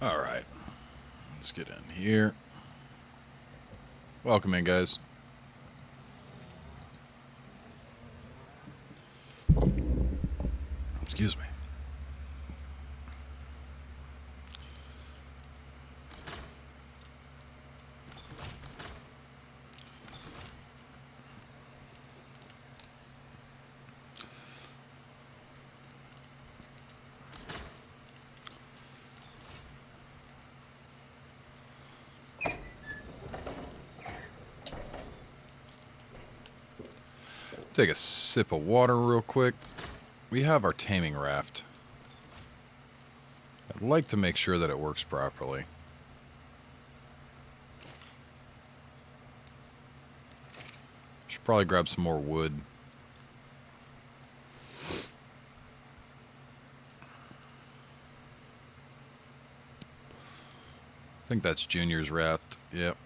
Alright, let's get in here. Welcome in, guys. Excuse me. Take a sip of water real quick. We have our taming raft. I'd like to make sure that it works properly. Should probably grab some more wood. I think that's Junior's raft. Yep.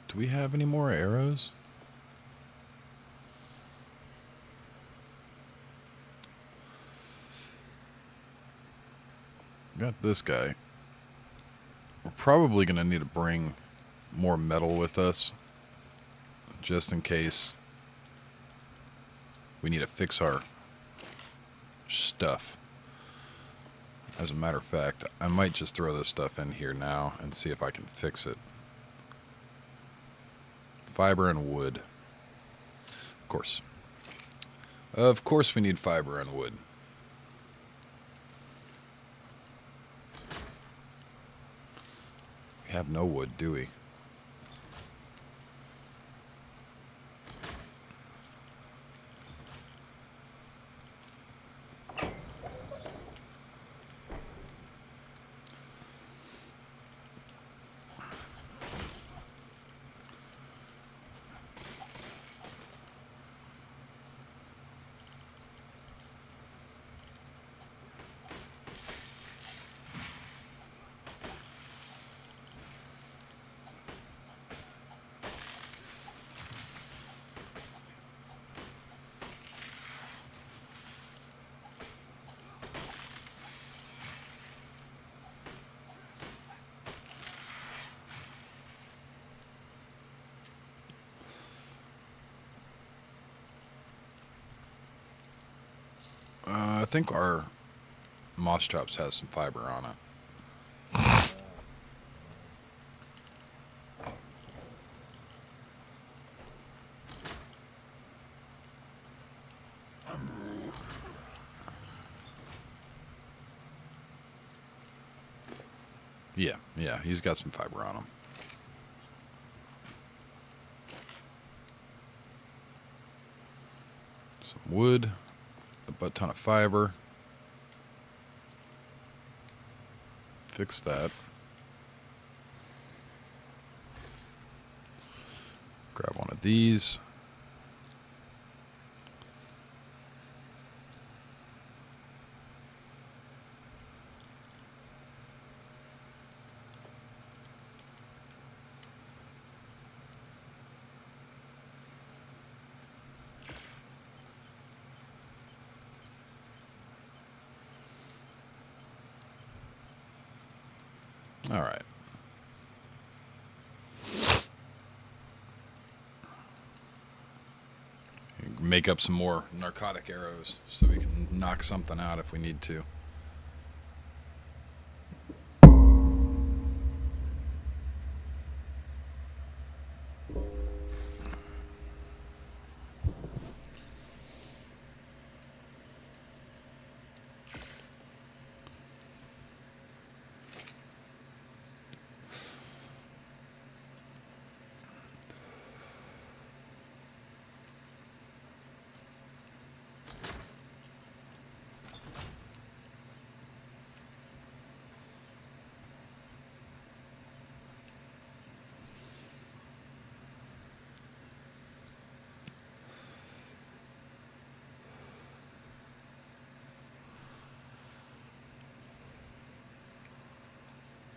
Do we have any more arrows? Got this guy. We're probably going to need to bring more metal with us, just in case we need to fix our stuff. As a matter of fact, I might just throw this stuff in here now and see if I can fix it. Fiber and wood. Of course. Of course we need fiber and wood. We have no wood, do we? I think our moss chops has some fiber on it. Yeah, he's got some fiber on him. Some wood, a butt ton of fiber. Fix that. Grab one of these. All right. Make up some more narcotic arrows so we can knock something out if we need to.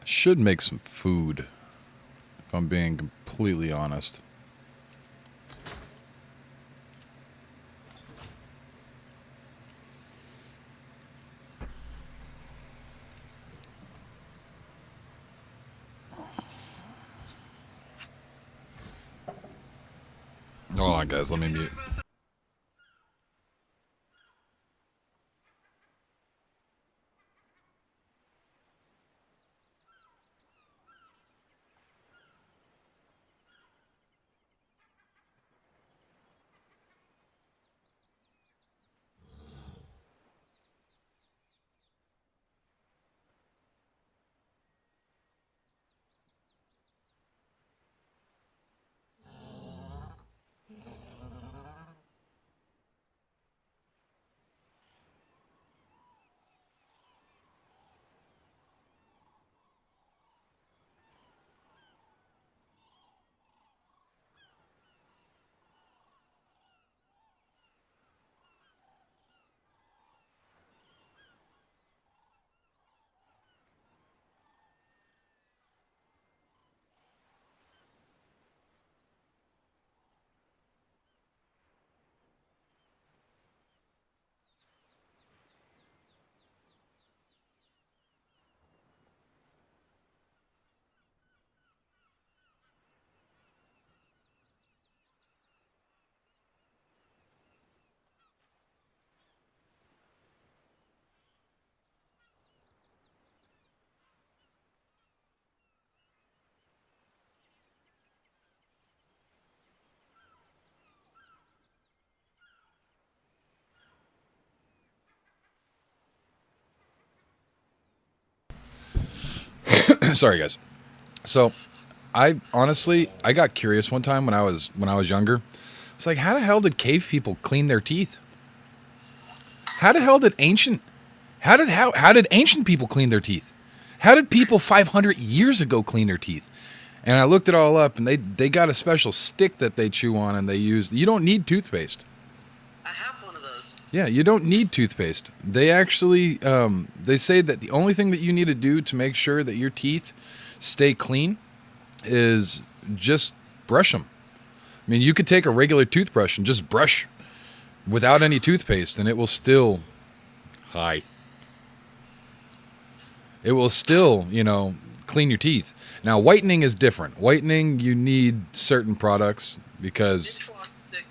Should make some food, if I'm being completely honest. Hold on, guys. Let me mute. Sorry, guys. So, I got curious one time when I was younger. It's like, how the hell did cave people clean their teeth? How the hell did how did ancient people clean their teeth? How did people 500 years ago clean their teeth? And I looked it all up, and they got a special stick that they chew on, and they use. You don't need toothpaste. I have one of those. Yeah, you don't need toothpaste. They actually they say that the only thing that you need to do to make sure that your teeth stay clean is just brush them. I mean, you could take a regular toothbrush and just brush without any toothpaste, and it will still clean your teeth. Now, whitening is different. Whitening, you need certain products because stick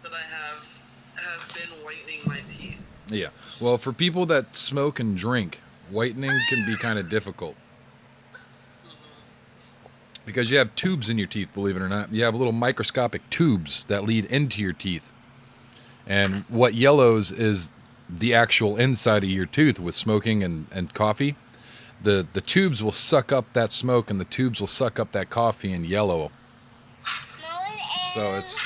that I have been whitening my teeth. yeah. Well, for people that smoke and drink, whitening can be kind of difficult. Because you have tubes in your teeth, believe it or not. You have little microscopic tubes that lead into your teeth. And what yellows is the actual inside of your tooth with smoking and coffee. The tubes will suck up that smoke, and the tubes will suck up that coffee and yellow. So it's...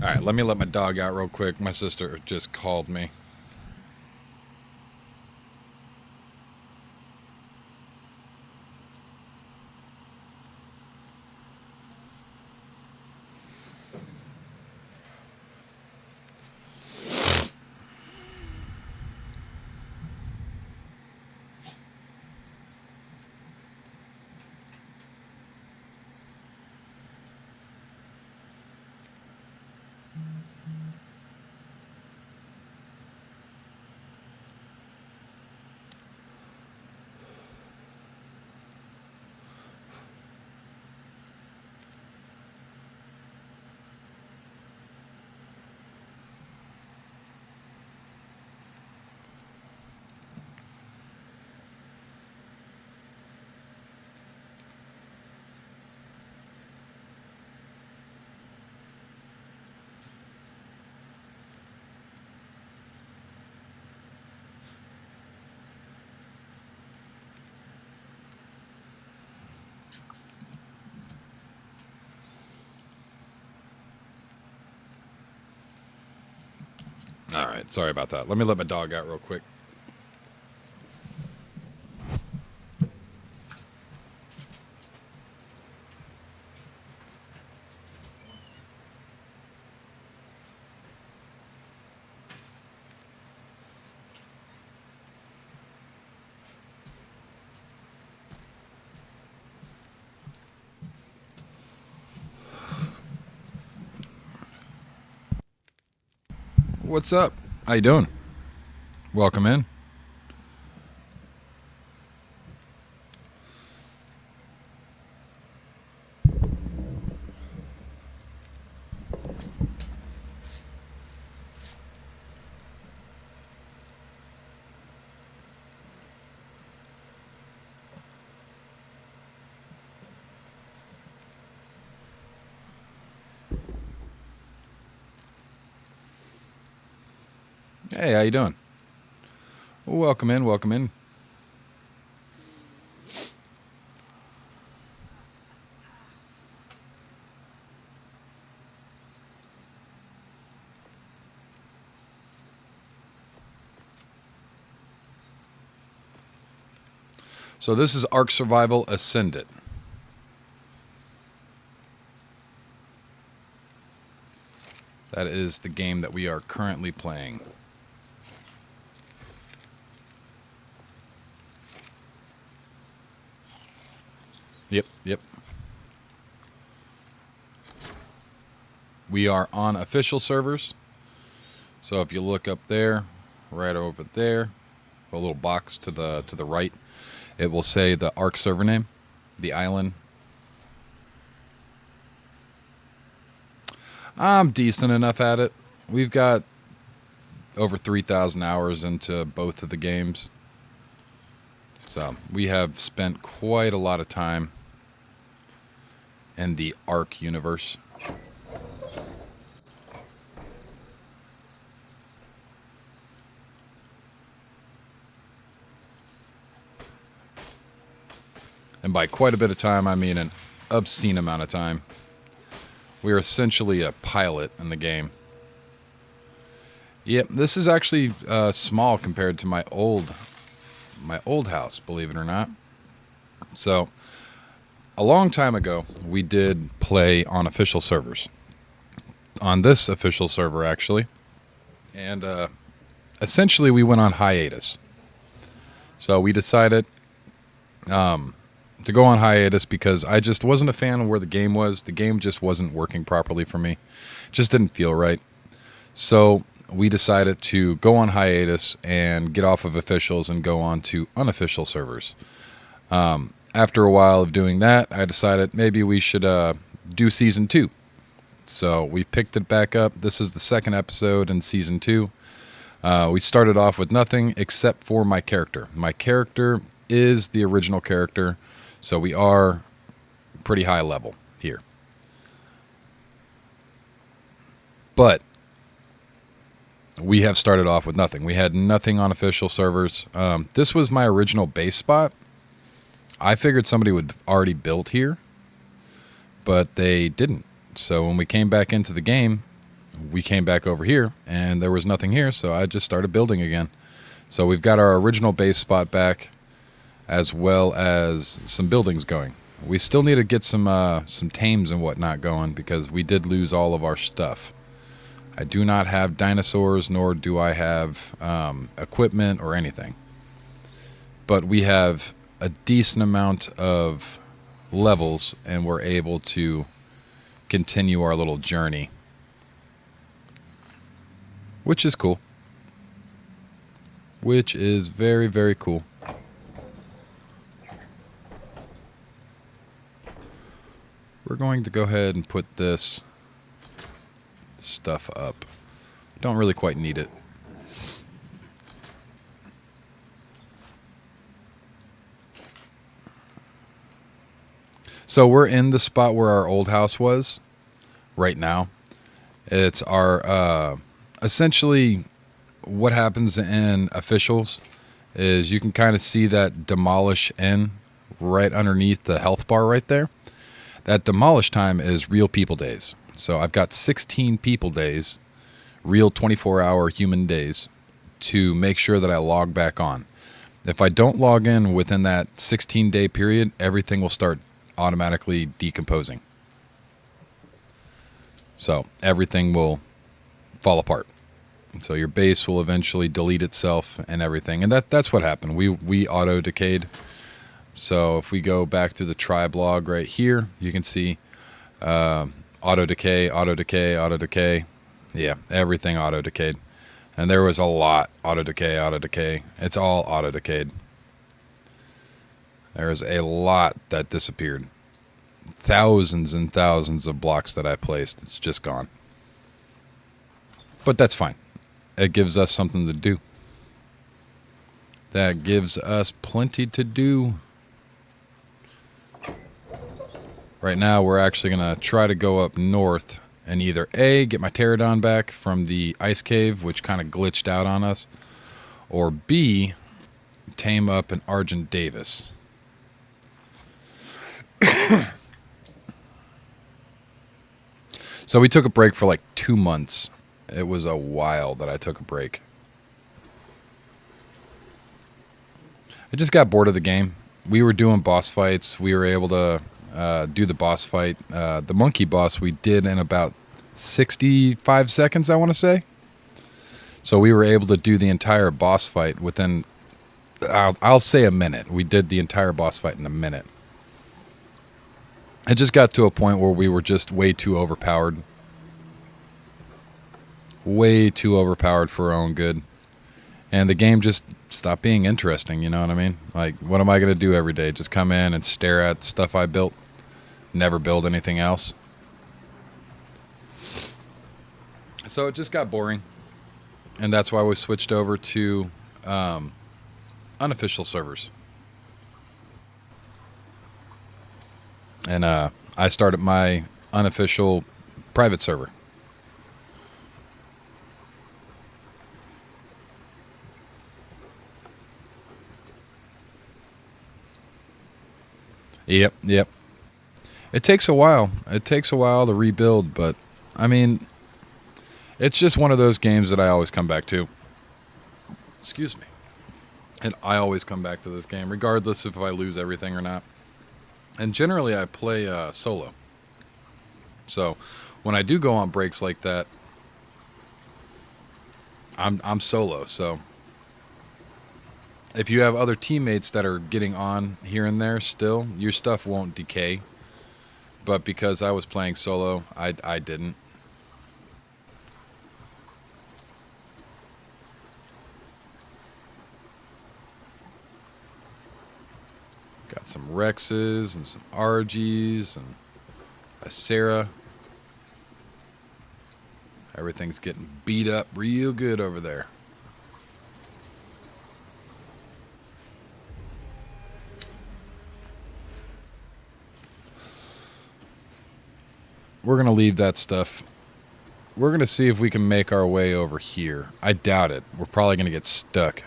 All right, let me let my dog out real quick. My sister just called me. All right, sorry about that. Let me let my dog out real quick. What's up? How you doing? Welcome in. Hey, how you doing? Welcome in, welcome in. So this is Ark Survival Ascended. That is the game that we are currently playing. Yep. We are on official servers. So if you look up there, right over there, a little box to the right, it will say the Ark server name, the island. I'm decent enough at it. We've got over 3,000 hours into both of the games. So we have spent quite a lot of time in the Ark universe. And by quite a bit of time, I mean an obscene amount of time. We are essentially a pilot in the game. Yep, this is actually small compared to my old house, believe it or not. So, a long time ago, we did play on official servers. On this official server, actually. And essentially, we went on hiatus. So, we decided to go on hiatus because I just wasn't a fan of where the game was. The game just wasn't working properly for me. Just didn't feel right. So we decided to go on hiatus and get off of officials and go on to unofficial servers. After a while of doing that, I decided maybe we should do Season 2. So we picked it back up. This is the second episode in Season 2. We started off with nothing except for my character. My character is the original character, so we are pretty high level here. But we have started off with nothing. We had nothing on official servers. This was my original base spot. I figured somebody would already built here, but they didn't. So when we came back into the game, we came back over here, and there was nothing here, so I just started building again. So we've got our original base spot back, as well as some buildings going. We still need to get some tames and whatnot going, because we did lose all of our stuff. I do not have dinosaurs, nor do I have equipment or anything. But we have a decent amount of levels, and we're able to continue our little journey, which is cool. Which is very, very cool. We're going to go ahead and put this stuff up. Don't really quite need it. So we're in the spot where our old house was right now. It's our essentially what happens in officials is you can kind of see that demolish N right underneath the health bar right there. That demolish time is real people days. So I've got 16 people days, real 24-hour human days, to make sure that I log back on. If I don't log in within that 16-day period, everything will start automatically decomposing. So everything will fall apart. So your base will eventually delete itself and everything. And that's what happened. We auto-decayed. So if we go back to the tribe log right here, you can see auto-decay, auto-decay, auto-decay. Yeah, everything auto-decayed. And there was a lot auto-decay, auto-decay. It's all auto-decayed. There is a lot that disappeared. Thousands and thousands of blocks that I placed. It's just gone. But that's fine. It gives us something to do. That gives us plenty to do. Right now, we're actually going to try to go up north and either A, get my pterodon back from the ice cave, which kind of glitched out on us, or B, tame up an Argent Davis. So we took a break for like 2 months. It was a while that I took a break. I just got bored of the game. We were doing boss fights. We were able to do the boss fight. The monkey boss we did in about 65 seconds, I want to say. So we were able to do the entire boss fight within, I'll say a minute. We did the entire boss fight in a minute. It just got to a point where we were just way too overpowered. Way too overpowered for our own good. And the game just stopped being interesting, you know what I mean? Like, what am I going to do every day? Just come in and stare at stuff I built? Never build anything else? So it just got boring. And that's why we switched over to unofficial servers. And I started my unofficial private server. Yep. It takes a while. It takes a while to rebuild, but I mean, it's just one of those games that I always come back to. Excuse me. And I always come back to this game, regardless if I lose everything or not. And generally, I play solo. So when I do go on breaks like that, I'm solo. So if you have other teammates that are getting on here and there still, your stuff won't decay. But because I was playing solo, I didn't. Got some Rexes and some RGs and a Sarah. Everything's getting beat up real good over there. We're going to leave that stuff. We're going to see if we can make our way over here. I doubt it. We're probably going to get stuck.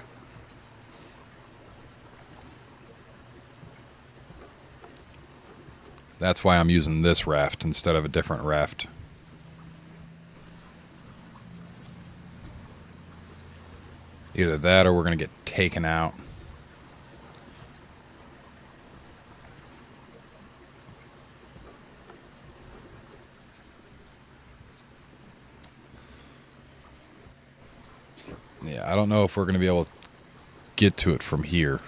That's why I'm using this raft instead of a different raft. Either that or we're going to get taken out. Yeah, I don't know if we're going to be able to get to it from here.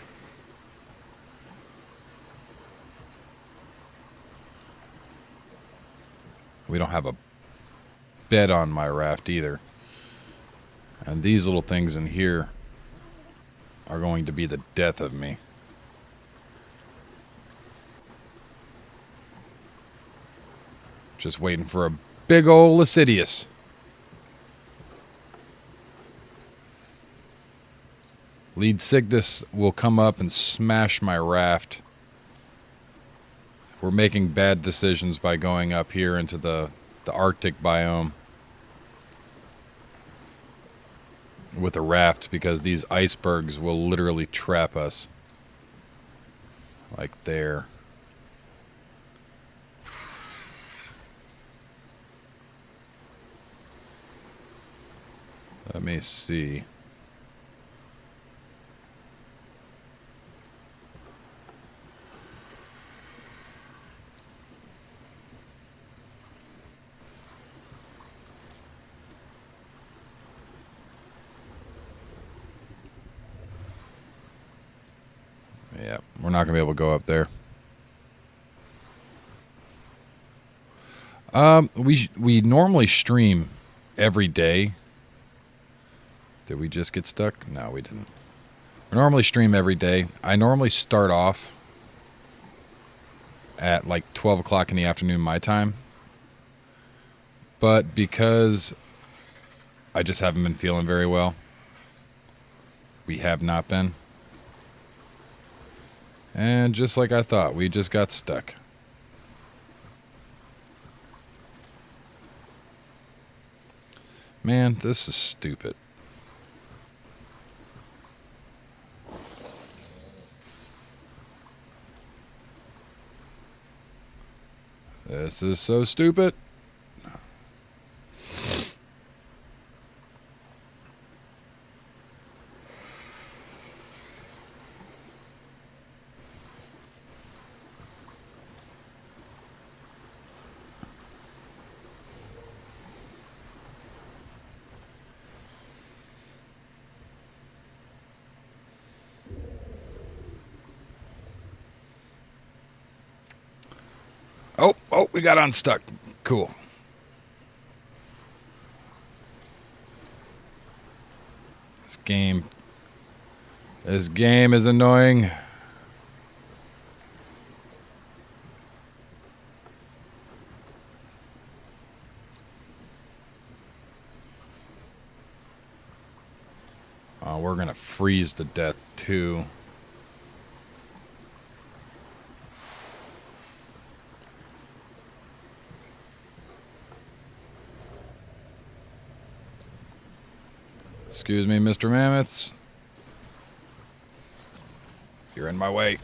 We don't have a bed on my raft either. And these little things in here are going to be the death of me. Just waiting for a big old Lascivious. Lead Cygnus will come up and smash my raft. We're making bad decisions by going up here into the Arctic biome with a raft, because these icebergs will literally trap us. Like there. Let me see. Yeah, we're not going to be able to go up there. We normally stream every day. Did we just get stuck? No, we didn't. We normally stream every day. I normally start off at like 12 o'clock in the afternoon my time. But because I just haven't been feeling very well, we have not been. And just like I thought, we just got stuck. Man, this is stupid. This is so stupid. Oh, we got unstuck. Cool. This game is annoying. Oh, we're gonna freeze to death too. Excuse me, Mr. Mammoths. You're in my way.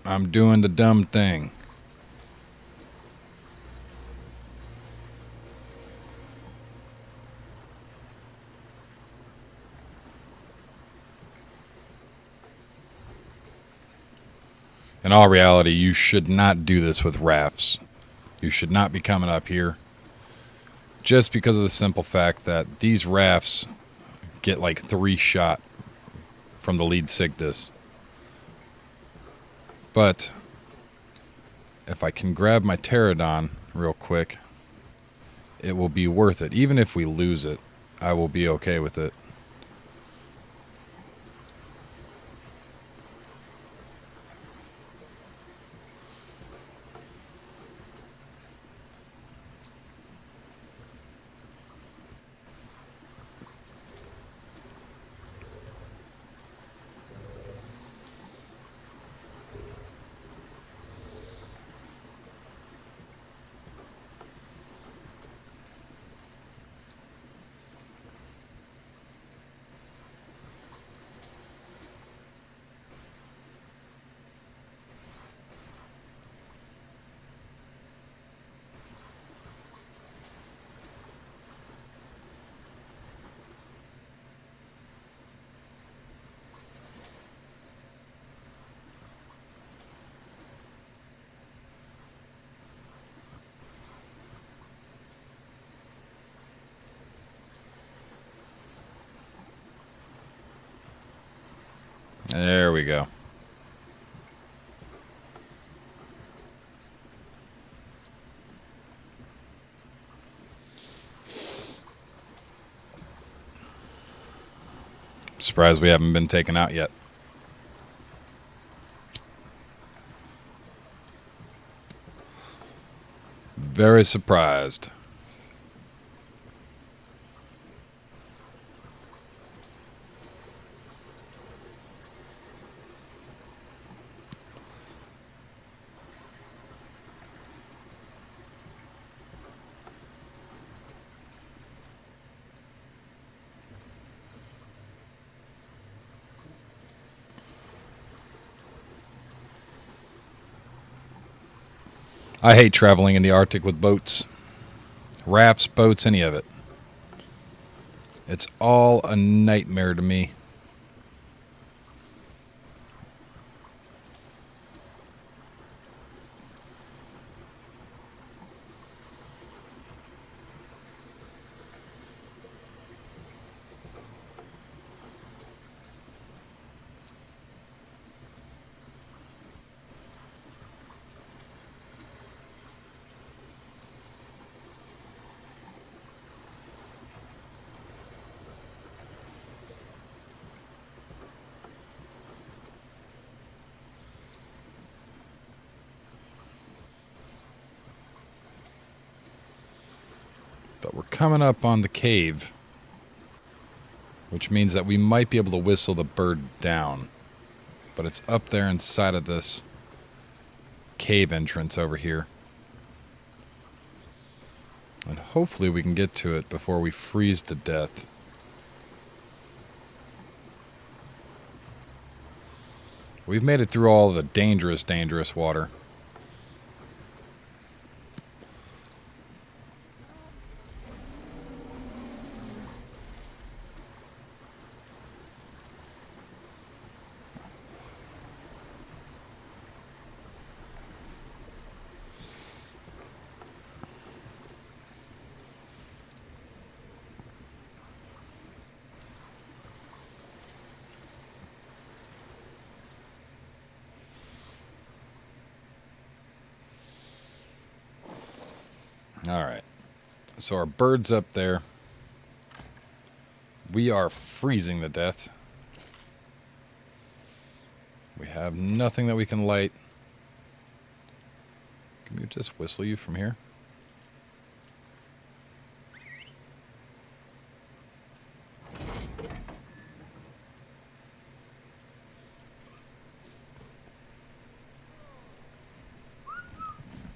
I'm doing the dumb thing. In all reality, you should not do this with rafts. You should not be coming up here. Just because of the simple fact that these rafts get like 3 shot from the lead Cygnus. But if I can grab my pterodon real quick, it will be worth it. Even if we lose it, I will be okay with it. There we go. Surprised we haven't been taken out yet. Very surprised. I hate traveling in the Arctic with boats. Rafts, boats, any of it. It's all a nightmare to me. But we're coming up on the cave, which means that we might be able to whistle the bird down. But it's up there inside of this cave entrance over here. And hopefully we can get to it before we freeze to death. We've made it through all the dangerous, dangerous water. All right. So our bird's up there. We are freezing to death. We have nothing that we can light. Can we just whistle you from here?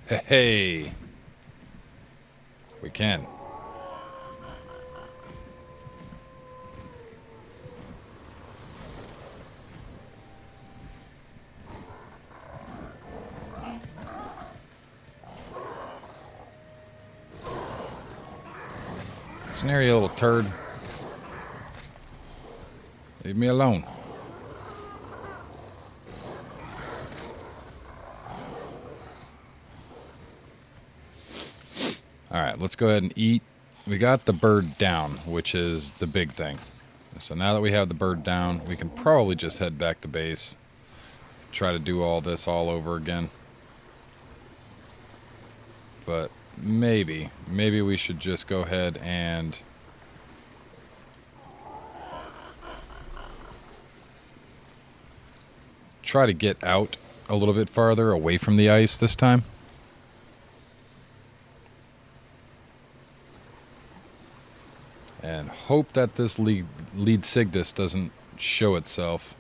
Hey. We can. Snare you, little turd. Leave me alone. Alright, let's go ahead and eat. We got the bird down, which is the big thing. So now that we have the bird down, we can probably just head back to base. Try to do all this all over again. But maybe we should just go ahead and try to get out a little bit farther away from the ice this time. And hope that this lead Sigdus doesn't show itself.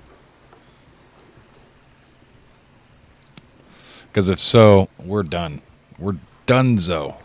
Because if so, we're done. We're donezo.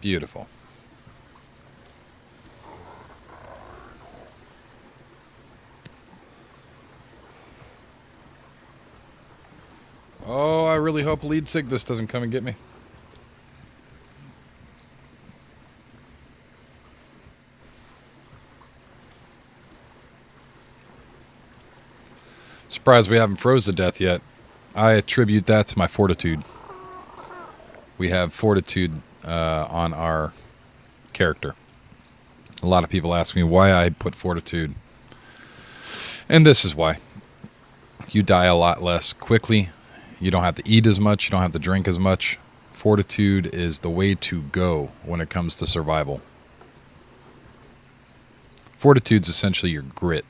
Beautiful. Oh, I really hope lead sickness doesn't come and get me. Surprised we haven't froze to death yet. I attribute that to my fortitude. We have fortitude on our character. A lot of people ask me why I put fortitude. And this is why. You die a lot less quickly. You don't have to eat as much. You don't have to drink as much. Fortitude is the way to go when it comes to survival. Fortitude's essentially your grit.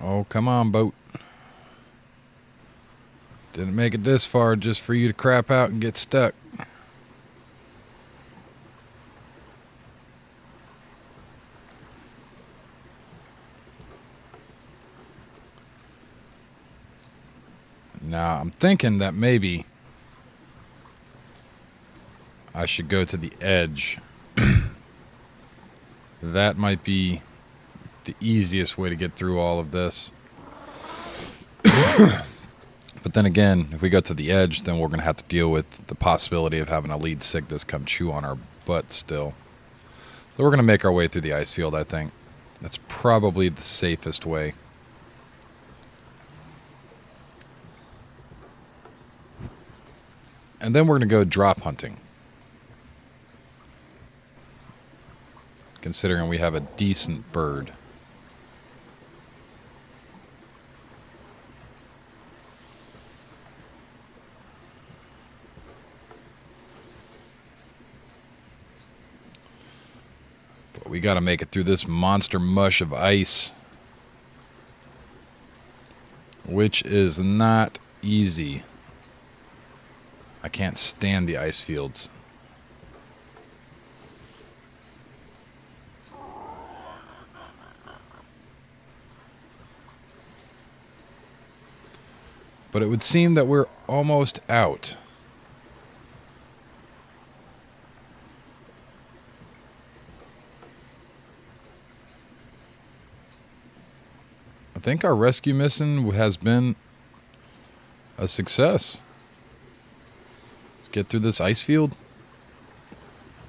Oh, come on, boat. Didn't make it this far just for you to crap out and get stuck. Now, I'm thinking that maybe I should go to the edge. That might be the easiest way to get through all of this. But then again, if we go to the edge, then we're going to have to deal with the possibility of having a lead sickness come chew on our butt still. So we're going to make our way through the ice field, I think. That's probably the safest way. And then we're going to go drop hunting. Considering we have a decent bird. But we got to make it through this monster mush of ice. Which is not easy. I can't stand the ice fields. But it would seem that we're almost out. I think our rescue mission has been a success. Let's get through this ice field.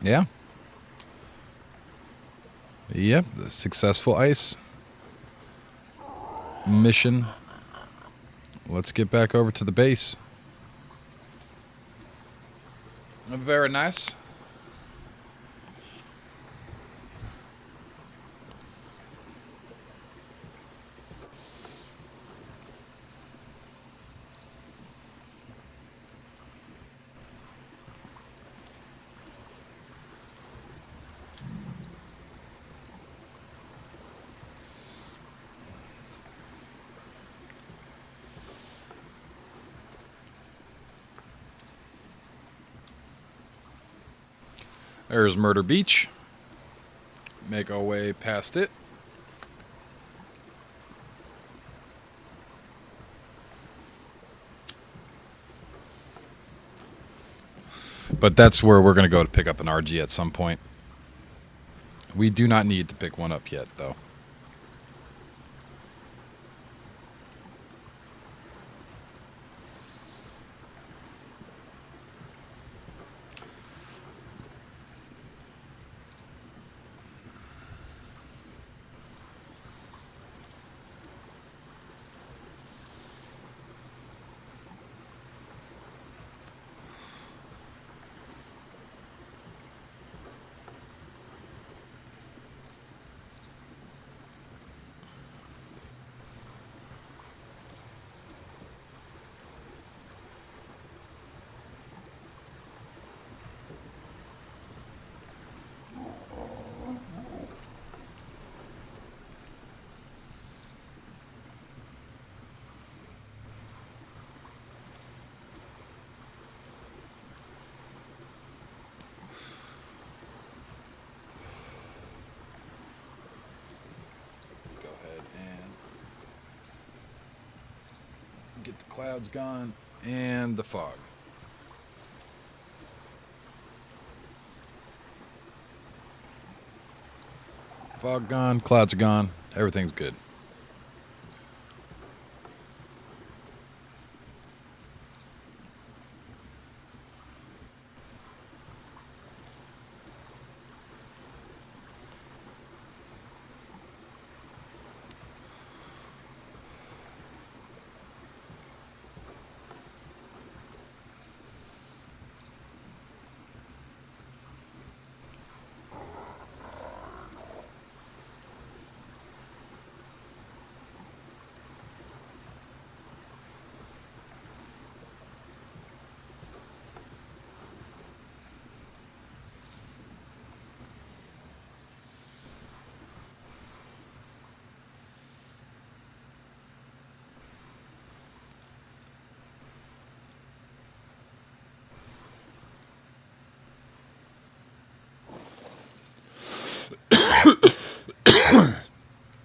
Yeah. Yep, the successful ice mission. Let's get back over to the base. Very nice. There's Murder Beach. Make our way past it. But that's where we're going to go to pick up an RG at some point. We do not need to pick one up yet, though. Cloud's gone. And the fog. Fog gone. Clouds are gone. Everything's good.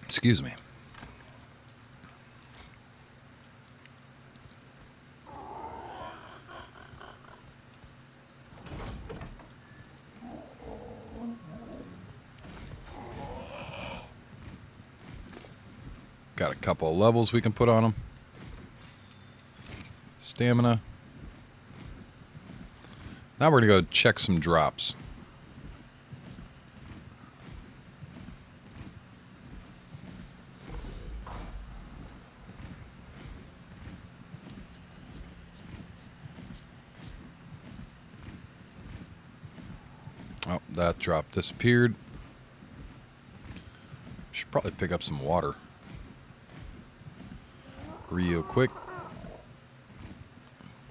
Excuse me. Got a couple of levels we can put on them. Stamina. Now we're going to go check some drops. Oh, that drop disappeared. Should probably pick up some water real quick.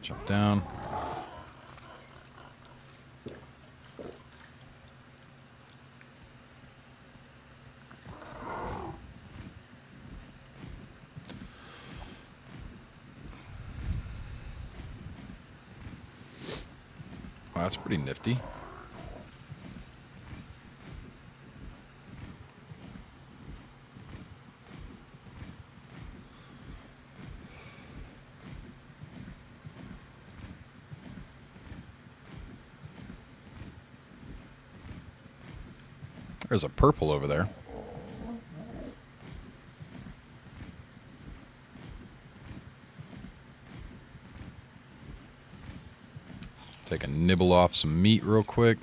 Jump down. Wow, that's pretty nifty. There's a purple over there. Take a nibble off some meat real quick.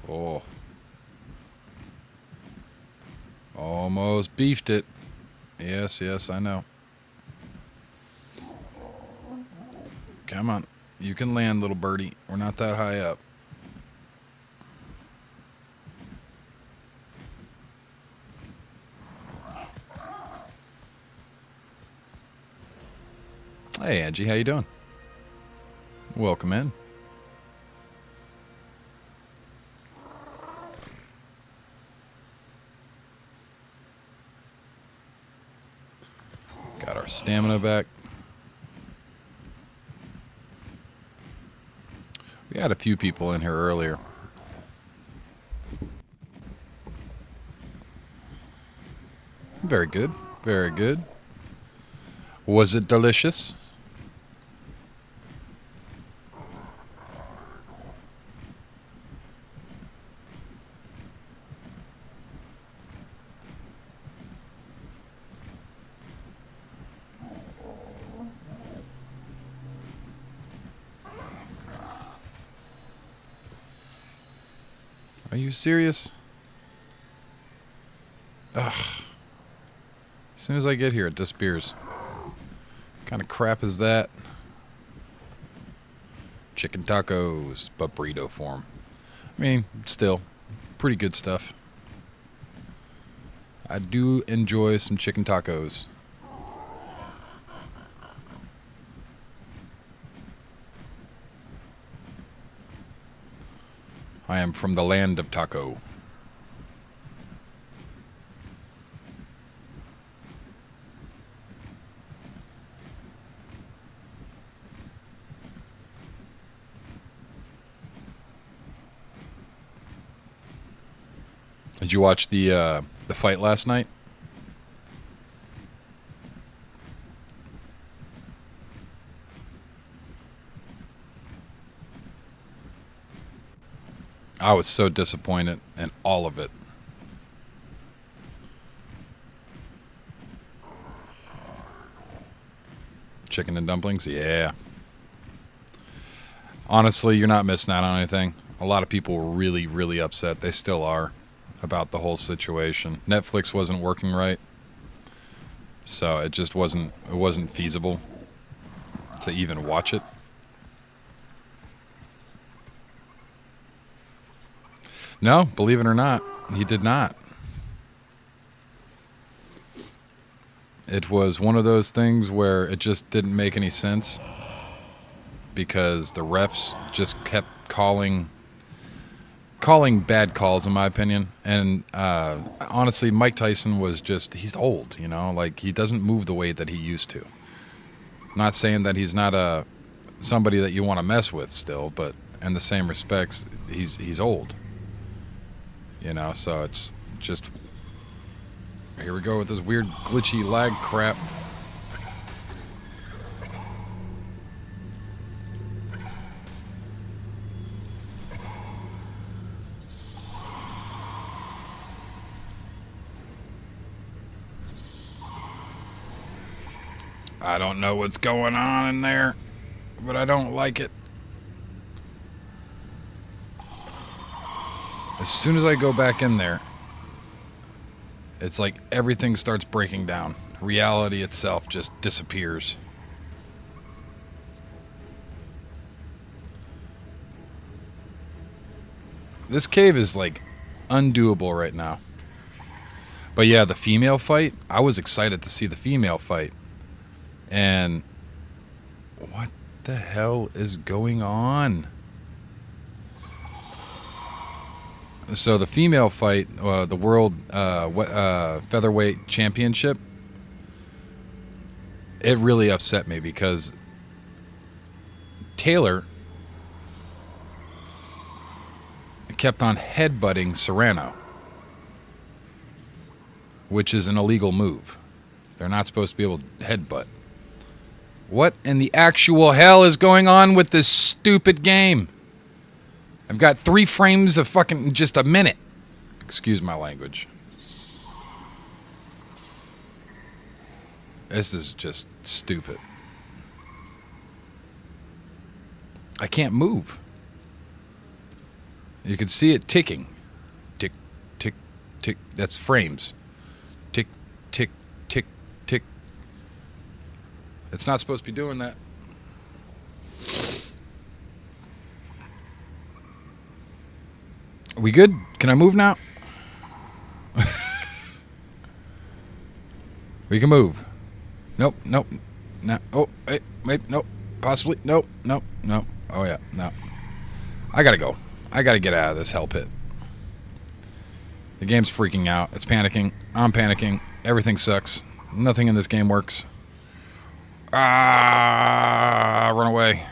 Oh. Almost beefed it. Yes, yes, I know. Come on. You can land, little birdie. We're not that high up. Hey, Angie, how you doing? Welcome in. Got our stamina back. We had a few people in here earlier. Very good. Very good. Was it delicious? Are you serious? Ugh. As soon as I get here, it disappears. What kind of crap is that? Chicken tacos, but burrito form. I mean, still, pretty good stuff. I do enjoy some chicken tacos. I am from the land of taco. Did you watch the fight last night? I was so disappointed in all of it. Chicken and dumplings? Yeah. Honestly, you're not missing out on anything. A lot of people were really, really upset. They still are about the whole situation. Netflix wasn't working right, so it just wasn't feasible to even watch it. No, believe it or not, he did not. It was one of those things where it just didn't make any sense because the refs just kept calling bad calls, in my opinion. And honestly, Mike Tyson was he's old, you know, like he doesn't move the way that he used to. Not saying that he's not somebody that you want to mess with still, but in the same respects, he's old. You know, so it's just, here we go with this weird glitchy lag crap. I don't know what's going on in there, but I don't like it. As soon as I go back in there, it's like everything starts breaking down. Reality itself just disappears. This cave is like undoable right now. But yeah, the female fight, I was excited to see the female fight. And what the hell is going on? So the female fight, the world featherweight championship, it really upset me because Taylor kept on headbutting Serrano, which is an illegal move. They're not supposed to be able to headbutt. What in the actual hell is going on with this stupid game? I've got 3 frames of fucking just a minute. Excuse my language. This is just stupid. I can't move. You can see it ticking. Tick, tick, tick. That's frames. Tick, tick, tick, tick. It's not supposed to be doing that. Are we good? Can I move now? We can move. Nope, nope. No. Oh, wait, nope. Possibly. Nope, nope, nope. Oh, yeah, no. I gotta go. I gotta get out of this hell pit. The game's freaking out. It's panicking. I'm panicking. Everything sucks. Nothing in this game works. Run away.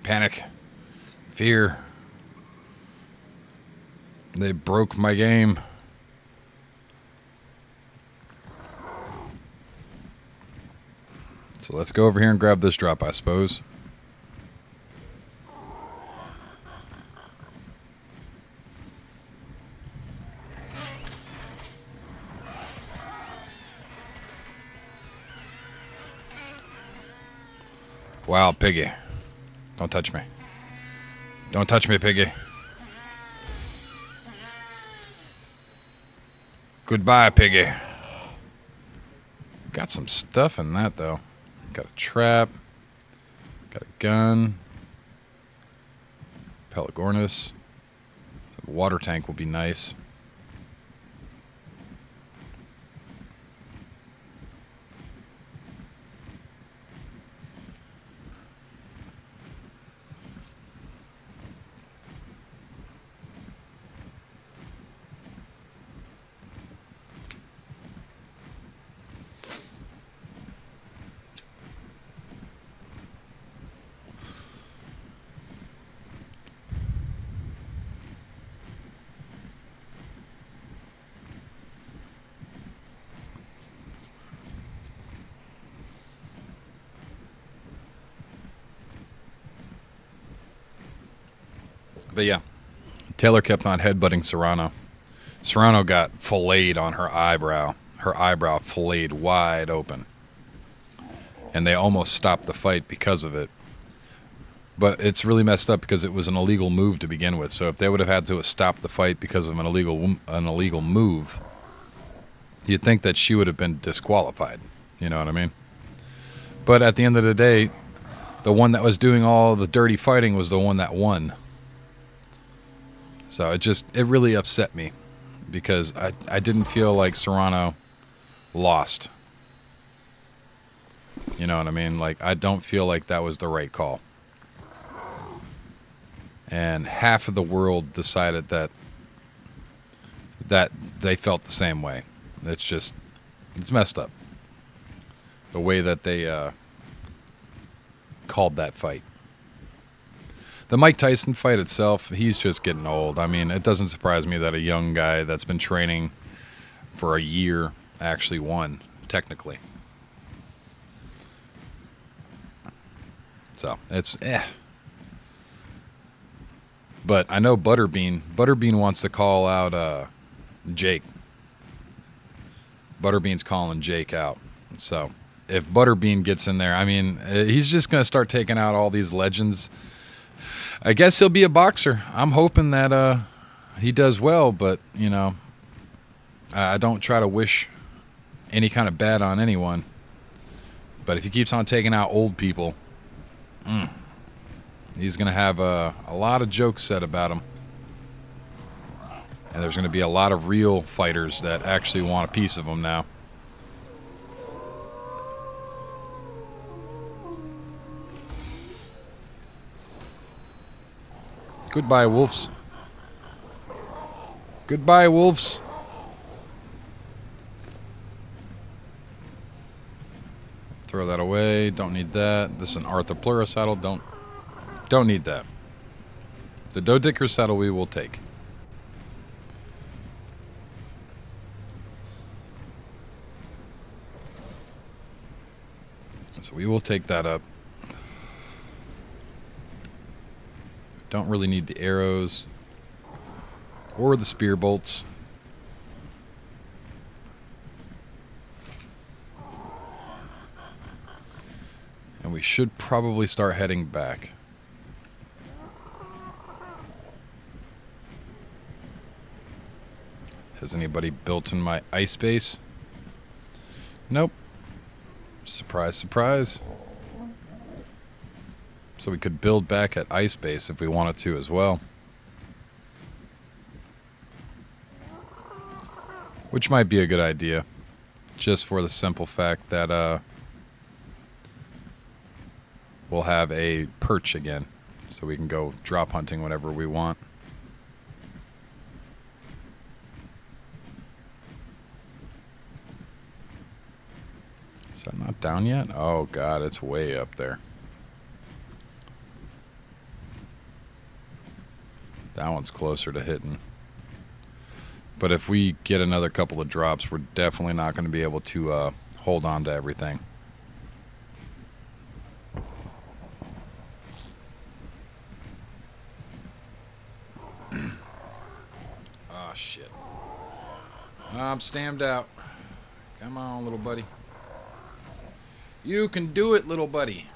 Panic. Fear. They broke my game. So let's go over here and grab this drop, I suppose. Wow, Piggy. Don't touch me. Don't touch me, Piggy. Goodbye, Piggy. Got some stuff in that, though. Got a trap. Got a gun. Pelagornis. The water tank will be nice. But yeah, Taylor kept on headbutting Serrano. Serrano got filleted on her eyebrow. Her eyebrow filleted wide open. And they almost stopped the fight because of it. But it's really messed up because it was an illegal move to begin with. So if they would have had to have stopped the fight because of an illegal move, you'd think that she would have been disqualified. You know what I mean? But at the end of the day, the one that was doing all the dirty fighting was the one that won. So it really upset me because I didn't feel like Serrano lost. You know what I mean? Like, I don't feel like that was the right call. And half of the world decided that they felt the same way. It's messed up. The way that they called that fight. The Mike Tyson fight itself, he's just getting old. I mean, it doesn't surprise me that a young guy that's been training for a year actually won, technically. So, it's But I know Butterbean wants to call out Jake. Butterbean's calling Jake out. So, if Butterbean gets in there, I mean, he's just going to start taking out all these legends. I guess he'll be a boxer. I'm hoping that he does well, but, you know, I don't try to wish any kind of bad on anyone. But if he keeps on taking out old people, he's going to have a lot of jokes said about him. And there's going to be a lot of real fighters that actually want a piece of him now. Goodbye, wolves. Goodbye, wolves. Throw that away. Don't need that. This is an Arthur Plura saddle. Don't need that. The Dodicker saddle we will take. So we will take that up. Don't really need the arrows or the spear bolts. And we should probably start heading back. Has anybody built in my ice base? Nope. Surprise, surprise. So we could build back at ice base if we wanted to as well. Which might be a good idea. Just for the simple fact that we'll have a perch again. So we can go drop hunting whenever we want. Is that not down yet? Oh God, it's way up there. That one's closer to hitting. But if we get another couple of drops, we're definitely not going to be able to hold on to everything. Oh, shit. I'm stammed out. Come on, little buddy. You can do it, little buddy.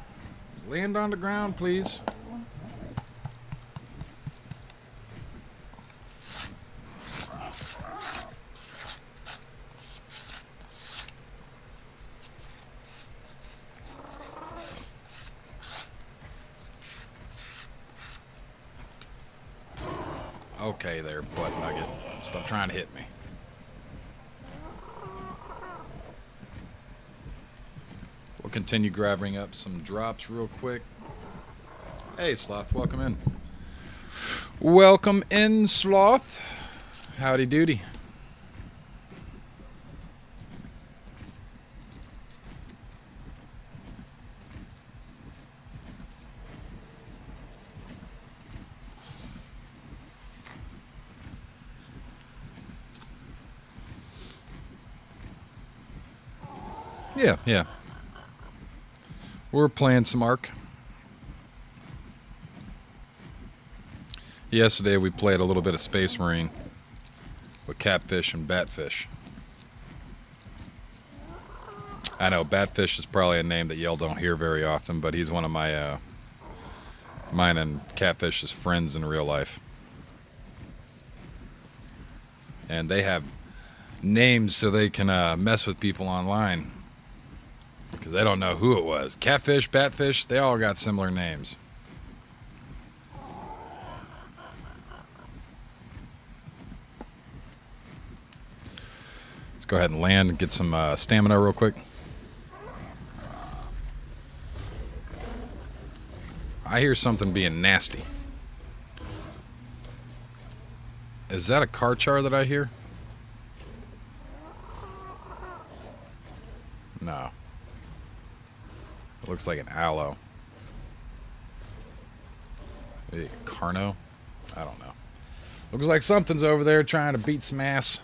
Land on the ground, please. Okay there, butt nugget. Stop trying to hit me. We'll continue grabbing up some drops real quick. Hey, Sloth, welcome in. Welcome in, Sloth. Howdy doody. Yeah. We're playing some Ark. Yesterday we played a little bit of Space Marine with catfish and batfish. I know batfish is probably a name that y'all don't hear very often, but he's one of my mine and catfish's friends in real life. And they have names so they can mess with people online because they don't know who it was. Catfish, batfish, they all got similar names. Let's go ahead and land and get some stamina real quick. I hear something being nasty. Is that a Karchar that I hear? No. It looks like an aloe. Maybe a Carno? I don't know. Looks like something's over there trying to beat some ass.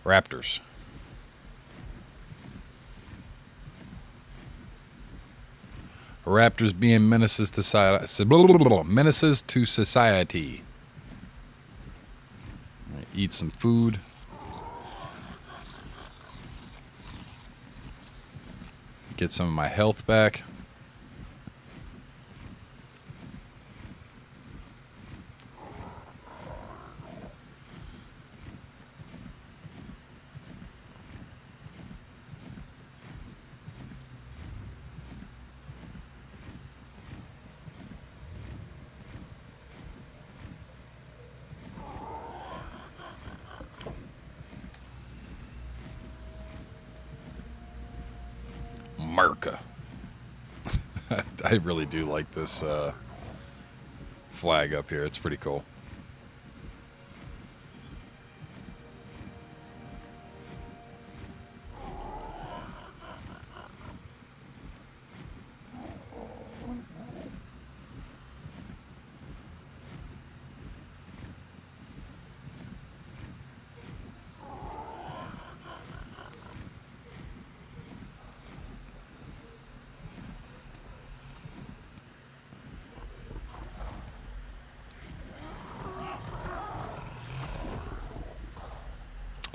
Raptors. Raptors being menaces to society. Eat some food. Get some of my health back. America. I really do like this flag up here. It's pretty cool.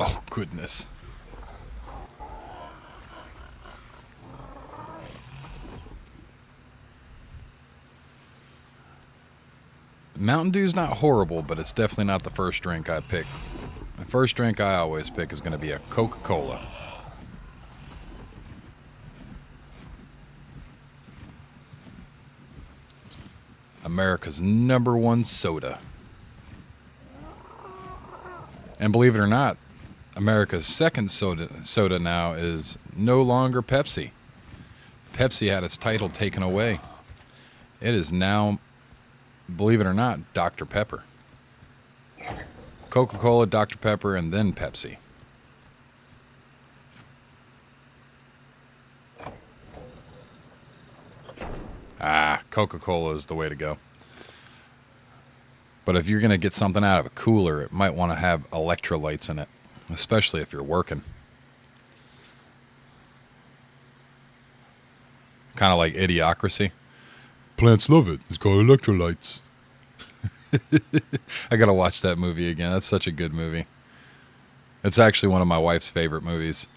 Oh, goodness. Mountain Dew's not horrible, but it's definitely not the first drink I pick. The first drink I always pick is going to be a Coca-Cola. America's #1 soda. And believe it or not, America's second soda now is no longer Pepsi. Pepsi had its title taken away. It is now, believe it or not, Dr. Pepper. Coca-Cola, Dr. Pepper, and then Pepsi. Coca-Cola is the way to go. But if you're going to get something out of a cooler, it might want to have electrolytes in it, especially if you're working. Kind of like Idiocracy. Plants love it. It's called electrolytes. I got to watch that movie again. That's such a good movie. It's actually one of my wife's favorite movies.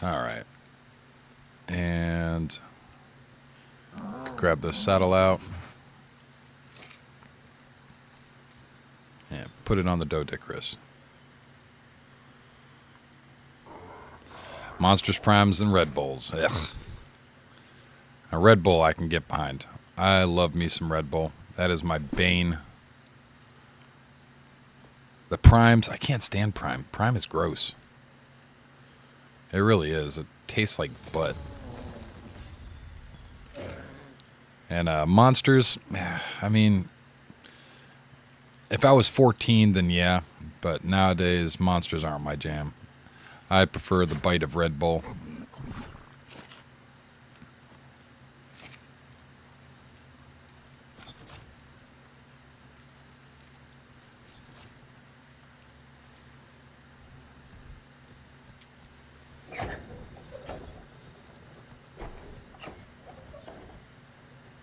All right. And grab this saddle out. And put it on the Doedicurus. Monsters Primes and Red Bulls. Ugh. A Red Bull I can get behind. I love me some Red Bull. That is my bane. The Primes, I can't stand Prime. Prime is gross. It really is. It tastes like butt. And Monsters, I mean, if I was 14, then yeah. But nowadays, Monsters aren't my jam. I prefer the bite of Red Bull.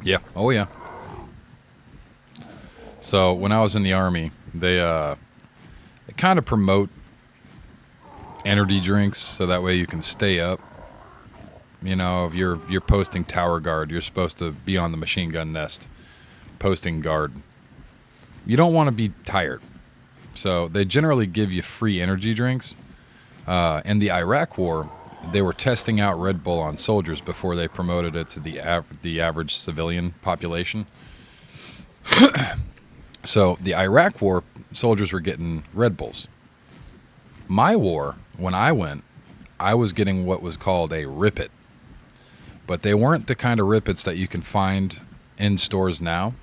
Yeah. Oh, yeah. So when I was in the Army, they kind of promote energy drinks so that way you can stay up. You know, if you're posting tower guard, you're supposed to be on the machine gun nest, posting guard. You don't want to be tired. So they generally give you free energy drinks. In the Iraq War, they were testing out Red Bull on soldiers before they promoted it to the average civilian population. So the Iraq War, soldiers were getting Red Bulls. My war, when I went, I was getting what was called a Rip-It. But they weren't the kind of Rip-Its that you can find in stores now.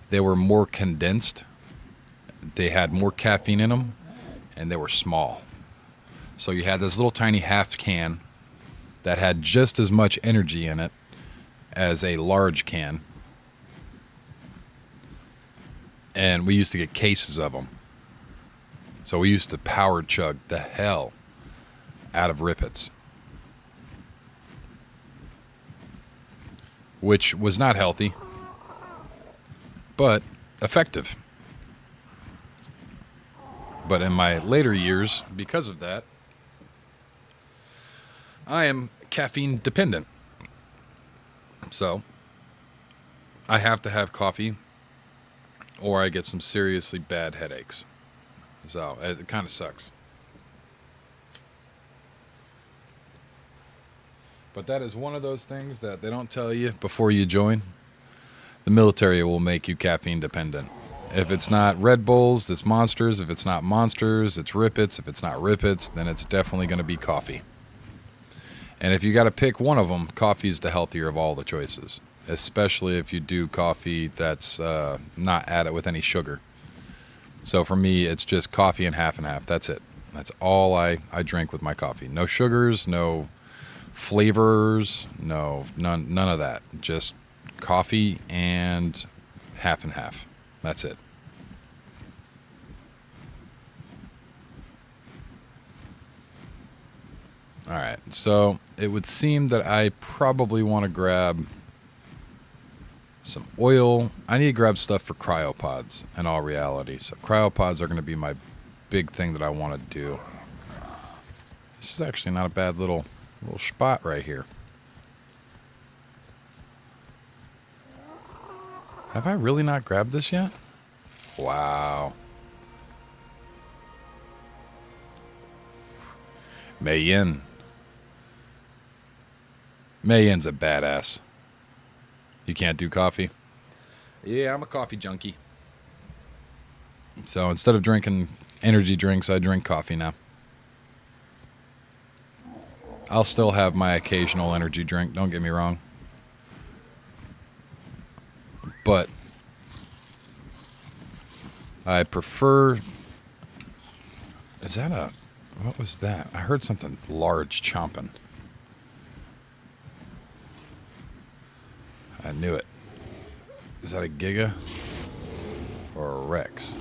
They were more condensed. They had more caffeine in them, and they were small. So you had this little tiny half can that had just as much energy in it as a large can. And we used to get cases of them. So we used to power chug the hell out of Rip-Its, which was not healthy, but effective. But in my later years, because of that, I am caffeine dependent. So I have to have coffee or I get some seriously bad headaches. So it kind of sucks. But that is one of those things that they don't tell you before you join. The military will make you caffeine dependent. If it's not Red Bulls, it's Monsters. If it's not Monsters, it's Rip-Its. If it's not Rip-Its, then it's definitely going to be coffee. And if you got to pick one of them, coffee is the healthier of all the choices, especially if you do coffee that's not added with any sugar. So for me, it's just coffee and half. That's it. That's all I drink with my coffee. No sugars, no flavors, none of that. Just coffee and half. That's it. All right, so it would seem that I probably want to grab some oil. I need to grab stuff for cryopods in all reality. So cryopods are going to be my big thing that I want to do. This is actually not a bad little spot right here. Have I really not grabbed this yet? Wow. Mei Yin. Mei Yin's a badass. You can't do coffee? Yeah, I'm a coffee junkie. So instead of drinking energy drinks, I drink coffee now. I'll still have my occasional energy drink, don't get me wrong. But I prefer... Is that a... What was that? I heard something large chomping. I knew it. Is that a Giga or a Rex?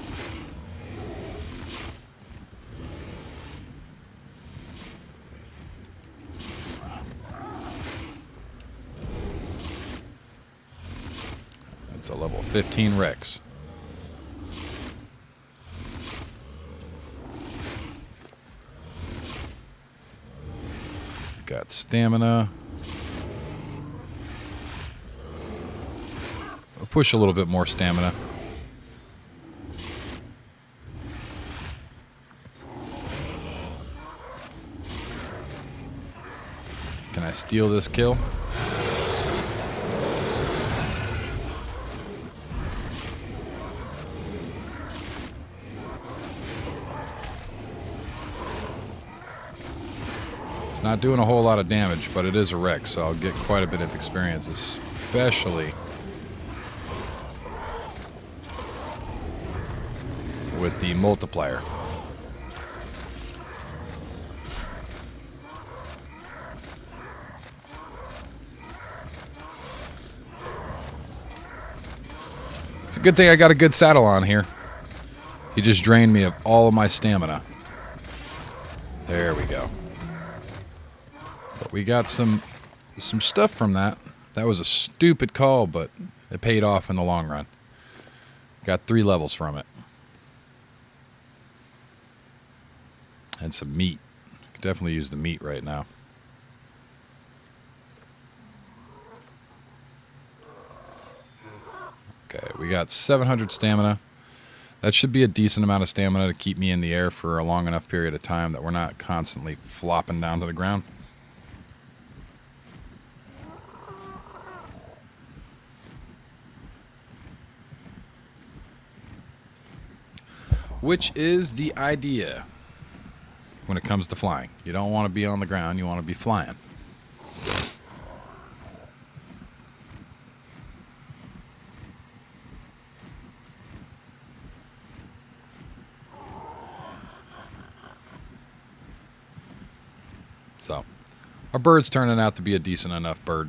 That's a level 15 Rex. Got stamina. I'll push a little bit more stamina. Can I steal this kill? Not doing a whole lot of damage, but it is a Rex, so I'll get quite a bit of experience, especially with the multiplier. It's a good thing I got a good saddle on here. He just drained me of all of my stamina. There we go. But we got some stuff from that. That was a stupid call, but it paid off in the long run. Got 3 levels from it. And some meat. Could definitely use the meat right now. Okay, we got 700 stamina. That should be a decent amount of stamina to keep me in the air for a long enough period of time that we're not constantly flopping down to the ground. Which is the idea when it comes to flying. You don't want to be on the ground, you want to be flying. So, our bird's turning out to be a decent enough bird.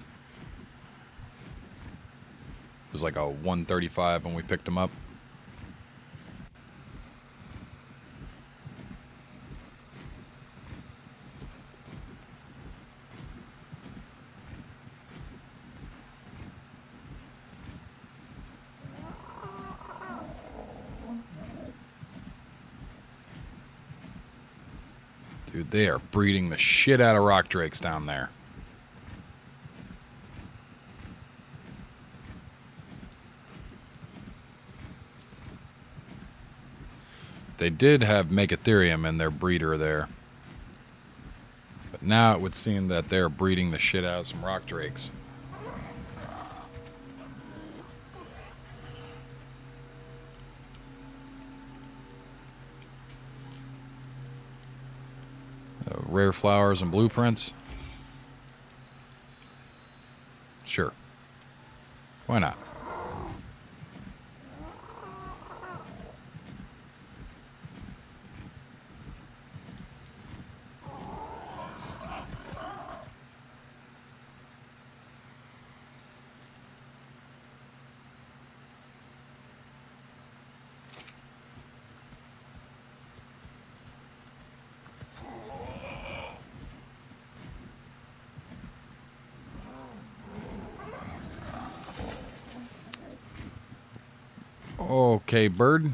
It was like a 135 when we picked him up. Dude, they are breeding the shit out of rock drakes down there. They did have Megatherium in their breeder there. But now it would seem that they're breeding the shit out of some rock drakes. Rare flowers and blueprints. Sure. Why not? Okay, bird.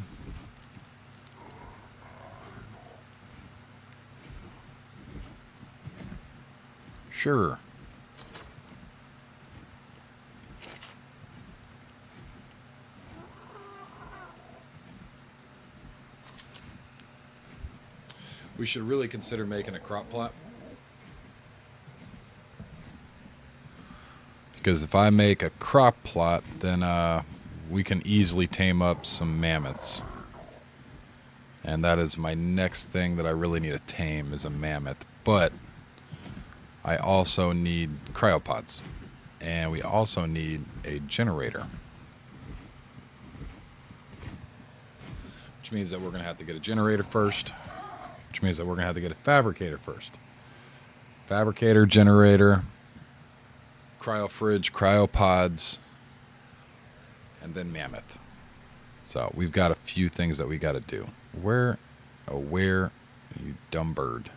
Sure. We should really consider making a crop plot. Because if I make a crop plot, then we can easily tame up some mammoths. And that is my next thing that I really need to tame is a mammoth. But I also need cryopods. And we also need a generator. Which means that we're going to have to get a generator first. Which means that we're going to have to get a fabricator first. Fabricator, generator, cryo fridge, cryopods, and then mammoth. So we've got a few things that we got to do. Where, you dumb bird.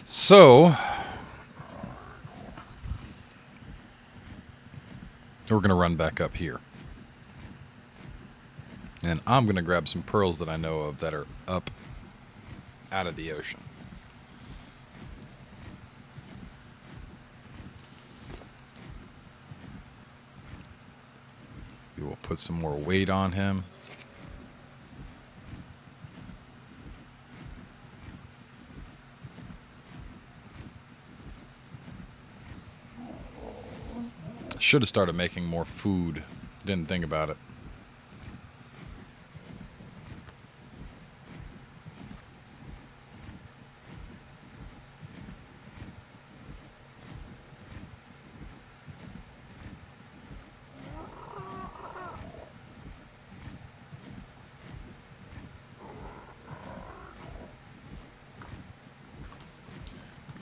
So, we're going to run back up here. And I'm going to grab some pearls that I know of that are up out of the ocean. We will put some more weight on him. Should have started making more food. Didn't think about it.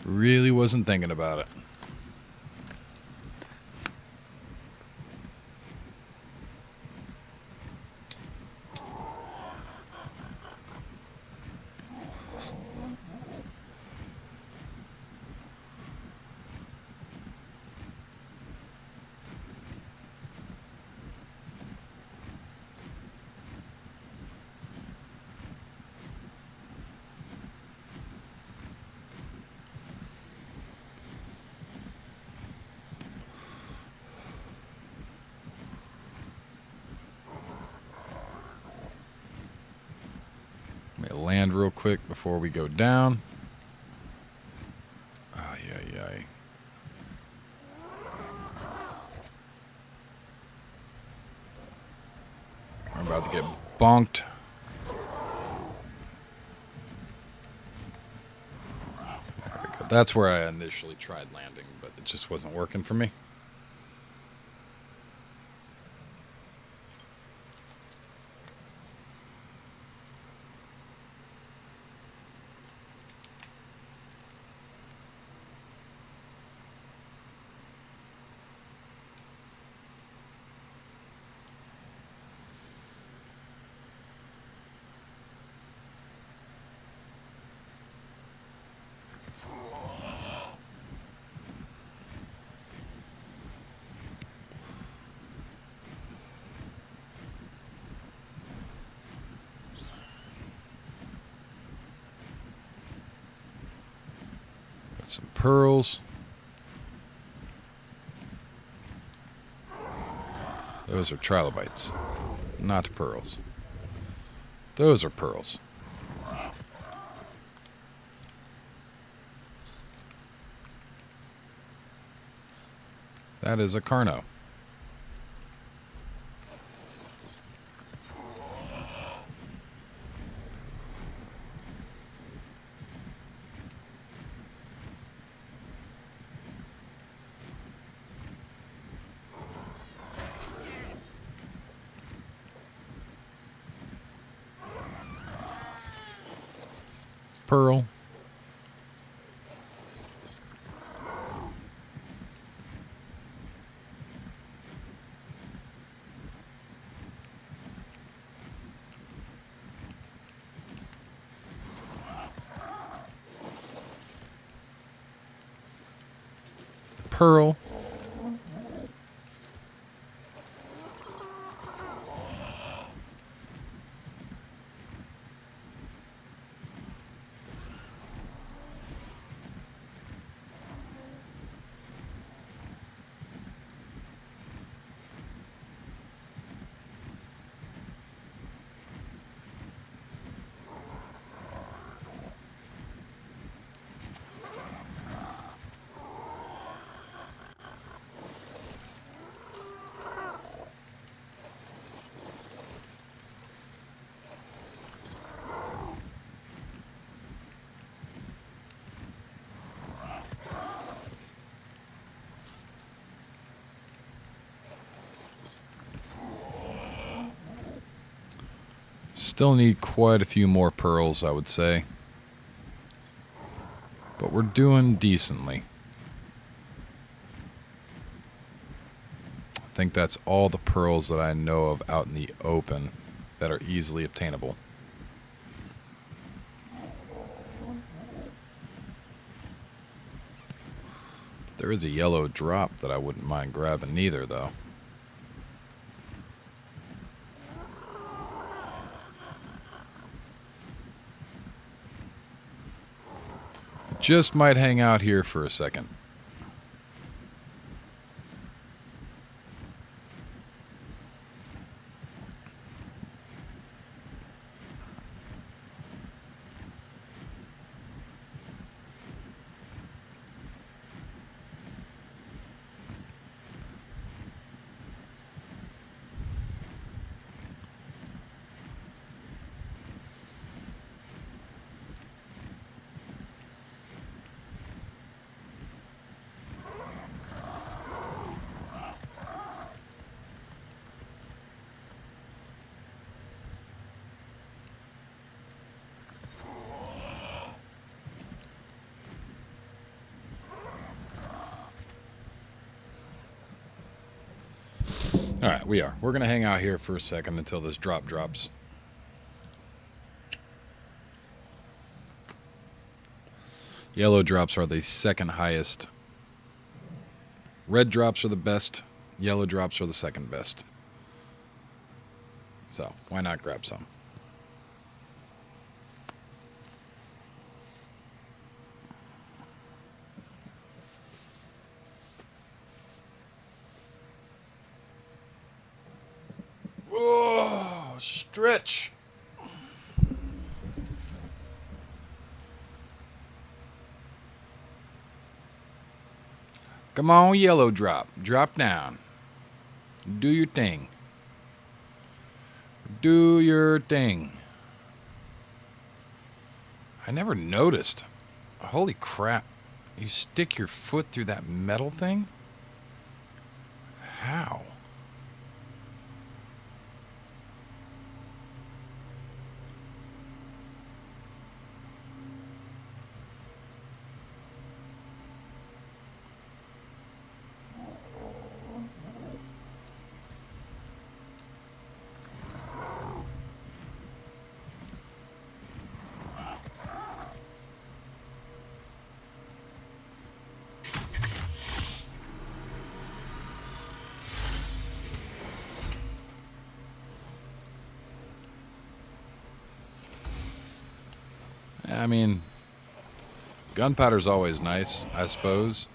Really wasn't thinking about it. Let me land real quick before we go down. Ay, ay, ay. I'm about to get bonked. There we go. That's where I initially tried landing, but it just wasn't working for me. Got some pearls. Those are trilobites, not pearls. Those are pearls. That is a Carno. Pearl. Pearl. Still need quite a few more pearls, I would say. But we're doing decently. I think that's all the pearls that I know of out in the open that are easily obtainable. There is a yellow drop that I wouldn't mind grabbing neither, though. Just might hang out here for a second. All right, we are. We're going to hang out here for a second until this drop drops. Yellow drops are the second highest. Red drops are the best. Yellow drops are the second best. So, why not grab some? Whoa, stretch. Come on, yellow drop. Drop down. Do your thing. Do your thing. I never noticed. Holy crap. You stick your foot through that metal thing? How? I mean, gunpowder's always nice, I suppose.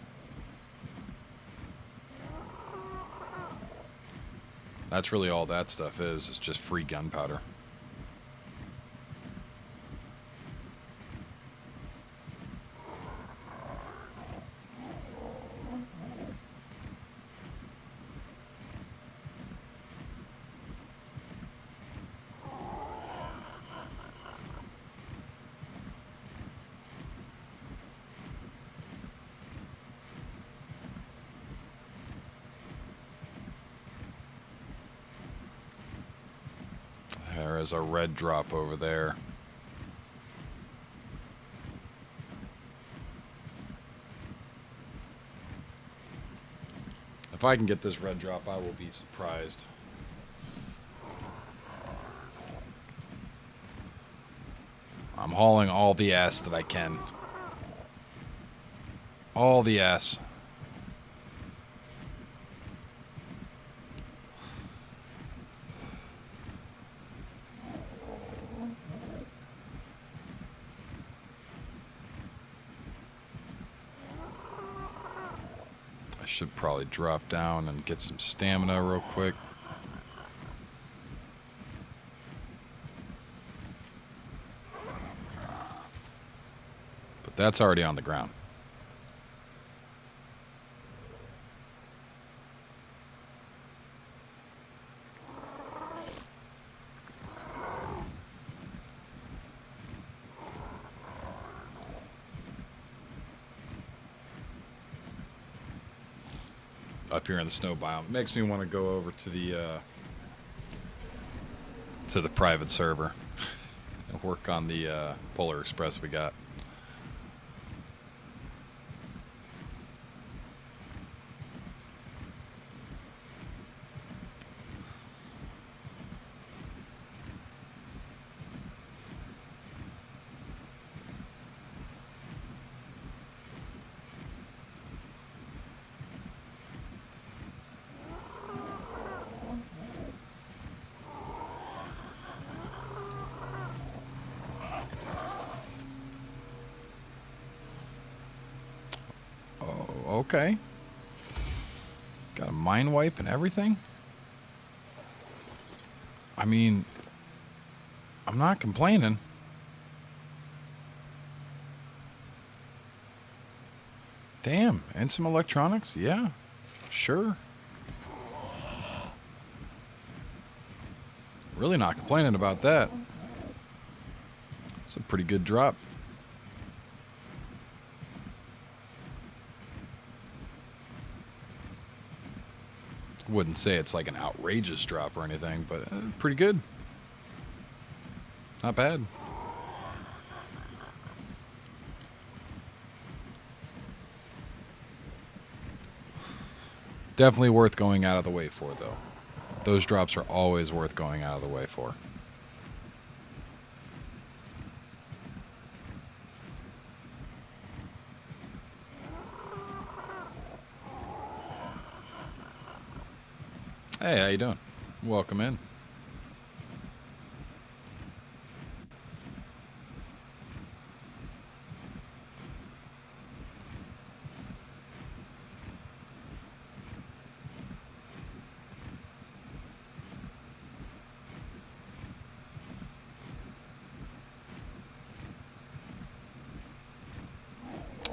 That's really all that stuff is. It's just free gunpowder. There is a red drop over there. If I can get this red drop, I will be surprised. I'm hauling all the ass that I can. All the ass. Should probably drop down and get some stamina real quick. But that's already on the ground. Up here in the snow biome. It makes me want to go over to the private server and work on the Polar Express we got. Okay. Got a mine wipe and everything. I mean, I'm not complaining. Damn, and some electronics? Yeah, sure. Really not complaining about that. It's a pretty good drop. Wouldn't say it's like an outrageous drop or anything, but pretty good. Not bad. Definitely worth going out of the way for, though. Those drops are always worth going out of the way for. Hey, how you doing? Welcome in.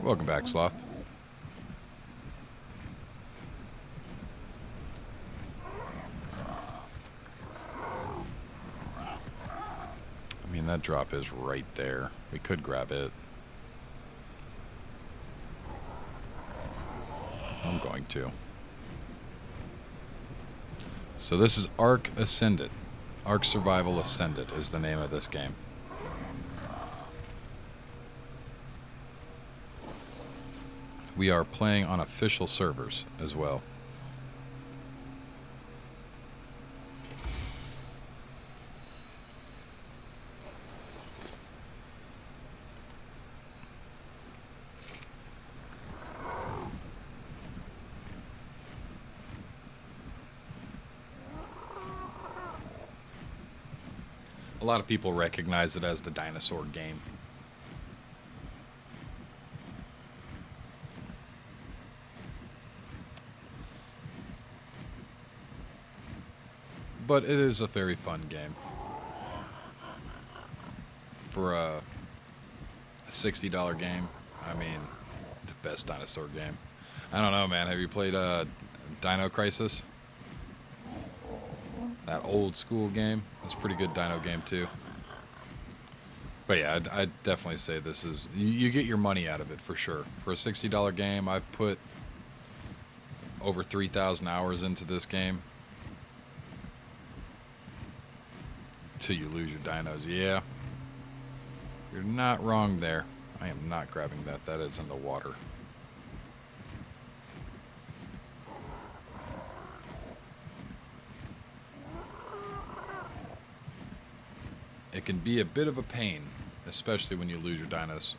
Welcome back, Sloth. I mean, that drop is right there. We could grab it. I'm going to. So this is Ark Ascended. Ark Survival Ascended is the name of this game. We are playing on official servers as well. A lot of people recognize it as the dinosaur game. But it is a very fun game. For a $60 game, I mean, the best dinosaur game. I don't know, man. Have you played Dino Crisis? That old school game. It's a pretty good dino game, too. But yeah, I'd definitely say this is... You get your money out of it, for sure. For a $60 game, I've put over 3,000 hours into this game. Till you lose your dinos. Yeah. You're not wrong there. I am not grabbing that. That is in the water. It can be a bit of a pain, especially when you lose your dinos.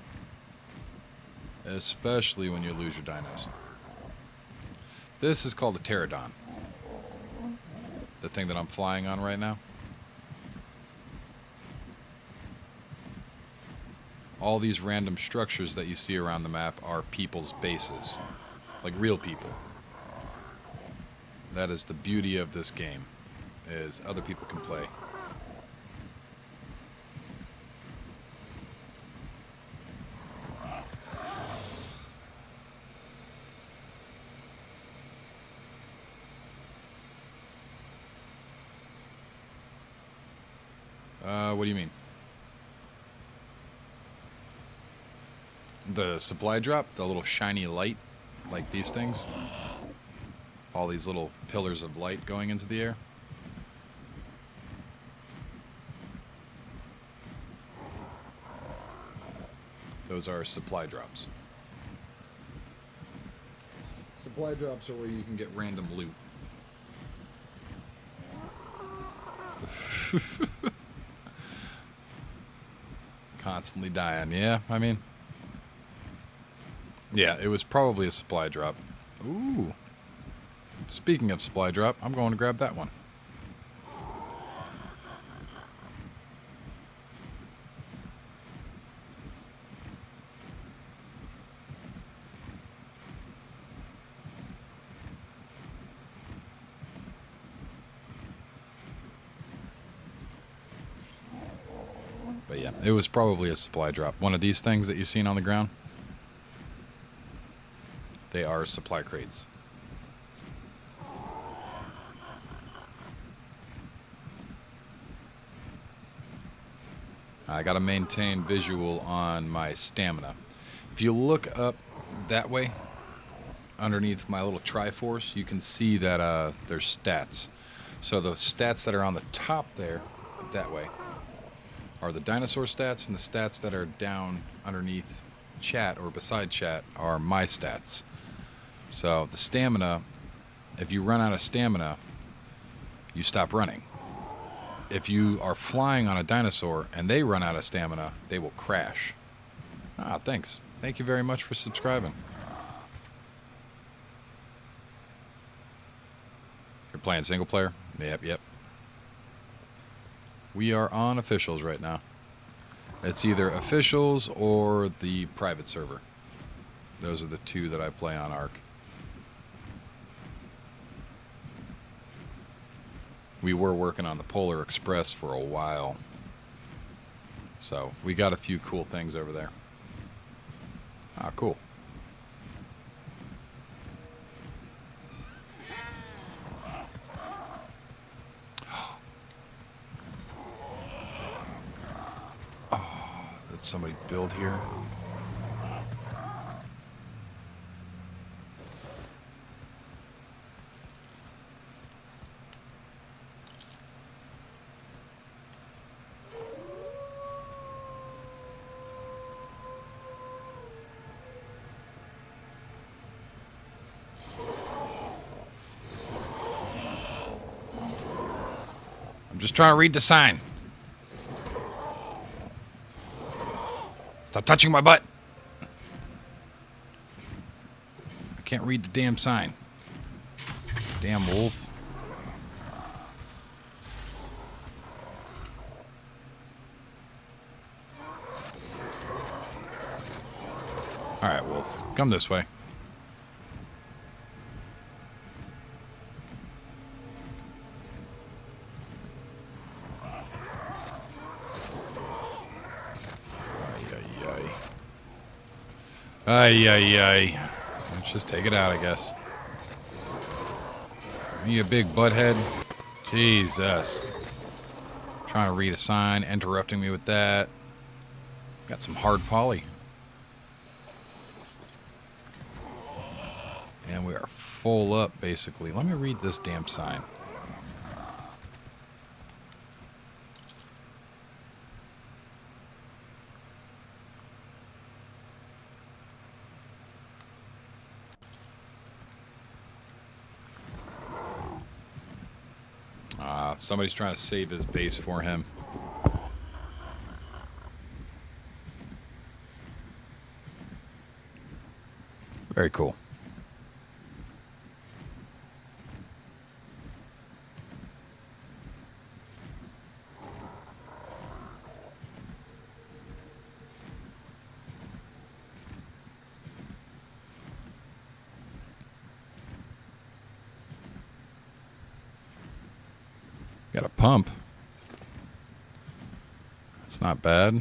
Especially when you lose your dinos. This is called a pterodon. The thing that I'm flying on right now. All these random structures that you see around the map are people's bases. Like real people. That is the beauty of this game, is other people can play. What do you mean? The supply drop, the little shiny light, like these things. All these little pillars of light going into the air. Those are supply drops. Supply drops are where you can get random loot. Constantly dying. Yeah, I mean... Yeah, it was probably a supply drop. Ooh. Speaking of supply drop, I'm going to grab that one. But yeah, it was probably a supply drop. One of these things that you've seen on the ground. They are supply crates. I gotta maintain visual on my stamina. If you look up that way, underneath my little Triforce, you can see that there's stats. So the stats that are on the top there, that way, are the dinosaur stats, and the stats that are down underneath chat or beside chat are my stats. So the stamina, if you run out of stamina, you stop running. If you are flying on a dinosaur and they run out of stamina, they will crash. Ah, thanks. Thank you very much for subscribing. You're playing single player? Yep. We are on officials right now. It's either officials or the private server. Those are the two that I play on Ark. We were working on the Polar Express for a while. So we got a few cool things over there. Ah, cool. Oh, did somebody build here? I'm just trying to read the sign. Stop touching my butt. I can't read the damn sign. Damn wolf. All right, wolf. Come this way. Ay. Let's just take it out, I guess. You a big butthead? Jesus. Trying to read a sign, interrupting me with that. Got some hard poly. And we are full up, basically. Let me read this damn sign. Somebody's trying to save his base for him. Very cool. Got a pump. That's not bad.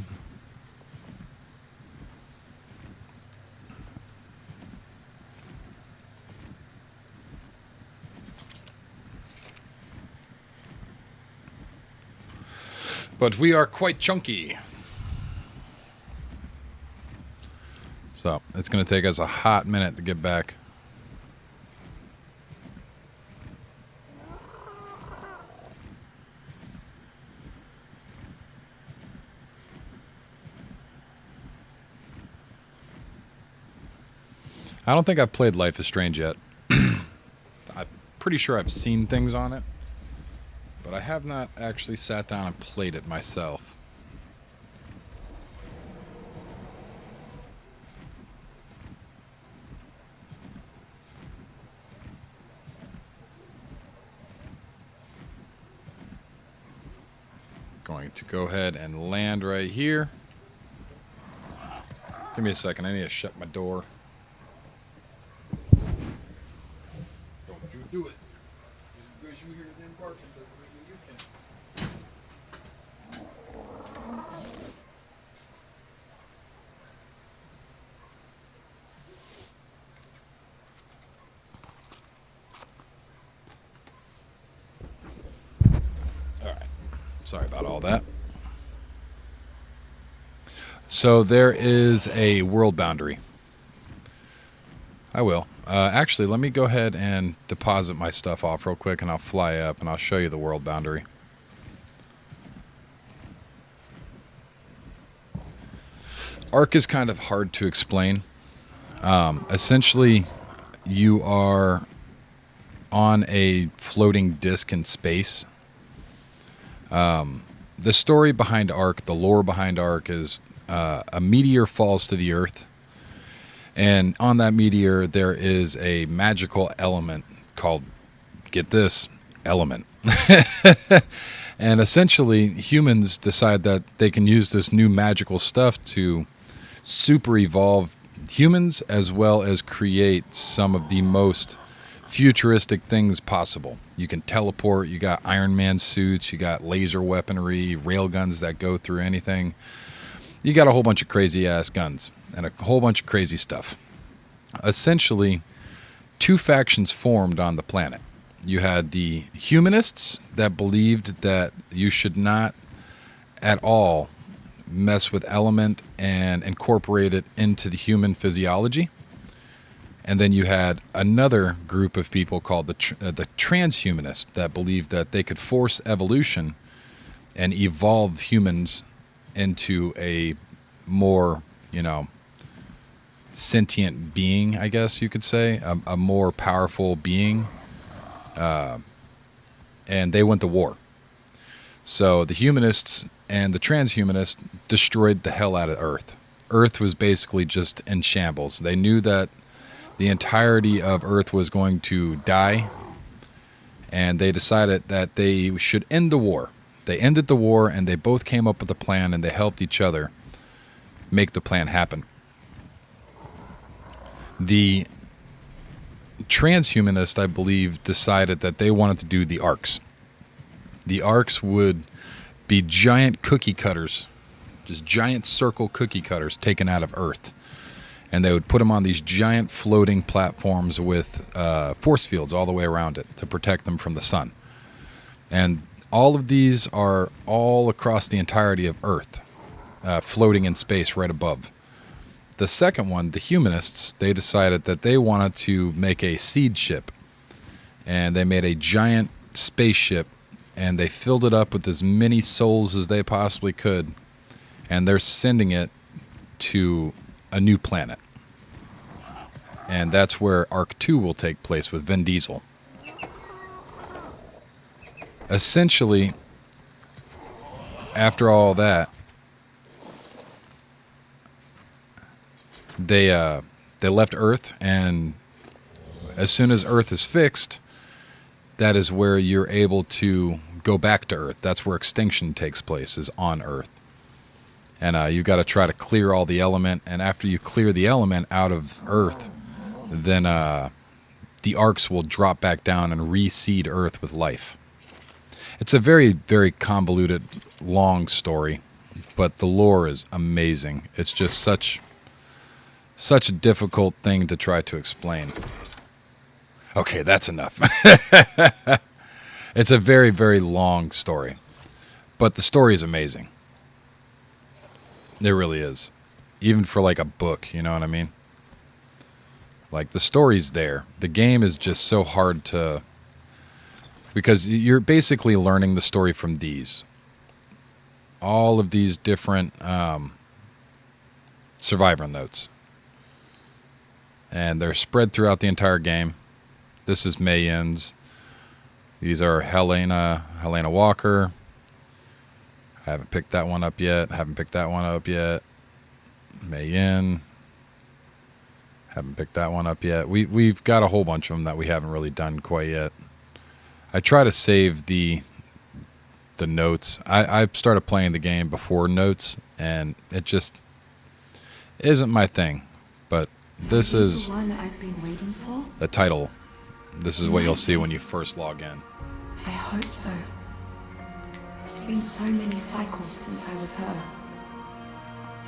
But we are quite chunky. So it's going to take us a hot minute to get back. I don't think I've played Life is Strange yet. I'm pretty sure I've seen things on it, but I have not actually sat down and played it myself. Going to go ahead and land right here. Give me a second, I need to shut my door. Do it. Because you hear them barking, but you can. All right. Sorry about all that. So there is a world boundary. I will. Actually, let me go ahead and deposit my stuff off real quick, and I'll fly up, and I'll show you the world boundary. Ark is kind of hard to explain. Essentially, you are on a floating disc in space. The story behind Ark, the lore behind Ark, is a meteor falls to the Earth, and on that meteor there is a magical element called, get this, element. And essentially humans decide that they can use this new magical stuff to super evolve humans, as well as create some of the most futuristic things possible. You can teleport, you got Iron Man suits, you got laser weaponry, rail guns that go through anything. You got a whole bunch of crazy ass guns and a whole bunch of crazy stuff. Essentially, two factions formed on the planet. You had the humanists that believed that you should not at all mess with element and incorporate it into the human physiology. And then you had another group of people called the transhumanists that believed that they could force evolution and evolve humans into a more, sentient being, I guess you could say, a more powerful being. And they went to war. So the humanists and the transhumanists destroyed the hell out of Earth. Earth was basically just in shambles. They knew that the entirety of Earth was going to die, and they decided that they should end the war. They ended the war, and they both came up with a plan, and they helped each other make the plan happen. The transhumanists, I believe, decided that they wanted to do the arcs. The arcs would be giant cookie cutters, just giant circle cookie cutters taken out of Earth. And they would put them on these giant floating platforms with force fields all the way around it to protect them from the sun. And all of these are all across the entirety of Earth, floating in space right above. The second one, the humanists, they decided that they wanted to make a seed ship. And they made a giant spaceship, and they filled it up with as many souls as they possibly could. And they're sending it to a new planet. And that's where Arc 2 will take place with Vin Diesel. Essentially, after all that, they left Earth, and as soon as Earth is fixed, that is where you're able to go back to Earth. That's where extinction takes place, is on Earth. And you got to try to clear all the element, and after you clear the element out of Earth, then the arcs will drop back down and reseed Earth with life. It's a very, very convoluted, long story, but the lore is amazing. It's just such a difficult thing to try to explain. Okay, that's enough. It's a very, very long story, but the story is amazing. It really is. Even for like a book, you know what I mean? Like, the story's there. The game is just so hard to... Because you're basically learning the story from these. All of these different survivor notes. And they're spread throughout the entire game. This is Mei Yin's. These are Helena Walker. I haven't picked that one up yet. Mei Yin. Haven't picked that one up yet. We've got a whole bunch of them that we haven't really done quite yet. I try to save the notes. I started playing the game before notes, and it just isn't my thing. But this is the one I've been waiting for? the title. This is what you'll see when you first log in. I hope so. It's been so many cycles since I was her.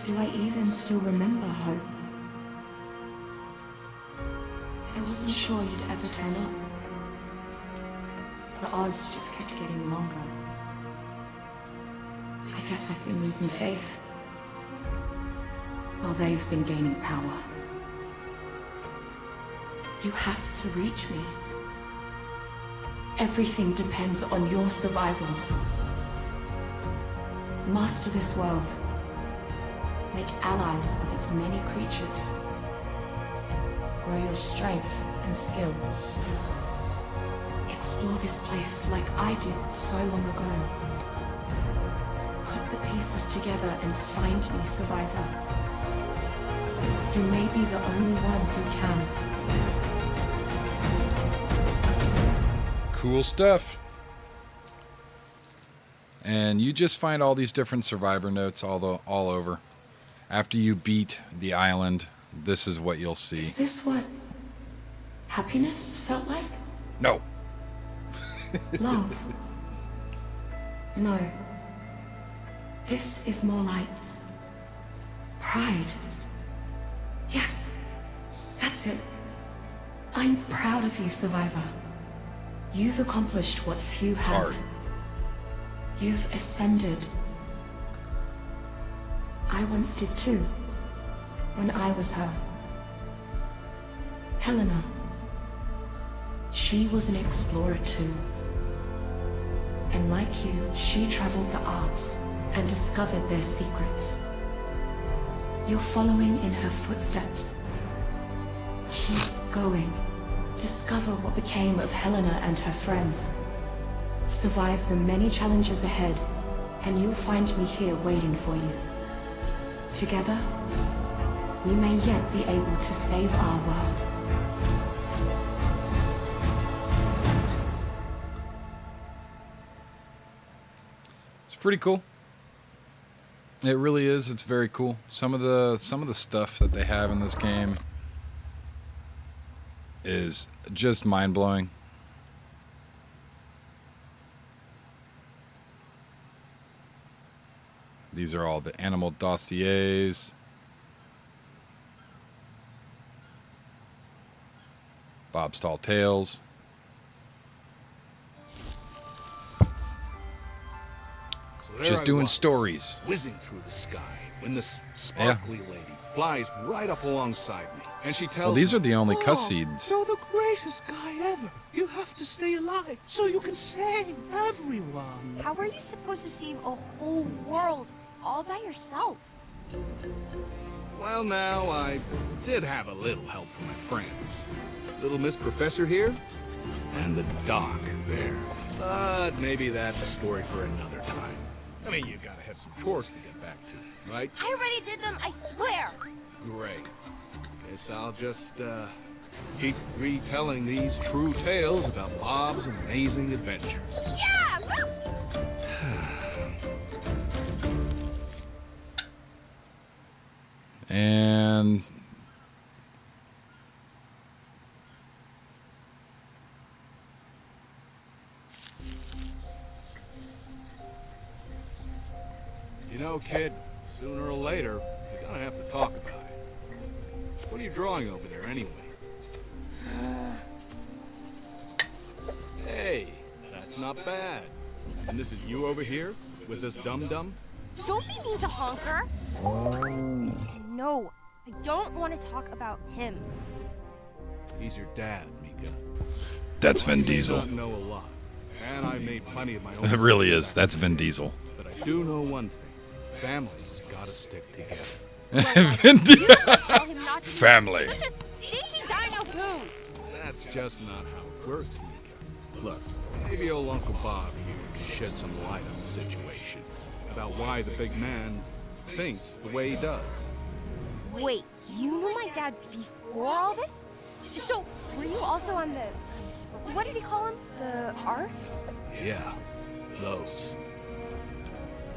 Do I even still remember Hope? I wasn't sure you'd ever turn up. The odds just kept getting longer. I guess I've been losing faith, while they've been gaining power. You have to reach me. Everything depends on your survival. Master this world. Make allies of its many creatures. Grow your strength and skill. explore this place like I did so long ago. Put the pieces together and find me, survivor. You may be the only one who can. Cool stuff. And you just find all these different survivor notes all over. After you beat the island, this is what you'll see. Is this what happiness felt like? No. Love? No. This is more like pride. Yes, that's it. I'm proud of you, survivor. You've accomplished what few have. Hard. You've ascended. I once did too, when I was her. Helena. She was an explorer too. And like you, she traveled the arts and discovered their secrets. You're following in her footsteps. Keep going. Discover what became of Helena and her friends. Survive the many challenges ahead, and you'll find me here waiting for you. Together, we may yet be able to save our world. It's pretty cool. It really is. It's very cool. Some of the stuff that they have in this game is just mind-blowing. These are all the animal dossiers. Bob's Tall Tales. So Just I doing was, stories. whizzing through the sky, when this sparkly lady flies right up alongside me, and she tells Well, these me, are the only "Oh, cutscenes. You're the greatest guy ever. You have to stay alive so you can save everyone." How are you supposed to save a whole world all by yourself? Well, now, I did have a little help from my friends. Little Miss Professor here, and the doc there. But maybe that's a story for another time. I mean, you gotta have some chores to get back to, right? I already did them, I swear! Great. Guess I'll just, keep retelling these true tales about Bob's amazing adventures. Yeah! And You know, kid, sooner or later, we're gonna have to talk about it. What are you drawing over there, anyway? Hey, that's not bad. And this is you over here, with this dum-dum? Don't be mean to Honker! No, I don't want to talk about him. He's your dad, Mika. that's Vin You may Diesel. not know a lot, and I made plenty of my own. It really is. That's Vin Diesel. But I do know one thing. Families gotta stick together. Vin You Diesel. can't tell him not to. Family. Such a stinky dino poo! That's just not how it works, Mika. Look, maybe old Uncle Bob here can shed some light on the situation. About why the big man thinks the way he does. Wait, you knew my dad before all this? So, were you also on the... what did he call him? The arts? Yeah, those.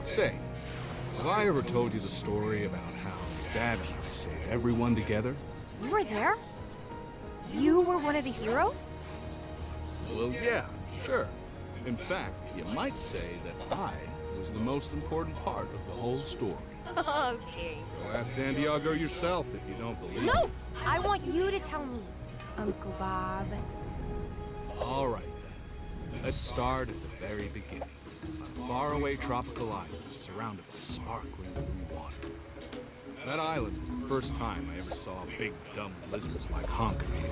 Say, have I ever told you the story about how your dad saved everyone together? You were there? You were one of the heroes? Well, yeah, sure. In fact, you might say that I was the most important part of the whole story. Okay. Go ask San Diego yourself if you don't believe No! me. I want you to tell me, Uncle Bob. All right, then. Let's start at the very beginning. On a faraway tropical island surrounded by sparkling blue water. That island was the first time I ever saw big, dumb lizards like Honker here.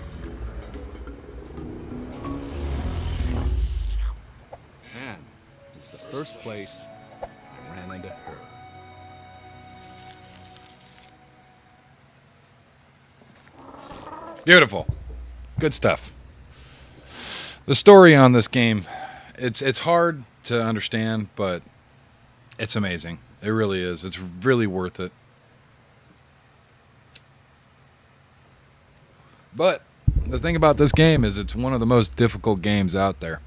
And it was the first place I ran into her. Beautiful. Good stuff. The story on this game, it's hard to understand, but it's amazing. It really is. It's really worth it. But the thing about this game is it's one of the most difficult games out there.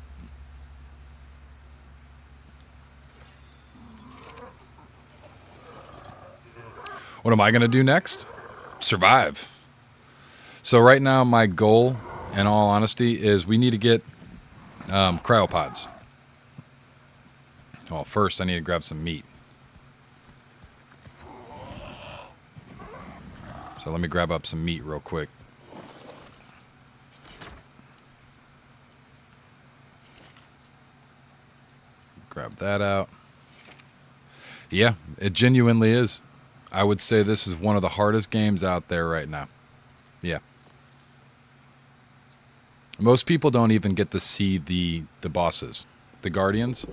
What am I going to do next? Survive. So right now my goal, in all honesty, is we need to get cryopods. Well, first I need to grab some meat. So let me grab up some meat real quick. Grab that out. Yeah, it genuinely is. I would say this is one of the hardest games out there right now. Yeah. Most people don't even get to see the bosses, the guardians.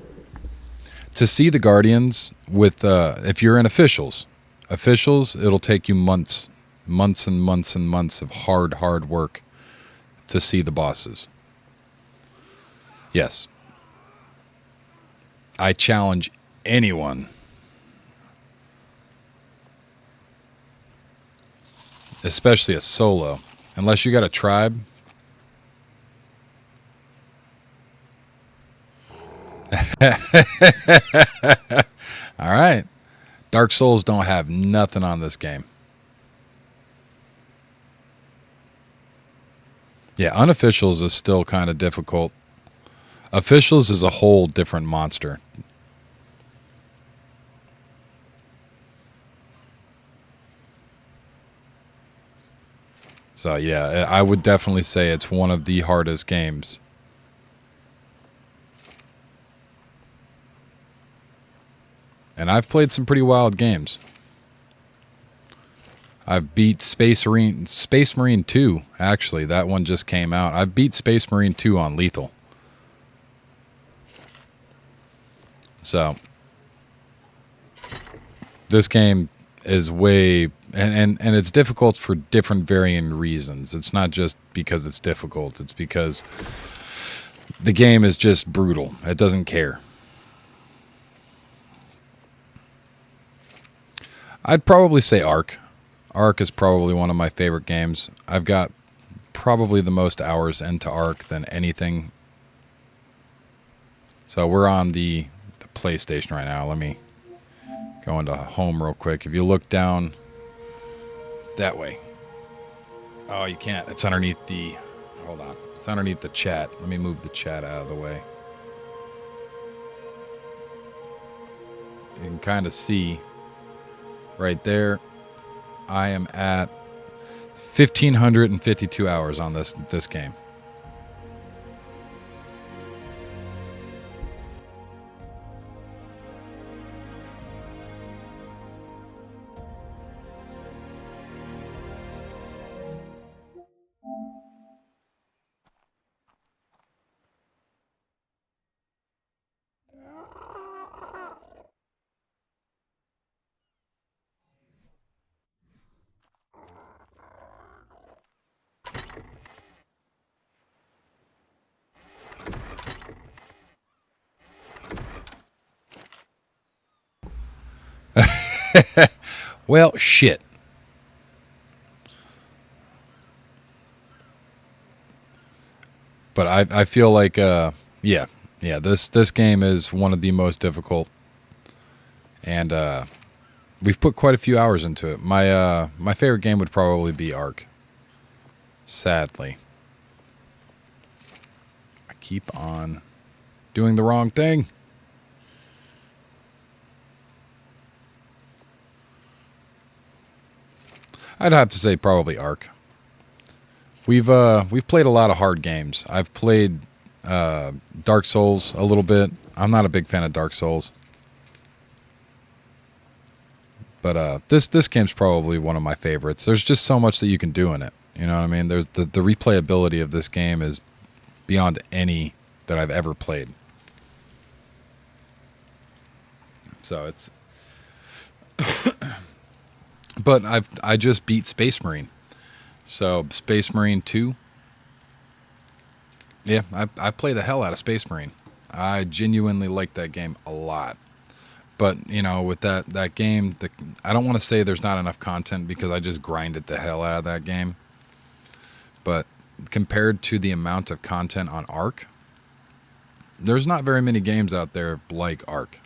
To see the guardians with, if you're in officials, it'll take you months and months and months of hard work to see the bosses. Yes. I challenge anyone, especially a solo, unless you got a tribe. All right. Dark Souls don't have nothing on this game. Yeah, unofficials is still kind of difficult. Officials is a whole different monster. So yeah, I would definitely say it's one of the hardest games. And I've played some pretty wild games. I've beat Space Marine 2, actually. That one just came out. I've beat Space Marine 2 on lethal. So this game is way and it's difficult for different varying reasons. It's not just because it's difficult, it's because the game is just brutal. It doesn't care. I'd probably say Ark. Ark is probably one of my favorite games. I've got probably the most hours into Ark than anything. So we're on the PlayStation right now. Let me go into home real quick. If you look down that way. Oh, you can't. It's underneath the... Hold on. It's underneath the chat. Let me move the chat out of the way. You can kind of see right there. I am at 1,552 hours on this game. Well, shit. But I feel like yeah, this game is one of the most difficult, and we've put quite a few hours into it. My favorite game would probably be Ark. Sadly, I keep on doing the wrong thing. I'd have to say probably Ark. We've played a lot of hard games. I've played Dark Souls a little bit. I'm not a big fan of Dark Souls, but this game's probably one of my favorites. There's just so much that you can do in it. You know what I mean? There's the replayability of this game is beyond any that I've ever played. So it's. But I just beat Space Marine. So Space Marine 2. Yeah, I play the hell out of Space Marine. I genuinely like that game a lot. But, you know, with that game, I don't want to say there's not enough content because I just grinded the hell out of that game. But compared to the amount of content on Ark, there's not very many games out there like Ark.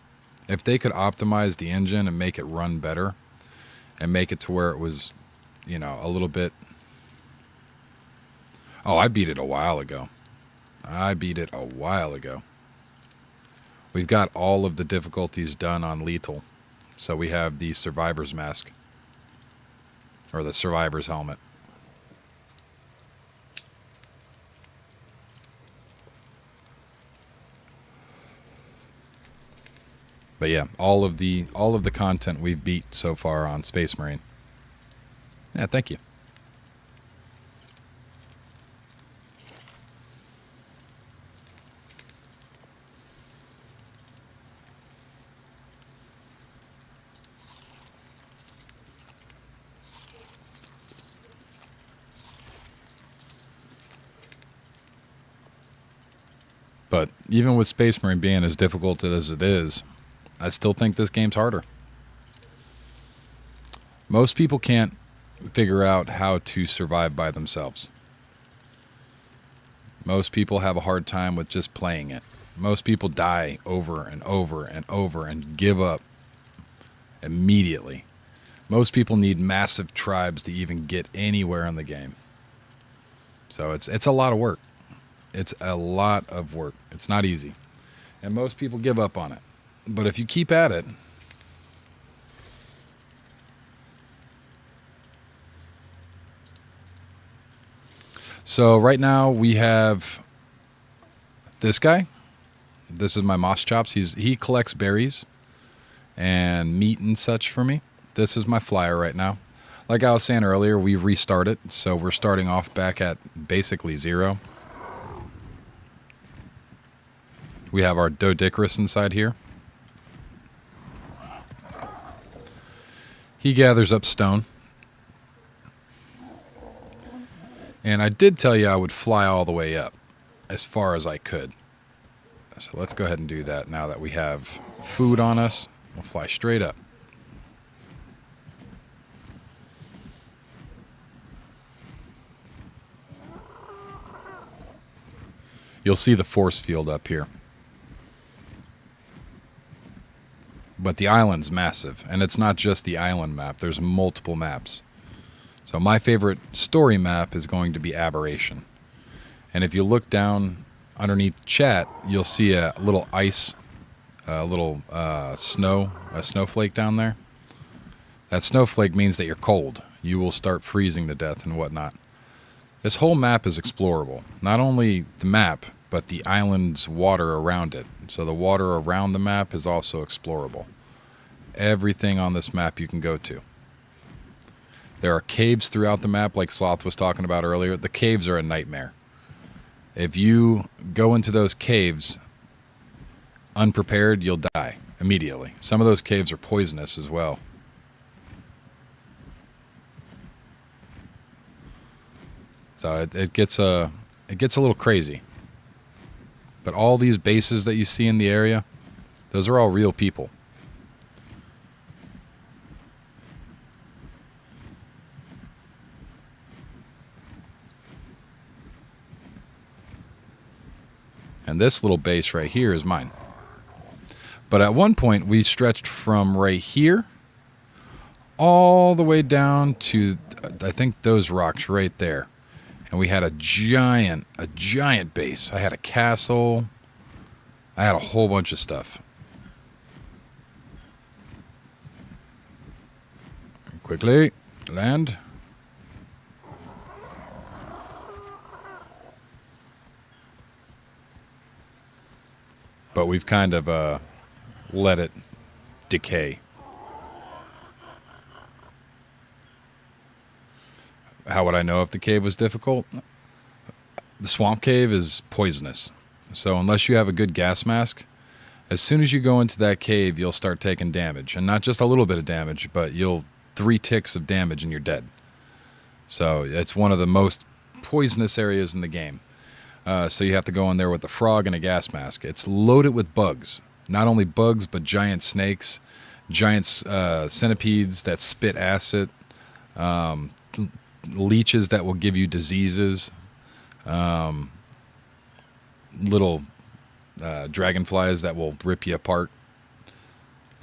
If they could optimize the engine and make it run better and make it to where it was, you know, a little bit... Oh, I beat it a while ago. We've got all of the difficulties done on lethal. So we have the survivor's mask. Or the survivor's helmet. But yeah, all of the content we've beat so far on Space Marine. Yeah, thank you. But even with Space Marine being as difficult as it is, I still think this game's harder. Most people can't figure out how to survive by themselves. Most people have a hard time with just playing it. Most people die over and over and over and give up immediately. Most people need massive tribes to even get anywhere in the game. So it's a lot of work. It's a lot of work. It's not easy. And most people give up on it. But if you keep at it, so right now we have this guy. This is my Moss Chops. He collects berries and meat and such for me. This is my flyer right now. Like I was saying earlier, we restarted, so we're starting off back at basically 0. We have our Doedicurus inside here. He gathers up stone. And I did tell you I would fly all the way up as far as I could. So let's go ahead and do that now that we have food on us. We'll fly straight up. You'll see the force field up here. But the island's massive, and it's not just the island map. There's multiple maps. So my favorite story map is going to be Aberration. And if you look down underneath chat, you'll see a little ice, a little a snowflake down there. That snowflake means that you're cold. You will start freezing to death and whatnot. This whole map is explorable. Not only the map, but the island's water around it. So the water around the map is also explorable. Everything on this map you can go to. There are caves throughout the map, like Sloth was talking about earlier. The caves are a nightmare. If you go into those caves unprepared, you'll die immediately. Some of those caves are poisonous as well. So it gets a little crazy. But all these bases that you see in the area, those are all real people. And this little base right here is mine. But at one point, we stretched from right here all the way down to, I think, those rocks right there. And we had a giant base. I had a castle. I had a whole bunch of stuff. Quickly, land. But we've kind of let it decay. How would I know if the cave was difficult? The swamp cave is poisonous. So unless you have a good gas mask, as soon as you go into that cave, you'll start taking damage. And not just a little bit of damage, but 3 ticks of damage and you're dead. So it's one of the most poisonous areas in the game. So you have to go in there with a frog and a gas mask. It's loaded with bugs. Not only bugs, but giant snakes, giant centipedes that spit acid, leeches that will give you diseases, little dragonflies that will rip you apart.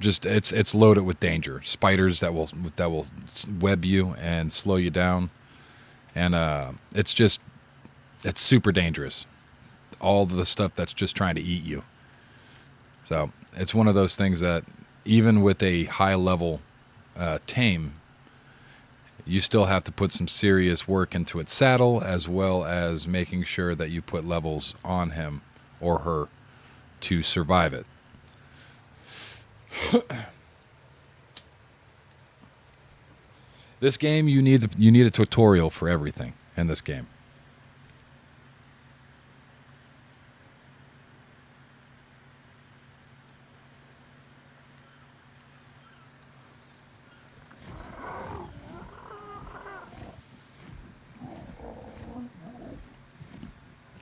Just it's loaded with danger. Spiders that will web you and slow you down, and it's super dangerous. All the stuff that's just trying to eat you. So it's one of those things that even with a high level tame, you still have to put some serious work into its saddle, as well as making sure that you put levels on him or her to survive it. This game, you need a tutorial for everything in this game.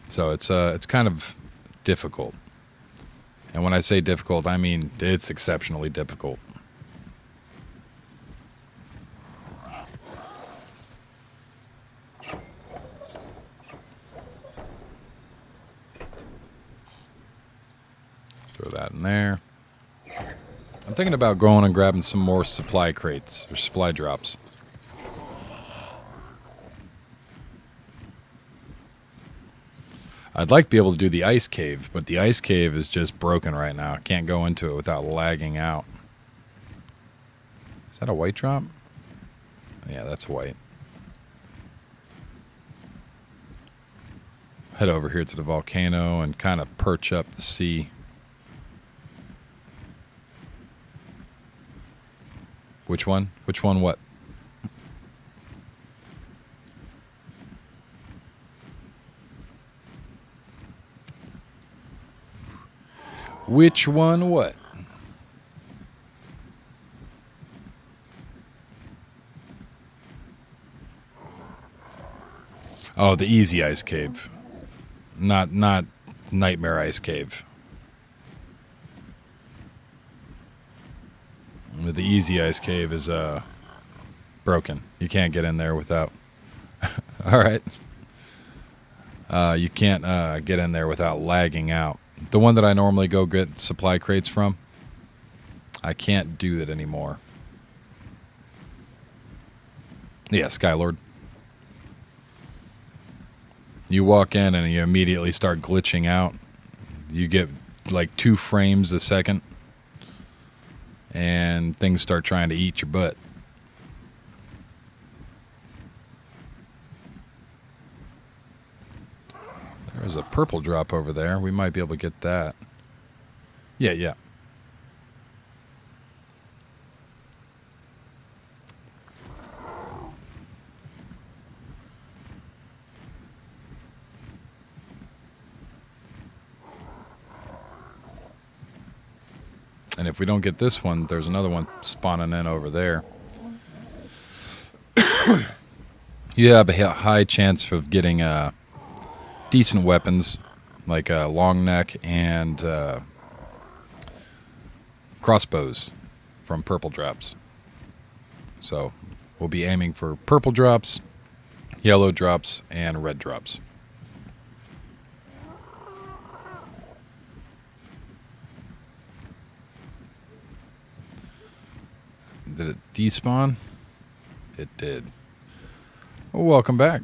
So it's kind of difficult. And when I say difficult, I mean it's exceptionally difficult. Throw that in there. I'm thinking about going and grabbing some more supply crates or supply drops. I'd like to be able to do the ice cave, but the ice cave is just broken right now. I can't go into it without lagging out. Is that a white drop? Yeah, that's white. Head over here to the volcano and kind of perch up to see which one? Which one what? Which one what? Oh, the easy ice cave. Not nightmare ice cave. The easy ice cave is broken. You can't get in there without all right. You can't get in there without lagging out. The one that I normally go get supply crates from, I can't do that anymore. Yeah, Skylord. You walk in and you immediately start glitching out. You get like 2 frames a second, and things start trying to eat your butt. There's a purple drop over there. We might be able to get that. Yeah. And if we don't get this one, there's another one spawning in over there. You have a high chance of getting decent weapons, like a long neck and crossbows from purple drops. So we'll be aiming for purple drops, yellow drops, and red drops. Did it despawn? It did. Well, welcome back.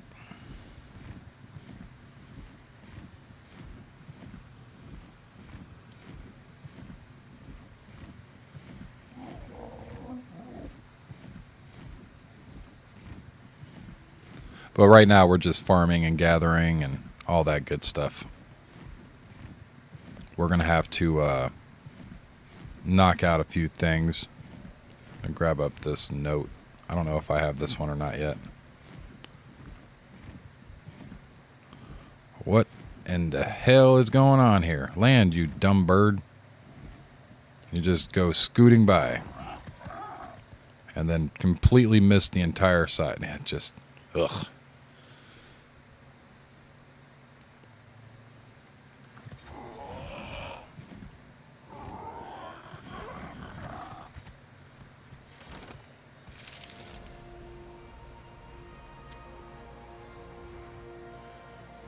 But right now we're just farming and gathering and all that good stuff. We're going to have to knock out a few things. And grab up this note. I don't know if I have this one or not yet. What in the hell is going on here? Land, you dumb bird. You just go scooting by. And then completely miss the entire side. Just, ugh.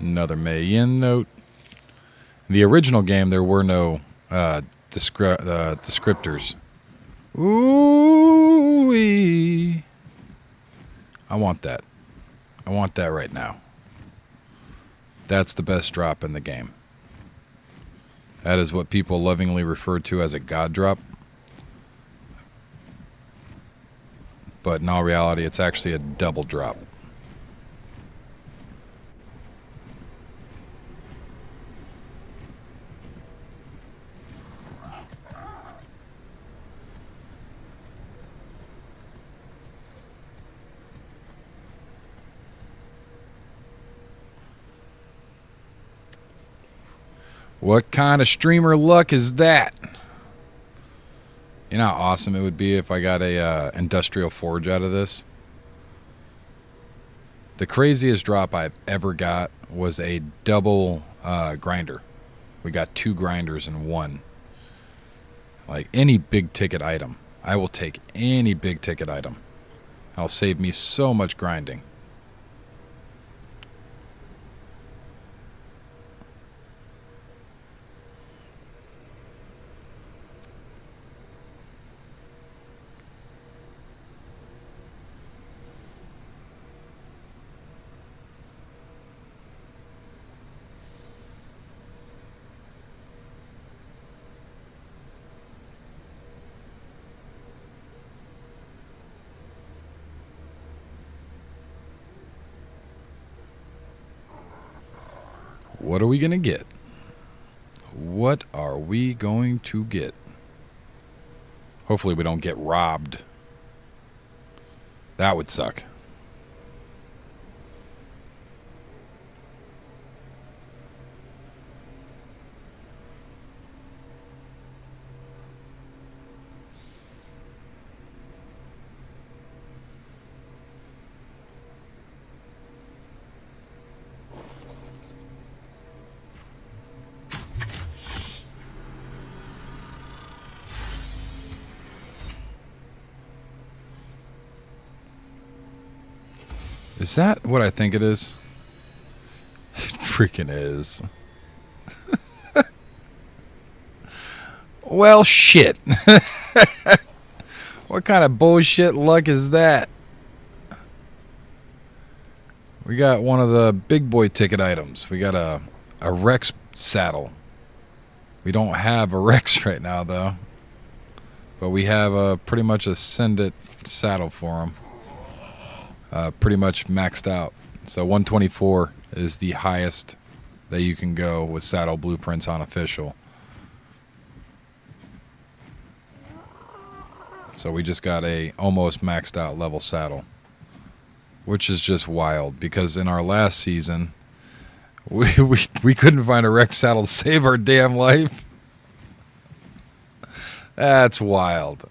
Another Mayan note. In the original game, there were no descriptors. Ooh-wee. I want that. I want that right now. That's the best drop in the game. That is what people lovingly refer to as a god drop. But in all reality, it's actually a double drop. What kind of streamer luck is that? You know how awesome it would be if I got a industrial forge out of this? The craziest drop I've ever got was a double grinder. We got 2 grinders in one. Like any big ticket item. I will take any big ticket item. That'll save me so much grinding. What are we going to get? What are we going to get? Hopefully we don't get robbed. That would suck. Is that what I think it is? It freaking is. Well, shit. What kind of bullshit luck is that? We got one of the big boy ticket items. We got a Rex saddle. We don't have a Rex right now, though. But we have pretty much a Send It saddle for him. Pretty much maxed out. So 124 is the highest that you can go with saddle blueprints on official. So we just got a almost maxed out level saddle, which is just wild because in our last season we couldn't find a Rex saddle to save our damn life. That's wild.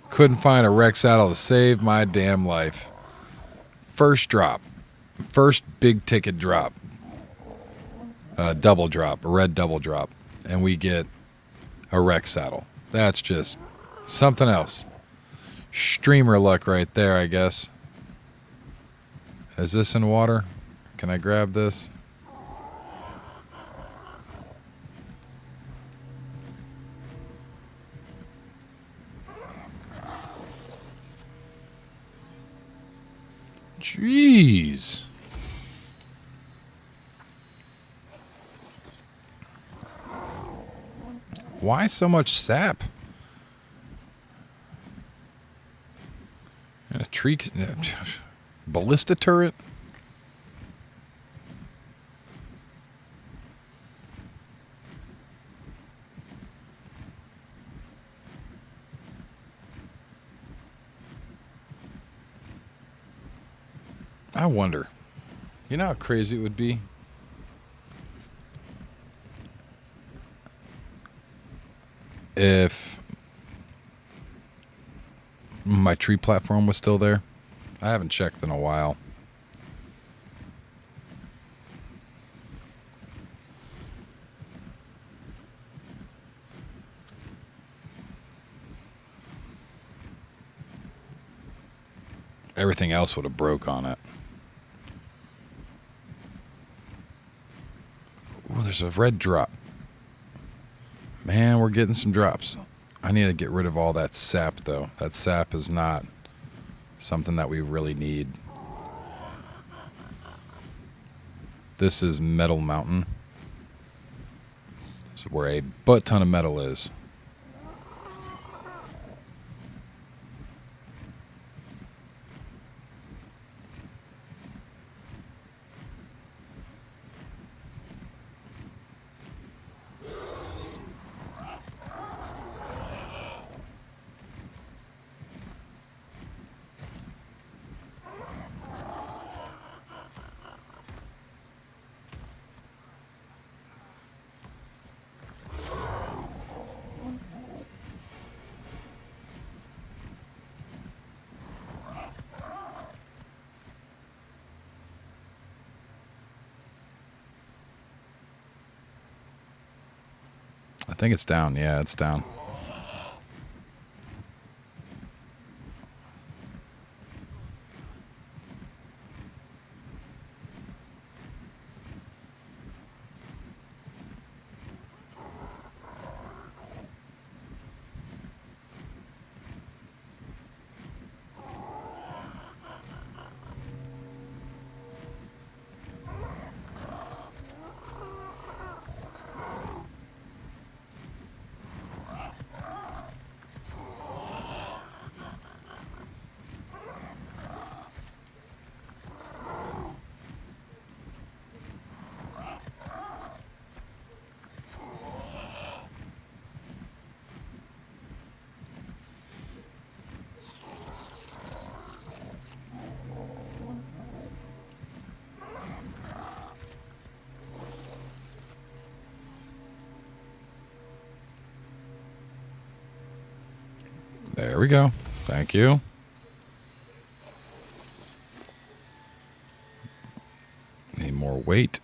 Couldn't find a Rex saddle to save my damn life. First drop. First big ticket drop. Double drop. A red double drop. And we get a Rex saddle. That's just something else. Streamer luck right there, I guess. Is this in water? Can I grab this? Jeez. Why so much sap? A tree... ballista turret? I wonder. You know how crazy it would be? If my tree platform was still there. I haven't checked in a while. Everything else would have broke on it. Oh, there's a red drop. Man, we're getting some drops. I need to get rid of all that sap, though. That sap is not something that we really need. This is Metal Mountain. This is where a butt ton of metal is. I think it's down. Yeah, it's down. There we go. Thank you. Need more weight.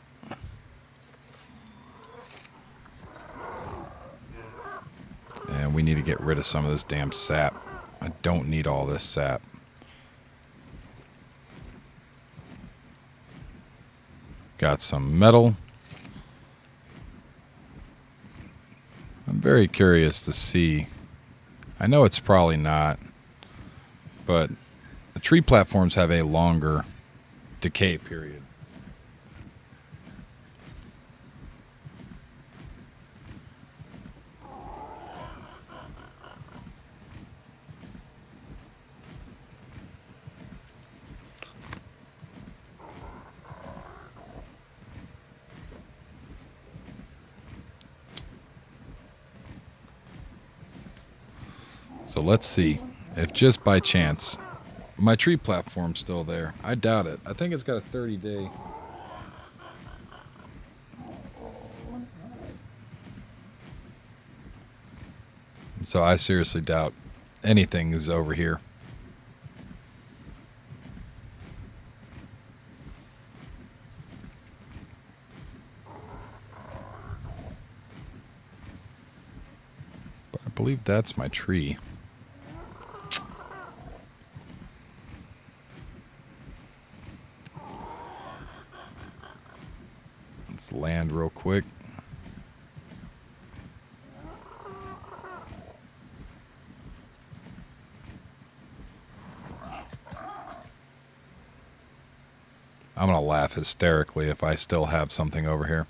And we need to get rid of some of this damn sap. I don't need all this sap. Got some metal. I'm very curious to see. I know it's probably not, but the tree platforms have a longer decay period. So let's see if just by chance my tree platform's still there. I doubt it. I think it's got a 30-day. So I seriously doubt anything is over here. But I believe that's my tree. Let's land real quick. I'm going to laugh hysterically if I still have something over here.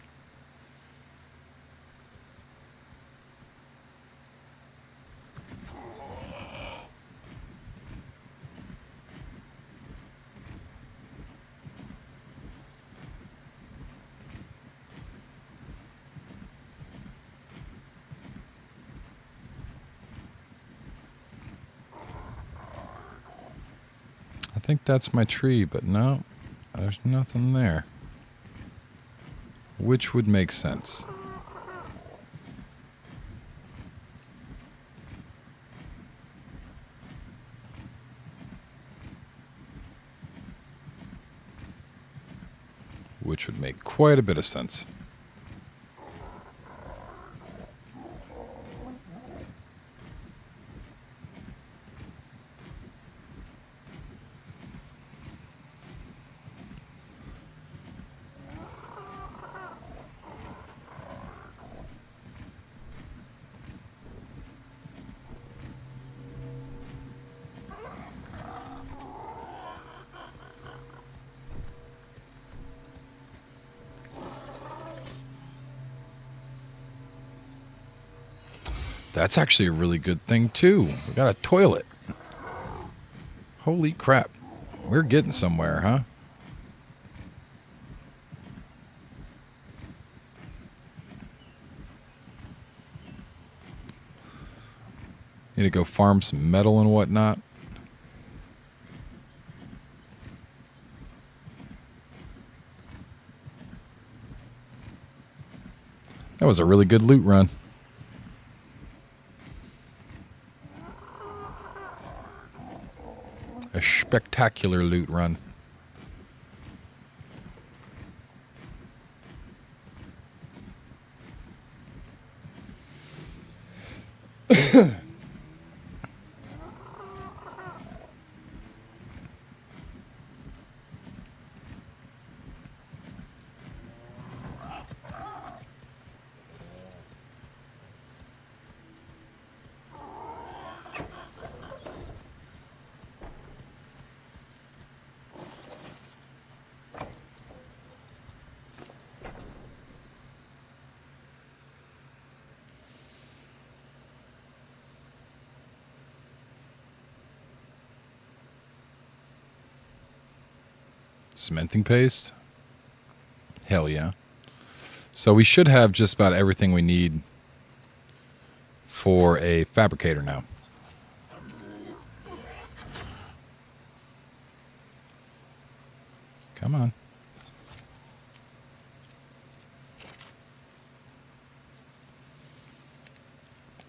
I think that's my tree, but no, there's nothing there. Which would make sense. Which would make quite a bit of sense. That's actually a really good thing, too. We got a toilet. Holy crap. We're getting somewhere, huh? Need to go farm some metal and whatnot. That was a really good loot run. A spectacular loot run. Cementing paste? Hell yeah. So we should have just about everything we need for a fabricator now. Come on.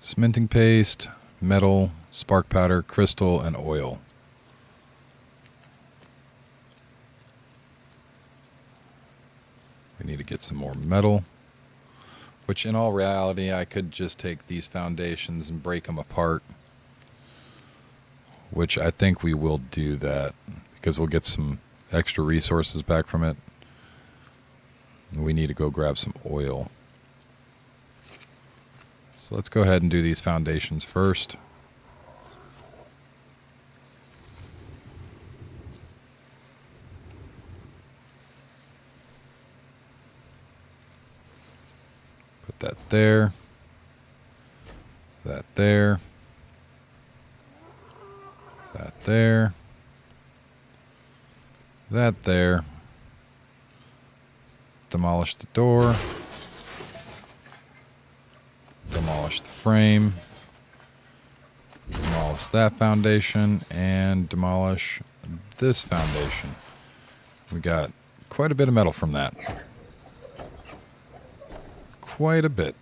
Cementing paste, metal, spark powder, crystal, and oil. We need to get some more metal, which in all reality, I could just take these foundations and break them apart, which I think we will do that because we'll get some extra resources back from it. We need to go grab some oil. So let's go ahead and do these foundations first. Put that there. That there. That there. That there. Demolish the door. Demolish the frame. Demolish that foundation. And demolish this foundation. We got quite a bit of metal from that. Quite a bit.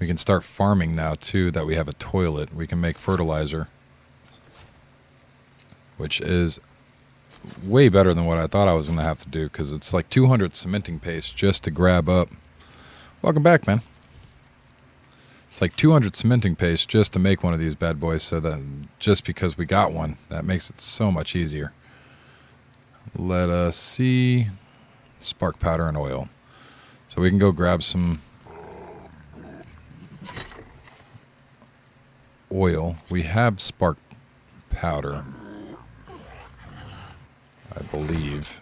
We can start farming now too that we have a toilet. We can make fertilizer, which is way better than what I thought I was going to have to do because it's like 200 cementing paste just to grab up. Welcome back, man. It's like 200 cementing paste just to make one of these bad boys, so that just because we got one, that makes it so much easier. Let us see. Spark powder and oil. So we can go grab some oil. We have spark powder, I believe.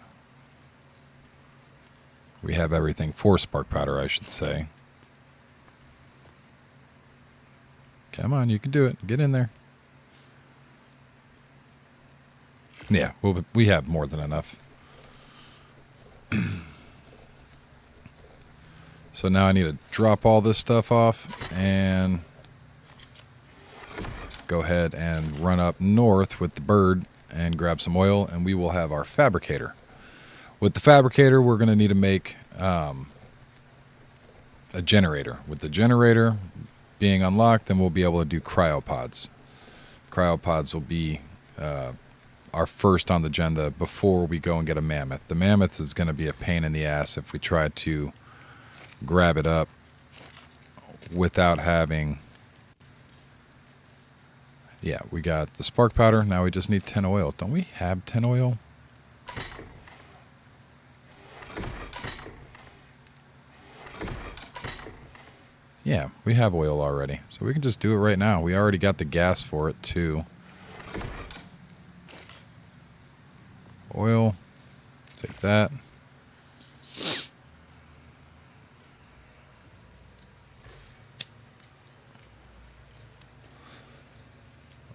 We have everything for spark powder, I should say. Come on, you can do it. Get in there. Yeah, we have more than enough. So now I need to drop all this stuff off and go ahead and run up north with the bird and grab some oil, and we will have our fabricator. With the fabricator, we're going to need to make a generator. With the generator being unlocked, then we'll be able to do cryopods. Cryopods will be our first on the agenda before we go and get a mammoth. The mammoth is going to be a pain in the ass if we try to grab it up without having... Yeah, we got the spark powder. Now we just need 10 oil. Don't we have 10 oil? Yeah, we have oil already. So we can just do it right now. We already got the gas for it too. Oil. Take that.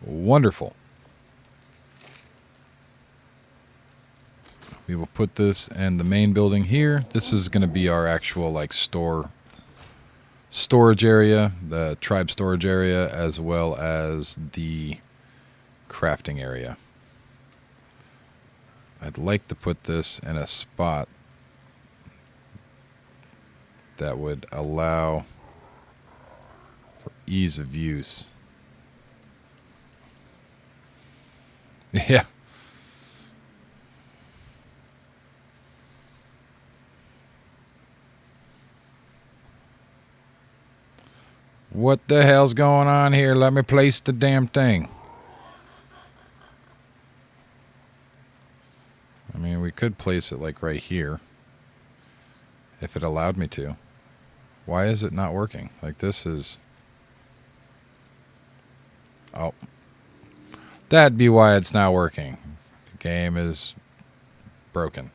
Wonderful. We will put this in the main building here. This is going to be our actual like storage area, the tribe storage area, as well as the crafting area. I'd like to put this in a spot that would allow for ease of use. Yeah. What the hell's going on here? Let me place the damn thing. I mean, we could place it like right here if it allowed me to. Why is it not working? Like this is... Oh. That'd be why it's not working. The game is broken.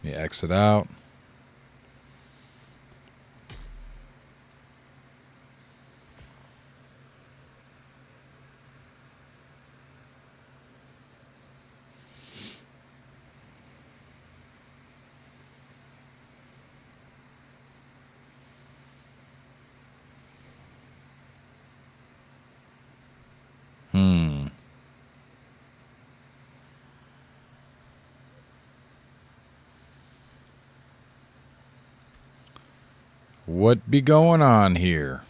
You exit out. What be going on here?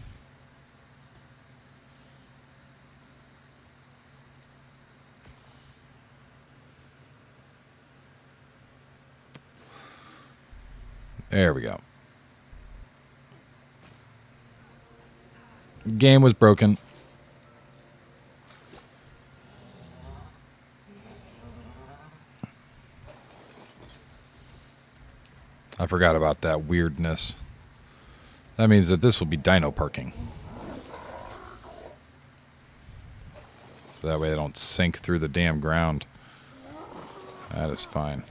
There we go. Game was broken. I forgot about that weirdness. That means that this will be dino parking. So that way they don't sink through the damn ground. That is fine.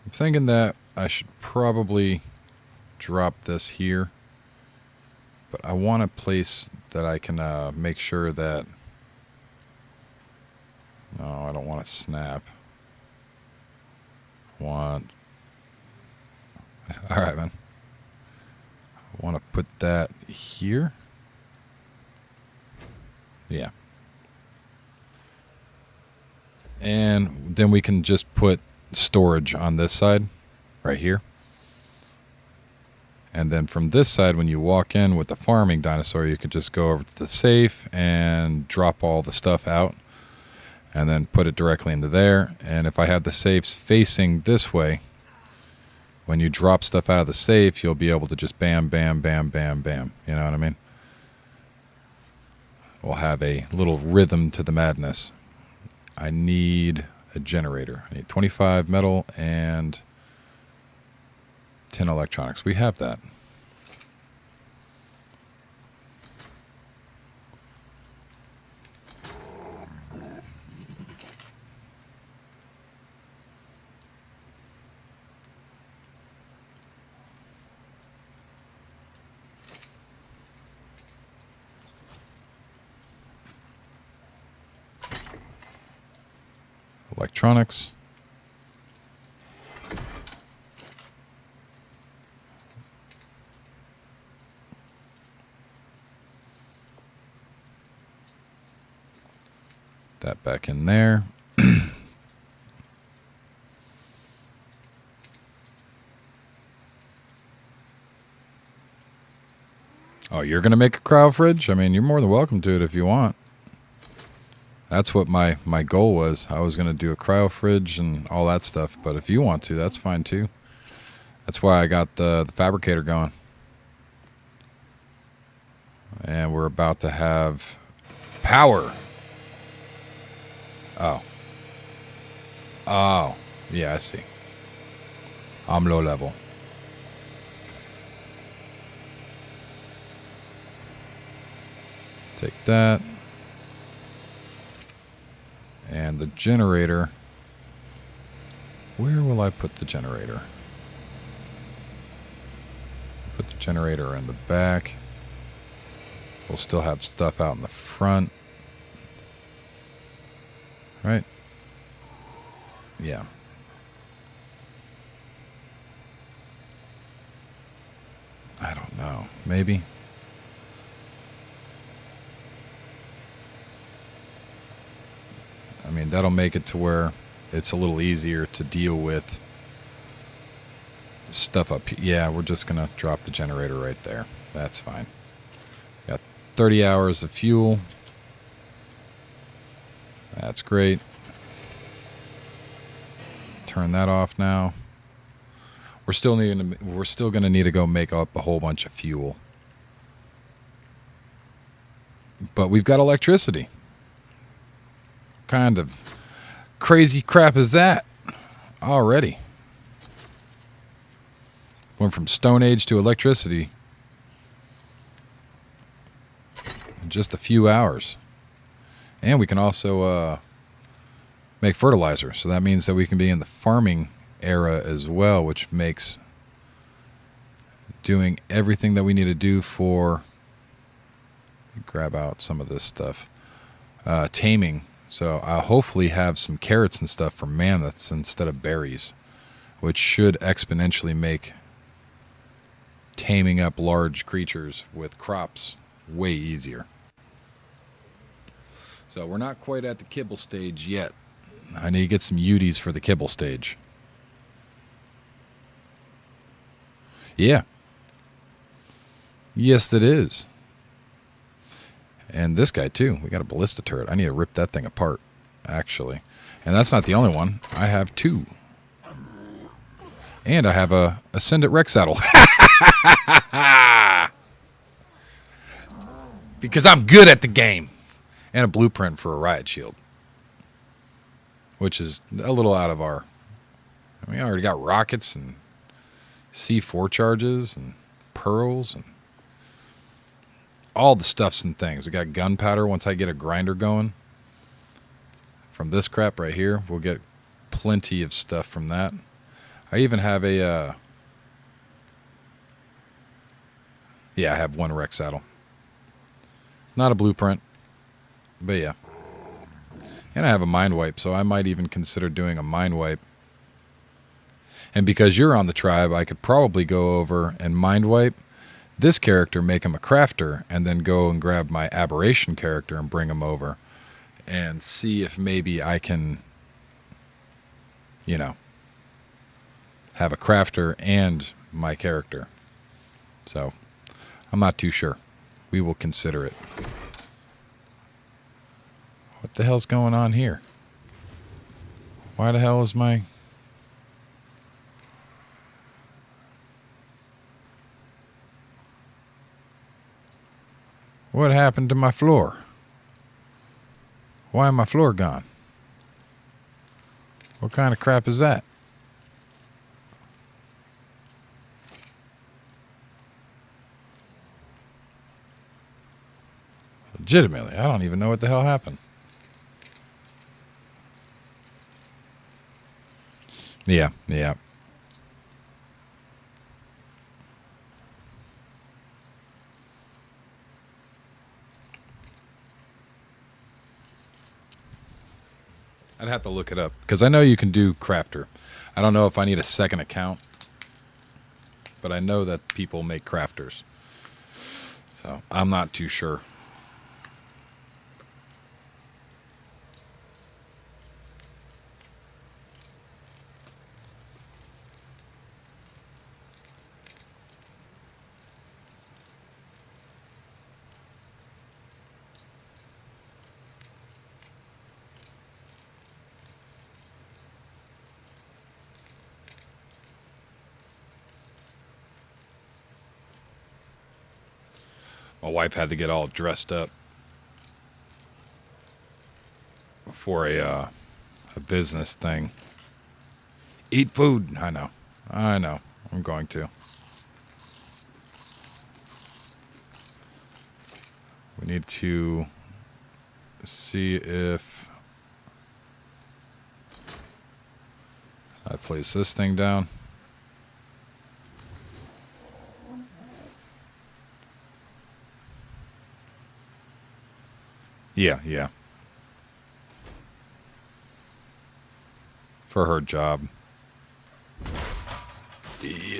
I'm thinking that I should probably drop this here. But I want a place that I can make sure that... No, I don't want to snap. All right, man. I want to put that here. Yeah. And then we can just put storage on this side, right here. And then from this side, when you walk in with the farming dinosaur, you could just go over to the safe and drop all the stuff out. And then put it directly into there. And if I had the safes facing this way, when you drop stuff out of the safe, you'll be able to just bam, bam, bam, bam, bam. You know what I mean? We'll have a little rhythm to the madness. I need a generator. I need 25 metal and 10 electronics. We have that. Electronics. That back in there. Oh, you're going to make a cryo fridge? I mean, you're more than welcome to it if you want. That's what my goal was. I was going to do a cryo fridge and all that stuff. But if you want to, that's fine too. That's why I got the fabricator going. And we're about to have power. Oh. Oh. Yeah, I see. I'm low level. Take that. And the generator Where will I put the generator? Put the generator in the back. We'll still have stuff out in the front. Right? Yeah. I don't know. Maybe. I mean, that'll make it to where it's a little easier to deal with stuff up here. Yeah, we're just going to drop the generator right there. That's fine. Got 30 hours of fuel. That's great. Turn that off now. We're still going to need to go make up a whole bunch of fuel. But we've got electricity. What kind of crazy crap is that already? Went from Stone Age to electricity in just a few hours. And we can also make fertilizer. So that means that we can be in the farming era as well, which makes doing everything that we need to do for... Grab out some of this stuff. Taming. So I'll hopefully have some carrots and stuff for mammoths instead of berries, which should exponentially make taming up large creatures with crops way easier. So we're not quite at the kibble stage yet. I need to get some UDs for the kibble stage. Yeah. Yes, it is. And this guy, too. We got a ballista turret. I need to rip that thing apart, actually. And that's not the only one. I have two. And I have a Ascendant Rex saddle. Because I'm good at the game. And a blueprint for a riot shield. Which is a little out of our... I mean, I already got rockets and C4 charges and pearls and all the stuffs and things. We got gunpowder once I get a grinder going. From this crap right here, we'll get plenty of stuff from that. I even have a... yeah, I have one Rex saddle. Not a blueprint, but yeah. And I have a mind wipe, so I might even consider doing a mind wipe. And because you're on the tribe, I could probably go over and mind wipe this character, make him a crafter, and then go and grab my aberration character and bring him over and see if maybe I can, you know, have a crafter and my character. So I'm not too sure. We will consider it. What the hell's going on here? Why the hell is my... What happened to my floor? Why am my floor gone? What kind of crap is that? Legitimately, I don't even know what the hell happened. Yeah. I'd have to look it up because I know you can do crafter. I don't know if I need a second account, but I know that people make crafters. So I'm not too sure. My wife had to get all dressed up for a business thing. Eat food. I know. I'm going to. We need to see if I place this thing down. Yeah. For her job.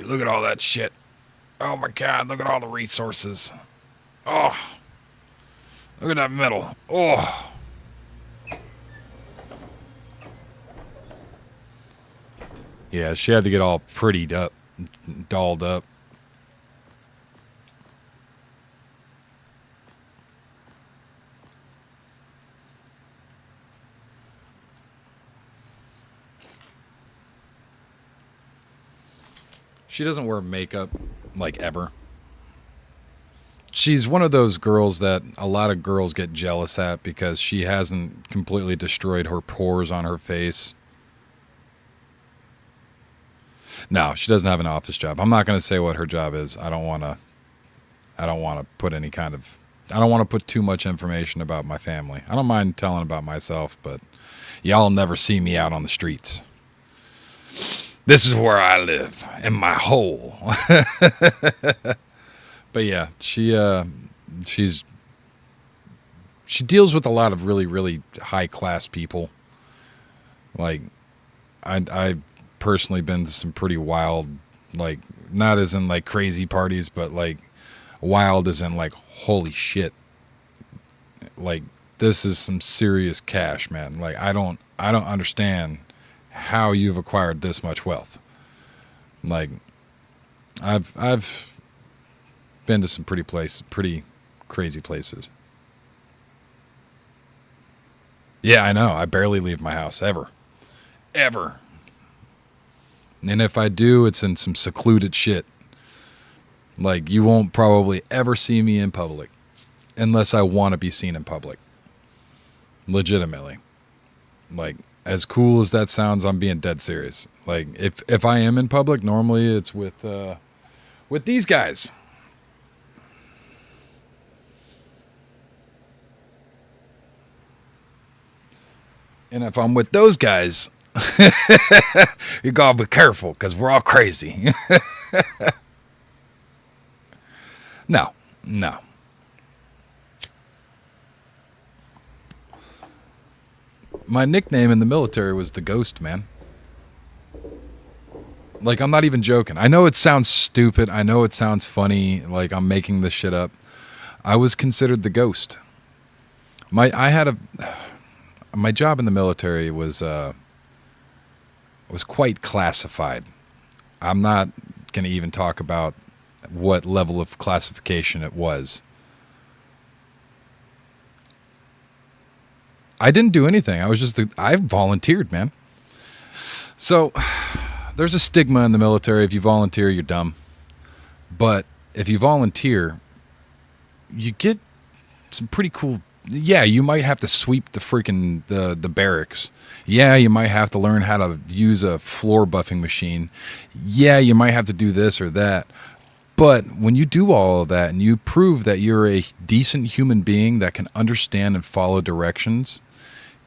Look at all that shit. Oh my god, look at all the resources. Oh. Look at that metal. Oh. Yeah, she had to get all prettied up, dolled up. She doesn't wear makeup, like, ever. She's one of those girls that a lot of girls get jealous at because she hasn't completely destroyed her pores on her face. No, she doesn't have an office job. I'm not going to say what her job is. I don't want to put any kind of... I don't want to put too much information about my family. I don't mind telling about myself, but y'all never see me out on the streets. This is where I live, in my hole. But yeah, she deals with a lot of really, really high class people. Like, I personally been to some pretty wild, like, not as in like crazy parties, but like wild as in like, holy shit. Like, this is some serious cash, man. Like, I don't understand how you've acquired this much wealth. Like, I've been to some pretty crazy places. Yeah, I know. I barely leave my house ever. And if I do, it's in some secluded shit. Like, you won't probably ever see me in public unless I want to be seen in public. Legitimately. Like, as cool as that sounds, I'm being dead serious. Like, if I am in public, normally it's with these guys. And if I'm with those guys, you gotta be careful because we're all crazy. No. My nickname in the military was the Ghost, man. Like, I'm not even joking. I know it sounds stupid. I know it sounds funny. Like, I'm making this shit up. I was considered the Ghost. My job in the military was quite classified. I'm not going to even talk about what level of classification it was. I didn't do anything. I volunteered, man. So there's a stigma in the military. If you volunteer, you're dumb. But if you volunteer, you get some pretty cool... Yeah, you might have to sweep the freaking the barracks. Yeah, you might have to learn how to use a floor buffing machine. Yeah, you might have to do this or that. But when you do all of that and you prove that you're a decent human being that can understand and follow directions,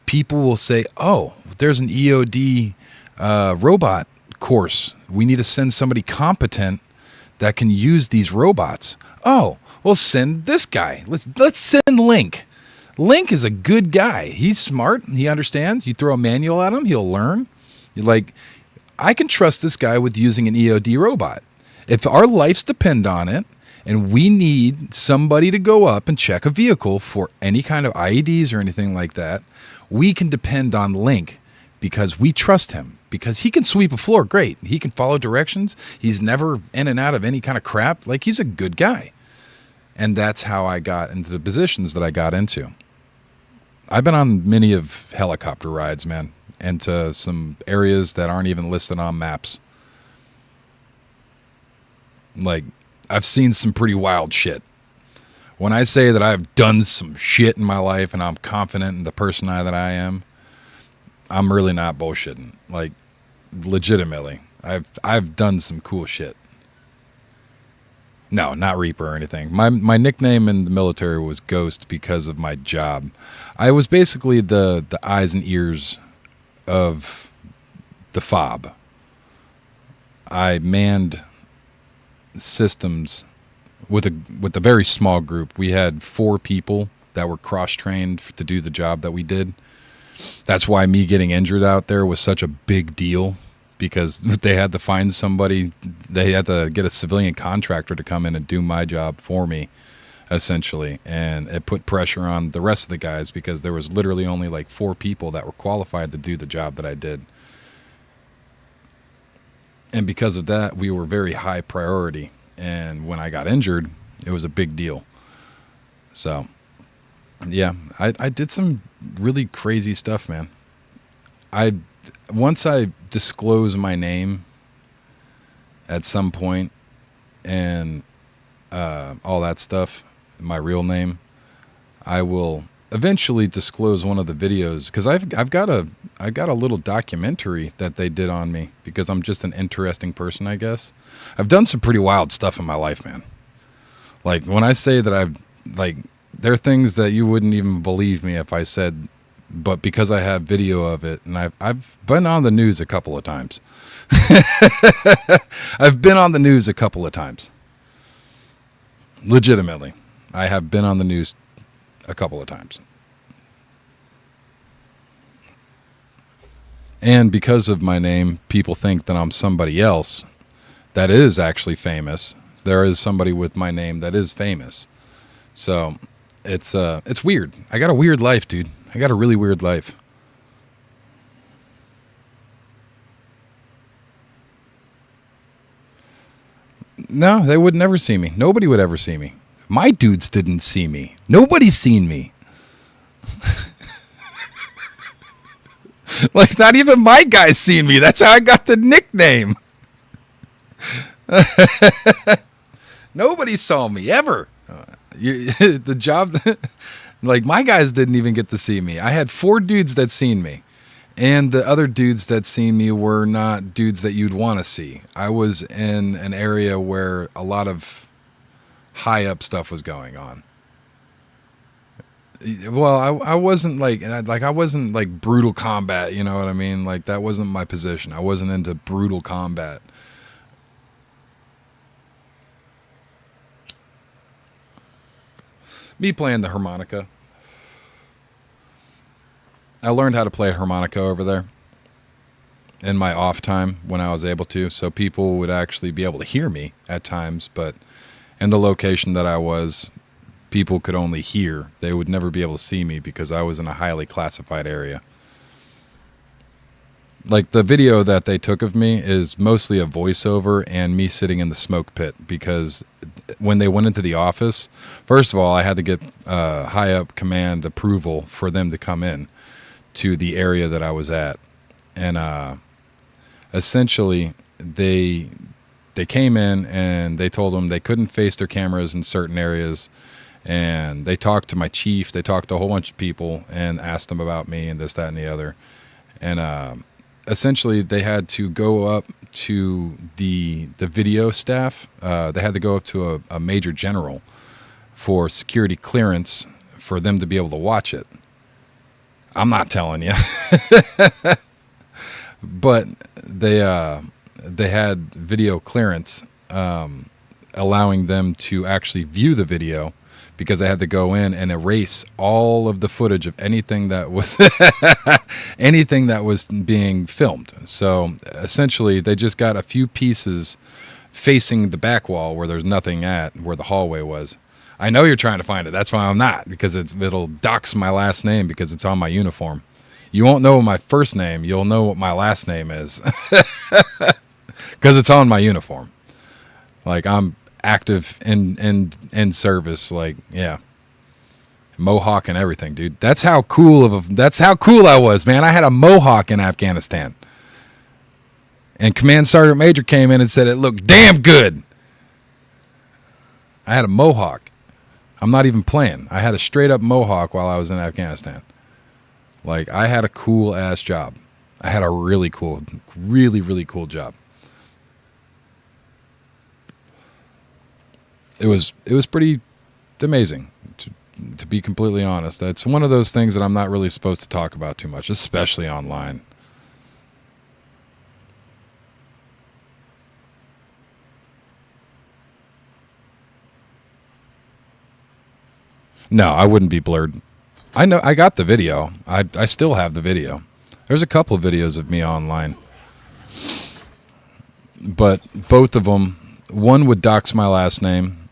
people will say, oh, there's an EOD robot course. We need to send somebody competent that can use these robots. Oh, we'll send this guy. Let's send Link. Link is a good guy. He's smart. He understands. You throw a manual at him, he'll learn. You're like, I can trust this guy with using an EOD robot. If our lives depend on it, and we need somebody to go up and check a vehicle for any kind of IEDs or anything like that, we can depend on Link because we trust him. Because he can sweep a floor great. He can follow directions. He's never in and out of any kind of crap. Like, he's a good guy. And that's how I got into the positions that I got into. I've been on many of helicopter rides, man, into some areas that aren't even listed on maps. Like, I've seen some pretty wild shit. When I say that I've done some shit in my life and I'm confident in the person that I am, I'm really not bullshitting. Like, legitimately, I've done some cool shit. No, not Reaper or anything. My nickname in the military was Ghost because of my job. I was basically the eyes and ears of the FOB. I manned systems with a very small group. We had 4 people that were cross-trained to do the job that we did. That's why me getting injured out there was such a big deal, because they had to find somebody. They had to get a civilian contractor to come in and do my job for me, essentially. And it put pressure on the rest of the guys, because there was literally only like 4 people that were qualified to do the job that I did. And because of that, we were very high priority. And when I got injured, it was a big deal. So, yeah, I did some really crazy stuff, man. Once I disclose my name at some point and all that stuff, my real name, I will eventually disclose one of the videos, because I've got a little documentary that they did on me, because I'm just an interesting person, I guess. I've done some pretty wild stuff in my life, man. Like, when I say that there are things that you wouldn't even believe me if I said, but because I have video of it, and I've been on the news a couple of times. I've been on the news a couple of times. Legitimately. I have been on the news a couple of times. And because of my name, people think that I'm somebody else that is actually famous. There is somebody with my name that is famous. So it's weird. I got a weird life, dude. I got a really weird life. No, they would never see me. Nobody would ever see me. My dudes didn't see me. Nobody's seen me. Like, not even my guys seen me. That's how I got the nickname. Nobody saw me ever. The job, like, my guys didn't even get to see me. I had 4 dudes that seen me, and the other dudes that seen me were not dudes that you'd want to see. I was in an area where a lot of high up stuff was going on. Well, I wasn't like I wasn't like brutal combat, you know what I mean? Like, that wasn't my position. I wasn't into brutal combat. Me playing the harmonica. I learned how to play harmonica over there in my off time when I was able to, so people would actually be able to hear me at times, but in the location that I was, people could only hear. They would never be able to see me because I was in a highly classified area. Like, the video that they took of me is mostly a voiceover and me sitting in the smoke pit, because when they went into the office, first of all, I had to get high up command approval for them to come in to the area that I was at. And essentially, they came in and they told them they couldn't face their cameras in certain areas. And they talked to my chief. They talked to a whole bunch of people and asked them about me and this, that, and the other. And essentially, they had to go up to the video staff. They had to go up to a major general for security clearance for them to be able to watch it. I'm not telling you. But they had video clearance allowing them to actually view the video, because they had to go in and erase all of the footage of anything that was anything that was being filmed. So essentially, they just got a few pieces facing the back wall where there's nothing at, where the hallway was. I know you're trying to find it. That's why I'm not, because it'll dox my last name because it's on my uniform. You won't know my first name. You'll know what my last name is because it's on my uniform. Like, I'm active in service, like, yeah, mohawk and everything, dude. That's how cool I was, man. I had a mohawk in Afghanistan, and Command Sergeant Major came in and said it looked damn good. I had a mohawk. I'm not even playing. I had a straight up mohawk while I was in Afghanistan. Like, I had a cool ass job. I had a really cool job. It was pretty amazing, to be completely honest. It's one of those things that I'm not really supposed to talk about too much, especially online. No, I wouldn't be blurred. I know I got the video. I still have the video. There's a couple of videos of me online. But both of them, one would dox my last name.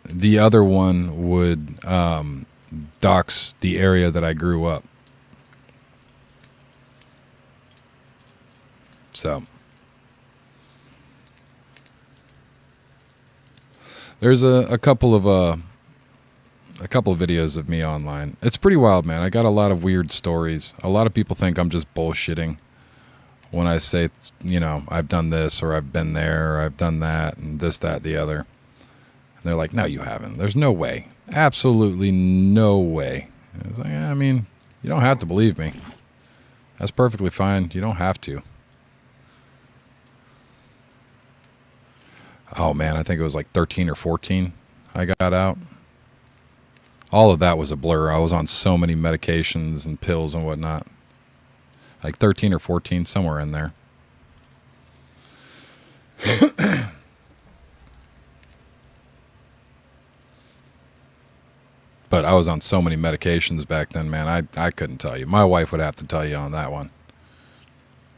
The other one would dox the area that I grew up. So there's a couple of videos of me online. It's pretty wild, man. I got a lot of weird stories. A lot of people think I'm just bullshitting when I say, you know, I've done this or I've been there or I've done that and this, that, the other. And they're like, no, you haven't. There's no way. Absolutely no way. I was like, I mean, you don't have to believe me. That's perfectly fine. You don't have to. Oh, man, I think it was like 13 or 14 I got out. All of that was a blur. I was on so many medications and pills and whatnot. Like 13 or 14, somewhere in there. But I was on so many medications back then, man, I couldn't tell you. My wife would have to tell you on that one.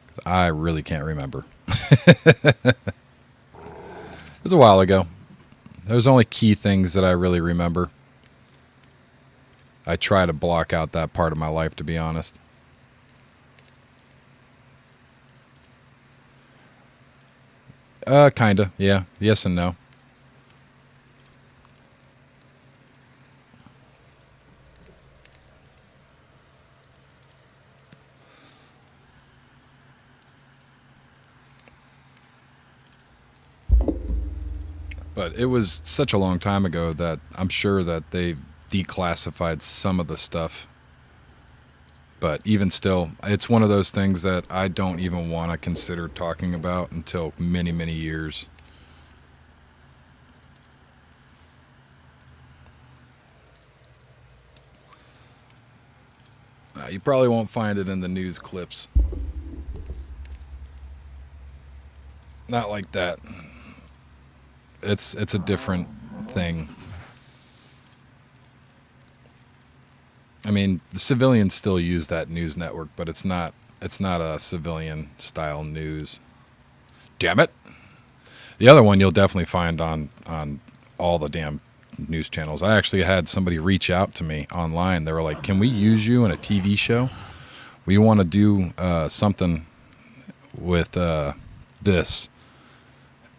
'Cause I really can't remember. It was a while ago. There's only key things that I really remember. I try to block out that part of my life, to be honest. Kinda, yeah. Yes and no. But it was such a long time ago that I'm sure that they declassified some of the stuff. But even still, it's one of those things that I don't even want to consider talking about until many, many years. You probably won't find it in the news clips. Not like that. It's a different thing. I mean, the civilians still use that news network, but it's not a civilian style news. Damn it. The other one you'll definitely find on all the damn news channels. I actually had somebody reach out to me online. They were like, "Can we use you in a TV show? We want to do something with this."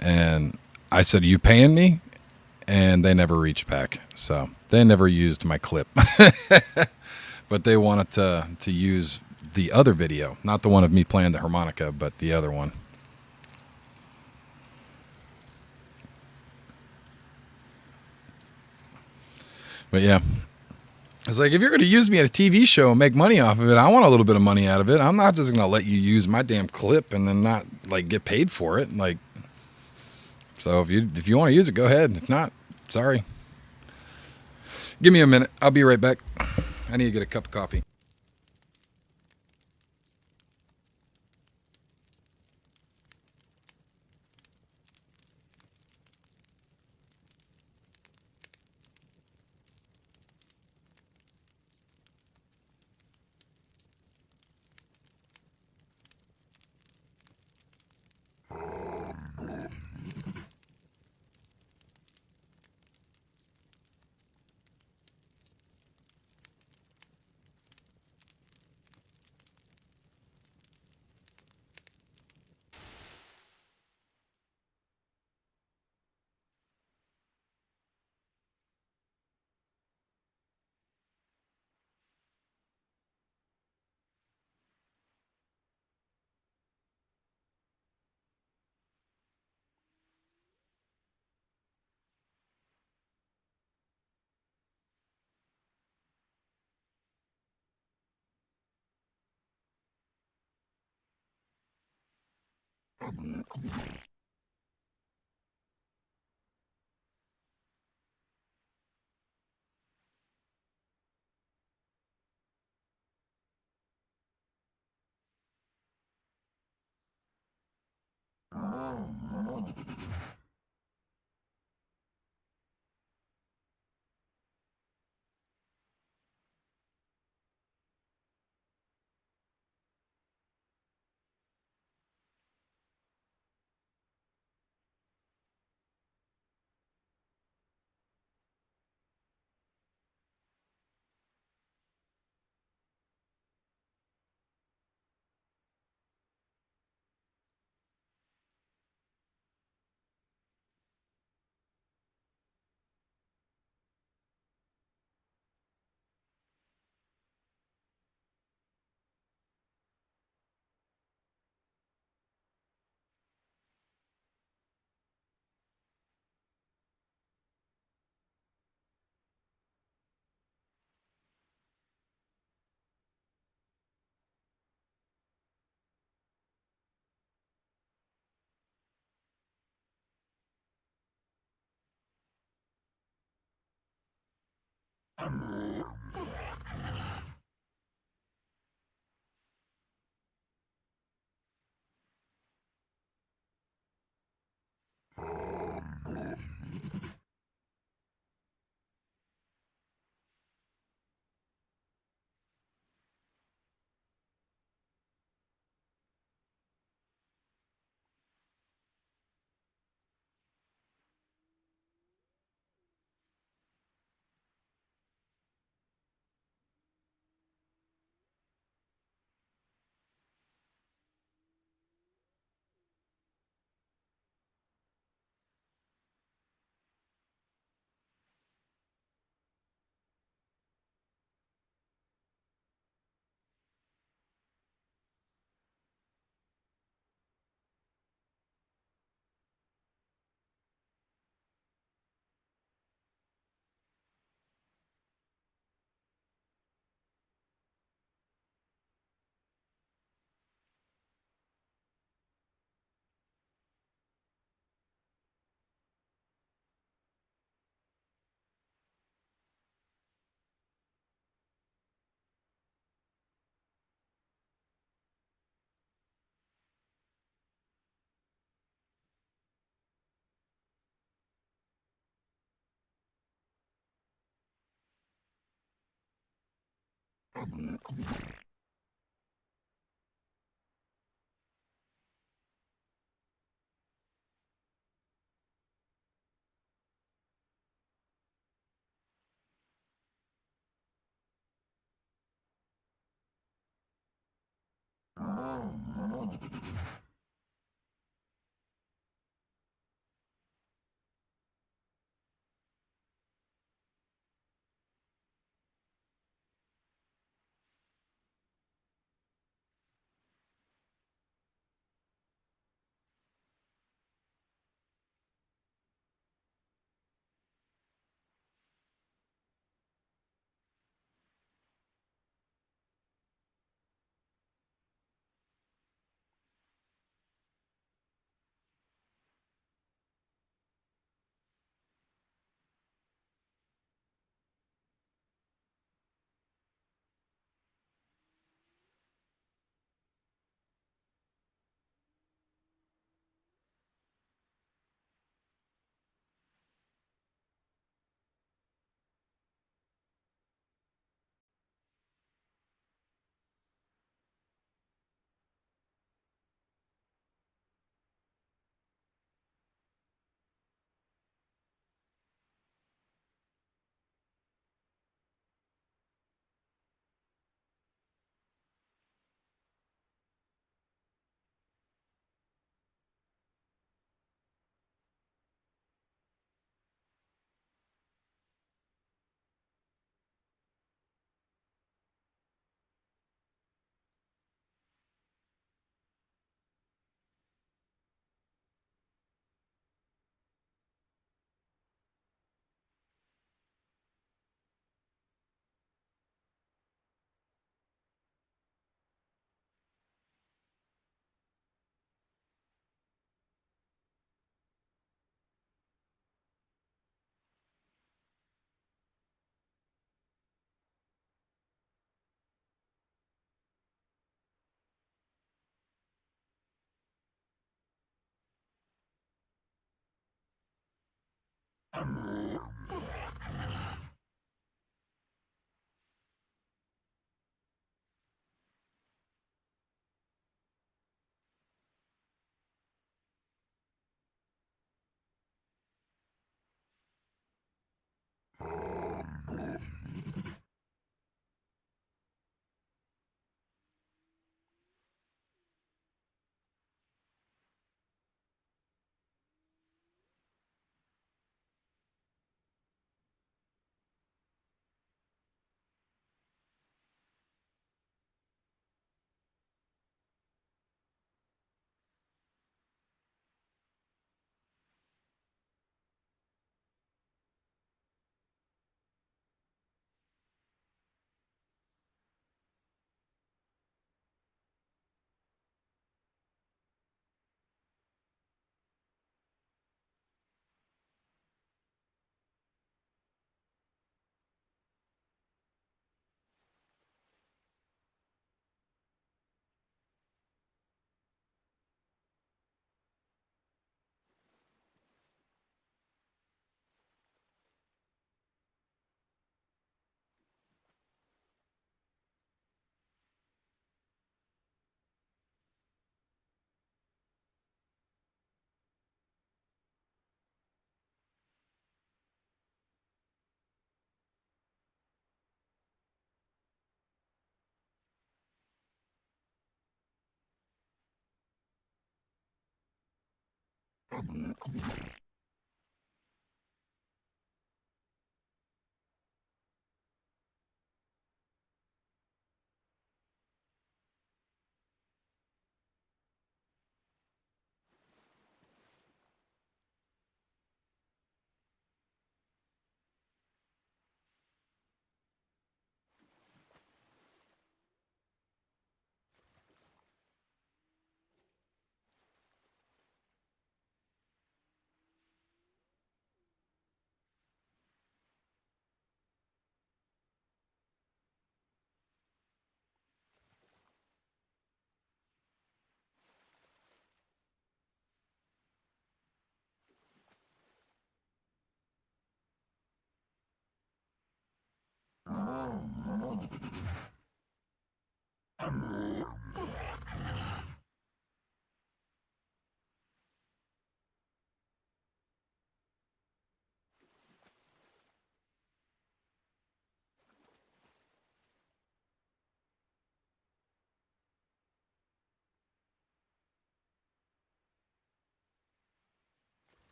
And I said, "Are you paying me?" And they never reached back. So they never used my clip. But they wanted to use the other video, not the one of me playing the harmonica, but the other one. But yeah, it's like, if you're going to use me at a TV show and make money off of it, I want a little bit of money out of it. I'm not just going to let you use my damn clip and then not like get paid for it. Like, so if you want to use it, go ahead. If not, sorry. Give me a minute. I'll be right back. I need to get a cup of coffee.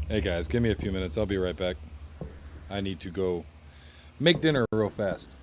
Hey guys, give me a few minutes. I'll be right back. I need to go make dinner real fast.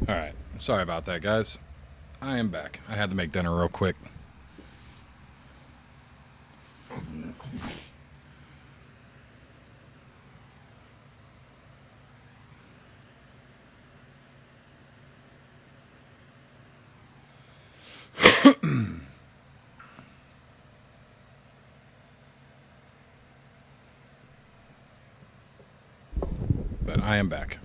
All right. Sorry about that, guys. I am back. I had to make dinner real quick. But I am back.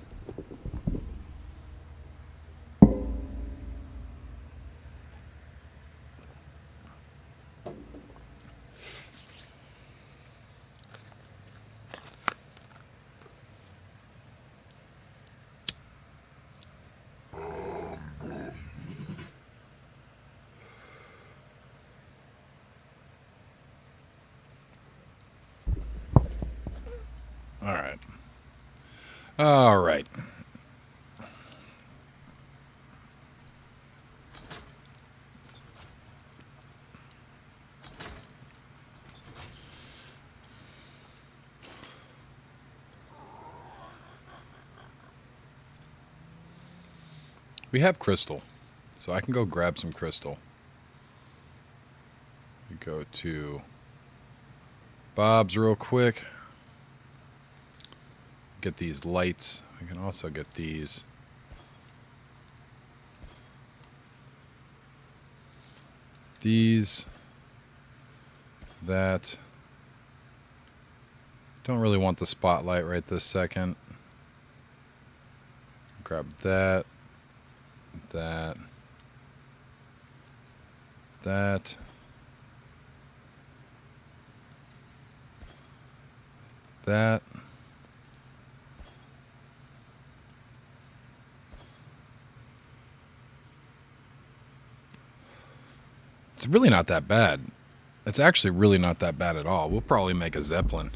All right. All right. We have crystal, so I can go grab some crystal. We go to Bob's real quick. Get these lights. We can also get these. that. Don't really want the spotlight right this second. Grab that. That. That. That. It's really not that bad. It's actually really not that bad at all. We'll probably make a Zeppelin.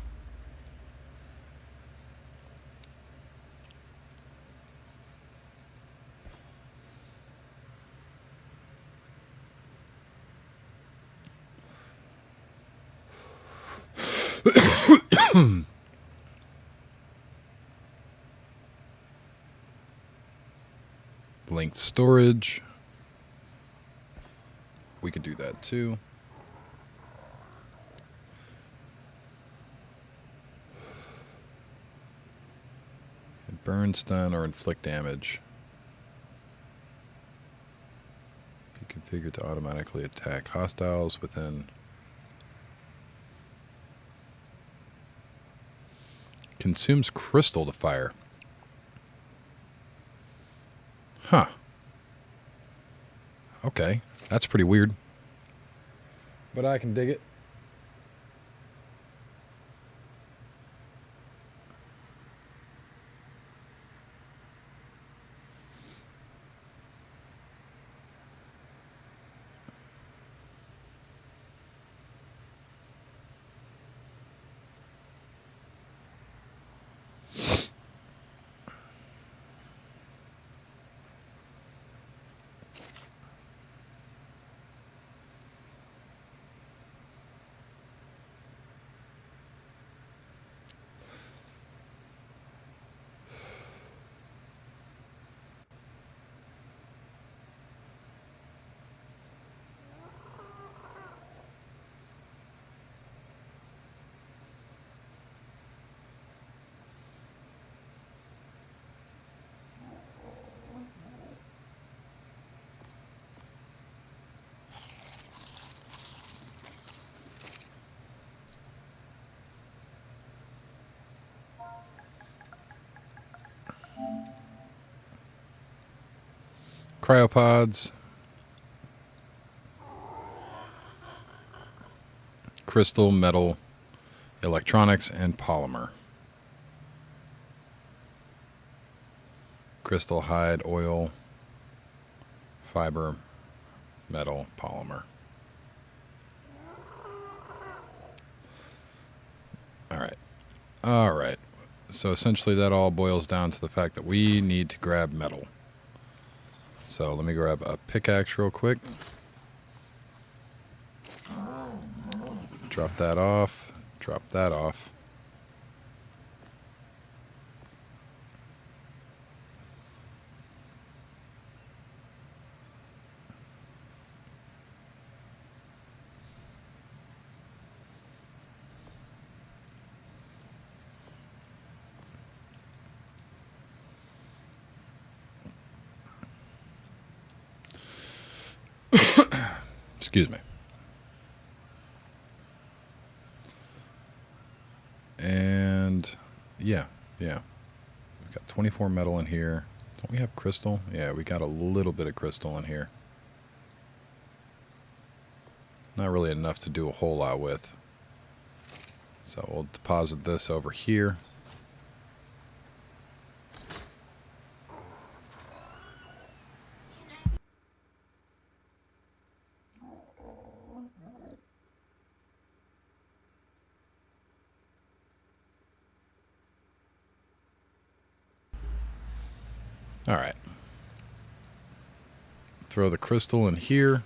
Linked storage. We could do that too. And burn, stun, or inflict damage. Be configured to automatically attack hostiles within. Consumes crystal to fire. Huh. Okay. That's pretty weird. But I can dig it. Cryopods. Crystal, metal, electronics, and polymer. Crystal, hide, oil, fiber, metal, polymer. All right. So essentially that all boils down to the fact that we need to grab metal. So let me grab a pickaxe real quick. Drop that off. Drop that off. Excuse me. And yeah. We've got 24 metal in here. Don't we have crystal? Yeah, we got a little bit of crystal in here. Not really enough to do a whole lot with. So we'll deposit this over here. All right. Throw the crystal in here.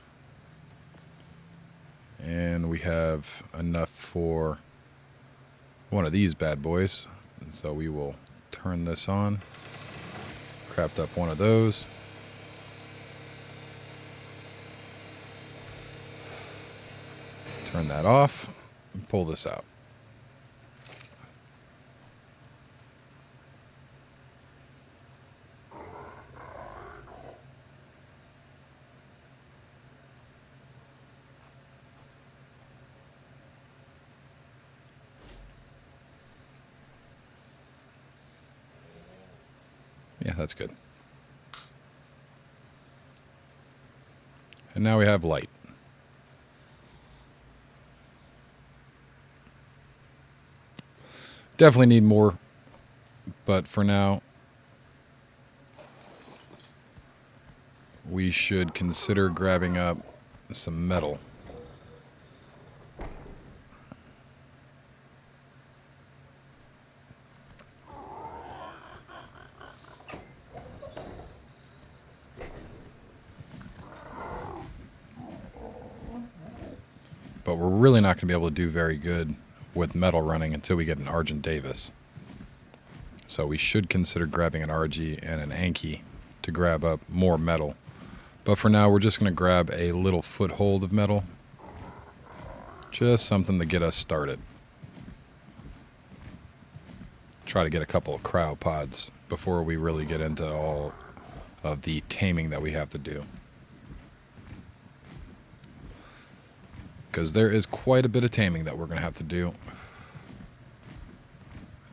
And we have enough for one of these bad boys. And so we will turn this on. Craft up one of those. Turn that off and pull this out. Yeah, that's good. And now we have light. Definitely need more, but for now, we should consider grabbing up some metal. But we're really not going to be able to do very good with metal running until we get an Argent Davis. So we should consider grabbing an RG and an Anki to grab up more metal. But for now, we're just going to grab a little foothold of metal. Just something to get us started. Try to get a couple of cryopods before we really get into all of the taming that we have to do. Because there is quite a bit of taming that we're going to have to do.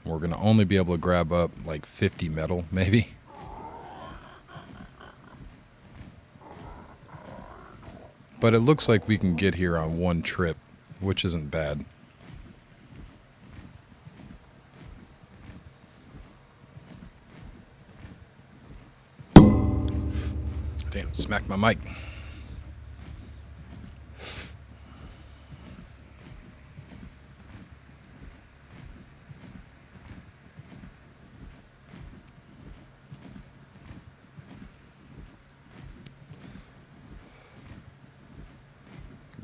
We're going to only be able to grab up like 50 metal, maybe. But it looks like we can get here on one trip, which isn't bad. Damn, smacked my mic.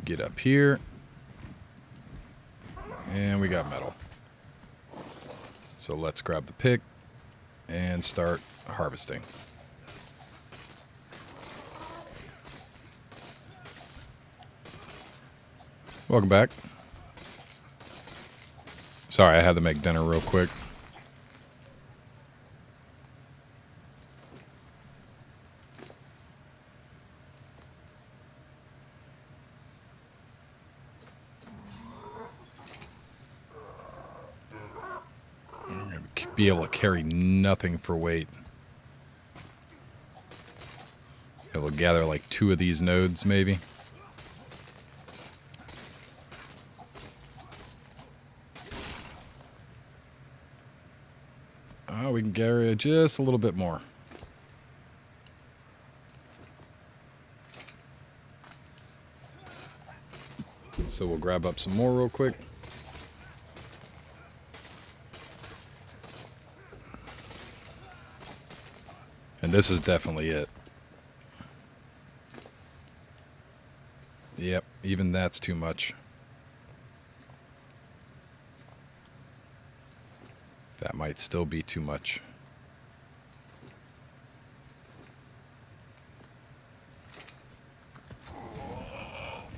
Get up here. And we got metal. So let's grab the pick and start harvesting. Welcome back. Sorry, I had to make dinner real quick. Be able to carry nothing for weight. Able to gather like 2 of these nodes, maybe. Oh, we can carry just a little bit more. So we'll grab up some more real quick. And this is definitely it. Yep, even that's too much. That might still be too much.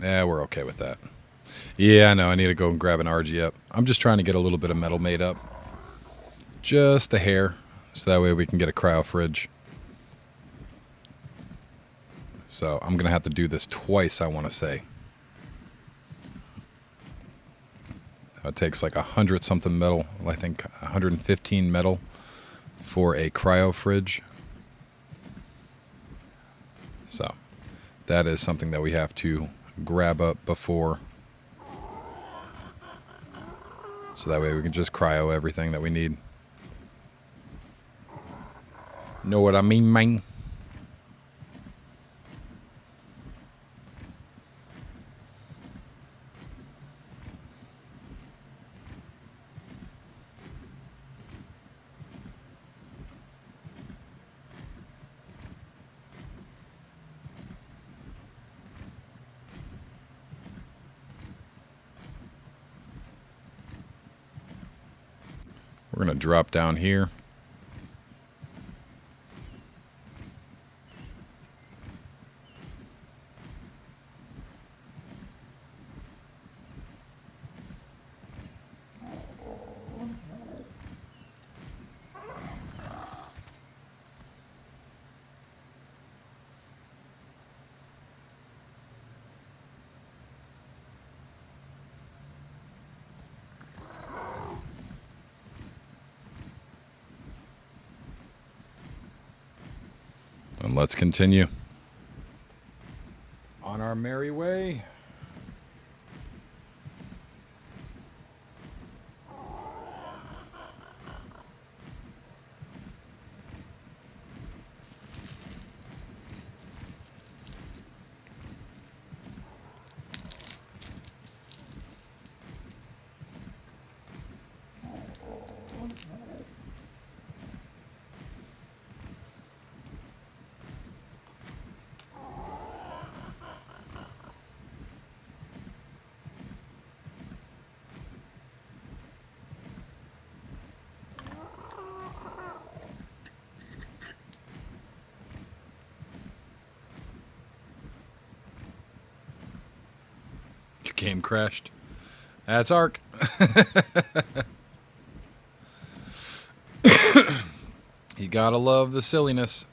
Yeah, we're okay with that. Yeah, I know. I need to go and grab an RG up. I'm just trying to get a little bit of metal made up. Just a hair. So that way we can get a cryo fridge. So I'm going to have to do this twice, I want to say. It takes like 100 something metal. I think 115 metal for a cryo fridge. So that is something that we have to grab up before. So that way we can just cryo everything that we need. Know what I mean, man? We're going to drop down here. And let's continue on our merry way. Your game crashed. That's Ark. You gotta love the silliness.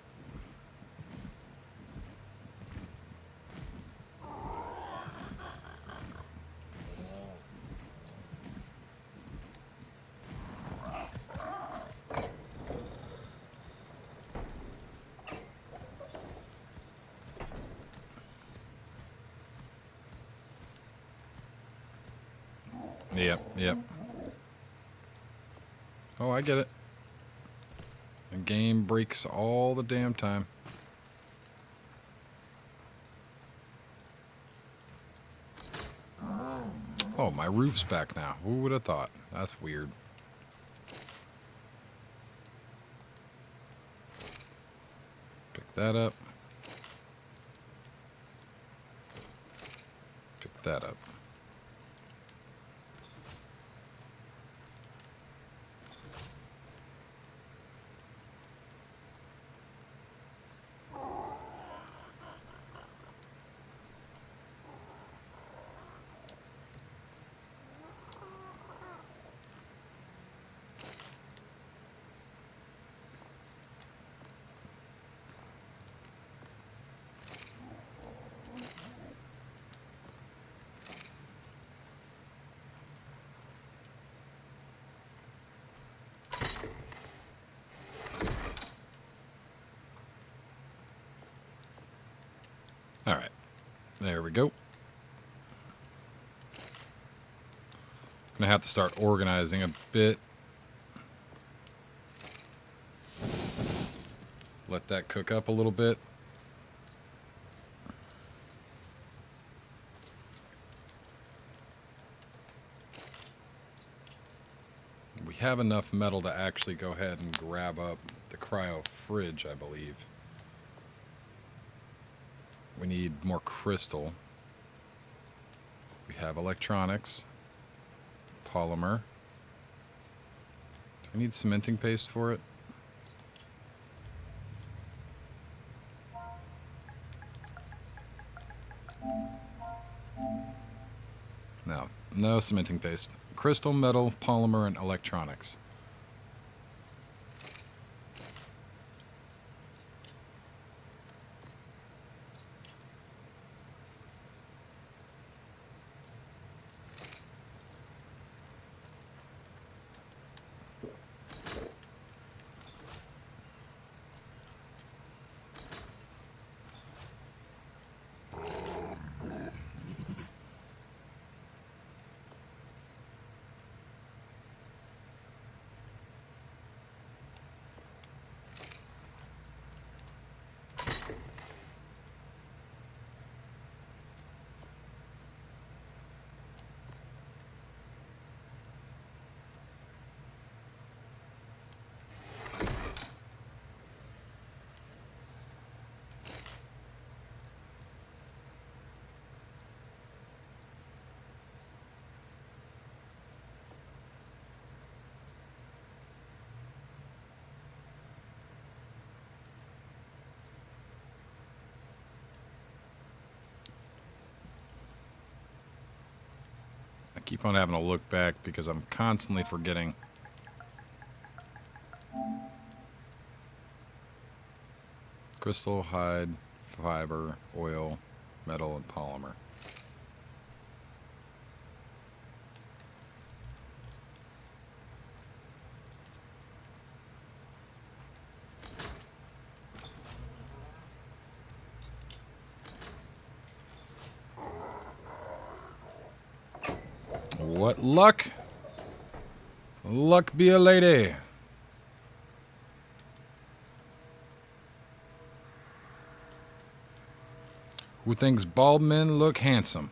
Yep. Oh, I get it. The game breaks all the damn time. Oh, my roof's back now. Who would have thought? That's weird. Pick that up. Pick that up. All right, there we go. Gonna have to start organizing a bit. Let that cook up a little bit. We have enough metal to actually go ahead and grab up the cryo fridge, I believe. We need more crystal. We have electronics, polymer. Do we need cementing paste for it? No cementing paste. Crystal, metal, polymer, and electronics. I keep on having to look back because I'm constantly forgetting. Crystal, hide, fiber, oil, metal, and polymer. What luck? Luck be a lady. Who thinks bald men look handsome?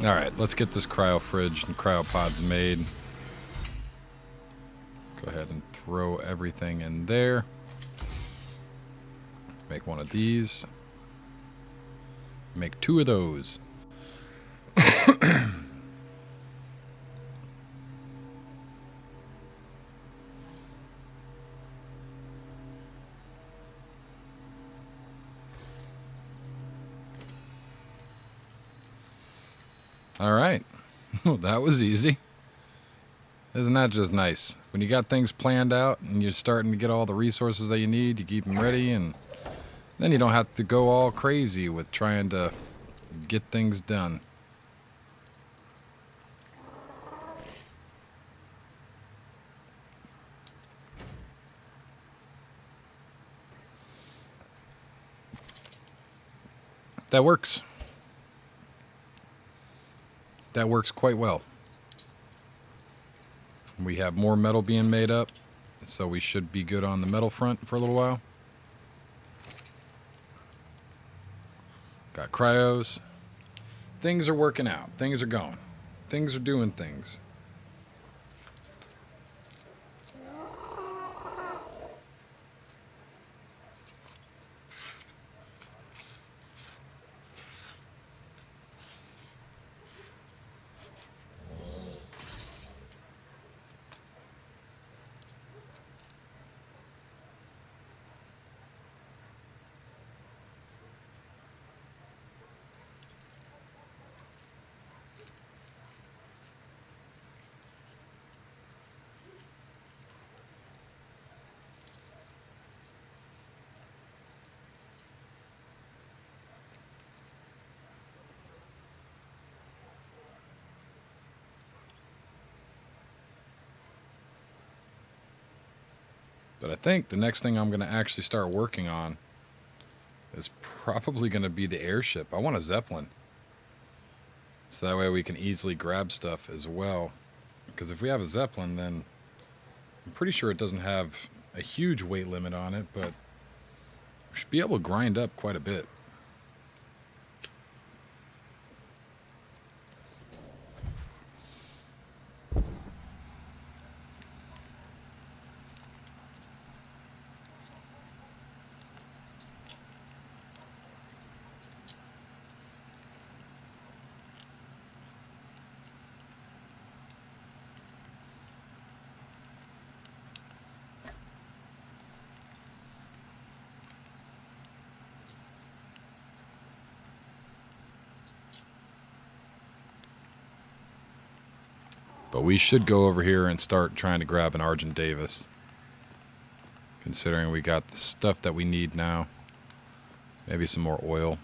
All right, let's get this cryo fridge and cryopods made. Go ahead and throw everything in there. Make one of these. Make 2 of those. All right. That was easy. Isn't that just nice? When you got things planned out and you're starting to get all the resources that you need, you keep them ready, and then you don't have to go all crazy with trying to get things done. That works. That works quite well. We have more metal being made up, so we should be good on the metal front for a little while. Got cryos. Things are working out. Things are going. Things are doing things. But I think the next thing I'm going to actually start working on is probably going to be the airship. I want a Zeppelin. So that way we can easily grab stuff as well. Because if we have a Zeppelin, then I'm pretty sure it doesn't have a huge weight limit on it, but we should be able to grind up quite a bit. But we should go over here and start trying to grab an Argent Davis. Considering we got the stuff that we need now. Maybe some more oil.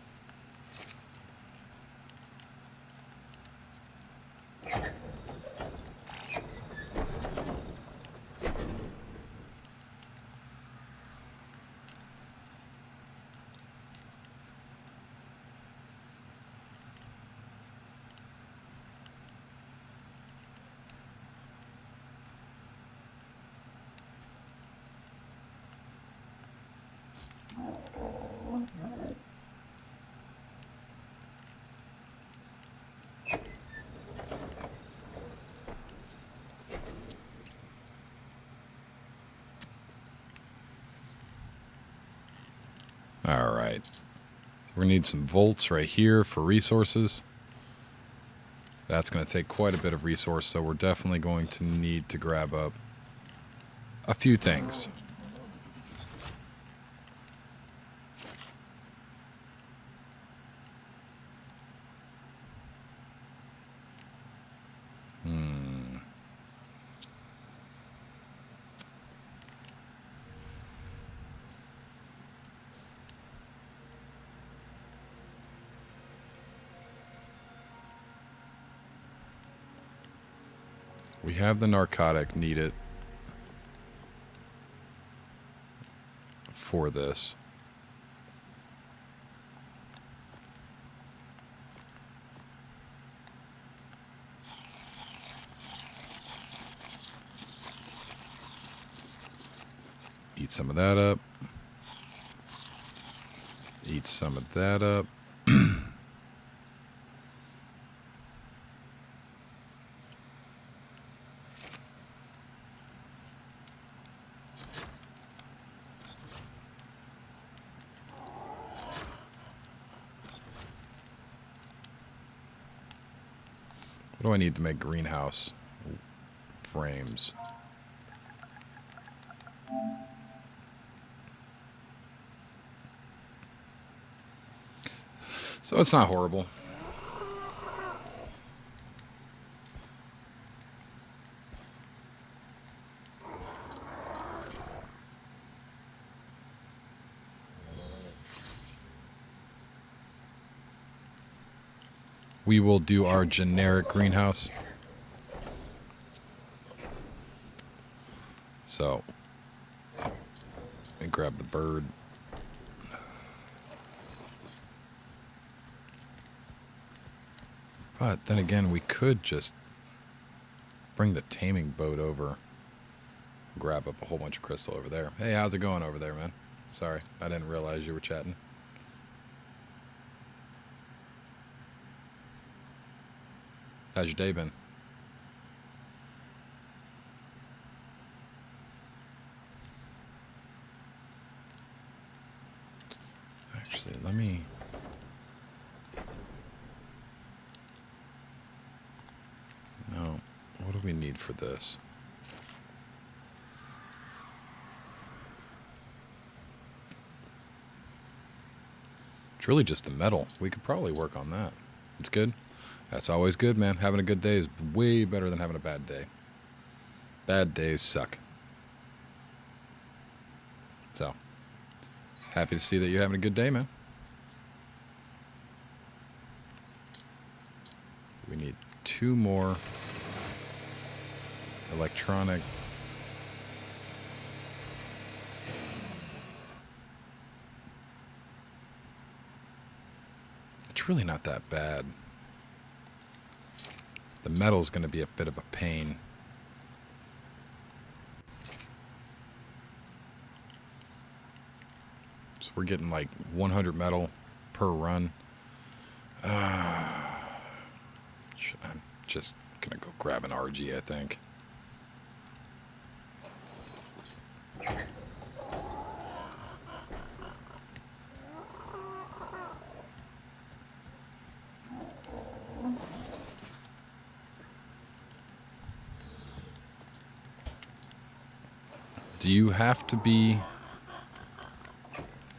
All right. We're going to need some volts right here for resources. That's going to take quite a bit of resource, so we're definitely going to need to grab up a few things. We have the narcotic needed for this. Eat some of that up. Eat some of that up. What do I need to make greenhouse frames? So it's not horrible. We will do our generic greenhouse. So, let me grab the bird. But then again, we could just bring the taming boat over. Grab up a whole bunch of crystal over there. Hey, how's it going over there, man? Sorry, I didn't realize you were chatting. How's your day been? Actually, let me... No, what do we need for this? It's really just the metal. We could probably work on that. It's good. That's always good, man. Having a good day is way better than having a bad day. Bad days suck. So, happy to see that you're having a good day, man. We need 2 more electronic. It's really not that bad. The metal's going to be a bit of a pain. So we're getting like 100 metal per run. I'm just going to go grab an RG, I think. Do you have to be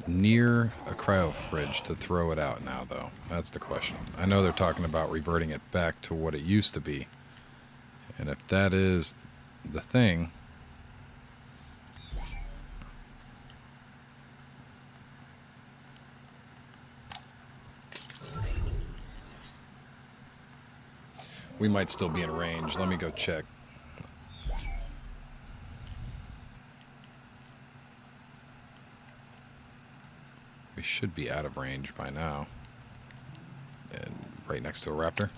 near a cryo fridge to throw it out now, though? That's the question. I know they're talking about reverting it back to what it used to be. And if that is the thing... we might still be in range. Let me go check. We should be out of range by now. And right next to a raptor.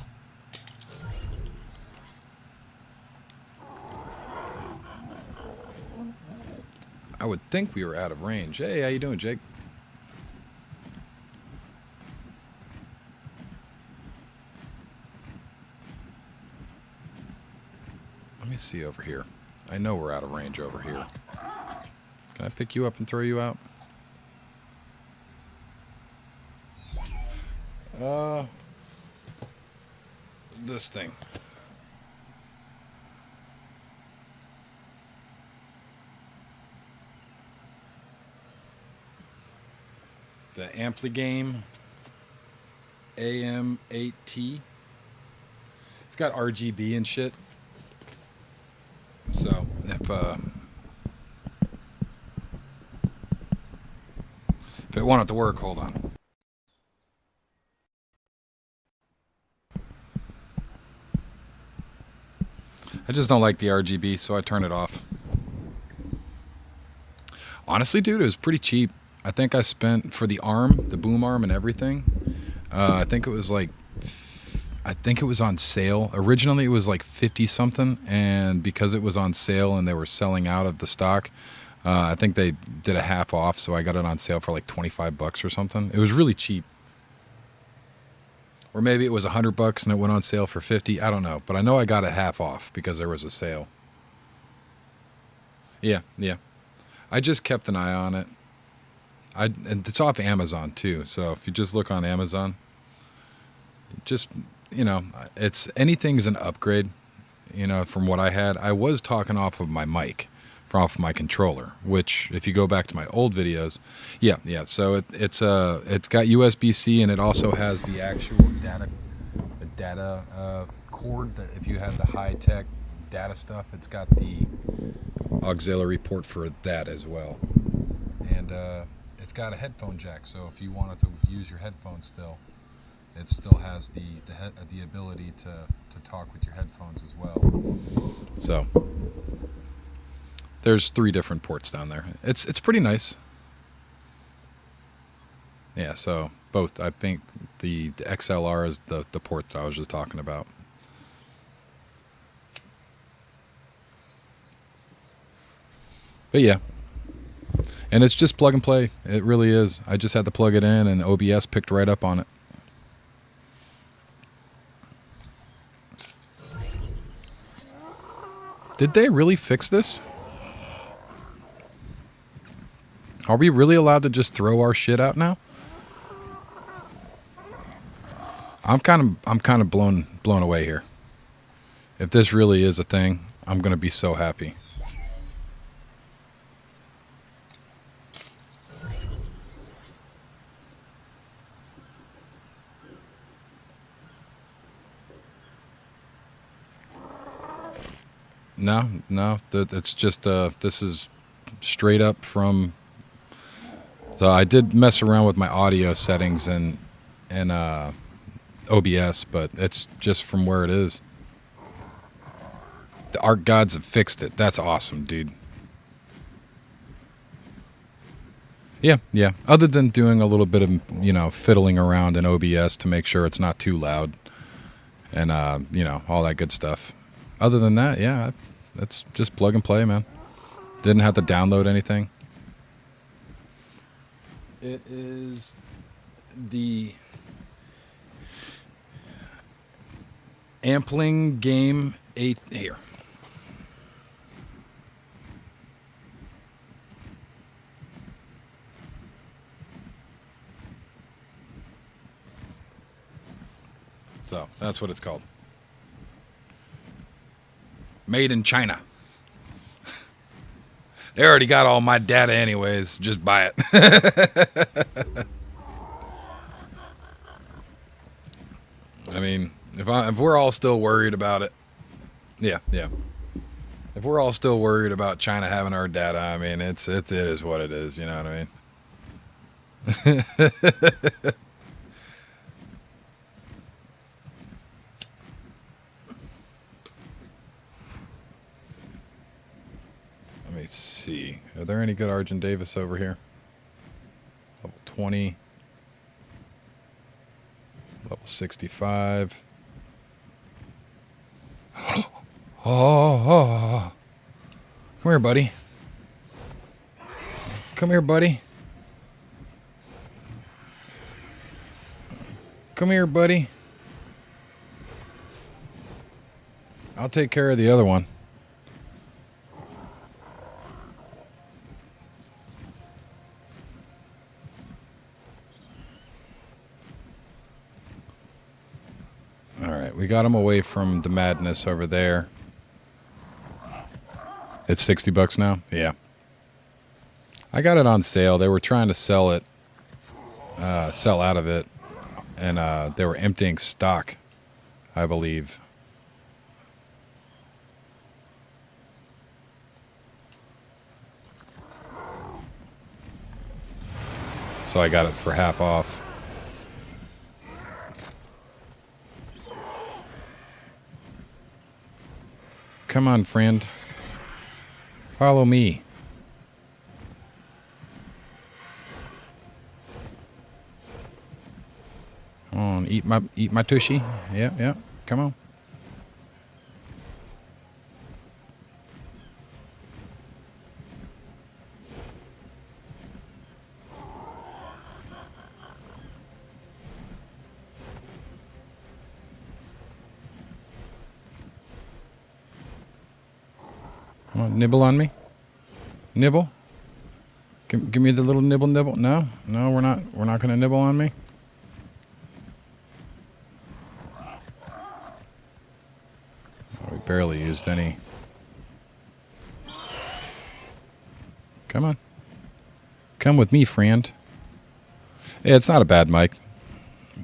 I would think we were out of range. Hey, how you doing, Jake? Let me see over here. I know we're out of range over here. Can I pick you up and throw you out? This thing. The Ampligame AM8T. It's got RGB and shit. So if it wanted to work, hold on. I just don't like the RGB, so I turn it off. Honestly, dude, it was pretty cheap. I think I spent for the arm, the boom arm and everything. I think it was on sale. Originally, it was like 50 something, and because it was on sale and they were selling out of the stock, I think they did a half off, so I got it on sale for like $25 or something. It was really cheap. Or maybe it was $100 and it went on sale for 50. I don't know, but I know I got it half off because there was a sale. Yeah. I just kept an eye on it. And it's off Amazon too, so if you just look on Amazon, just, it's anything's an upgrade, from what I had. I was talking off of my mic, off my controller, which if you go back to my old videos, yeah. So it's got USB-C, and it also has the actual data cord. That if you have the high-tech data stuff, it's got the auxiliary port for that as well, and it's got a headphone jack. So if you wanted to use your headphones still, it still has the ability to talk with your headphones as well. So there's 3 different ports down there. It's pretty nice. Yeah, so both. I think the XLR is the port that I was just talking about. But yeah. And it's just plug and play. It really is. I just had to plug it in, and OBS picked right up on it. Did they really fix this? Are we really allowed to just throw our shit out now? I'm kind of blown away here. If this really is a thing, I'm going to be so happy. No, it's just this is straight up from. So I did mess around with my audio settings and OBS, but it's just from where it is. The art gods have fixed it. That's awesome, dude. Yeah. Other than doing a little bit of fiddling around in OBS to make sure it's not too loud, and all that good stuff. Other than that, yeah, that's just plug and play, man. Didn't have to download anything. It is the Ampligame 8 here. So that's what it's called. Made in China. They already got all my data anyways. Just buy it. I mean, if we're all still worried about it, yeah. If we're all still worried about China having our data, I mean, it is what it is. You know what I mean? Let me see. Are there any good Arjun Davis over here? Level 20. Level 65. Oh. Come here, buddy. Come here, buddy. Come here, buddy. I'll take care of the other one. All right, we got him away from the madness over there. It's $60 now? Yeah. I got it on sale. They were trying to sell it, sell out of it, and they were emptying stock, I believe. So I got it for half off. Come on, friend. Follow me. Come on, eat my tushy. Yep, yep. Come on. Come on, nibble on me. Nibble. Give me the little nibble. No, no, we're not gonna nibble on me. Oh, we barely used any. Come on. Come with me, friend. Yeah, it's not a bad mic.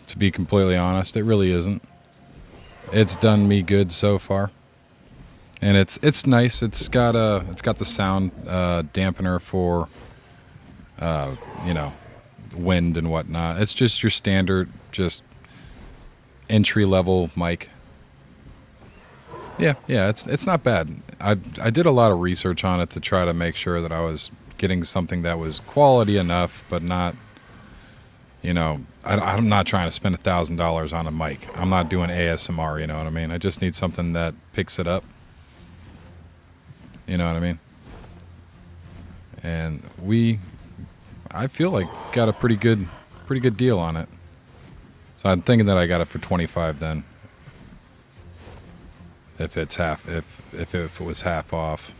To be completely honest, it really isn't. It's done me good so far. And it's nice. It's got the sound dampener for wind and whatnot. It's just your standard, just entry level mic. Yeah, it's not bad. I did a lot of research on it to try to make sure that I was getting something that was quality enough, but not, I'm not trying to spend $1,000 on a mic. I'm not doing ASMR. You know what I mean? I just need something that picks it up. You know what I mean? And I feel like got a pretty good deal on it. So I'm thinking that I got it for $25 then. If it's half, if it was half off.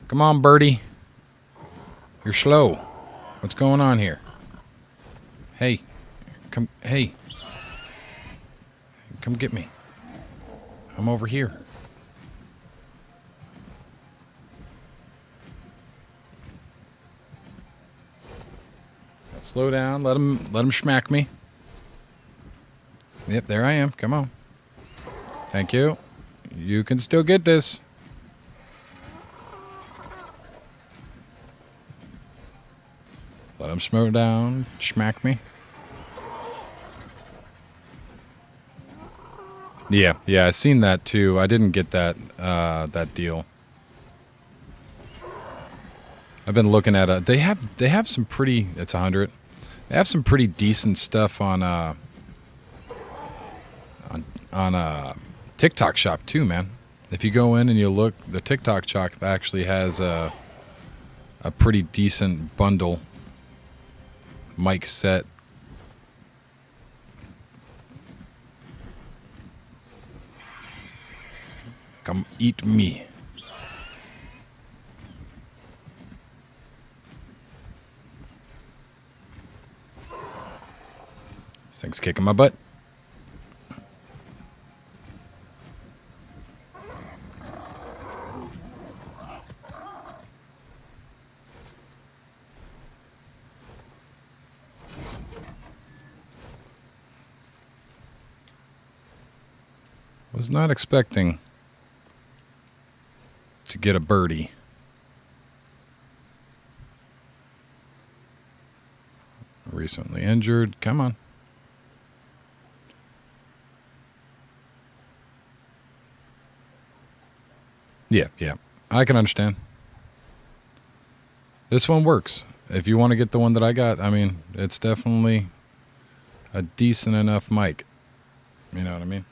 Come on, birdie. You're slow. What's going on here? Hey, come get me. I'm over here. Slow down. Let him schmack me. Yep, there I am. Come on. Thank you. You can still get this. Let him slow down. Schmack me. Yeah, I seen that too. I didn't get that that deal. I've been looking at it. They have some pretty. It's 100. They have some pretty decent stuff on TikTok Shop too, man. If you go in and you look, the TikTok Shop actually has a pretty decent bundle mic set. Come eat me. This thing's kicking my butt. Was not expecting to get a birdie. Recently injured. Come on. Yeah. I can understand. This one works. If you want to get the one that I got, I mean, it's definitely a decent enough mic. You know what I mean?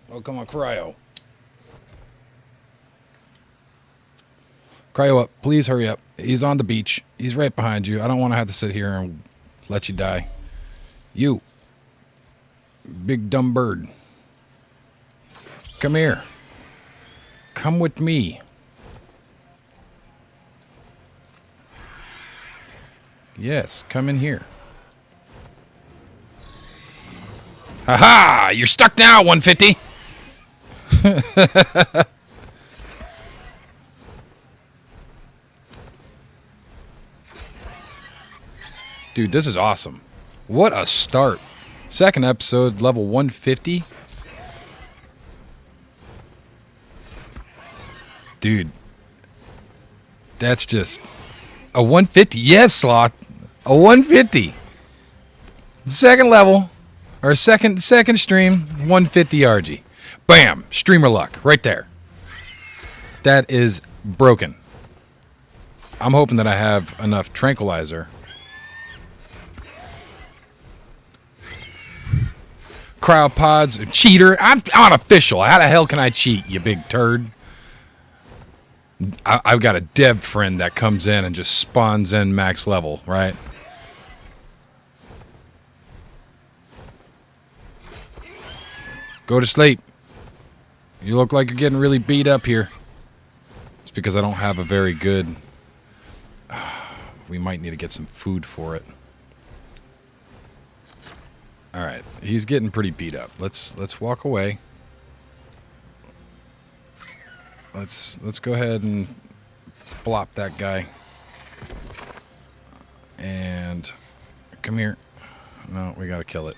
Oh, come on, Cryo. Cryo up. Please hurry up. He's on the beach. He's right behind you. I don't want to have to sit here and let you die. You. Big dumb bird. Come here. Come with me. Yes, come in here. Ha-ha! You're stuck now, 150. Dude, this is awesome. What a start. Second episode, level 150. Dude, that's just a 150. Yes, Sloth. A 150. Second level, or second stream, 150 RG. Bam! Streamer luck, right there. That is broken. I'm hoping that I have enough tranquilizer. Cryopods, cheater. I'm unofficial. How the hell can I cheat, you big turd? I've got a dev friend that comes in and just spawns in max level, right? Go to sleep. You look like you're getting really beat up here. It's because I don't have a very good... We might need to get some food for it. Alright, he's getting pretty beat up. Let's walk away. Let's go ahead and blop that guy. And come here. No, we gotta kill it.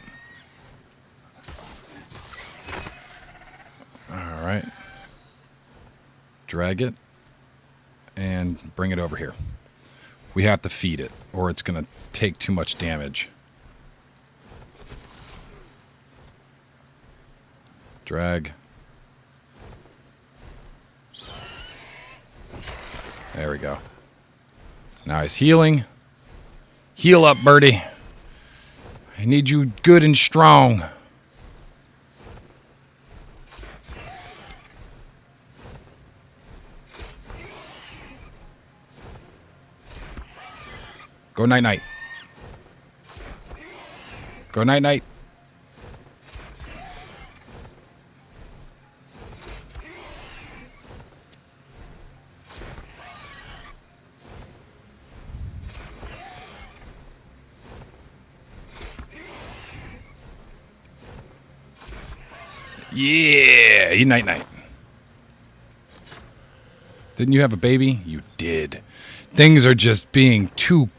Alright. Drag it and bring it over here. We have to feed it, or it's gonna take too much damage. Drag. There we go. Now he's healing. Heal up, birdie. I need you good and strong. Go night-night. Go night-night. Yeah, you night-night. Didn't you have a baby? You did. Things are just being too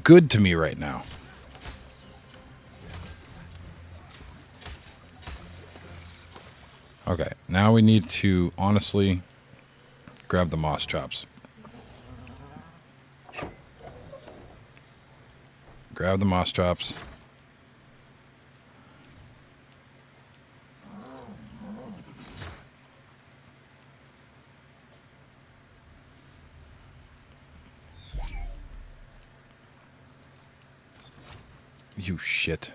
good to me right now. Okay, now we need to honestly grab the moss chops. Grab the moss chops. You shit.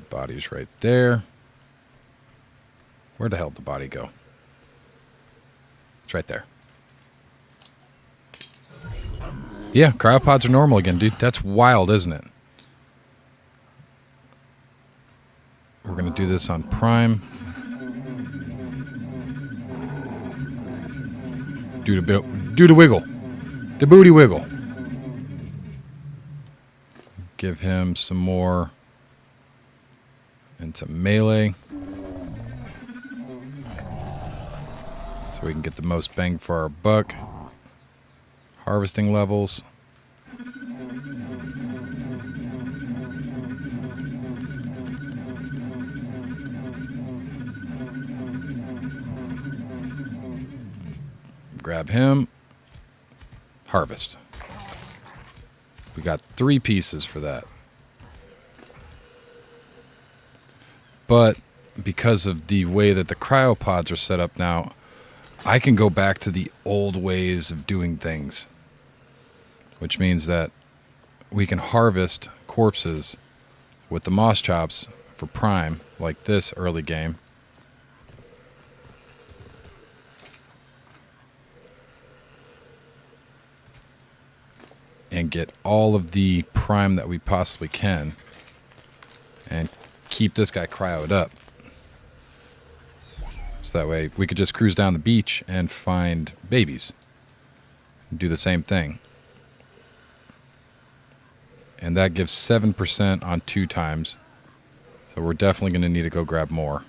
Body's right there. Where the hell did the body go? It's right there. Yeah, cryopods are normal again, dude. That's wild, isn't it? We're going to do this on Prime. Do the wiggle. The booty wiggle. Give him some more into melee. So we can get the most bang for our buck. Harvesting levels. Grab him. Harvest. We got 3 pieces for that. But because of the way that the cryopods are set up now, I can go back to the old ways of doing things. Which means that we can harvest corpses with the moss chops for Prime, like this early game. and get all of the prime that we possibly can and keep this guy cryoed up. So that way we could just cruise down the beach and find babies. Do the same thing. And that gives 7% on 2 times. So we're definitely going to need to go grab more.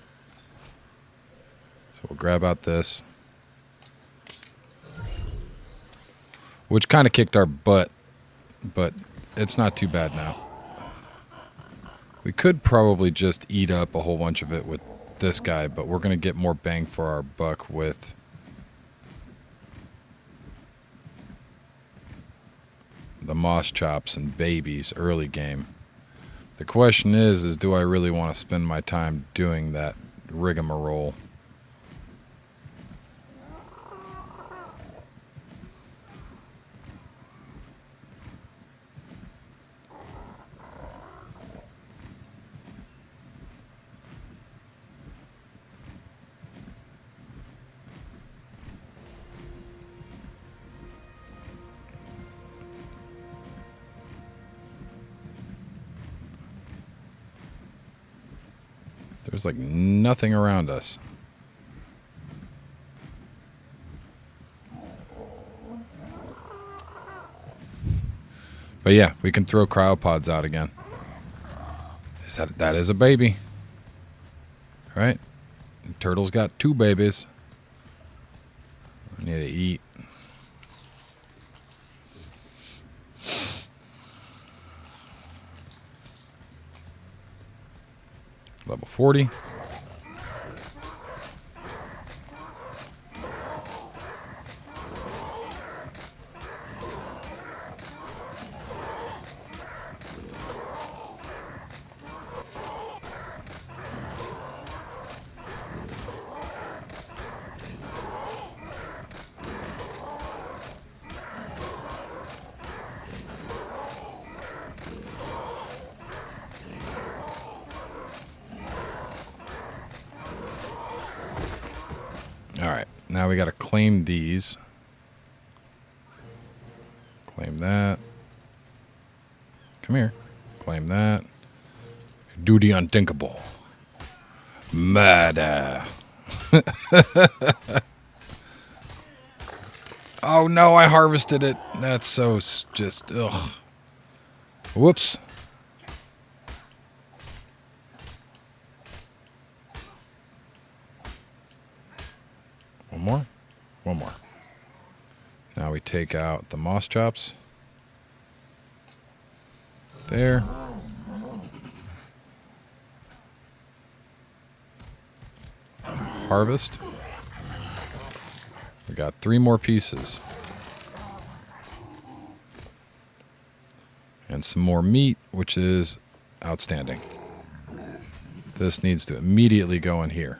So we'll grab out this. Which kind of kicked our butt, but it's not too bad now. We could probably just eat up a whole bunch of it with this guy, but we're going to get more bang for our buck with the moss chops and babies early game. The question is do I really want to spend my time doing that rigmarole? There's like nothing around us. But yeah, we can throw cryopods out again. That is a baby. Right? The turtle's got 2 babies. I need to eat. Level 40. Alright, now we got to claim these. Claim that. Come here. Claim that. Do the unthinkable. Murder. Oh no, I harvested it. That's so just, ugh. Whoops. One more. Now we take out the moss chops. There. Harvest. We got 3 more pieces. And some more meat, which is outstanding. This needs to immediately go in here.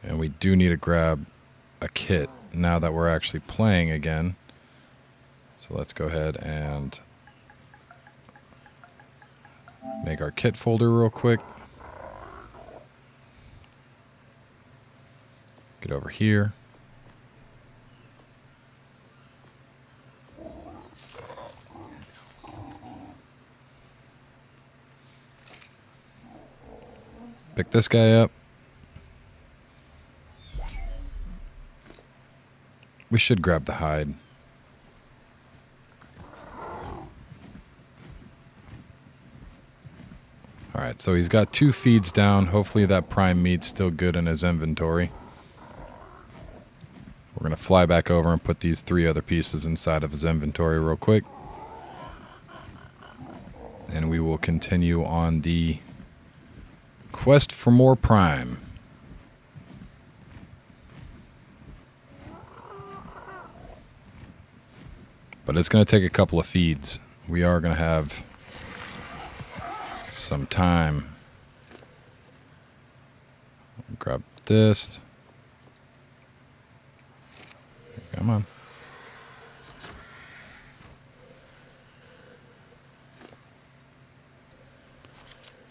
And we do need to grab a kit now that we're actually playing again. So let's go ahead and make our kit folder real quick. Get over here. Pick this guy up. We should grab the hide. Alright, so he's got 2 feeds down. Hopefully that prime meat's still good in his inventory. We're going to fly back over and put these 3 other pieces inside of his inventory real quick. And we will continue on the quest for more prime. But it's going to take a couple of feeds. We are going to have some time. Grab this. Come on.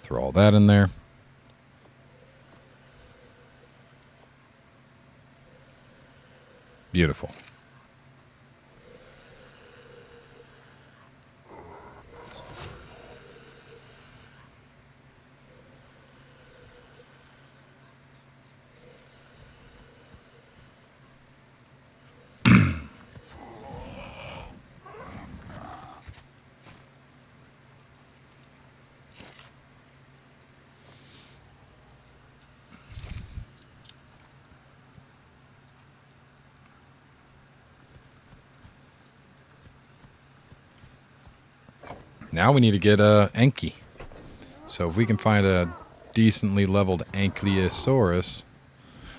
Throw all that in there. Beautiful. Now we need to get Enki. So if we can find a decently leveled Ankylosaurus.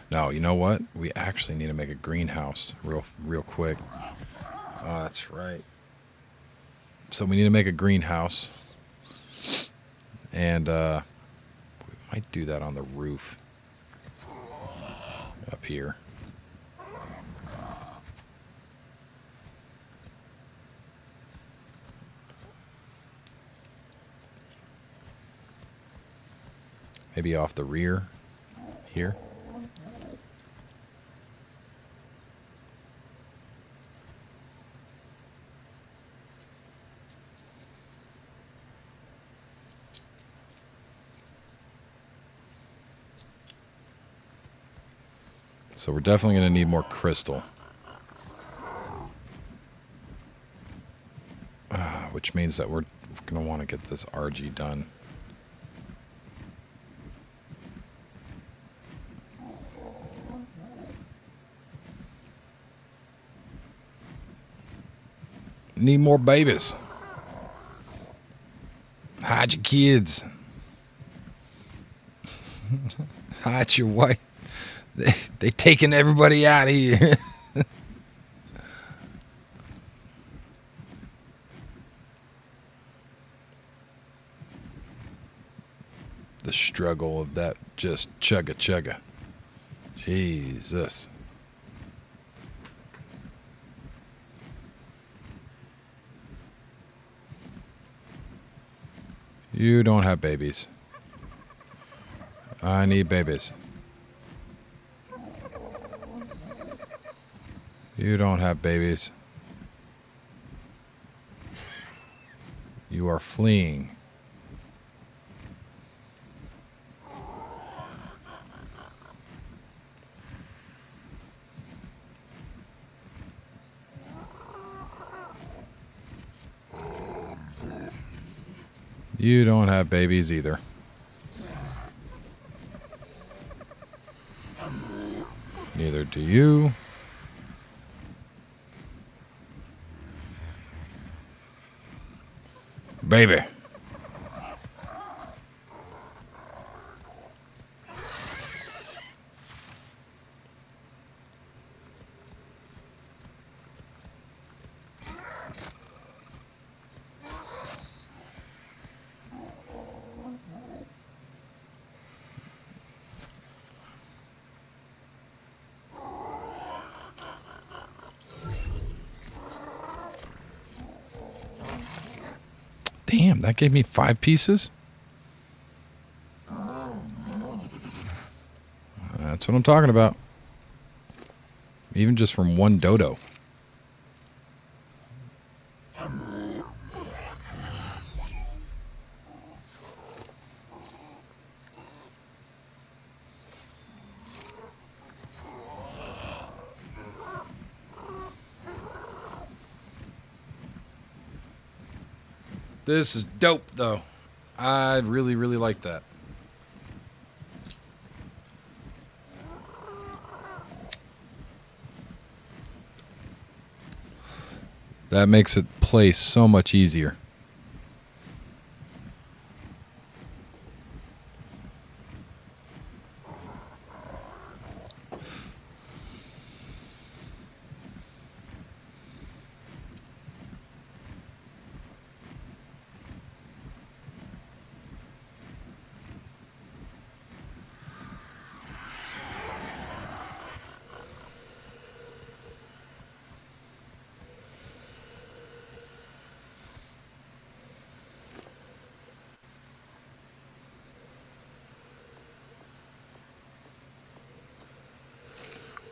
No, you know what? We actually need to make a greenhouse real quick. Oh, that's right. So we need to make a greenhouse. And we might do that on the roof. Up here. Maybe off the rear here. So we're definitely going to need more crystal. Which means that we're going to want to get this RG done. Need more babies. Hide your kids. Hide your wife. They taking everybody out of here. The struggle of that just chugga. Jesus. You don't have babies. I need babies. You don't have babies. You are fleeing. You don't have babies either. Neither do you. Baby. Damn, that gave me 5 pieces? That's what I'm talking about. Even just from one dodo. This is dope, though. I really, really like that. That makes it play so much easier.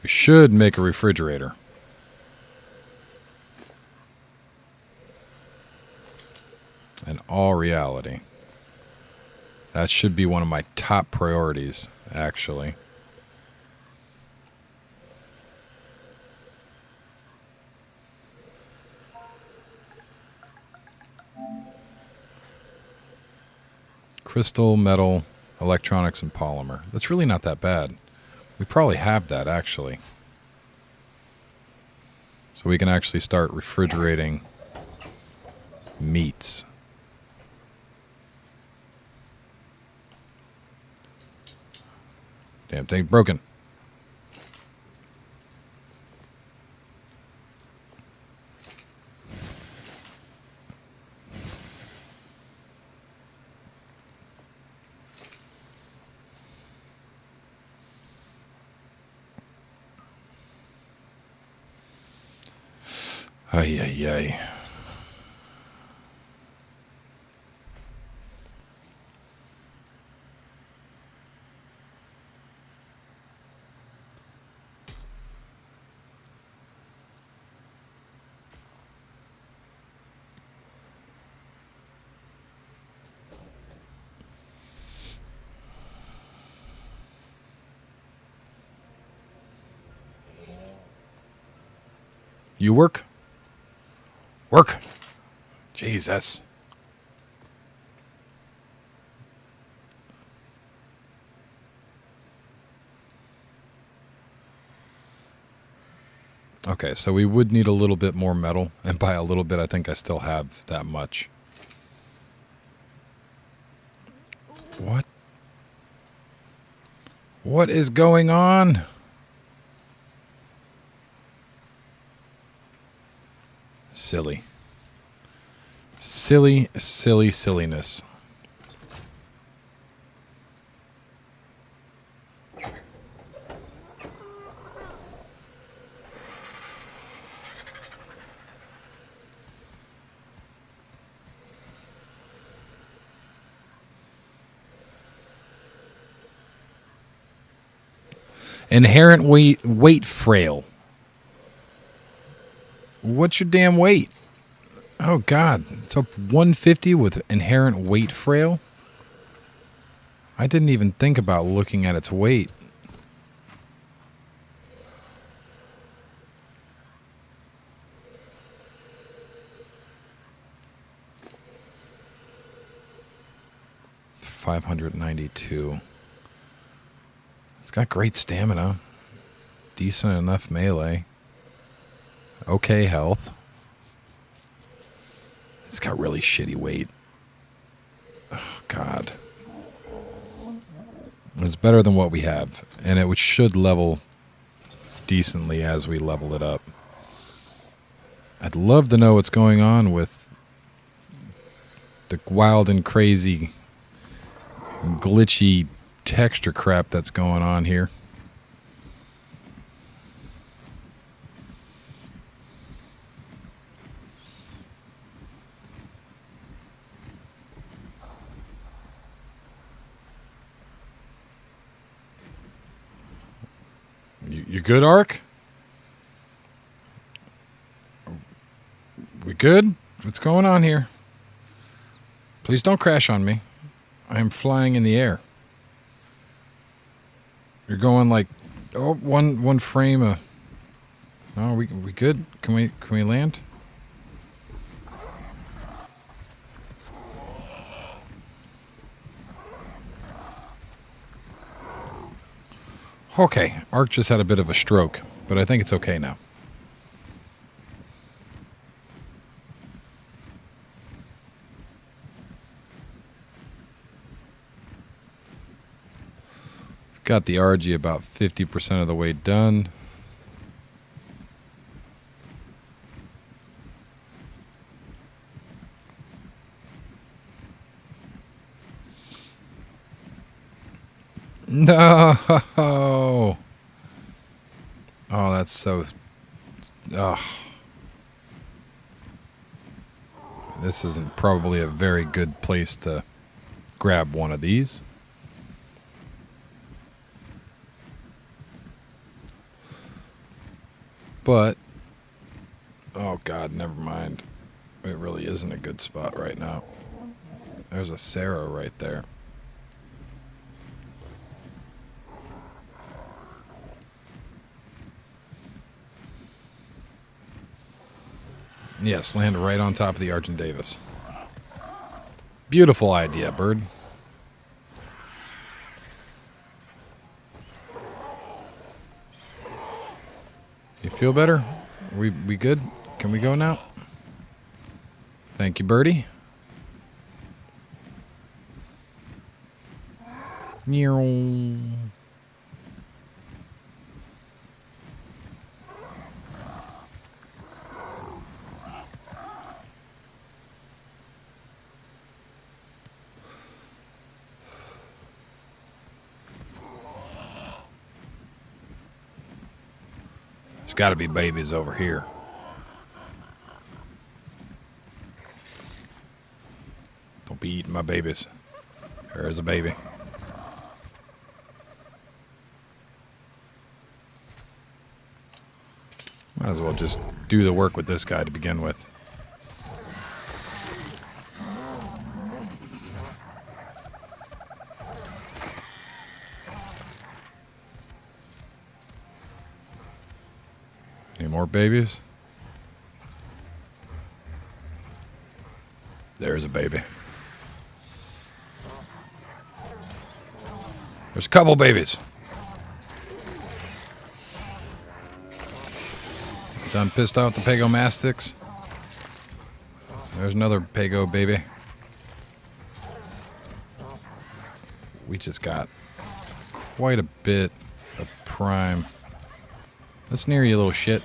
We should make a refrigerator. In all reality. That should be one of my top priorities, actually. Crystal, metal, electronics, and polymer. That's really not that bad. We probably have that, actually. So we can actually start refrigerating meats. Damn thing broken. Ay, ay, ay. You work? Work. Jesus. Okay, so we would need a little bit more metal, and by a little bit, I think I still have that much. What? What is going on? Silly. Silly, silly, silliness. Inherent weight frail. What's your damn weight? Oh, God. It's up 150 with inherent weight frail? I didn't even think about looking at its weight. $592. It's got great stamina. Decent enough melee. Okay health. It's got really shitty weight. Oh, God. It's better than what we have. And it should level decently as we level it up. I'd love to know what's going on with the wild and crazy, glitchy texture crap that's going on here. You good, Ark? We good? What's going on here? Please don't crash on me. I am flying in the air. You're going like, oh, one frame a. No, we good? Can we land? Okay, Ark just had a bit of a stroke, but I think it's okay now. Got the RG about 50% of the way done. No. Oh, that's so. Oh. This isn't probably a very good place to grab one of these. But, oh God, never mind. It really isn't a good spot right now. There's a Sarah right there. Yes, land right on top of the Argent Davis. Beautiful idea, bird. You feel better? We good? Can we go now? Thank you, birdie. Meow. got to be babies over here. Don't be eating my babies. There's a baby. Might as well just do the work with this guy to begin with. Any more babies? There's a baby. There's a couple babies. Done pissed out the Pagomastics. There's another Pago baby. We just got quite a bit of prime. Let's near you, little shit.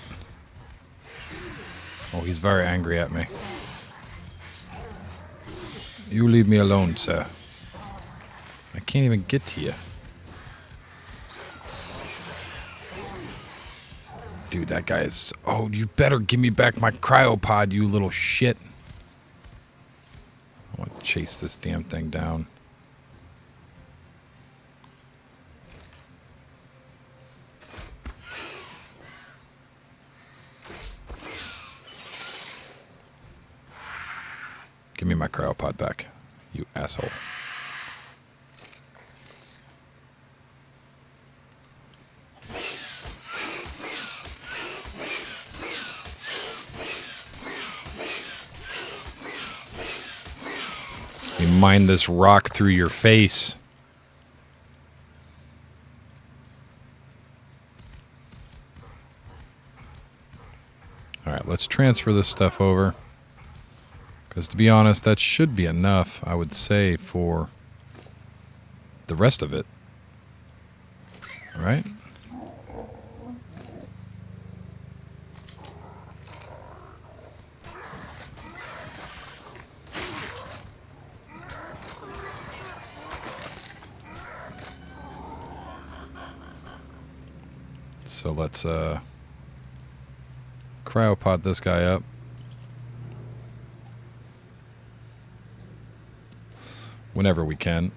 Oh, he's very angry at me. You leave me alone, sir. I can't even get to you. Dude, that guy is... Oh, you better give me back my cryopod, you little shit. I want to chase this damn thing down. Give me my cryopod back, you asshole. You mine this rock through your face. All right, let's transfer this stuff over. Because to be honest, that should be enough, I would say, for the rest of it. All right? So let's cryopod this guy up. Whenever we can.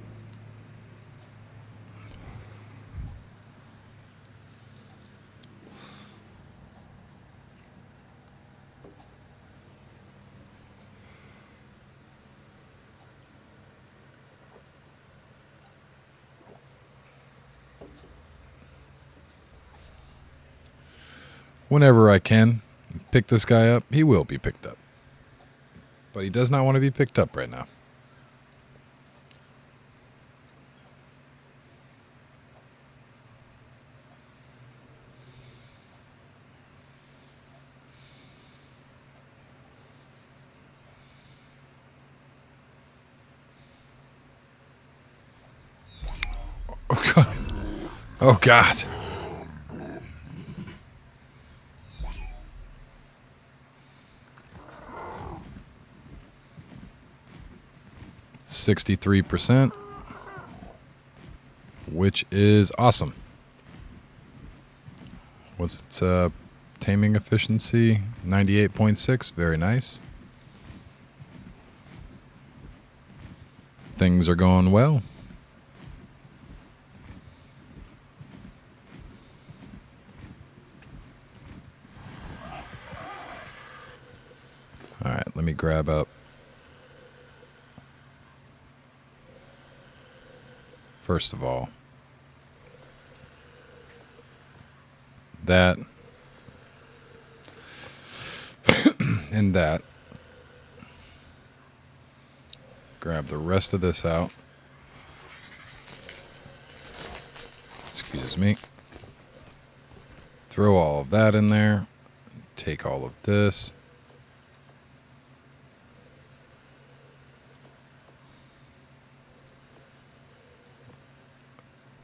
Whenever I can pick this guy up, he will be picked up. But he does not want to be picked up right now. Oh, God. Oh, God. %, which is awesome. What's its taming efficiency? 98.6. Very nice. Things are going well. All right, let me grab up. First of all, that and that. Grab the rest of this out. Excuse me. Throw all of that in there. Take all of this.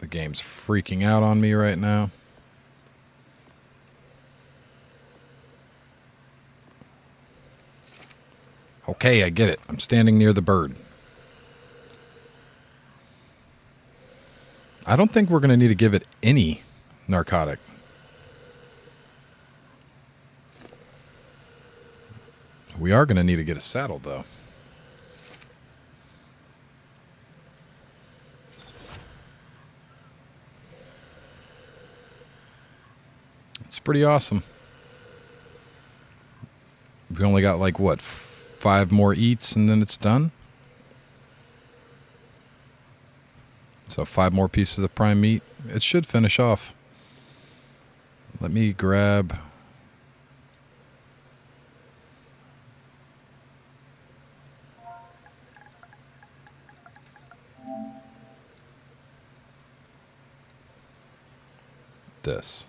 The game's freaking out on me right now. Okay, I get it. I'm standing near the bird. I don't think we're going to need to give it any narcotic. We are going to need to get a saddle, though. It's pretty awesome. We only got like, what, 5 more eats and then it's done? So 5 more pieces of prime meat. It should finish off. Let me grab... this.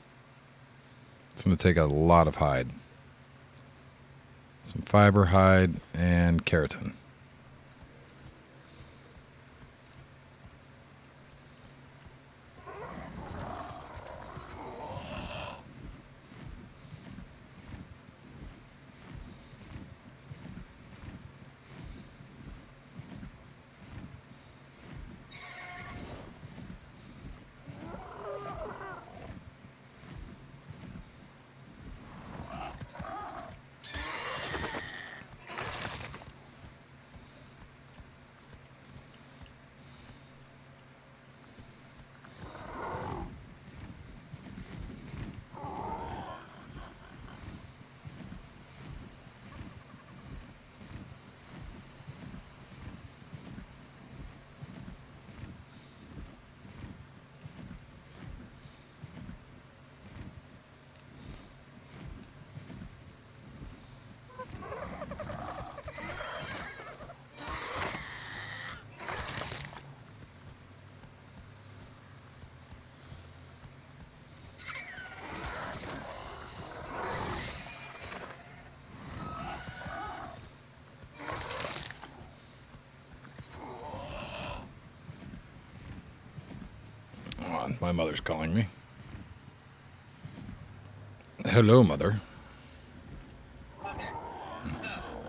It's going to take a lot of hide. Some fiber, hide, and keratin. Hold on, my mother's calling me. Hello, Mother.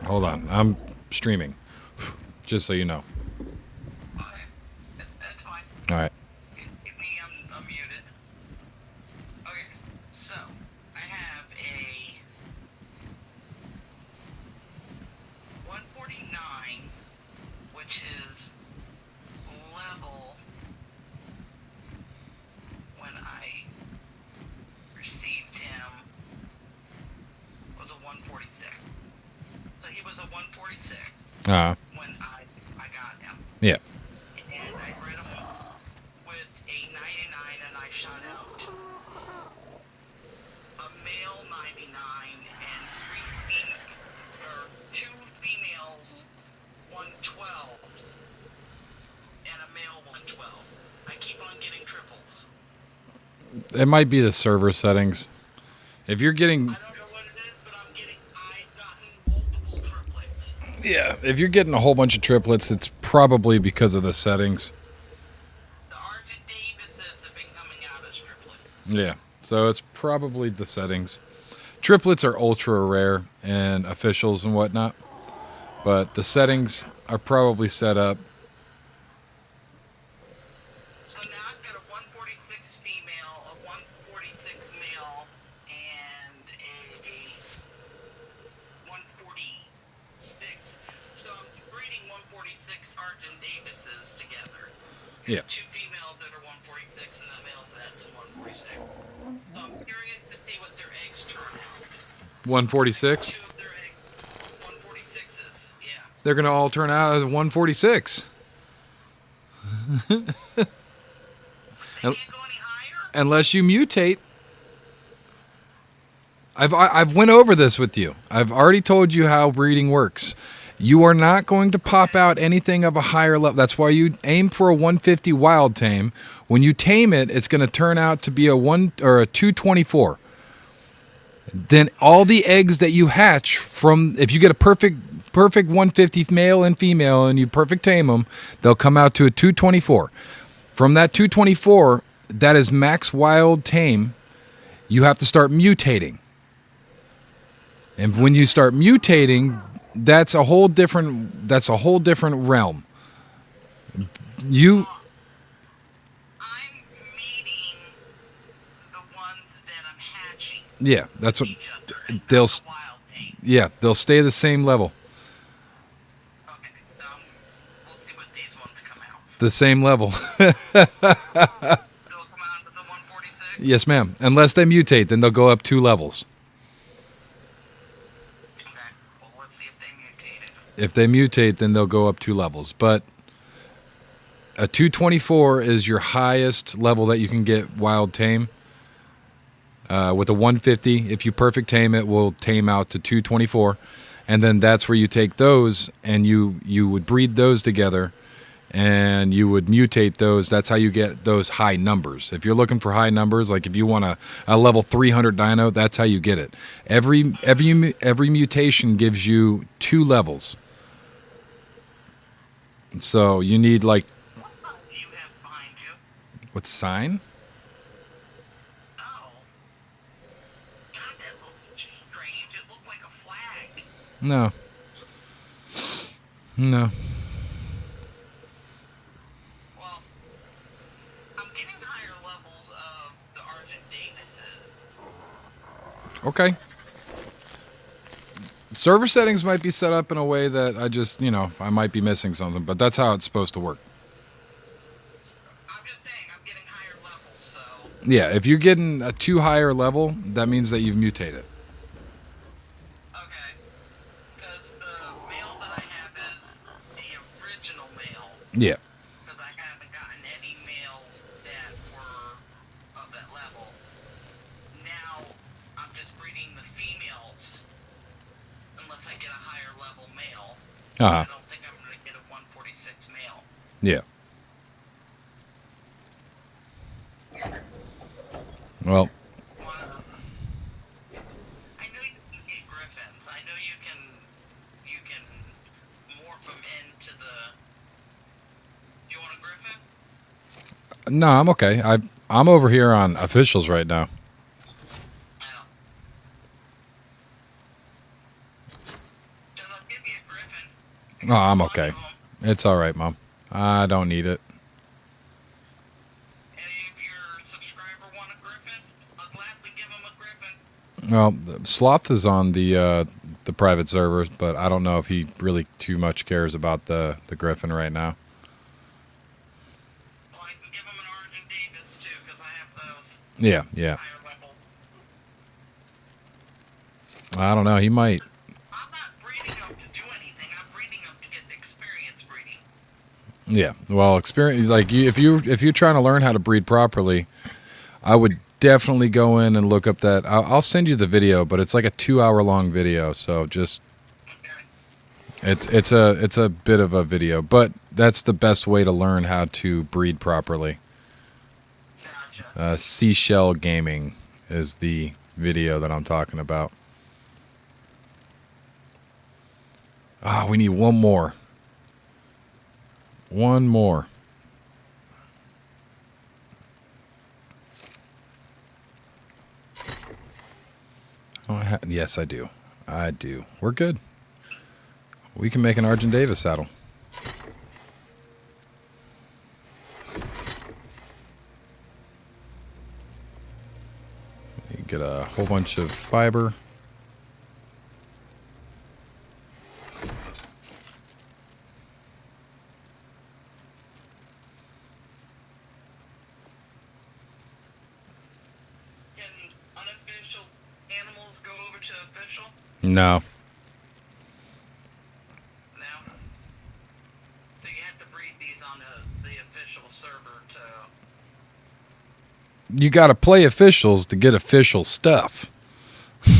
Hold on, I'm streaming. Just so you know. That's fine. All right. Get me unmuted. Okay, so I have a 149, which is level when I received him was a 146. So he was a 146 when I got him. Yeah. And I bred him with a 99 and I shot out a male 99 and 2 females 112s and a male 112. I keep on getting triples. It might be the server settings. If you're getting... I don't know what it is, but I've gotten multiple triplets. Yeah, if you're getting a whole bunch of triplets, it's probably because of the settings. The Argent Davises have been coming out as triplets. Yeah, so it's probably the settings. Triplets are ultra rare and officials and whatnot, but the settings are probably set up. So now I've got a 146 female, a 146 male, and a 146. So I'm breeding 146 Argent Davises together. Yeah. 2 females that are 146 and the males that's 146. So I'm curious to see what their eggs turn out. 146. 2 of their eggs, 146s, yeah. They're going to all turn out as 146. They can't go any higher? Unless you mutate. I've went over this with you. I've already told you how breeding works. You are not going to pop out anything of a higher level. That's why you aim for a 150 wild tame. When you tame it, it's going to turn out to be a 224. Then all the eggs that you hatch from, if you get a perfect 150 male and female and you perfect tame them, they'll come out to a 224. From that 224, that is max wild tame. You have to start mutating. And when you start mutating, that's a whole different realm. You I'm meeting the ones that I'm hatching. Yeah, that's what Each other, and they'll not the wild thing. Yeah, they'll stay the same level. Okay, we'll see what these ones come out. The same level. They'll come out to the 146? Yes, ma'am. Unless they mutate, then they'll go up 2 levels. Okay, well, let's see if they mutated. If they mutate, then they'll go up 2 levels. But a 224 is your highest level that you can get wild tame. With a 150, if you perfect tame it, will tame out to 224. And then that's where you take those and you would breed those together and you would mutate those. That's how you get those high numbers. If you're looking for high numbers, like if you want a level 300 dino, that's how you get it. Every mutation gives you 2 levels. So you need like, You have behind you. what sign? Oh. God, that looked strange. It looked like a flag. No. No. Well, I'm getting higher levels of the Argent Davises. Okay. Server settings might be set up in a way that I might be missing something, but that's how it's supposed to work. I'm just saying, I'm getting higher levels, so... Yeah, if you're getting a 2 higher level, that means that you've mutated. Okay. Because the mail that I have is the original mail. Yeah. Because I haven't gotten any mails that were of that level. Now, I'm just breeding the females. Unless I get a higher level male. Uh-huh. I don't think I'm going to get a 146 male. Yeah. Well, I know you can get griffins. I know you can morph them into the... You want a griffin? no, I'm okay. I'm over here on officials right now. No. Then I'll give you a griffin. Oh, I'm okay. It's all right, Mom. I don't need it. And if your subscriber want a griffin, I'll gladly give him a griffin. Well, Sloth is on the private server, but I don't know if he really too much cares about the Griffin right now. Well, I can give him an Argent Davis too, because I have those Yeah, yeah. higher level. I don't know. He might. I'm not breeding them to do anything. I'm breeding them to get the experience breeding. Yeah. Well, experience like if you're trying to learn how to breed properly, I would definitely go in and look up that. I'll send you the video, but it's like a 2-hour long video. So just Okay. it's a bit of a video, but that's the best way to learn how to breed properly. Gotcha. Seashell Gaming is the video that I'm talking about. Ah, we need one more. One more. Yes, I do. I do. We're good. We can make an Argent Davis saddle. You get a whole bunch of fiber. Can unofficial animals go over to official? No. No. So you have to breed these on the official server to... You got to play officials to get official stuff. I'm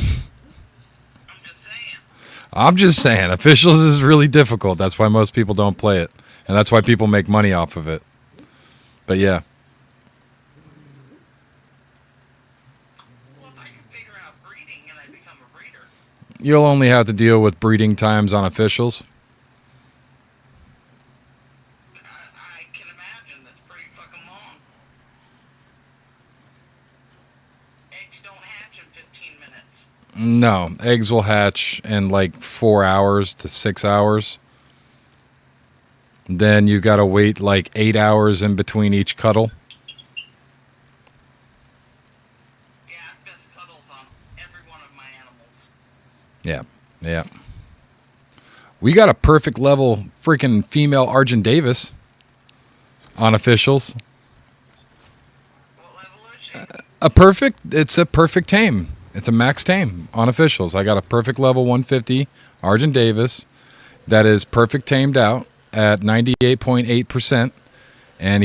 just saying. I'm just saying, officials is really difficult. That's why most people don't play it. And that's why people make money off of it. But yeah. Well, if I can figure out breeding and I become a breeder, You'll only have to deal with breeding times on officials. I can imagine that's pretty fucking long. Eggs don't hatch in 15 minutes. No, eggs will hatch in like 4 hours to 6 hours. Then you got to wait like 8 hours in between each cuddle. Yeah, I've missed cuddles on every one of my animals. Yeah. Yeah. We got a perfect level freaking female Argent Davis on officials. What level is she? It's a perfect tame. It's a max tame on officials. I got a perfect level 150 Argent Davis that is perfect tamed out at 98.8%. And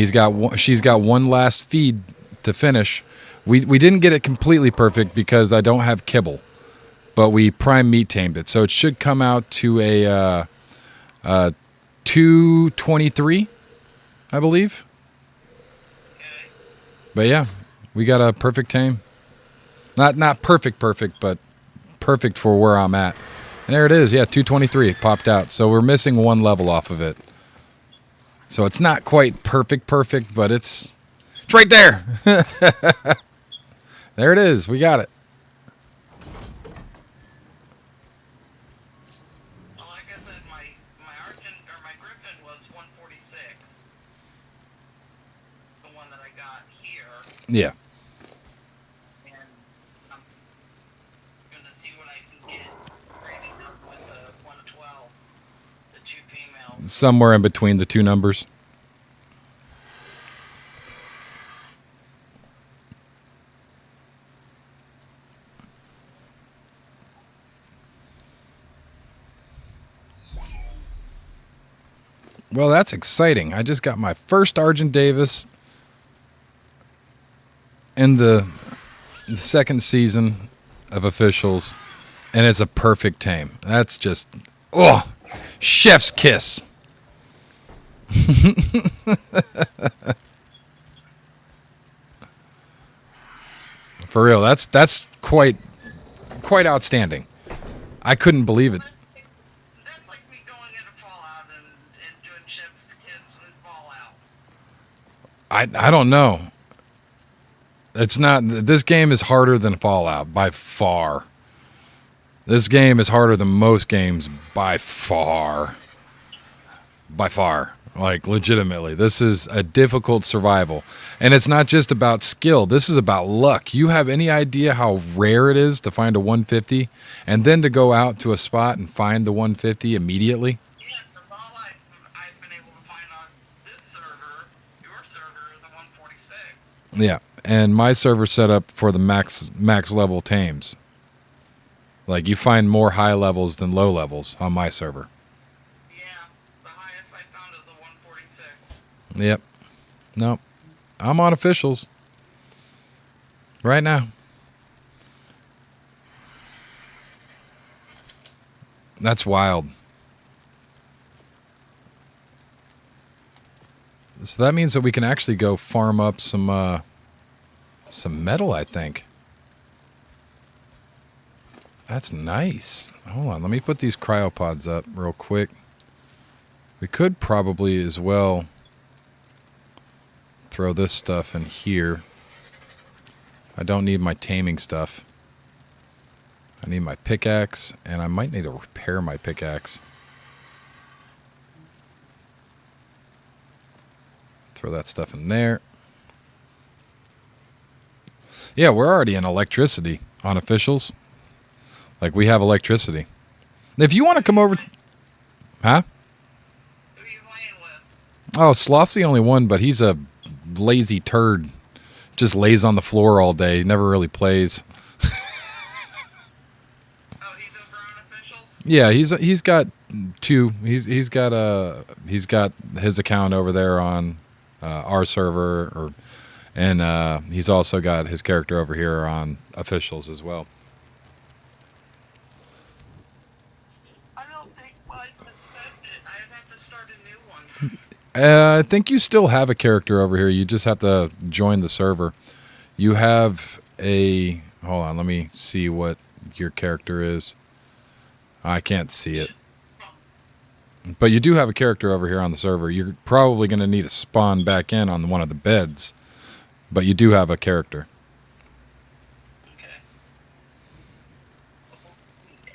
she's got one last feed to finish. We didn't get it completely perfect because I don't have kibble, but we prime meat tamed it, so it should come out to a 223, I believe. Okay. But yeah, we got a perfect tame. Not perfect, but perfect for where I'm at. And there it is. Yeah, 223 popped out. So we're missing one level off of it. So it's not quite perfect, but it's right there. There it is. We got it. Well, like I said, my Griffin was 146. The one that I got here. Yeah. And I'm gonna see what I can get grading up with the 112. The two females. Somewhere in between the two numbers. Well, that's exciting. I just got my first Argent Davis in the second season of officials, and it's a perfect tame. That's just, oh, chef's kiss. For real, that's quite outstanding. I couldn't believe it. That's like me going into Fallout and doing Chef's Kiss and Fallout. I don't know. It's not. This game is harder than Fallout by far. This game is harder than most games by far. By far. Like, legitimately. This is a difficult survival. And it's not just about skill. This is about luck. You have any idea how rare it is to find a 150 and then to go out to a spot and find the 150 immediately? Yeah, from all I've been able to find on this server, your server, the 146. Yeah. And my server set up for the max level tames. Like, you find more high levels than low levels on my server. Yeah, the highest I found is a 146. Yep. Nope. I'm on officials right now. That's wild. So that means that we can actually go farm up some metal, I think. That's nice. Hold on, let me put these cryopods up real quick. We could probably as well throw this stuff in here. I don't need my taming stuff. I need my pickaxe, and I might need to repair my pickaxe. Throw that stuff in there. Yeah, we're already in electricity on officials. Like, we have electricity. If you want to come over... Huh? Who are you playing with? Oh, Sloth's the only one, but he's a lazy turd. Just lays on the floor all day. Never really plays. Oh, he's over on officials? Yeah, he's got two. He's got his account over there on our server, and he's also got his character over here on officials as well. I don't think mine's been spent it. I'd have to start a new one. I think you still have a character over here. You just have to join the server. You have a... Hold on, let me see what your character is. I can't see it. But you do have a character over here on the server. You're probably going to need to spawn back in on one of the beds. But you do have a character. Okay.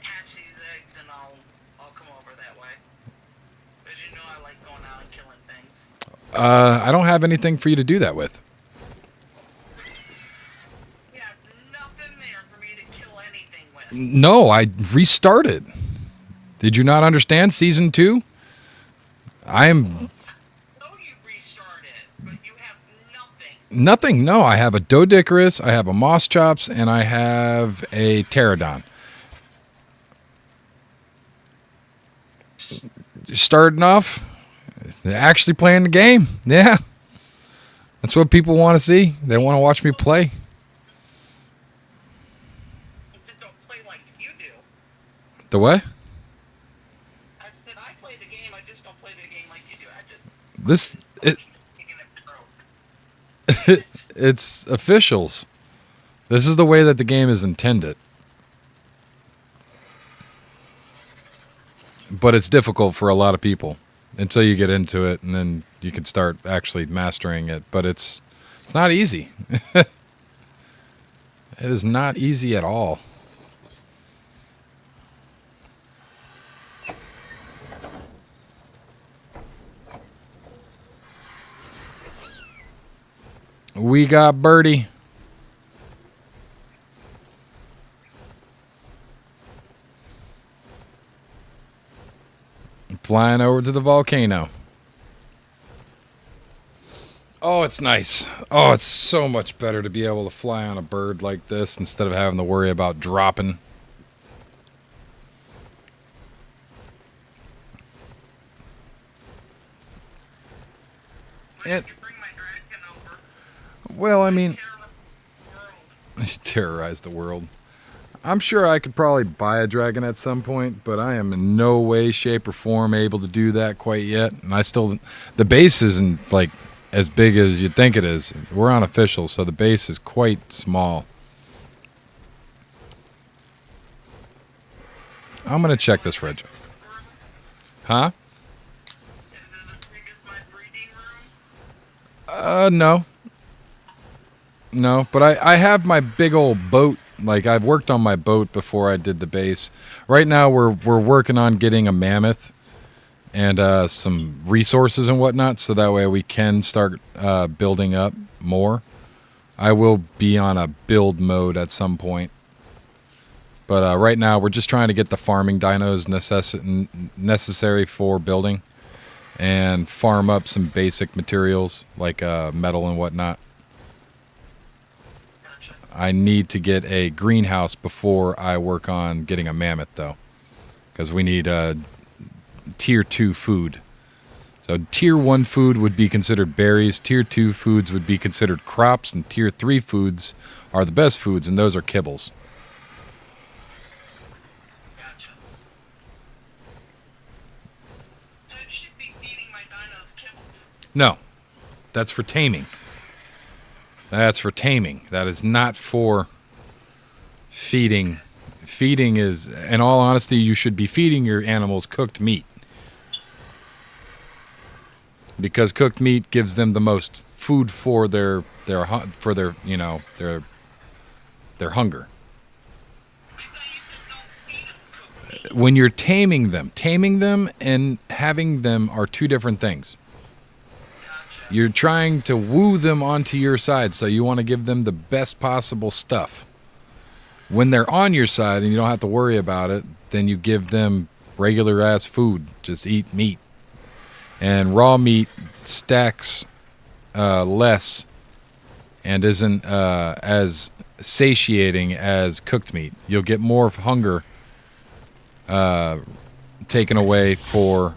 Hatch these eggs and I'll come over that way. Because you know I like going out and killing things. I don't have anything for you to do that with. Yeah, nothing there for me to kill anything with. No, I restarted. Did you not understand season 2? I am So you restarted, but you have nothing. nothing. No, I have a Doedicurus, I have a Moss Chops, and I have a Pterodon. Starting off, actually playing the game. Yeah. That's what people want to see. They want to watch me play. Just don't play like you do. The what? I said I play the game, I just don't play the game like you do. I just This taking it pro. it's officials. This is the way that the game is intended. But it's difficult for a lot of people until you get into it, and then you can start actually mastering it. But it's not easy. It is not easy at all. We got Birdie. Flying over to the volcano. Oh, it's nice. Oh, it's so much better to be able to fly on a bird like this instead of having to worry about dropping. Why did you bring my dragon over? Well, I mean, Terror the world. terrorize the world. I'm sure I could probably buy a dragon at some point, but I am in no way, shape, or form able to do that quite yet. And the base isn't like as big as you'd think it is. We're on official, so the base is quite small. I'm gonna check this fridge. Huh? Is it as big as my breeding room? No. No, but I have my big old boat. Like, I've worked on my boat before I did the base. Right now, we're working on getting a mammoth and some resources and whatnot, so that way we can start building up more. I will be on a build mode at some point. But right now, we're just trying to get the farming dinos necessary for building and farm up some basic materials like metal and whatnot. Gotcha. I need to get a greenhouse before I work on getting a mammoth, though, because we need tier 2 food. So tier 1 food would be considered berries, tier 2 foods would be considered crops, and tier 3 foods are the best foods, and those are kibbles. Gotcha. So you should be feeding my dinos kibbles. No, that's for taming. That's for taming. That is not for feeding. Feeding is, in all honesty, you should be feeding your animals cooked meat. Because cooked meat gives them the most food for their you know, their hunger. I thought you said don't feed them cooked meat. When you're taming them and having them are two different things. Gotcha. You're trying to woo them onto your side, so you want to give them the best possible stuff. When they're on your side and you don't have to worry about it, then you give them regular ass food. Just eat meat. And raw meat stacks less and isn't as satiating as cooked meat. You'll get more of hunger taken away for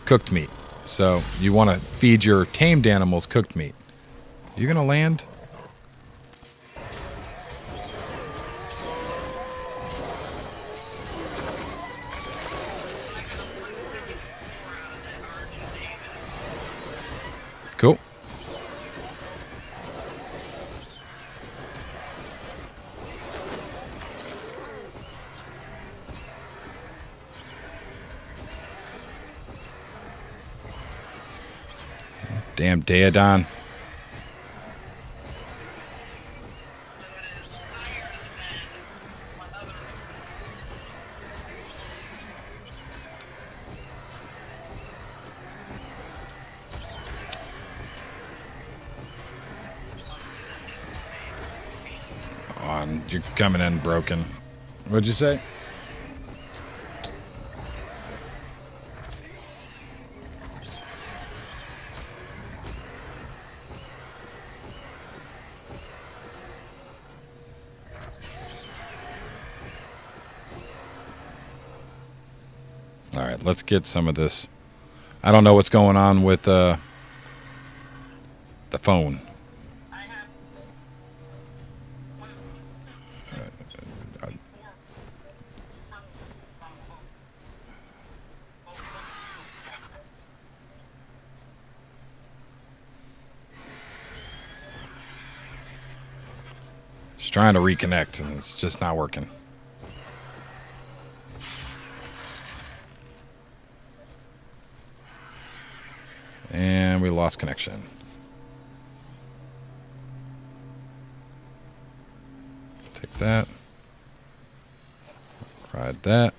cooked meat. So you want to feed your tamed animals cooked meat. You gonna land? Cool. Damn Daedon. On, you're coming in broken. What'd you say? let's get some of this. I don't know what's going on with the phone. I have It's trying to reconnect, and it's just not working. And we lost connection. Take that. Ride that.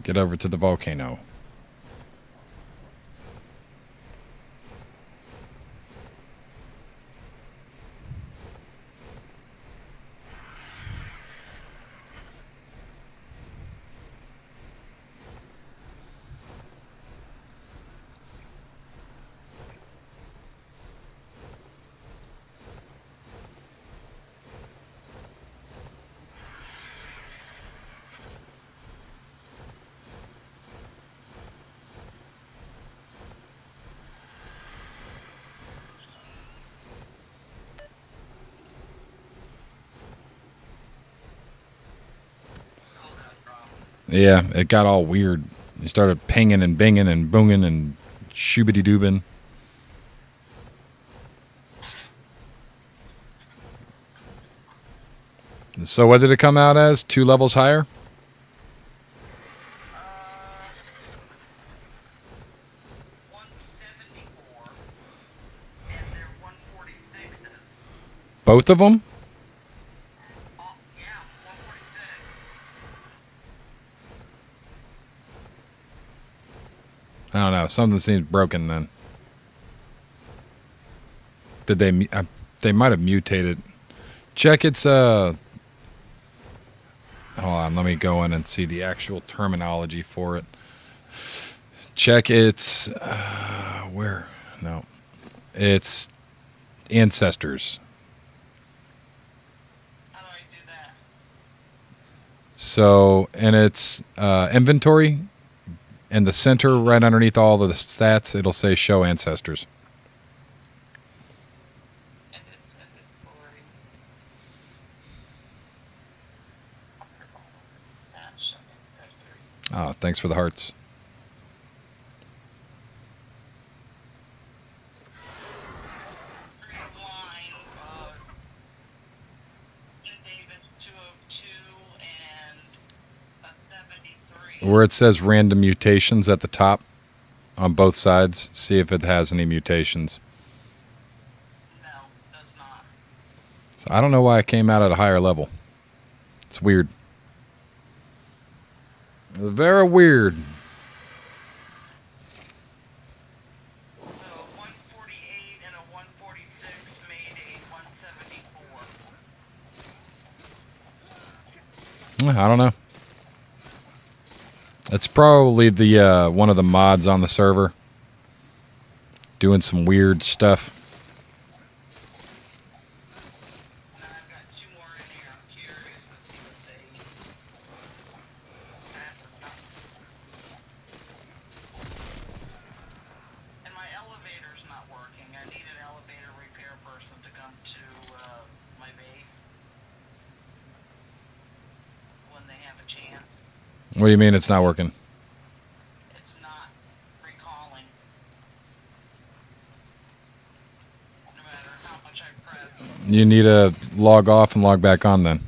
Get over to the volcano. Yeah, it got all weird. He started pinging and binging and boonging and shoobity doobin. So what did it come out as? 2 levels higher? 174, and they're 146s. Both of them? Oh, yeah, 146. I don't know. Something seems broken then. Did they? They might have mutated. Check its. Hold on. Let me go in and see the actual terminology for it. Check its. Where? No. It's ancestors. How do I do that? So in its inventory, in the center, right underneath all of the stats, it'll say show ancestors. Inventory. Oh, thanks for the hearts. Line, Davis 202 and a 73. Where it says random mutations at the top on both sides, see if it has any mutations. No, does not. So I don't know why it came out at a higher level. It's weird. Very weird. So 148 and a 146 made a 174. I don't know. It's probably the one of the mods on the server doing some weird stuff. And I've got 2 more in here. I'm curious to see what they have to stop. And my elevator's not working. I need an elevator repair person to come to my base when they have a chance. What do you mean it's not working? It's not recalling. No matter how much I press, You need to log off and log back on then.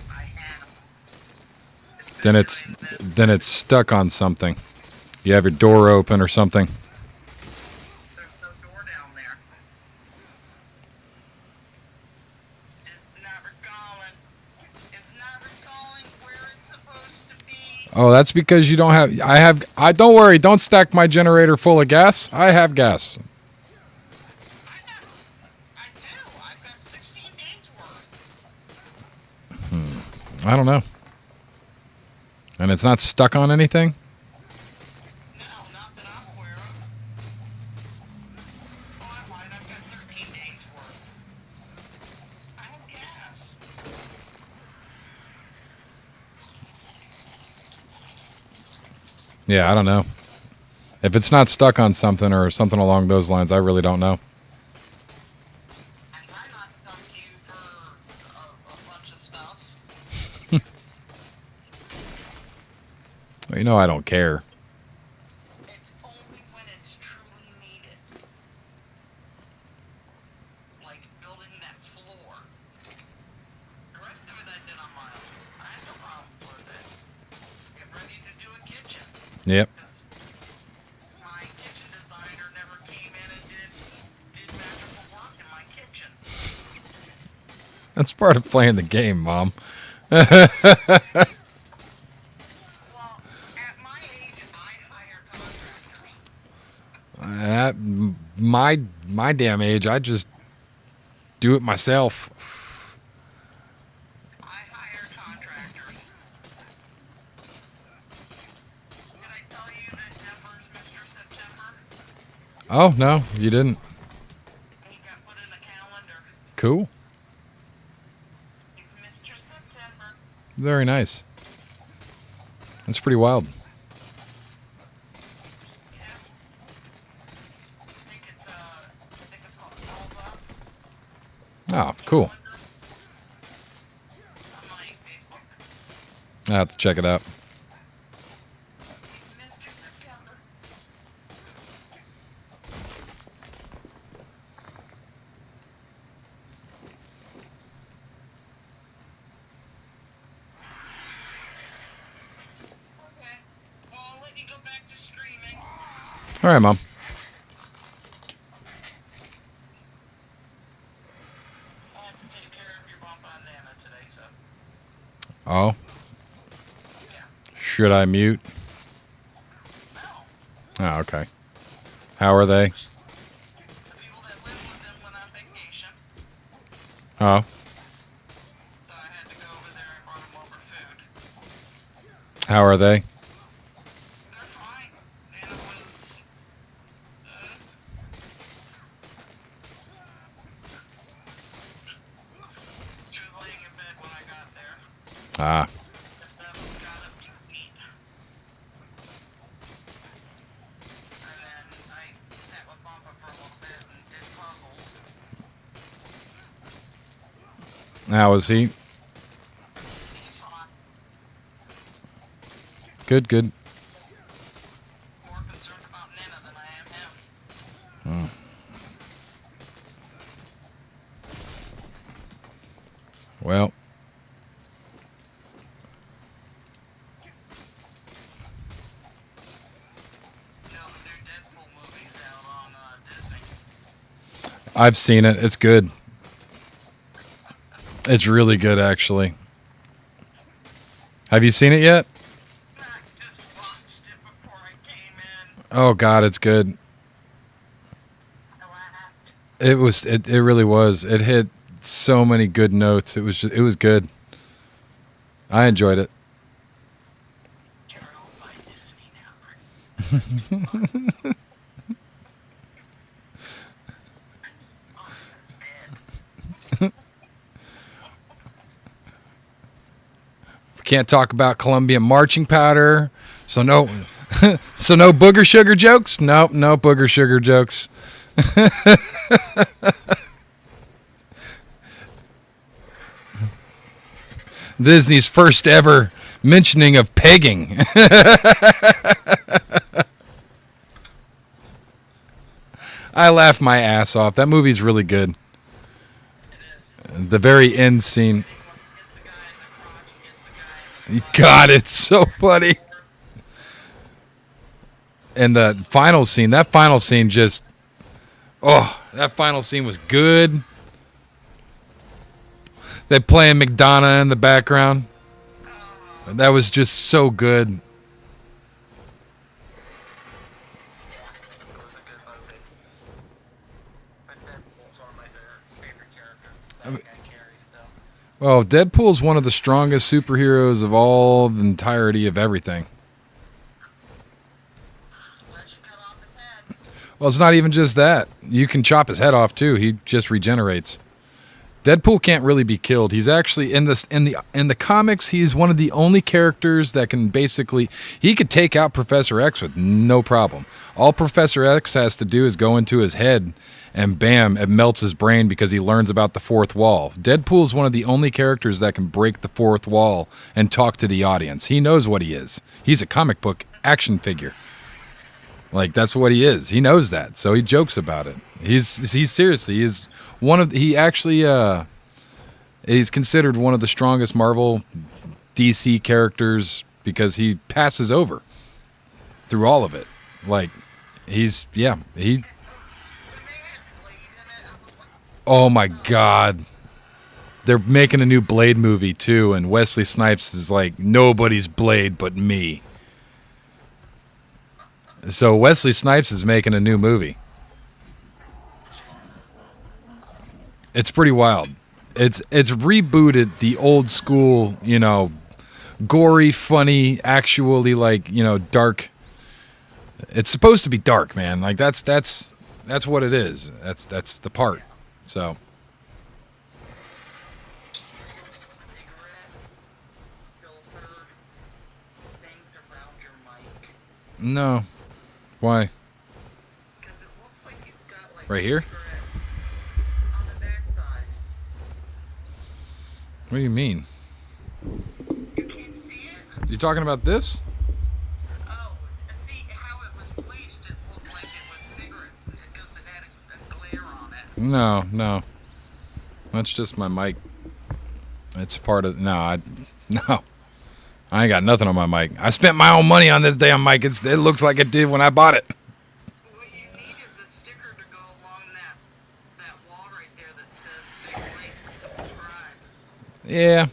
I have. Then it's stuck on something. You have your door open or something. There's no door down there. It's not recalling. It's not recalling where it's supposed to be. Oh, that's because you don't have. I don't worry. Don't stack my generator full of gas. I have gas. I do. I've got 16 days worth. I don't know. And it's not stuck on anything. No, not that I'm aware of. Oh, I'm right. I've got 13 days worth. I have gas. Yeah, I don't know. If it's not stuck on something or something along those lines, I really don't know. And I'm not stuck to you for a bunch of stuff. You know I don't care. It's only when it's truly needed. Like building that floor. The rest of it I did on my own. I had no problem with it. Get ready to do a kitchen. Yep. Because my kitchen designer never came in and did magical work in my kitchen. That's part of playing the game, Mom. Well, at my age, I hire contractors. At my damn age, I just do it myself. I hire contractors. Did I tell you that Denver's Mr. September? Oh, no, you didn't. He got put in a calendar. Cool. He's Mr. September. Very nice. That's pretty wild. Yeah. I think it's called Balls Up. Oh, cool. Calendar. On my Facebook. I have to check it out. He's Mr. September. Okay. Well, I'll let you go back to streaming. All right, Mom. I have to take care of your bump on Nana today, so Oh, yeah. should I mute? No. Oh, okay. How are they? The people that live with them went on vacation, Oh, so I had to go over there and brought them over food. how are they? They're fine. Nana was, she was laying in bed when I got there. Ah, That was got up to eat. And then I sat with Bumpa for a little bit and did puzzles. how is he? He's fine. Good, good. More concerned about Nana than I am him. Well, You know, the new Deadpool movie's out on Disney. I've seen it. It's good. It's really good, actually. Have you seen it yet? I just watched it before I came in. Oh God, it's good. I laughed. It really was. It hit so many good notes. It was good. I enjoyed it. You're owned by Disney now. Oh, this is bad. We can't talk about Colombian marching powder. So no so no booger sugar jokes? Nope, no booger sugar jokes. Disney's first ever mentioning of pegging. I laughed my ass off. That movie's really good. It is. The very end scene. Gets the guy in the crotch, gets the guy in the God, it's so funny. And the final scene, that final scene just, oh, that final scene was good. They playing McDonough in the background. That was just so good. It was a good movie. But Deadpool's one of my favorite characters. That guy carries it though. Well, Deadpool's one of the strongest superheroes of all the entirety of everything. Unless you cut off his head. Well, it's not even just that. You can chop his head off too. He just regenerates. Deadpool can't really be killed. He's actually in the comics. He's one of the only characters that can basically he could take out Professor X with no problem. All Professor X has to do is go into his head, and bam, it melts his brain because he learns about the fourth wall. Deadpool's one of the only characters that can break the fourth wall and talk to the audience. He knows what he is. He's a comic book action figure. Like that's what he is. He knows that, so he jokes about it. He's seriously he's considered one of the strongest Marvel DC characters because he passes over through all of it. Like he. Oh my God, they're making a new Blade movie too, and Wesley Snipes is like nobody's Blade but me. So Wesley Snipes is making a new movie. It's pretty wild. It's rebooted the old school, gory, funny, actually dark. It's supposed to be dark, man. Like that's what it is. That's the part. So no. Why? Right here? What do you mean? You can't see it? You talking about this? Oh, see how it was placed? It looked like it was cigarette because it had a glare on it. No. That's just my mic. It's part of no. I ain't got nothing on my mic. I spent my own money on this damn mic. It looks like it did when I bought it. What you need is a sticker to go along that wall right there that says big link subscribe. Yeah.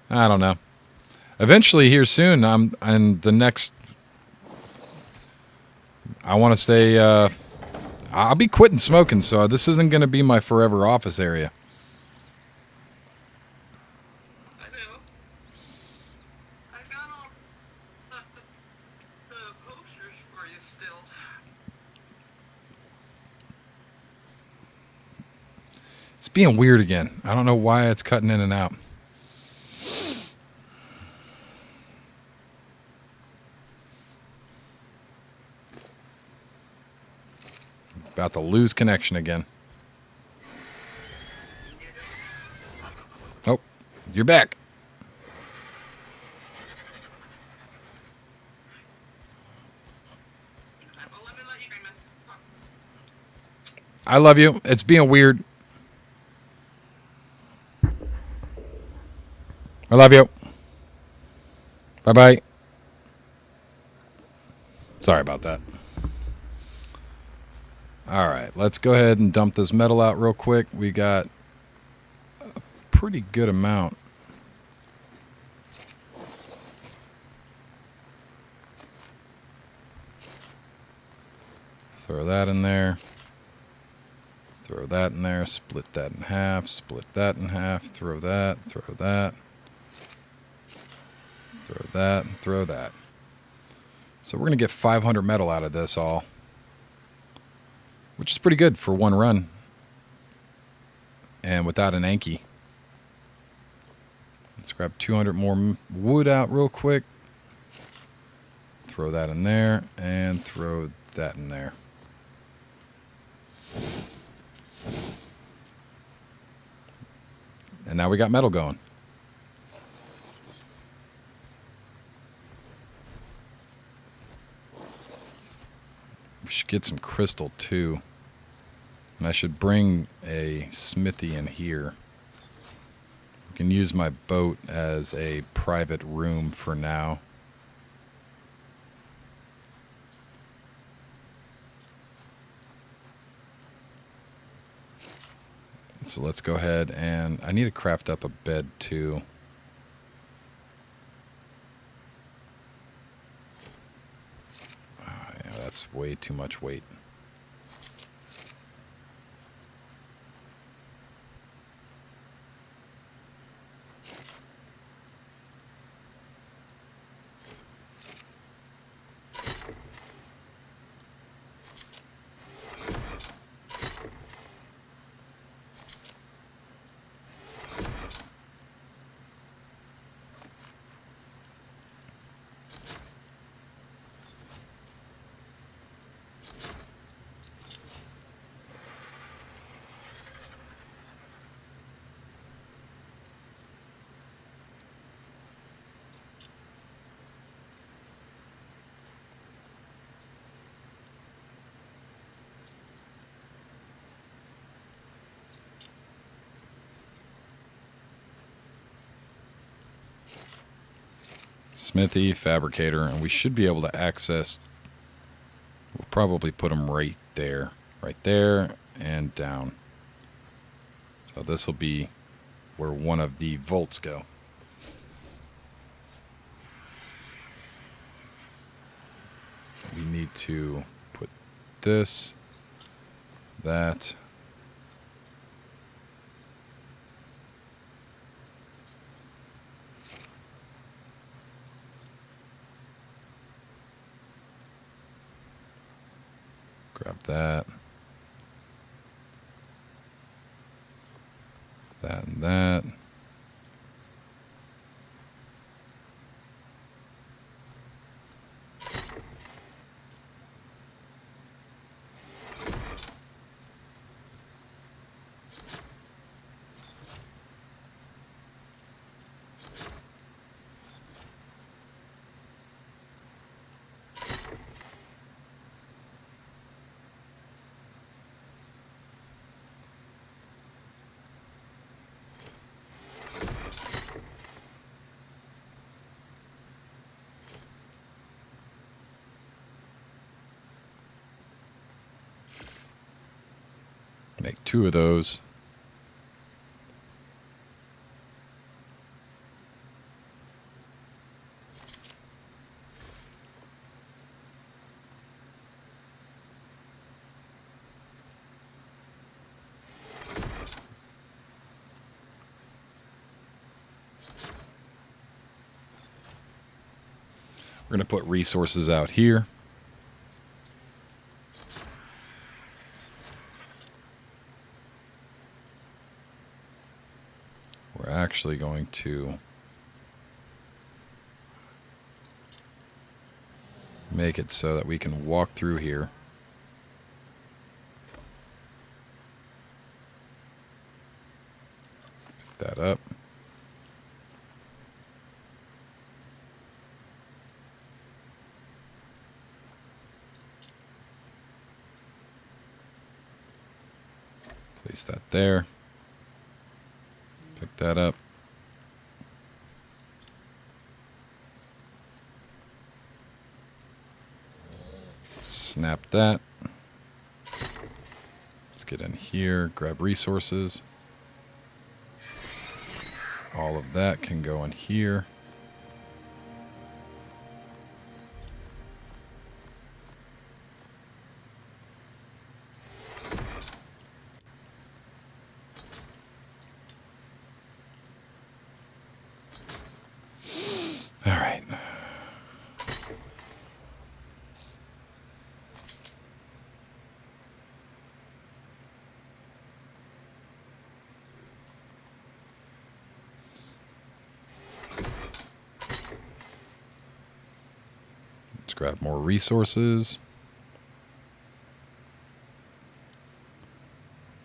I don't know. Eventually, here soon, I'm in the next. I want to say I'll be quitting smoking, so this isn't going to be my forever office area. I know. I got all the posters for you still. It's being weird again. I don't know why it's cutting in and out. About to lose connection again. Oh, you're back. Let me let you go, man. I love you. It's being weird. I love you. Bye-bye. Sorry about that. All right, let's go ahead and dump this metal out real quick. We got a pretty good amount. Throw that in there. Throw that in there. Split that in half. Split that in half. Throw that. Throw that. Throw that. Throw that. So we're going to get 500 metal out of this all, which is pretty good for one run and without an Anki. Let's grab 200 more wood out real quick. Throw that in there and throw that in there. And now we got metal going. We should get some crystal too. And I should bring a smithy in here. We can use my boat as a private room for now. So let's go ahead and I need to craft up a bed too. Yeah, that's way too much weight. Smithy, fabricator, and we should be able to access. We'll probably put them right there, and down. So this will be where one of the volts go. We need to put this, that. Grab that. That and that. Make 2 of those. We're going to put resources out here. We're actually going to make it so that we can walk through here. Pick that up. Place that there. Pick that up. Snap that. Let's get in here, grab resources. All of that can go in here. All right. Let's grab more resources.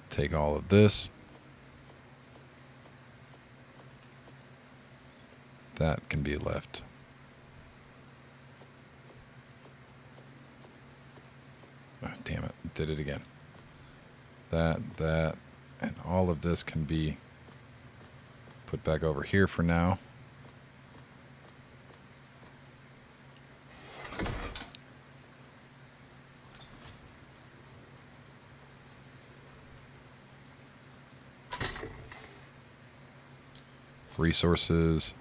Take all of this. That can be left. Oh, damn it. Did it again. That, and all of this can be put back over here for now. Resources.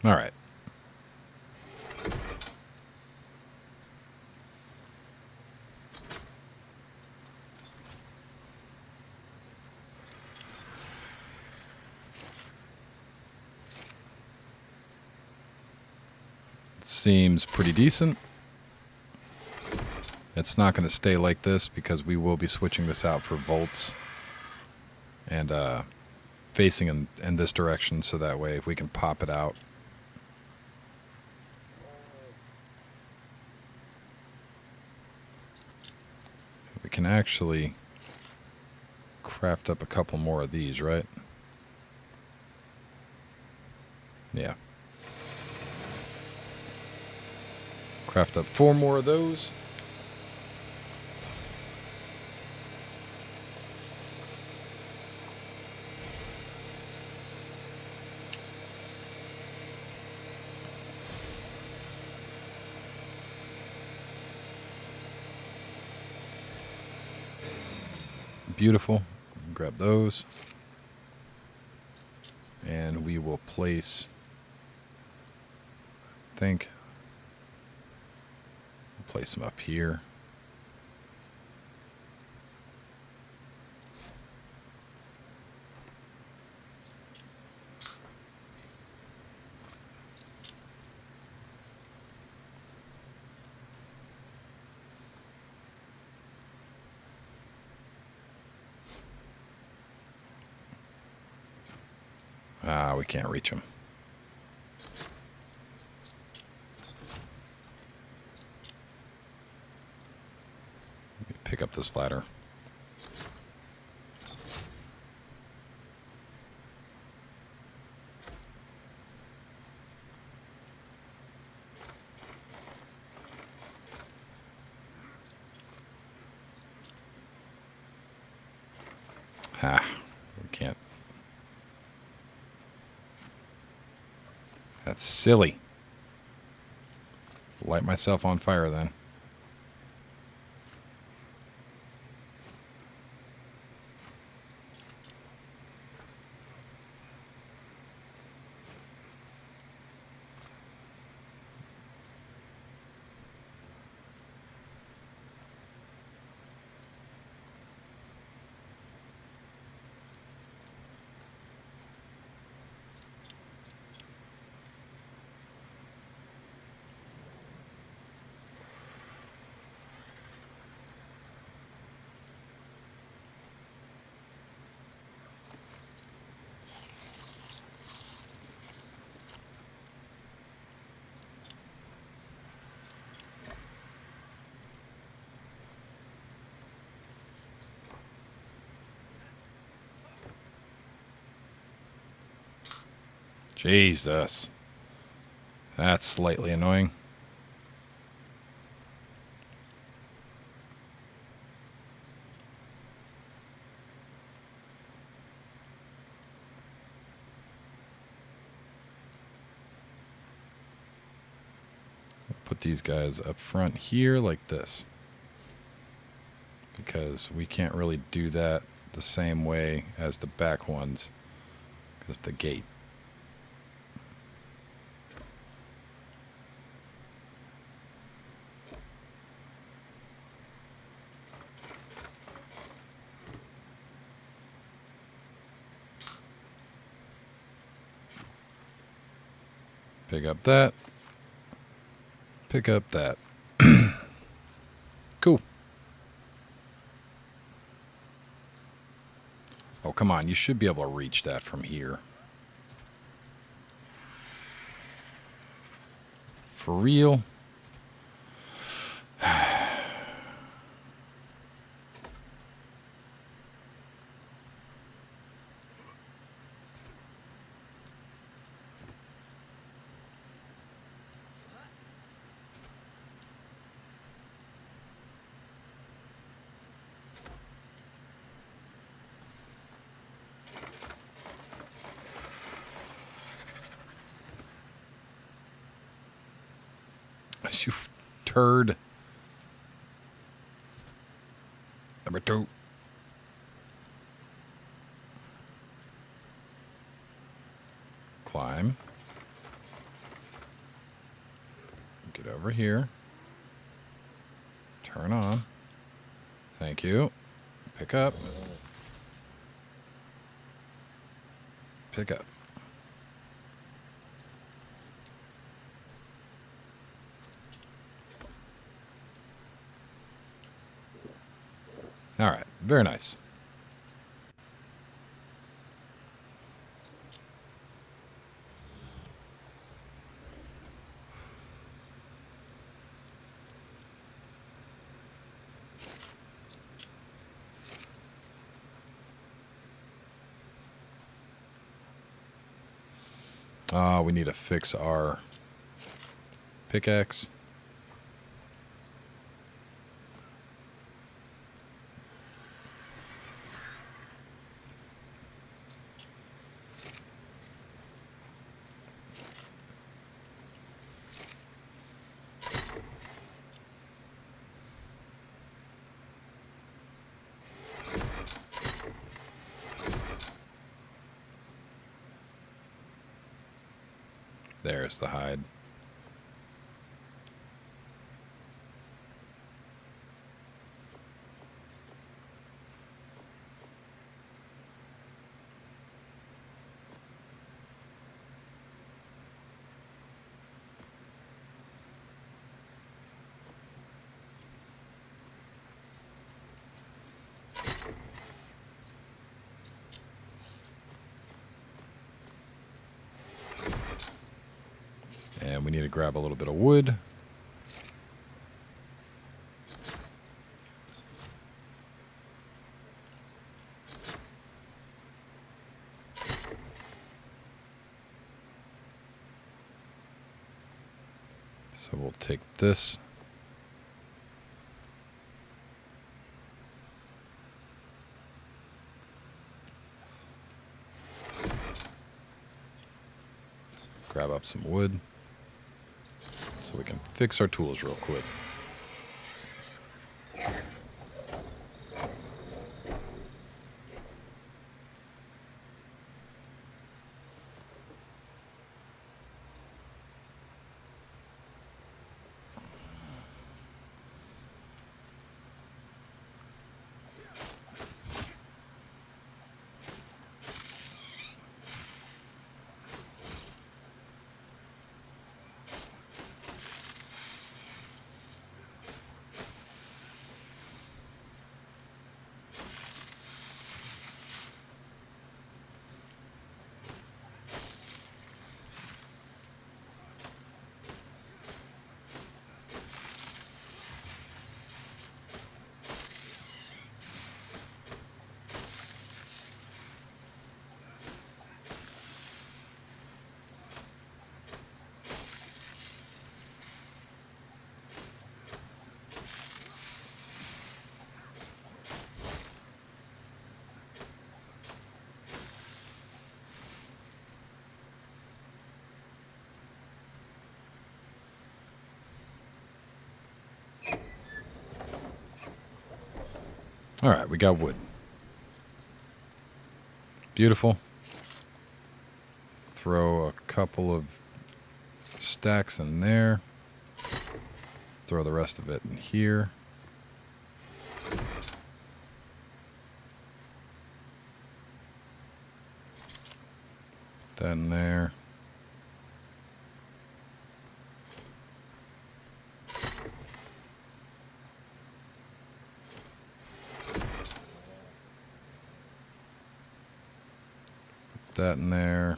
All right. Seems pretty decent. It's not going to stay like this because we will be switching this out for volts and facing in this direction, so that way we can pop it out. We can actually craft up a couple more of these, right? Yeah. Craft up 4 more of those. Beautiful. Grab those. And we will place, I think, we'll place them up here. Ah, we can't reach them. Let me pick up this ladder. Ha, we can't. That's silly. Light myself on fire then. Jesus. That's slightly annoying. Put these guys up front here like this, because we can't really do that the same way as the back ones because the gate. Pick up that. Pick up that. Cool. Oh, come on. You should be able to reach that from here. For real? You turd. Number 2. Climb. Get over here. Turn on. Thank you. Pick up. Pick up. Very nice. We need to fix our pickaxe. There's the hide. And we need to grab a little bit of wood. So we'll take this. Grab up some wood so we can fix our tools real quick. All right, we got wood. Beautiful. Throw a couple of stacks in there. Throw the rest of it in here. Put that in there. That in there.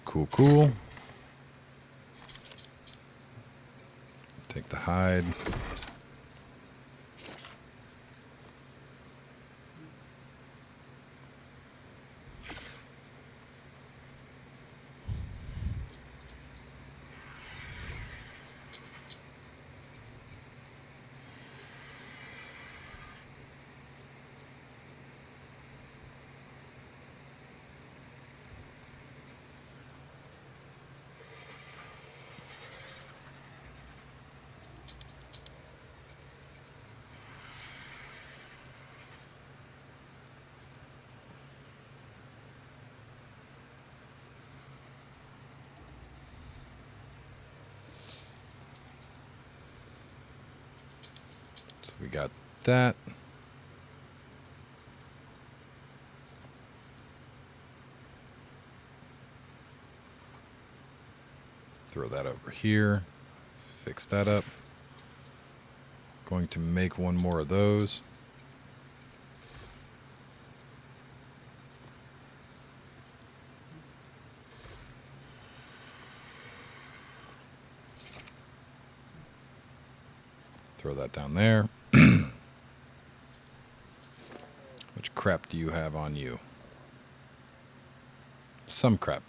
Cool, cool. Take the hide. So we got that. Throw that over here. Fix that up. Going to make one more of those. Throw that down there. Which crap do you have on you? Some crap.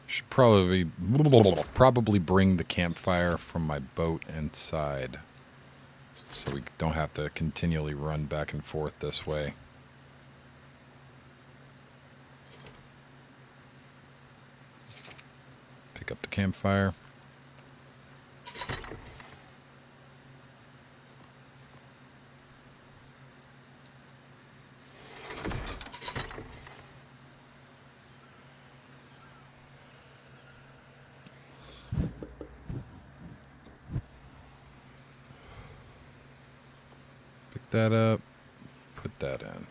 Should probably bring the campfire from my boat inside, so we don't have to continually run back and forth this way. Pick up the campfire. That up, put that in.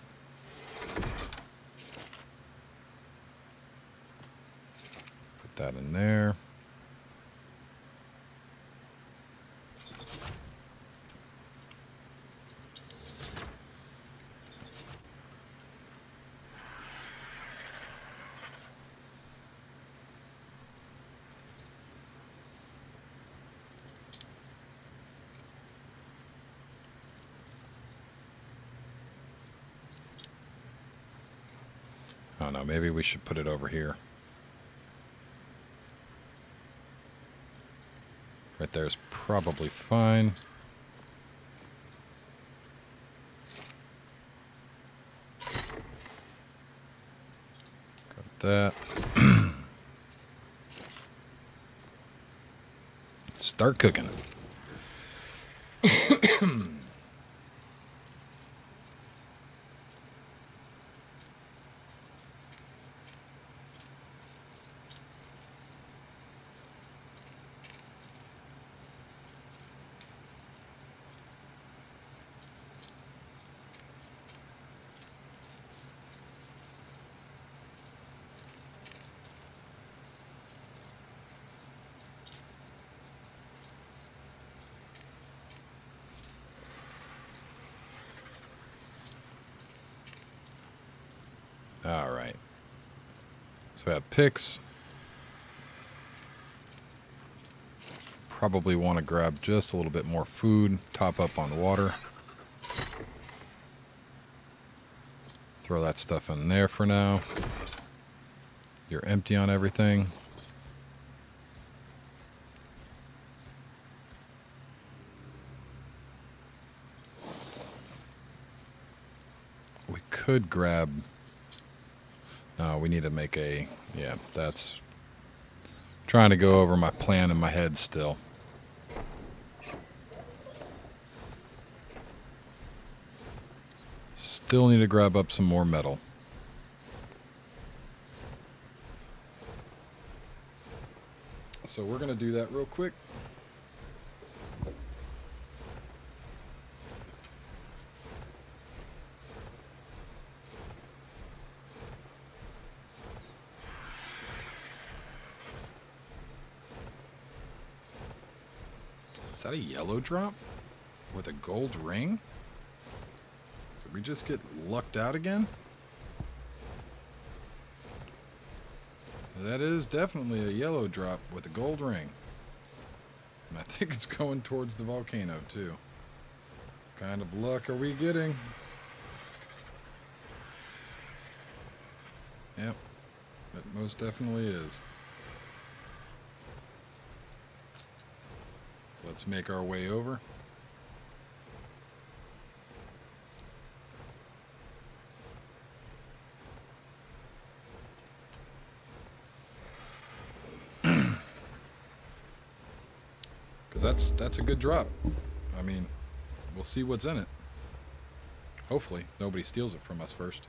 Put that in there. I don't know, maybe we should put it over here. Right there is probably fine. Got that. Start cooking. All right. So we have picks. Probably want to grab just a little bit more food, top up on water. Throw that stuff in there for now. You're empty on everything. We could grab... No, we need to make a... Yeah, that's... Trying to go over my plan in my head still. Still need to grab up some more metal. So we're going to do that real quick. Is that a yellow drop with a gold ring? Did we just get lucked out again? That is definitely a yellow drop with a gold ring. And I think it's going towards the volcano too. What kind of luck are we getting? Yep, it most definitely is. Let's make our way over. Because that's a good drop. I mean, we'll see what's in it. Hopefully, nobody steals it from us first.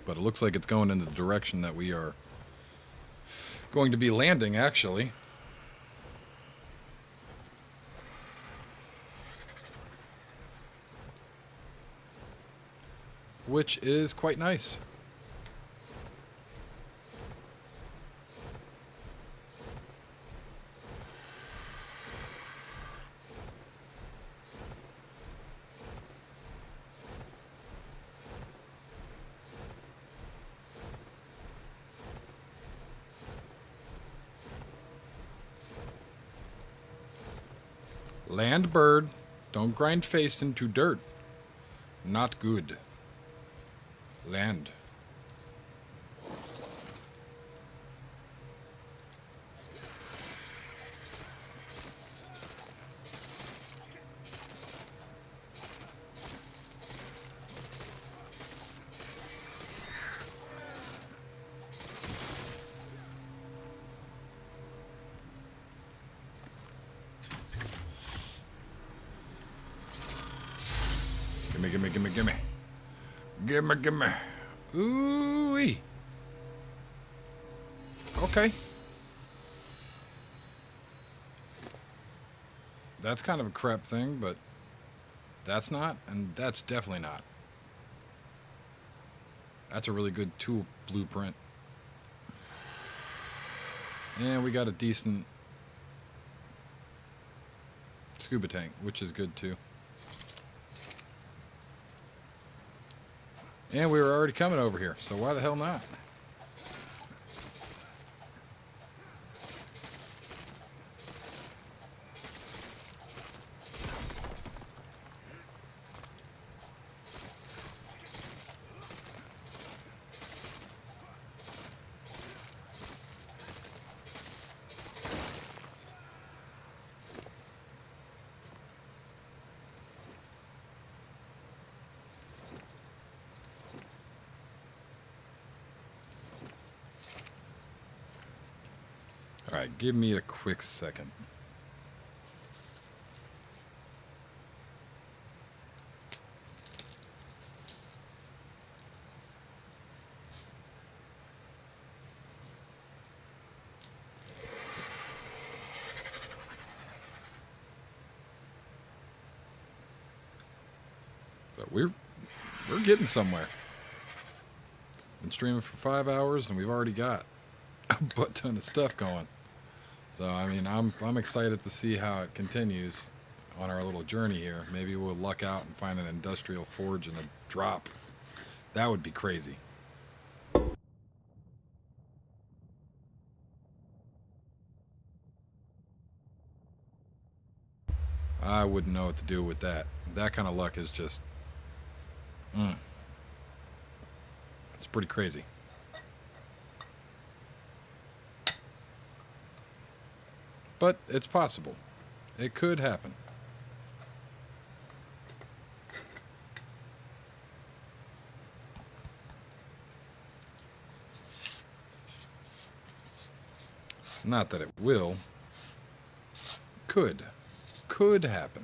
But it looks like it's going in the direction that we are going to be landing, actually. Which is quite nice. Land bird, don't grind face into dirt. Not good. Land. Gimme, gimme, gimme, gimme. Gimme, gimme. Ooh-wee. Okay. That's kind of a crap thing, but that's not, and that's definitely not. That's a really good tool blueprint. And we got a decent scuba tank, which is good too. And we were already coming over here, so why the hell not? All right, give me a quick second. But we're getting somewhere. Been streaming for 5 hours and we've already got a butt ton of stuff going. So I mean, I'm excited to see how it continues on our little journey here. Maybe we'll luck out and find an industrial forge and a drop. That would be crazy. I wouldn't know what to do with that. That kind of luck is just it's pretty crazy. But it's possible. It could happen. Not that it will. Could. Could happen.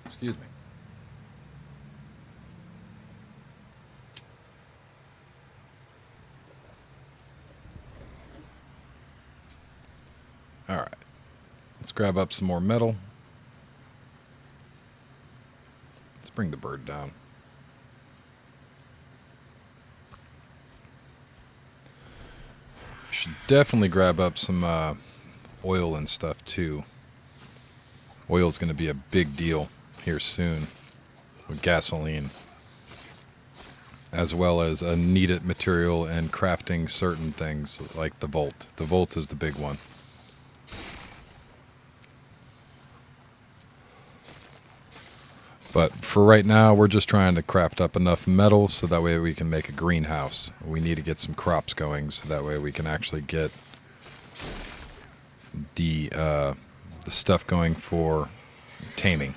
Excuse me. All right. Let's grab up some more metal. Let's bring the bird down. Should definitely grab up some oil and stuff too. Oil's going to be a big deal here soon with gasoline, as well as a needed material and crafting certain things like the Volt. The Volt is the big one. But for right now, we're just trying to craft up enough metal so that way we can make a greenhouse. We need to get some crops going so that way we can actually get the stuff going for taming.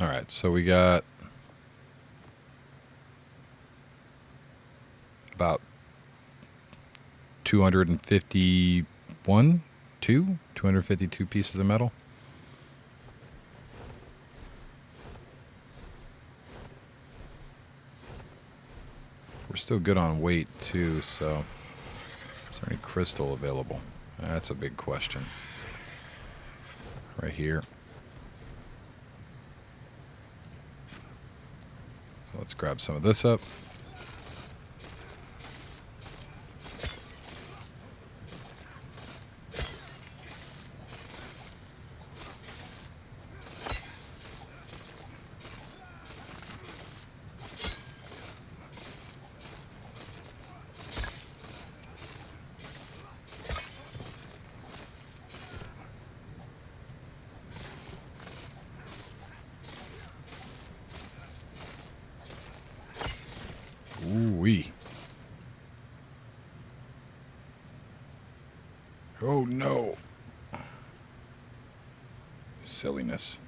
All right, so we got about 252 pieces of metal. We're still good on weight too, so is there any crystal available? That's a big question. Right here. So let's grab some of this up. Ooh-wee. Oh no. Silliness.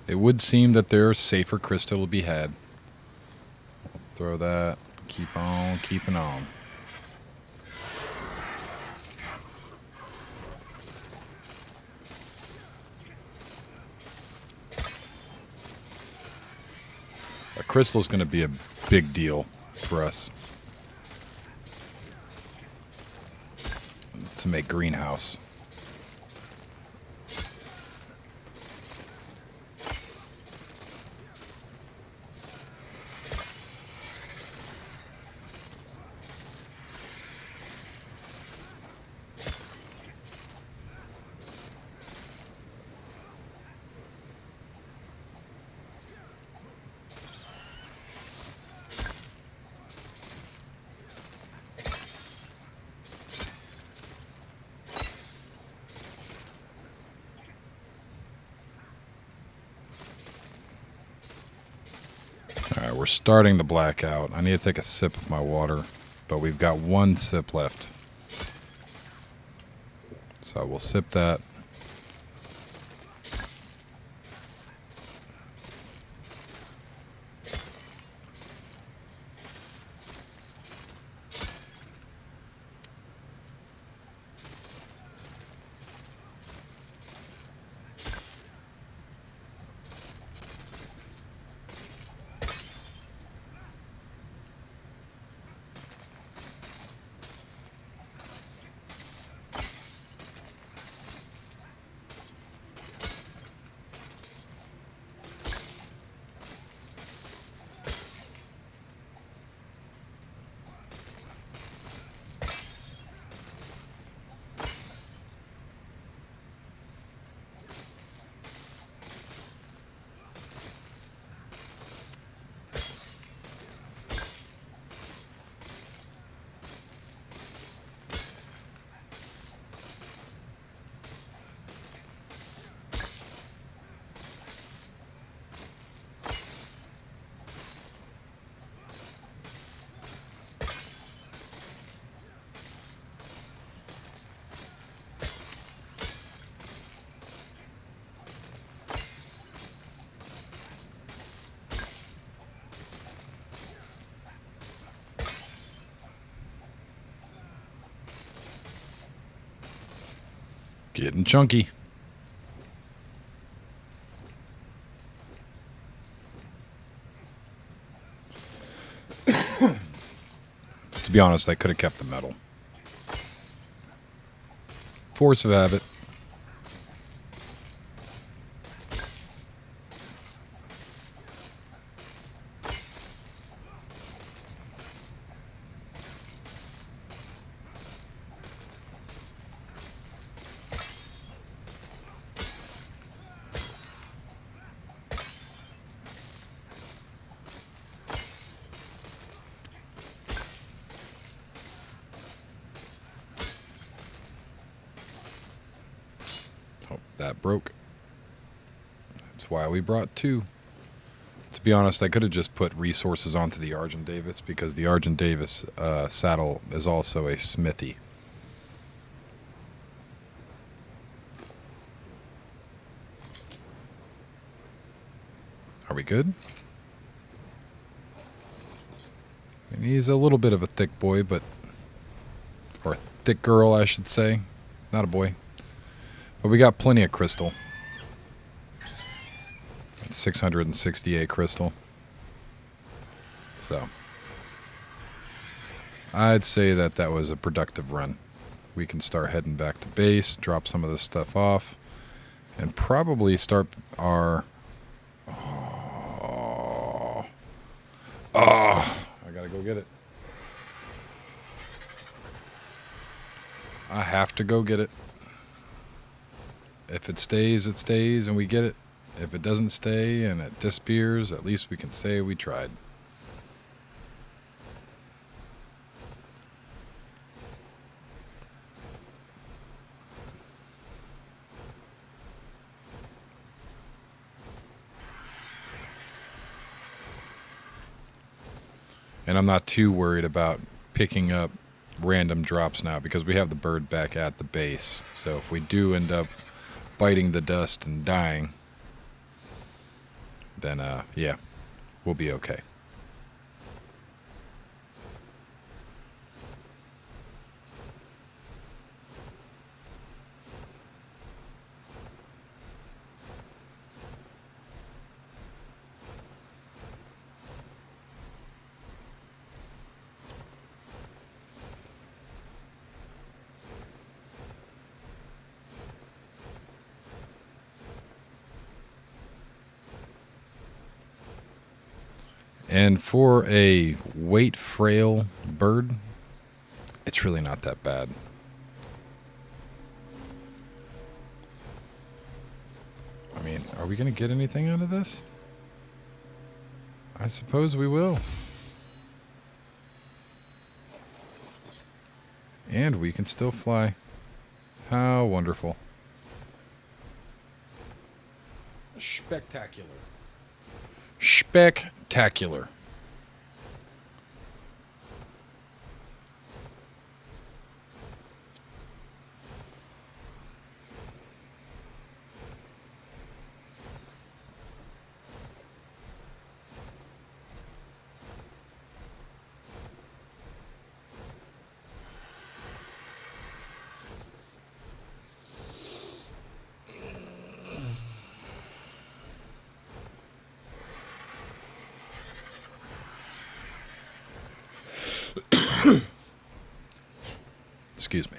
It would seem that there's safer crystal to be had. We'll throw that. Keep on keeping on. crystal's going to be a big deal for us to make greenhouse. Alright, we're starting to black out. I need to take a sip of my water, but we've got one sip left. So we'll sip that. Getting chunky. To be honest, I could have kept the metal. Force of habit. Oh, that broke. That's why we brought two. To be honest, I could have just put resources onto the Argent Davis because the Argent Davis saddle is also a smithy. Are we good? And he's a little bit of a thick boy, but... or a thick girl, I should say. Not a boy. But we got plenty of crystal. 668 crystal. So I'd say that that was a productive run. We can start heading back to base, drop some of this stuff off, and probably start our... I gotta go get it. I have to go get it. If it stays, it stays, and we get it. If it doesn't stay and it disappears, at least we can say we tried. And I'm not too worried about picking up random drops now because we have the bird back at the base. So if we do end up biting the dust and dying, then yeah, we'll be okay. And for a weight frail bird, it's really not that bad. I mean, are we going to get anything out of this? I suppose we will. And we can still fly. How wonderful. Spectacular. Spectacular. Excuse me.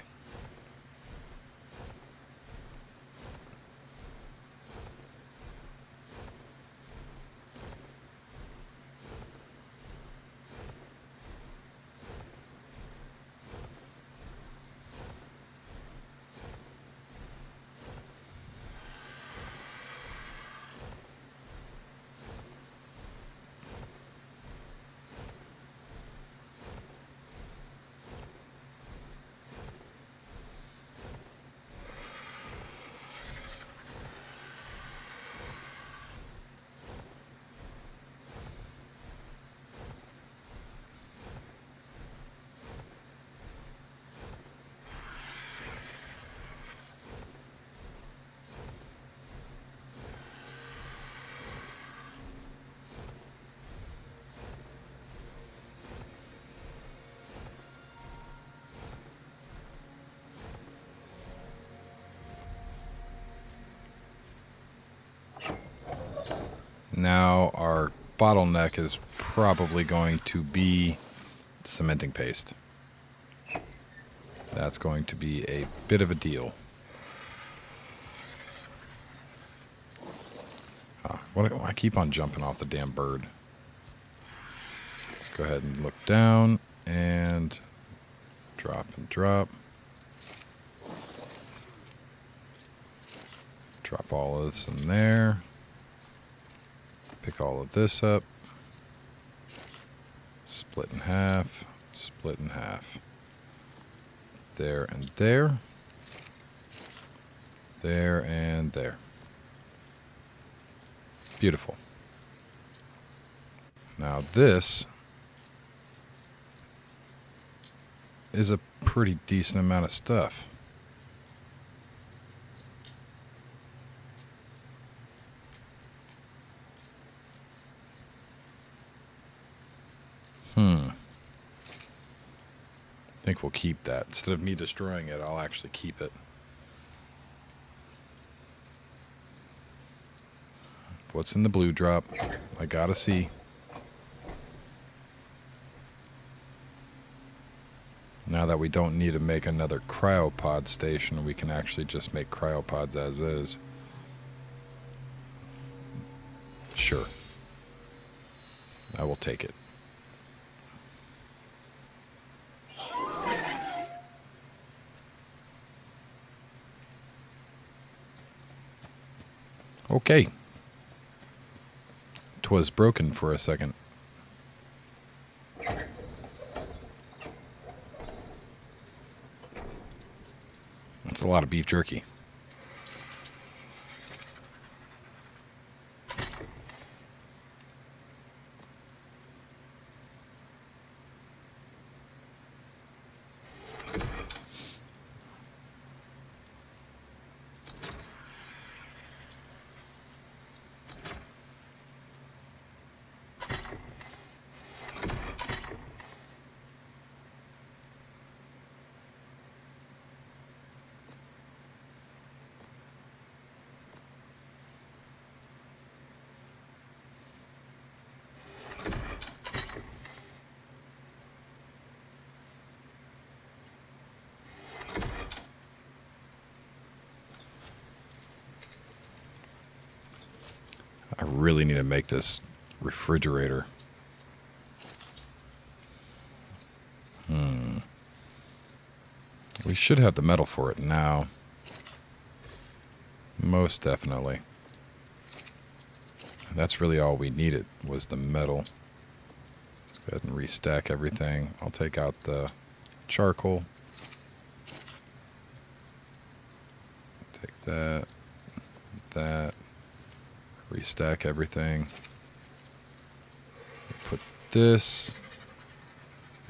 Now our bottleneck is probably going to be cementing paste. That's going to be a bit of a deal. I keep on jumping off the damn bird. Let's go ahead and look down and drop and drop. Drop all of this in there. Pick all of this up. Split in half. Split in half. There and there. There and there. Beautiful. Now this is a pretty decent amount of stuff. I think we'll keep that. Instead of me destroying it, I'll actually keep it. What's in the blue drop? I gotta see. Now that we don't need to make another cryopod station, we can actually just make cryopods as is. Sure. I will take it. Okay. 'Twas broken for a second. That's a lot of beef jerky. I really need to make this refrigerator. We should have the metal for it now. Most definitely. And that's really all we needed was the metal. Let's go ahead and restack everything. I'll take out the charcoal. Take that. That. Restack everything. Put this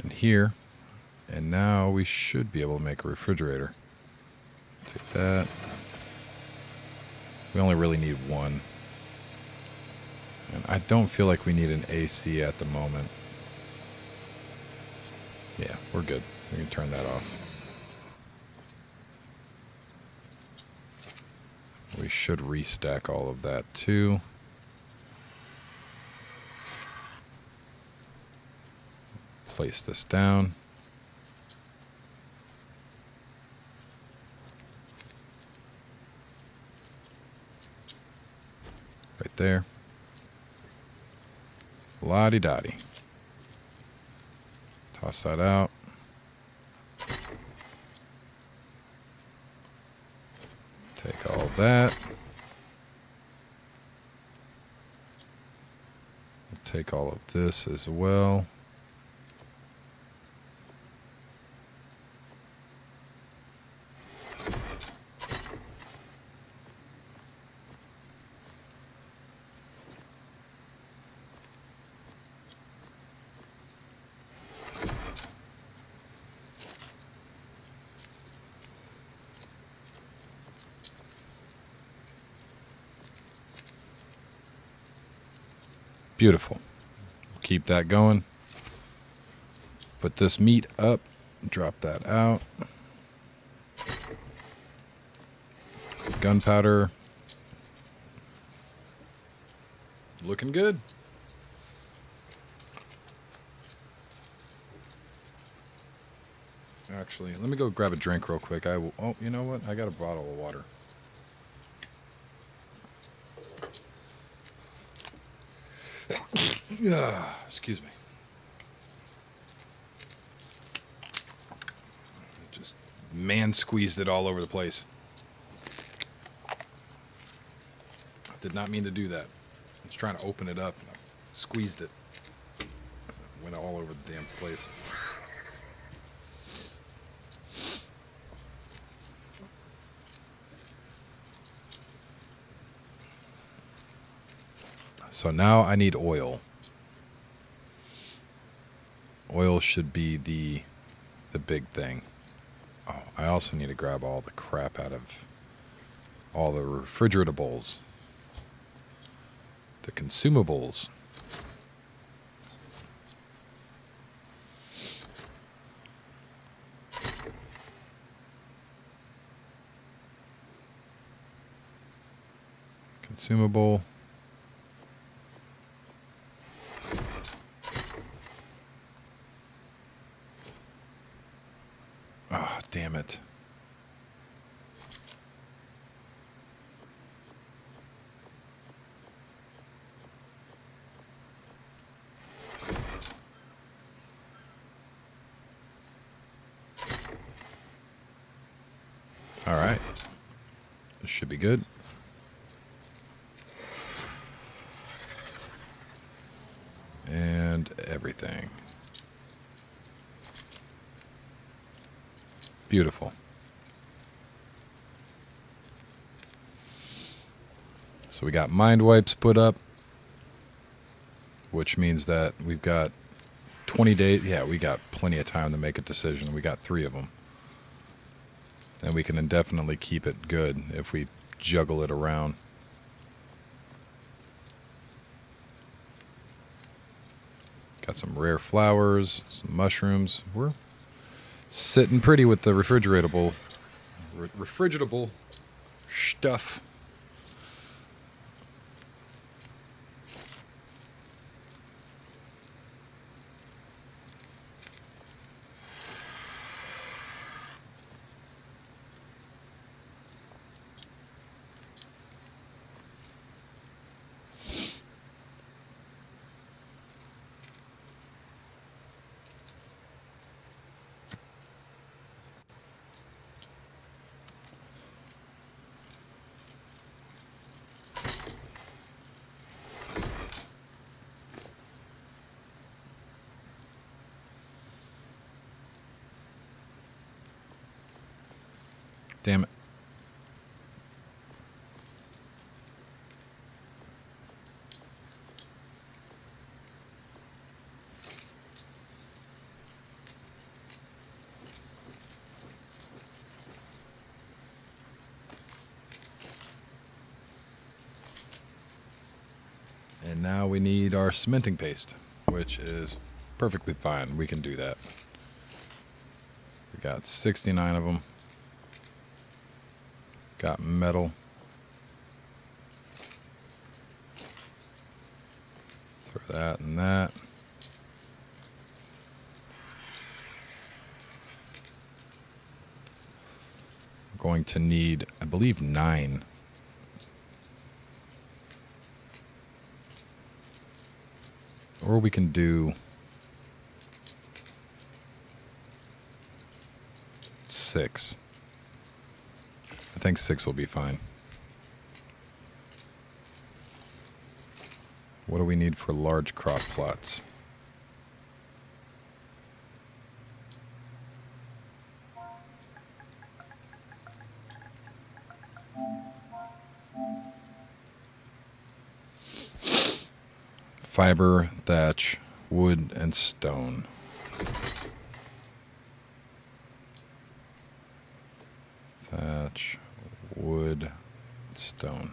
in here. And now we should be able to make a refrigerator. Take that. We only really need one. And I don't feel like we need an AC at the moment. Yeah, we're good. We can turn that off. We should restack all of that too. Place this down. Right there. La-di-da-di. Toss that out. Take all that. We'll take all of this as well. Beautiful. Keep that going. Put this meat up. Drop that out. Gunpowder. Looking good. Actually, let me go grab a drink real quick. I will. Oh, you know what? I got a bottle of water. Excuse me. Just man squeezed it all over the place. Did not mean to do that. I was trying to open it up and I squeezed it. Went all over the damn place. So now I need oil. Oil should be the big thing. Oh, I also need to grab all the crap out of all the refrigeratables. The consumables. Consumable. Oh, damn it. All right. This should be good. And everything. Beautiful. So we got mind wipes put up, which means that we've got 20 days. Yeah, we got plenty of time to make a decision. We got 3 of them. And we can indefinitely keep it good if we juggle it around. Got some rare flowers, some mushrooms. We're sitting pretty with the refrigeratable stuff. Damn it. And now we need our cementing paste, which is perfectly fine. We can do that. We got 69 of them. Got metal. Throw that and that. I'm going to need, I believe, 9. Or we can do 6. I think 6 will be fine. What do we need for large crop plots? Fiber, thatch, wood, and stone. Thatch, wood, stone.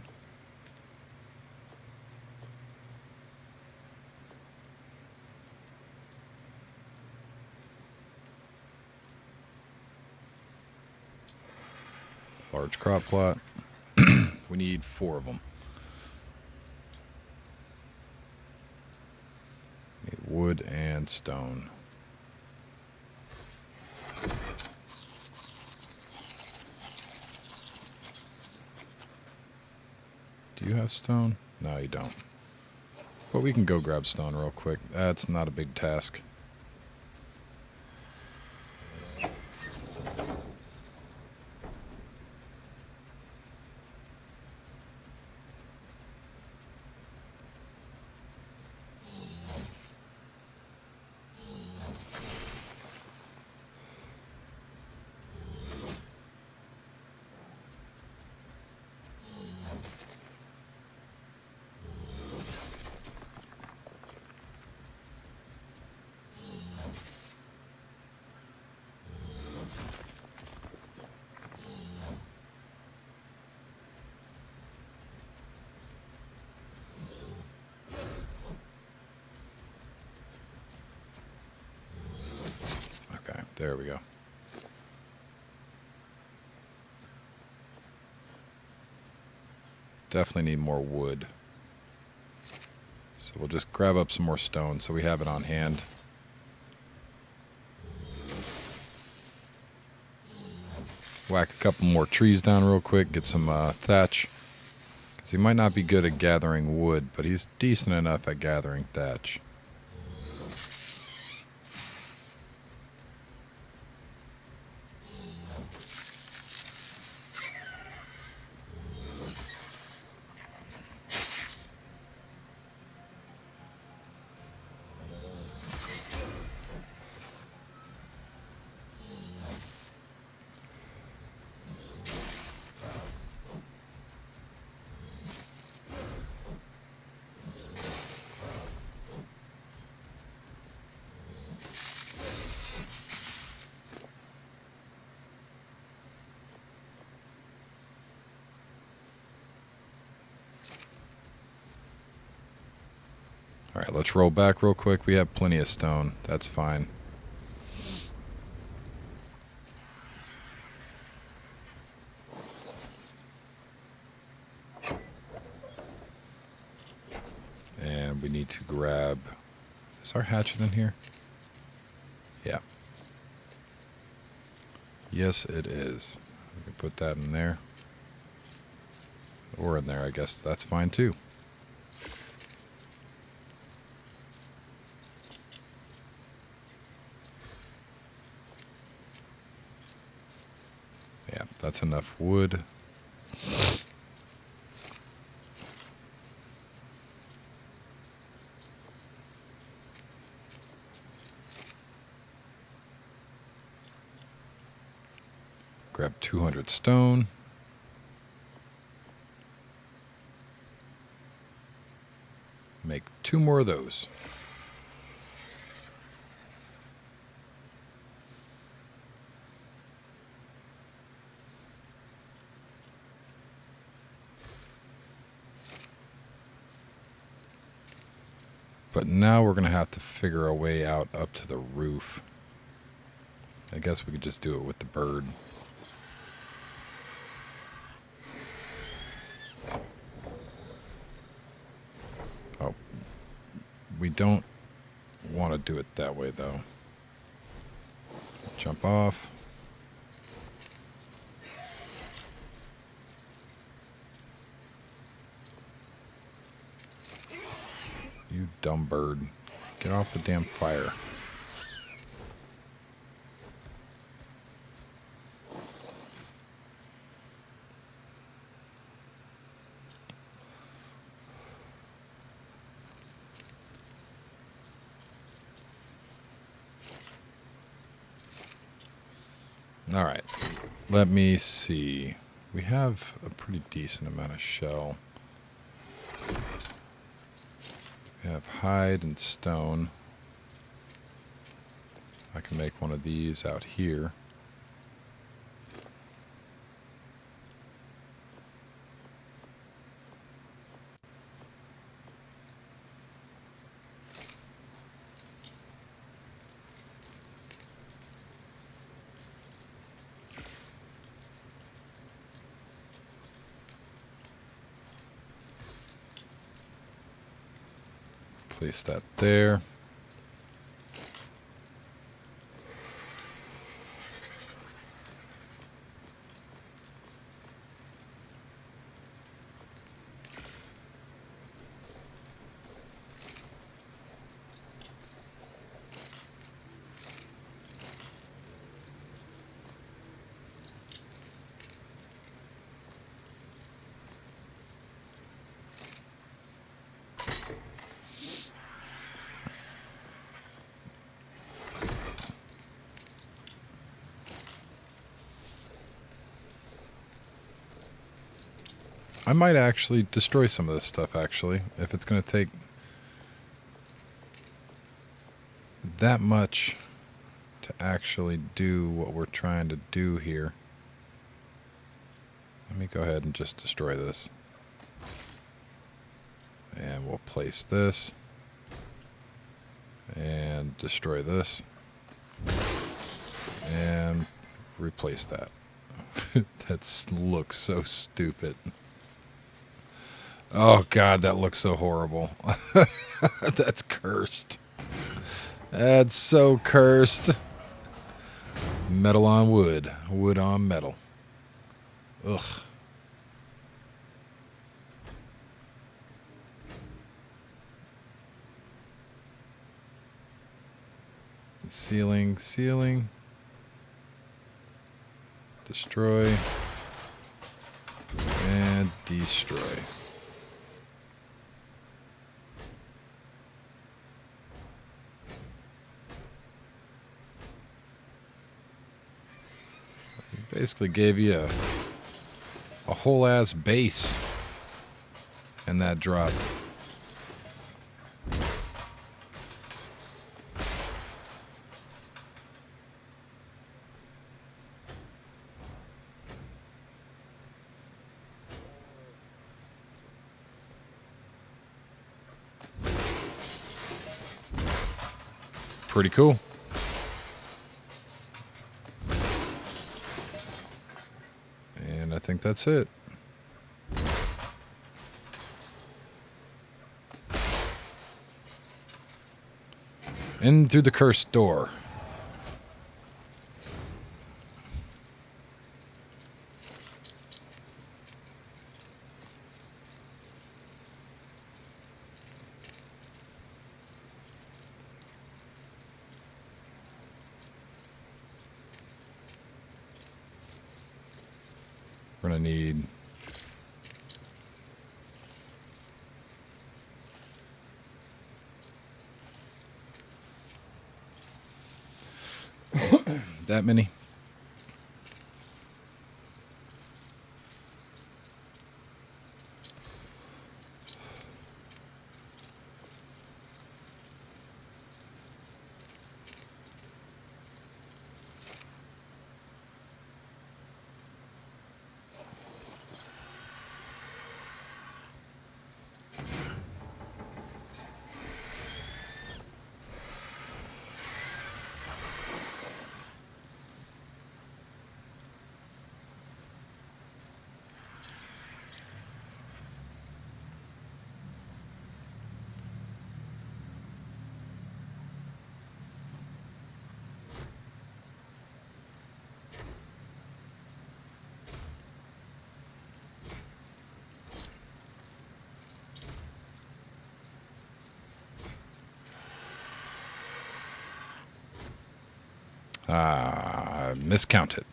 Large crop plot. We need 4 of them. Need wood and stone. Do you have stone? No, you don't. But we can go grab stone real quick. That's not a big task. Okay, there we go. Definitely need more wood. So we'll just grab up some more stone so we have it on hand. Whack a couple more trees down real quick, get some thatch. Because he might not be good at gathering wood, but he's decent enough at gathering thatch. All right, let's roll back real quick. We have plenty of stone. That's fine. And we need to grab... Is our hatchet in here? Yeah. Yes, it is. We can put that in there. Or in there, I guess. That's fine, too. Yeah, that's enough wood. Grab 200 stone. Make 2 more of those. But now we're going to have to figure a way out up to the roof. I guess we could just do it with the bird. Oh, we don't want to do it that way though. Jump off. You dumb bird. Get off the damn fire. All right, let me see. We have a pretty decent amount of shell. We have hide and stone. I can make one of these out here. Place that there. I might actually destroy some of this stuff, actually, if it's going to take that much to actually do what we're trying to do here. Let me go ahead and just destroy this. And we'll place this. And destroy this. And replace that. That looks so stupid. Oh God, that looks so horrible. That's cursed. That's so cursed. Metal on wood. Wood on metal. Ugh. Ceiling, ceiling. Destroy. And destroy. Basically gave you a whole ass base in that drop. Pretty cool. And I think that's it. In through the cursed door. We're gonna need that many. Miscounted.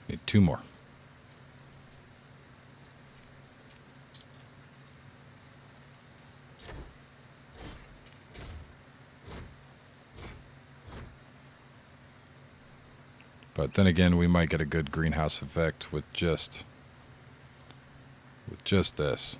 Need 2 more. But then again, we might get a good greenhouse effect with just this.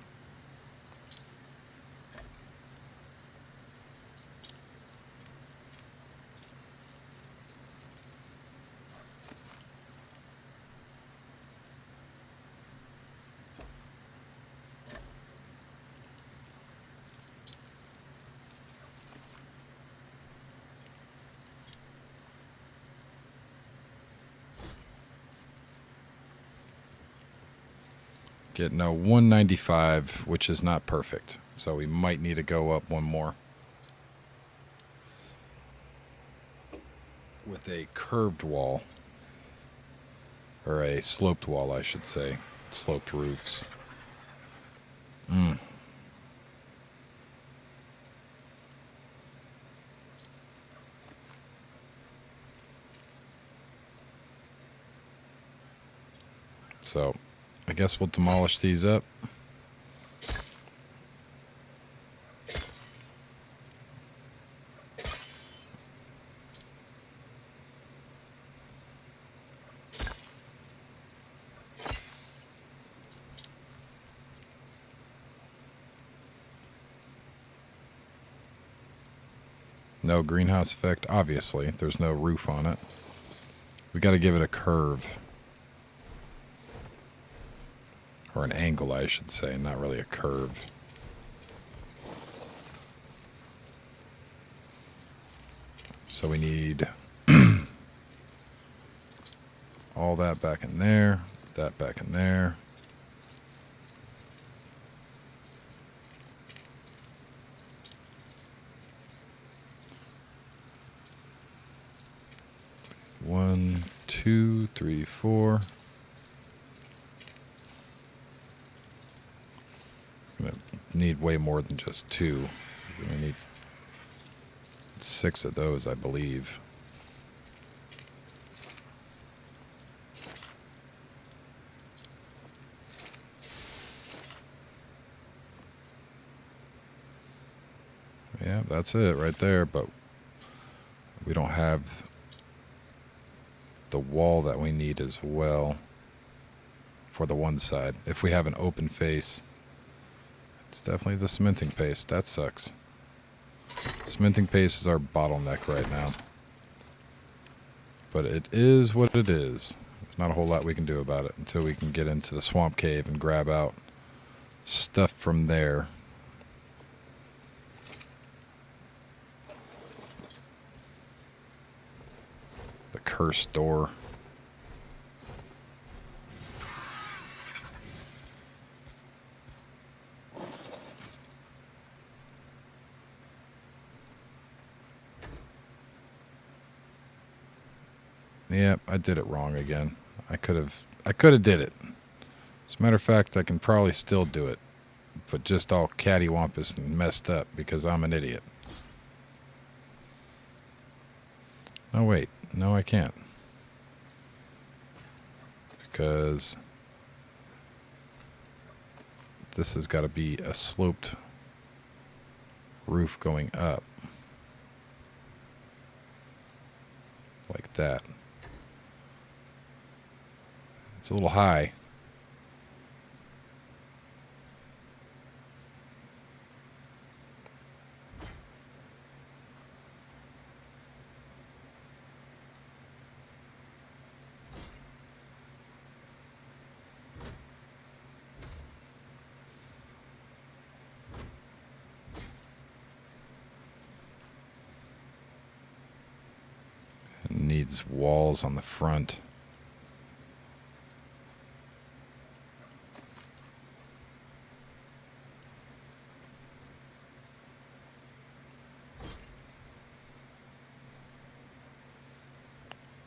Getting a 195, which is not perfect. So we might need to go up 1 more. With a curved wall. Or a sloped wall, I should say. Sloped roofs. So, I guess we'll demolish these up. No greenhouse effect, obviously. There's no roof on it. We got to give it a curve. Or an angle, I should say, not really a curve. So we need all that back in there, that back in there. One, two, three, four. Need way more than just 2. We need 6 of those, I believe. Yeah, that's it right there, but we don't have the wall that we need as well for the one side. If we have an open face, it's definitely the cementing paste. That sucks. Cementing paste is our bottleneck right now. But it is what it is. There's not a whole lot we can do about it until we can get into the swamp cave and grab out stuff from there. The cursed door. Yep, I did it wrong again. I could have did it. As a matter of fact, I can probably still do it, but just all cattywampus and messed up because I'm an idiot. No, wait. No, I can't. Because this has got to be a sloped roof going up. Like that. It's a little high. It needs walls on the front.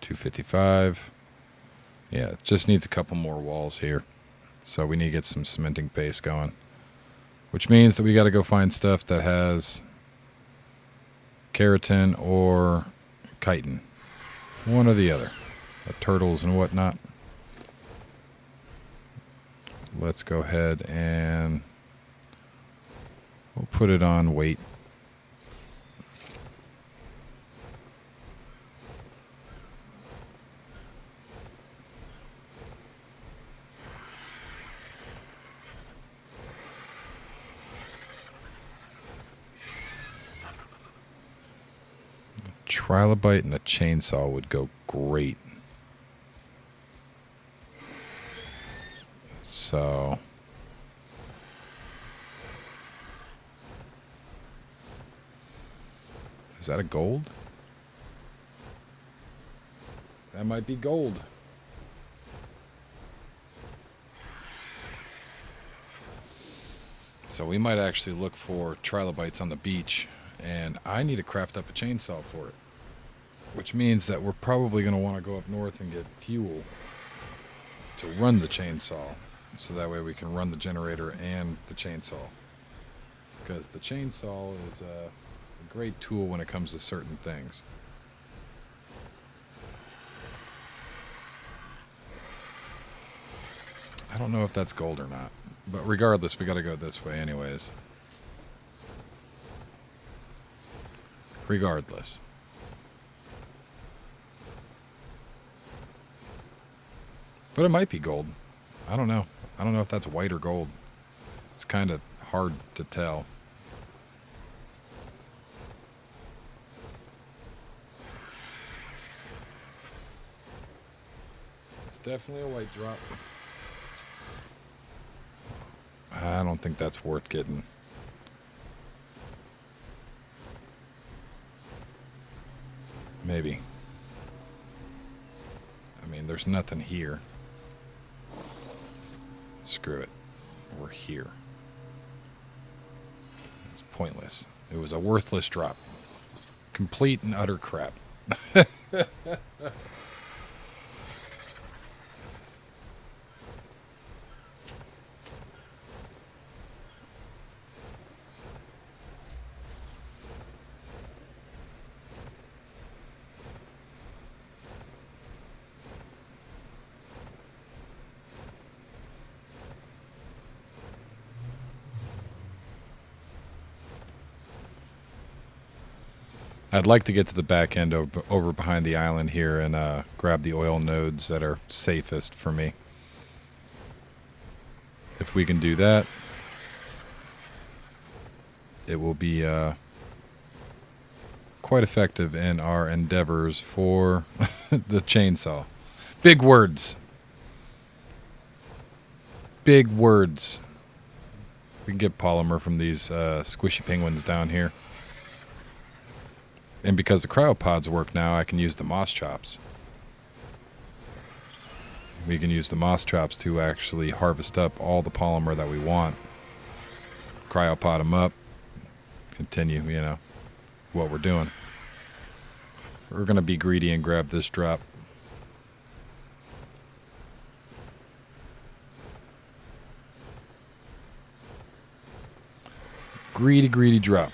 $255. Yeah, it just needs a couple more walls here. So we need to get some cementing paste going. Which means that we got to go find stuff that has keratin or chitin. One or the other. The turtles and whatnot. Let's go ahead and we'll put it on weight. Trilobite and a chainsaw would go great. So is that a gold? That might be gold. So we might actually look for trilobites on the beach, and I need to craft up a chainsaw for it. Which means that we're probably going to want to go up north and get fuel to run the chainsaw. So that way we can run the generator and the chainsaw. Because the chainsaw is a great tool when it comes to certain things. I don't know if that's gold or not. But regardless, we got to go this way anyways. Regardless. But it might be gold. I don't know. I don't know if that's white or gold. It's kind of hard to tell. It's definitely a white drop. I don't think that's worth getting. Maybe. I mean, there's nothing here. Screw it. We're here. It's pointless. It was a worthless drop. Complete and utter crap. I'd like to get to the back end over behind the island here and grab the oil nodes that are safest for me. If we can do that, it will be quite effective in our endeavors for the chainsaw. Big words. Big words. We can get polymer from these squishy penguins down here. And because the cryopods work now, I can use the moss chops. We can use the moss chops to actually harvest up all the polymer that we want. Cryopod them up. Continue, you know, what we're doing. We're going to be greedy and grab this drop. Greedy, greedy drop.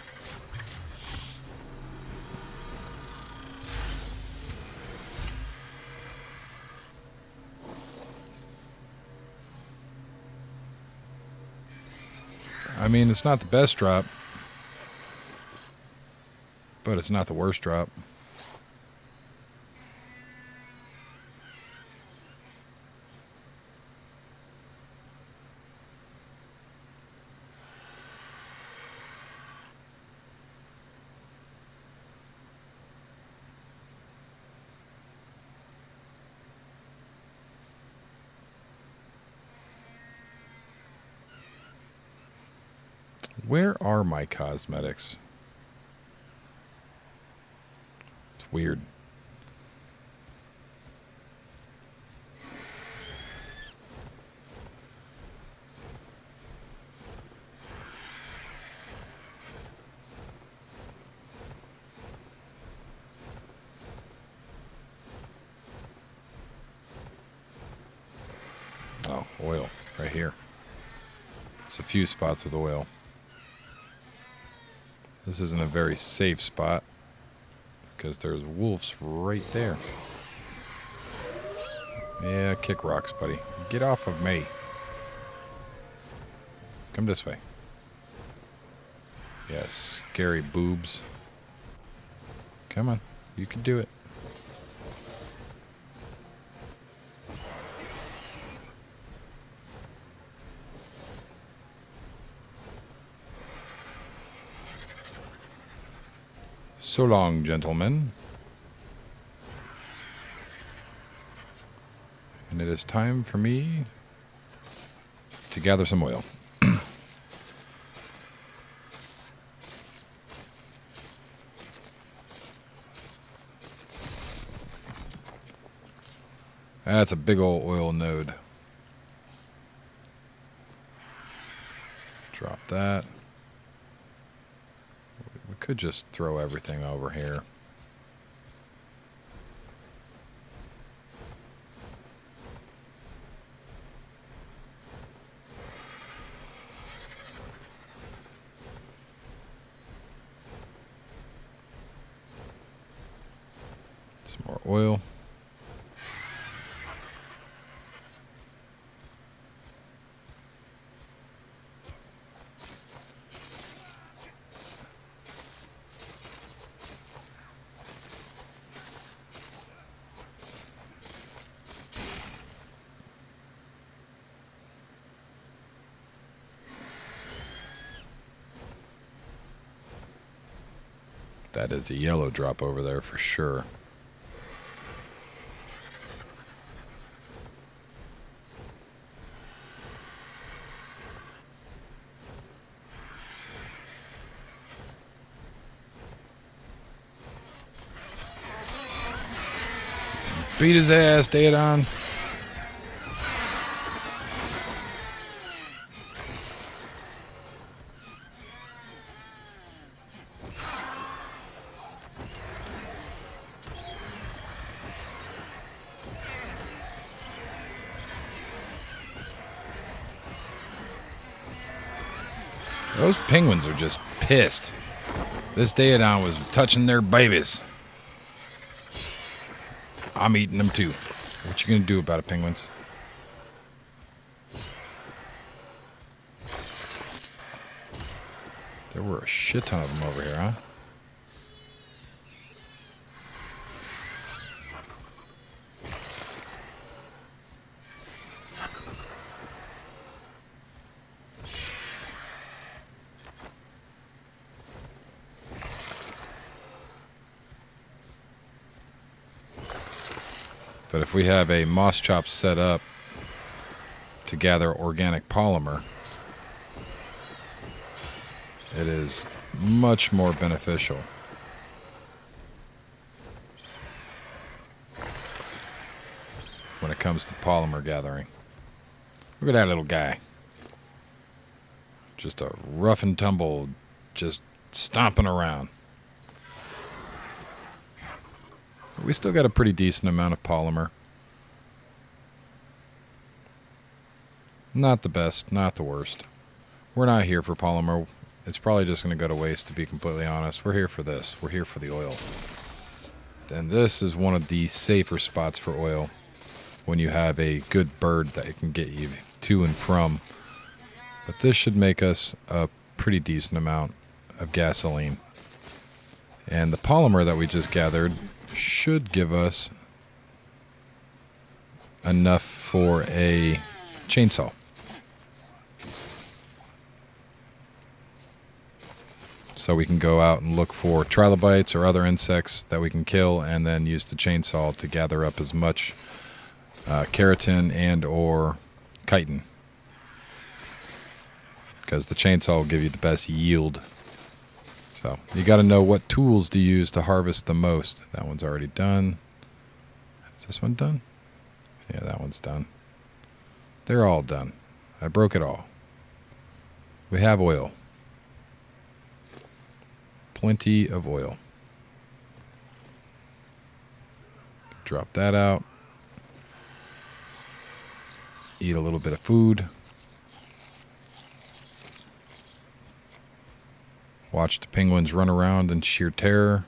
I mean, it's not the best drop, but it's not the worst drop. Where are my cosmetics? It's weird. Oh, oil right here. There's a few spots with oil. This isn't a very safe spot, because there's wolves right there. Yeah, kick rocks, buddy. Get off of me. Come this way. Yes, scary boobs. Come on, you can do it. So long, gentlemen. And it is time for me to gather some oil. That's a big old oil node. Drop that. We could just throw everything over here. Some more oil. That is a yellow drop over there for sure. Beat his ass, Daedon. Those penguins are just pissed. This Daedon was touching their babies. I'm eating them too. What you gonna do about it, penguins? There were a shit ton of them over here, huh? But if we have a moss chop set up to gather organic polymer, it is much more beneficial. When it comes to polymer gathering. Look at that little guy. Just a rough and tumble, just stomping around. We still got a pretty decent amount of polymer. Not the best, not the worst. We're not here for polymer. It's probably just going to go to waste, to be completely honest. We're here for this. We're here for the oil. And this is one of the safer spots for oil when you have a good bird that can get you to and from. But this should make us a pretty decent amount of gasoline. And the polymer that we just gathered should give us enough for a chainsaw. So we can go out and look for trilobites or other insects that we can kill and then use the chainsaw to gather up as much keratin and or chitin. Because the chainsaw will give you the best yield. So you got to know what tools to use to harvest the most. That one's already done. Is this one done? Yeah, that one's done. They're all done. I broke it all. We have oil. Plenty of oil. Drop that out. Eat a little bit of food. Watch the penguins run around in sheer terror.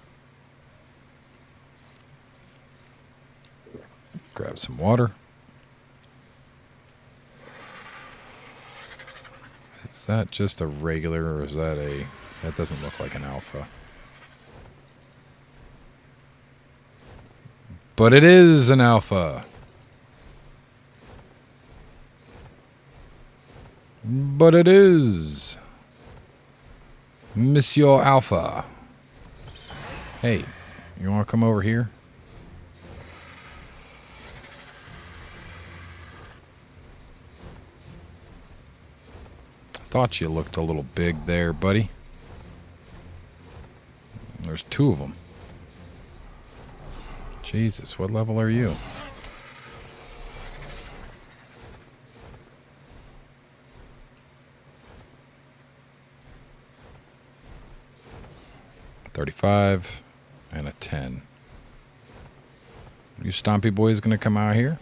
grab some water. Is that just a regular, or is that a... That doesn't look like an alpha. But it is an alpha. But it is. Monsieur Alpha. Hey, you want to come over here? Thought you looked a little big there, buddy. There's two of them. Jesus, what level are you? $35 and a 10. You stompy boys gonna come out here?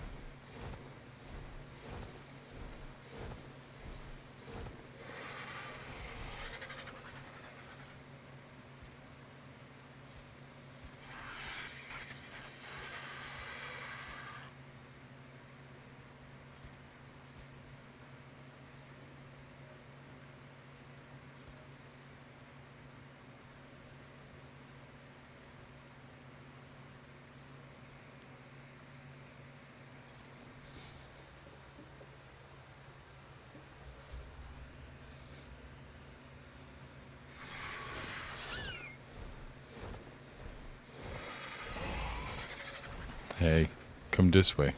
Hey, come this way.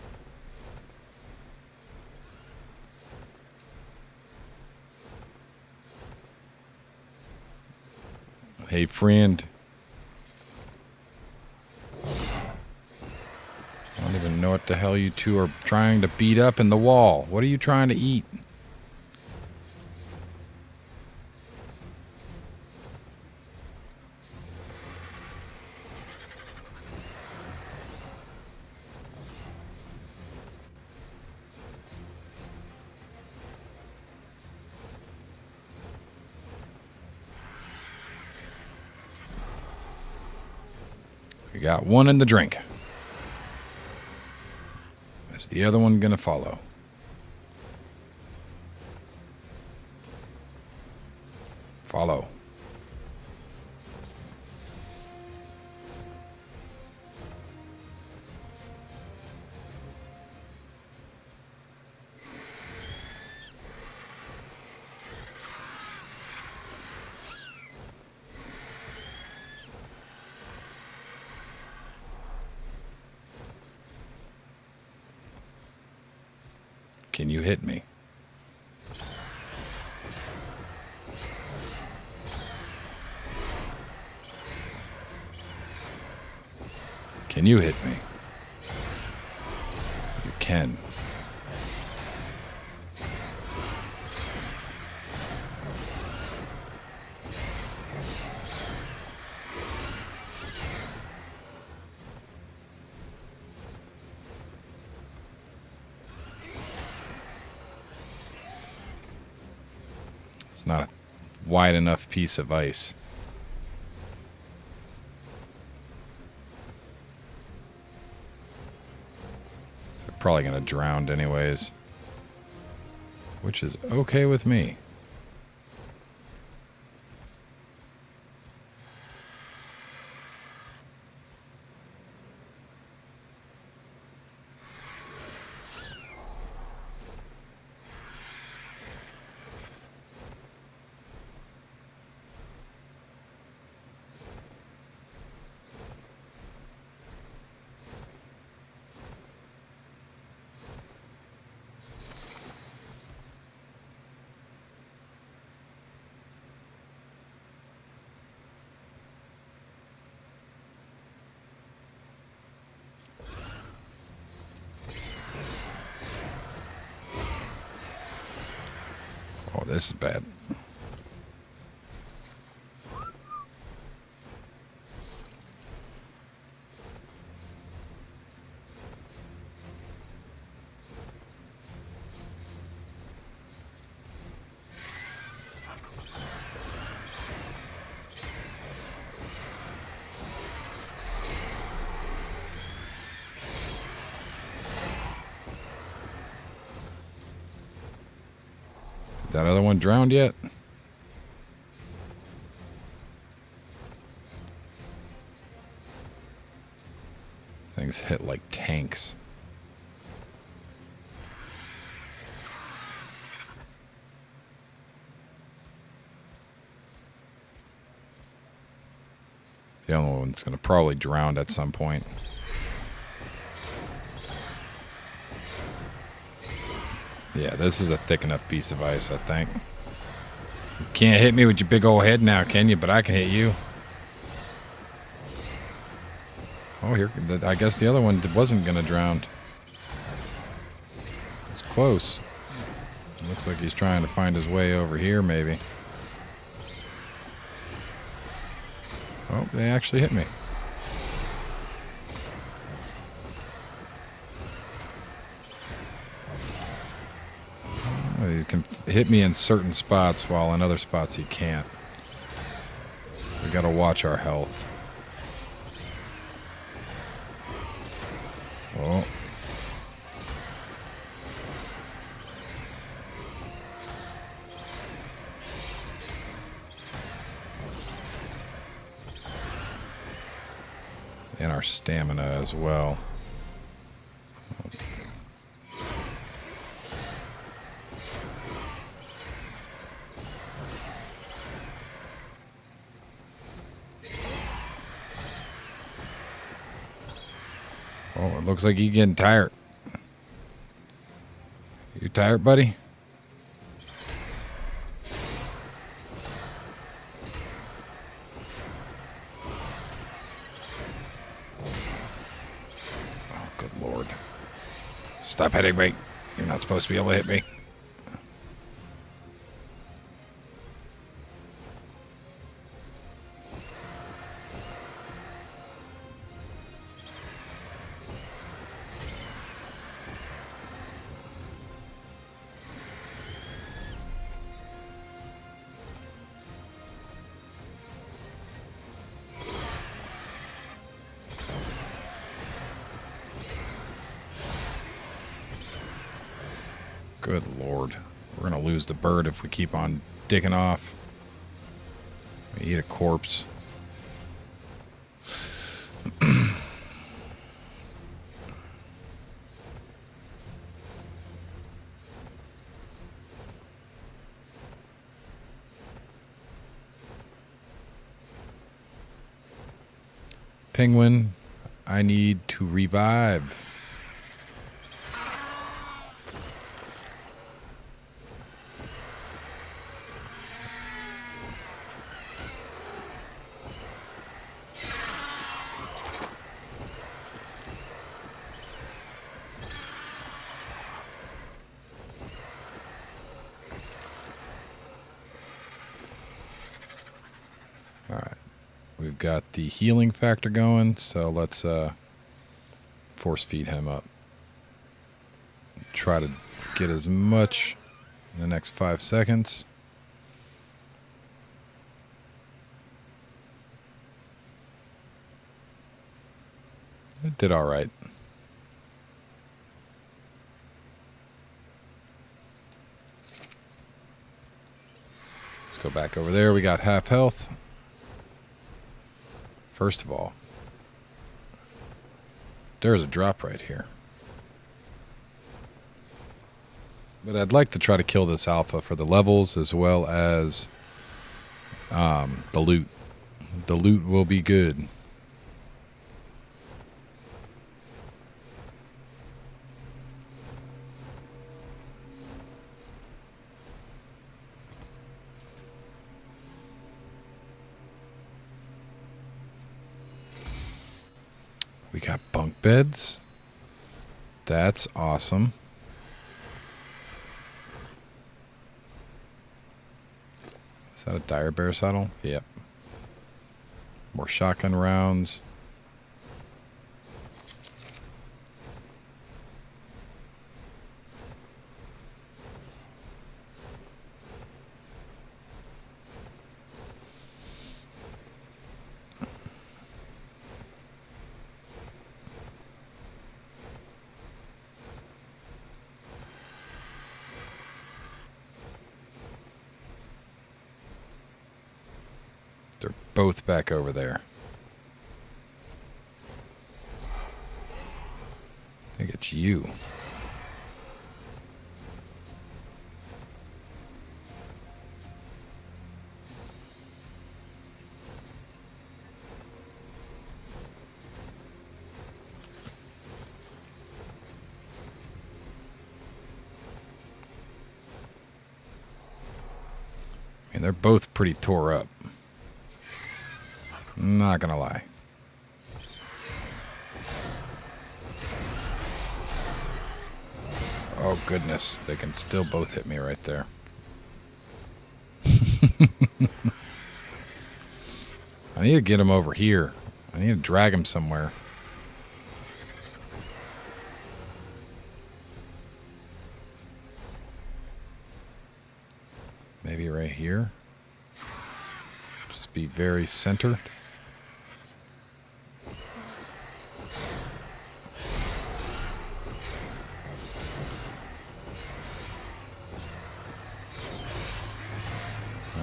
Hey, friend. I don't even know what the hell you two are trying to beat up in the wall. What are you trying to eat? We got one in the drink. Is the other one gonna follow? Follow. Can you hit me? Can you hit me? You can. It's not a wide enough piece of ice. They're probably going to drown anyways, which is okay with me. Oh, this is bad. That other one drowned yet? Things hit like tanks. The other one's going to probably drown at some point. Yeah, this is a thick enough piece of ice, I think. You can't hit me with your big old head now, can you? But I can hit you. Oh, here. I guess the other one wasn't going to drown. It's close. Looks like he's trying to find his way over here, maybe. Oh, they actually hit me. Oh, he can hit me in certain spots, while in other spots he can't. We got to watch our health. Oh. And our stamina as well. Oh, it looks like you're getting tired. You tired, buddy? Oh, good Lord. Stop hitting me. You're not supposed to be able to hit me. Good Lord. We're going to lose the bird if we keep on digging off. We eat a corpse. Penguin, I need to revive. All right. We've got the healing factor going, so let's force feed him up. Try to get as much in the next 5 seconds. It did all right. Let's go back over there. We got half health. First of all, there's a drop right here. But I'd like to try to kill this alpha for the levels as well as the loot. The loot will be good. We got bunk beds. That's awesome. Is that a dire bear saddle? Yep. More shotgun rounds. They're both back over there. I think it's you. I mean, they're both pretty tore up. Not gonna lie. Oh goodness, they can still both hit me right there. I need to get him over here. I need to drag him somewhere. Maybe right here. Just be very centered.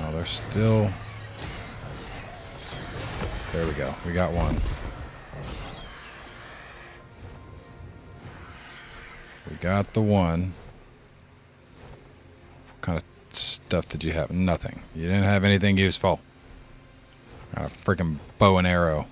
Oh, they're still... There we go. We got one. We got the one. What kind of stuff did you have? Nothing. You didn't have anything useful. Got a freaking bow and arrow.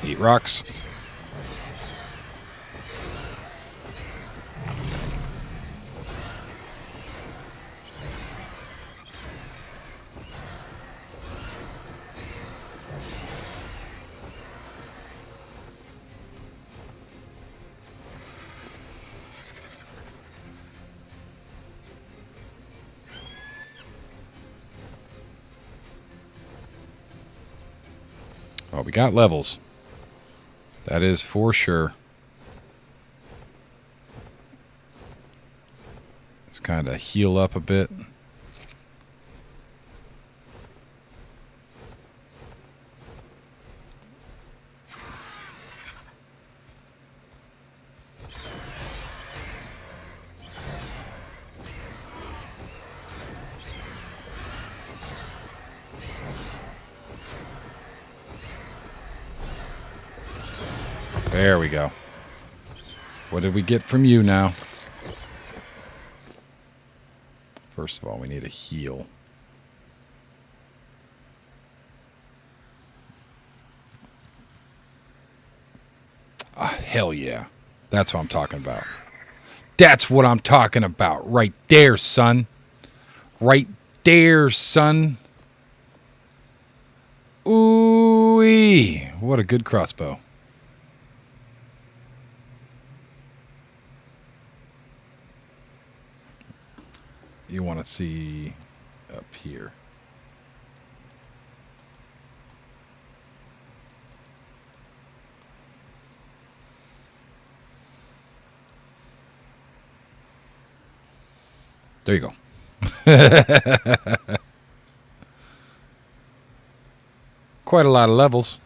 Eat rocks. Oh, we got levels. That is for sure. Let's kind of heal up a bit. There we go. What did we get from you now? First of all, we need a heal. Ah, hell yeah. That's what I'm talking about. That's what I'm talking about. Right there, son. Right there, son. Ooh-wee. What a good crossbow. You want to see up here. There you go. Quite a lot of levels,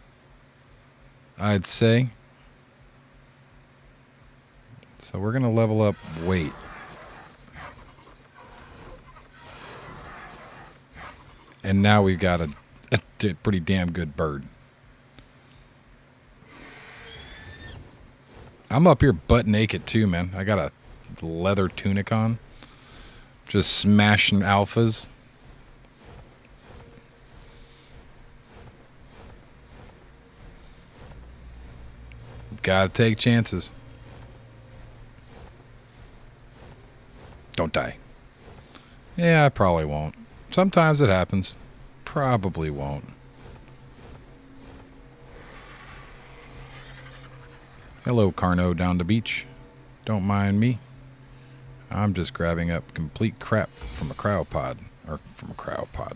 I'd say. So we're going to level up weight. And now we've got a pretty damn good bird. I'm up here butt naked too, man. I got a leather tunic on. Just smashing alphas. Gotta take chances. Don't die. Yeah, I probably won't. Sometimes it happens. Probably won't. Hello, Carno down the beach. Don't mind me. I'm just grabbing up complete crap from a cryopod. Or from a cryopod.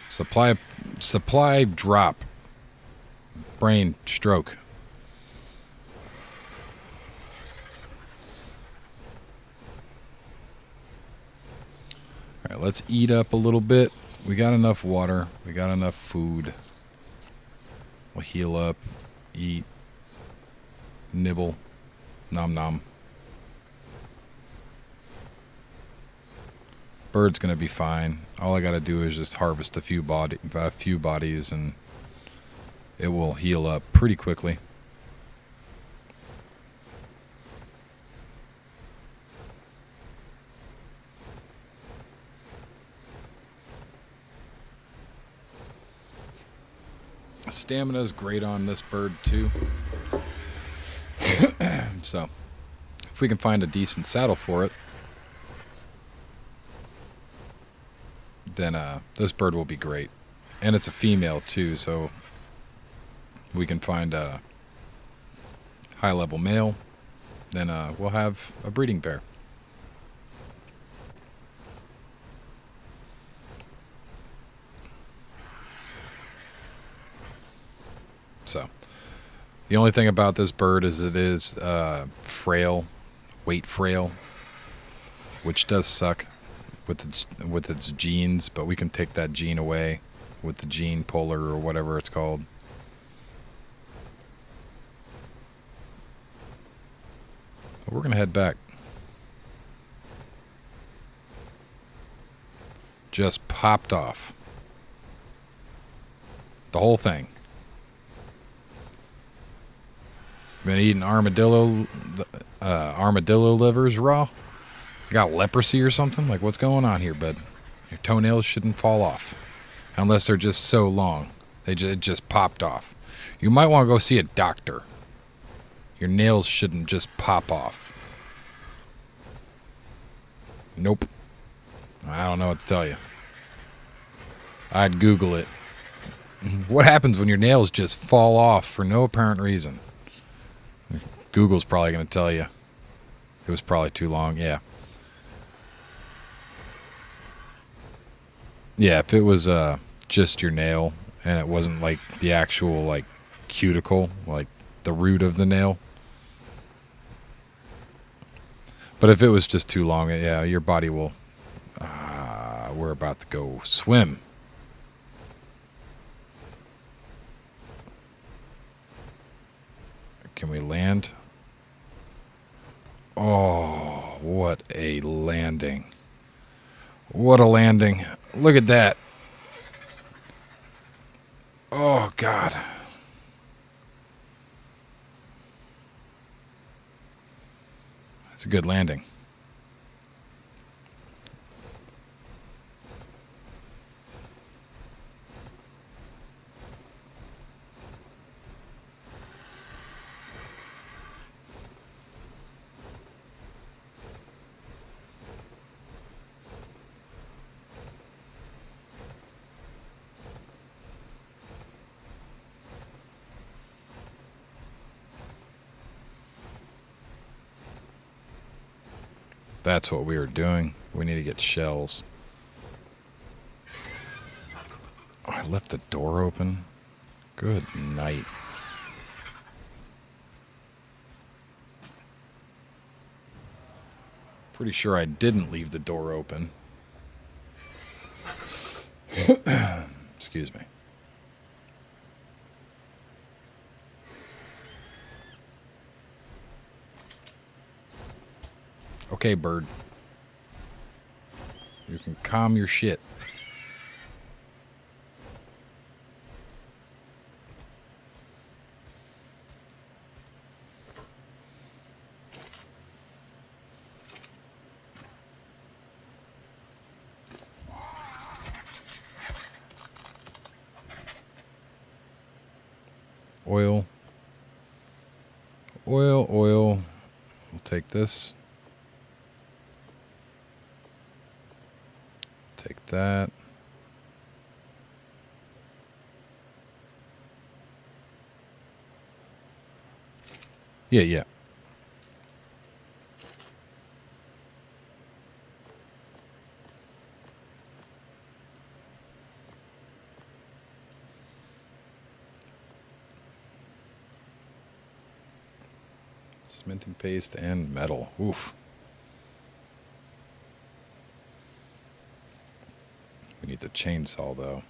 Supply drop. Brain stroke. Alright, let's eat up a little bit. We got enough water. We got enough food. We'll heal up. Eat. Nibble. Nom nom. Bird's gonna be fine. All I gotta do is just harvest a few bodies and it will heal up pretty quickly. Stamina is great on this bird too. So, if we can find a decent saddle for it, then this bird will be great. And it's a female too, so we can find a high-level male, then we'll have a breeding pair. So, the only thing about this bird is it is frail, weight frail, which does suck with its genes, but we can take that gene away with the gene puller or whatever it's called. But we're gonna head back. Just popped off. The whole thing. Been eating armadillo livers raw? You got leprosy or something? Like, what's going on here, bud? Your toenails shouldn't fall off. Unless they're just so long. It just popped off. You might want to go see a doctor. Your nails shouldn't just pop off. Nope. I don't know what to tell you. I'd Google it. What happens when your nails just fall off for no apparent reason? Google's probably going to tell you. It was probably too long. Yeah. Yeah, if it was just your nail and it wasn't like the actual like cuticle, like the root of the nail. But if it was just too long, yeah, your body will... we're about to go swim. Can we land? Oh, what a landing. What a landing. Look at that. Oh, God. That's a good landing. That's what we were doing. We need to get shells. Oh, I left the door open. Good night. Pretty sure I didn't leave the door open. Excuse me. Okay, bird. You can calm your shit. Oil. Oil, oil. We'll take this. Take that. Yeah, yeah. Cementing paste and metal. Oof. We need the chainsaw, though.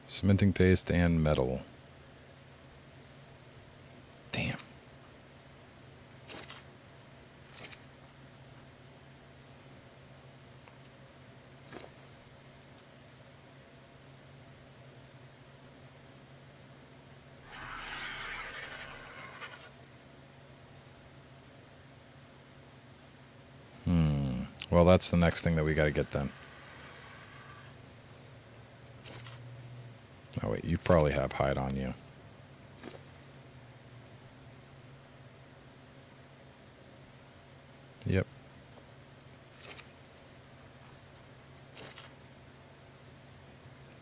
Cementing paste and metal. Damn. Well, that's the next thing that we got to get then. Oh, wait, you probably have hide on you. Yep.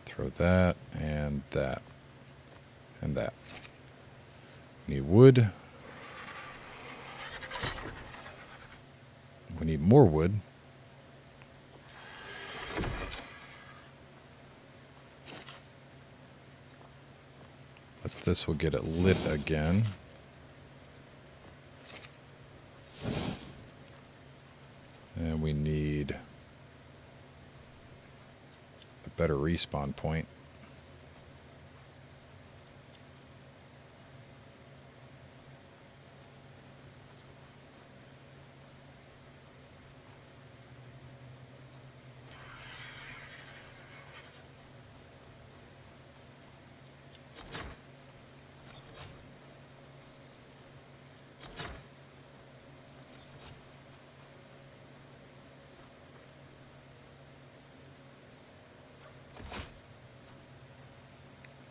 Throw that and that and that. We need wood. We need more wood. But this will get it lit again. And we need a better respawn point.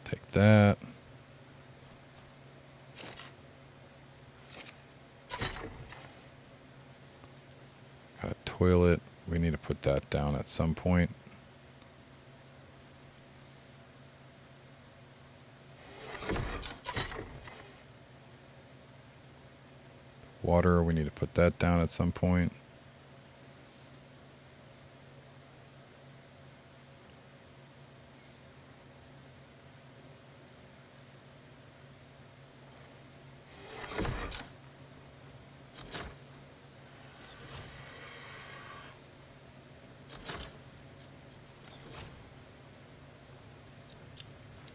Take that. Got a toilet. We need to put that down at some point. Water, we need to put that down at some point.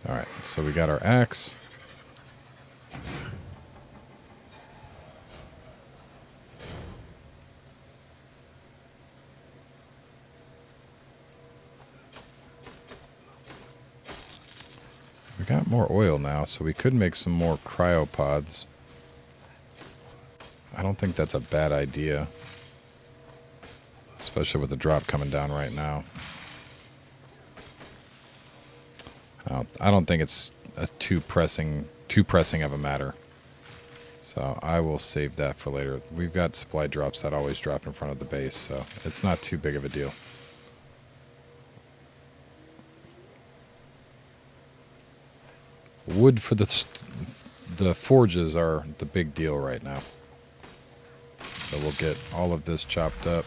All right, so we got our axe. We got more oil now, so we could make some more cryopods. I don't think that's a bad idea, especially with the drop coming down right now. I don't think it's too pressing of a matter. So I will save that for later. We've got supply drops that always drop in front of the base, so it's not too big of a deal. Wood for the forges are the big deal right now. So we'll get all of this chopped up.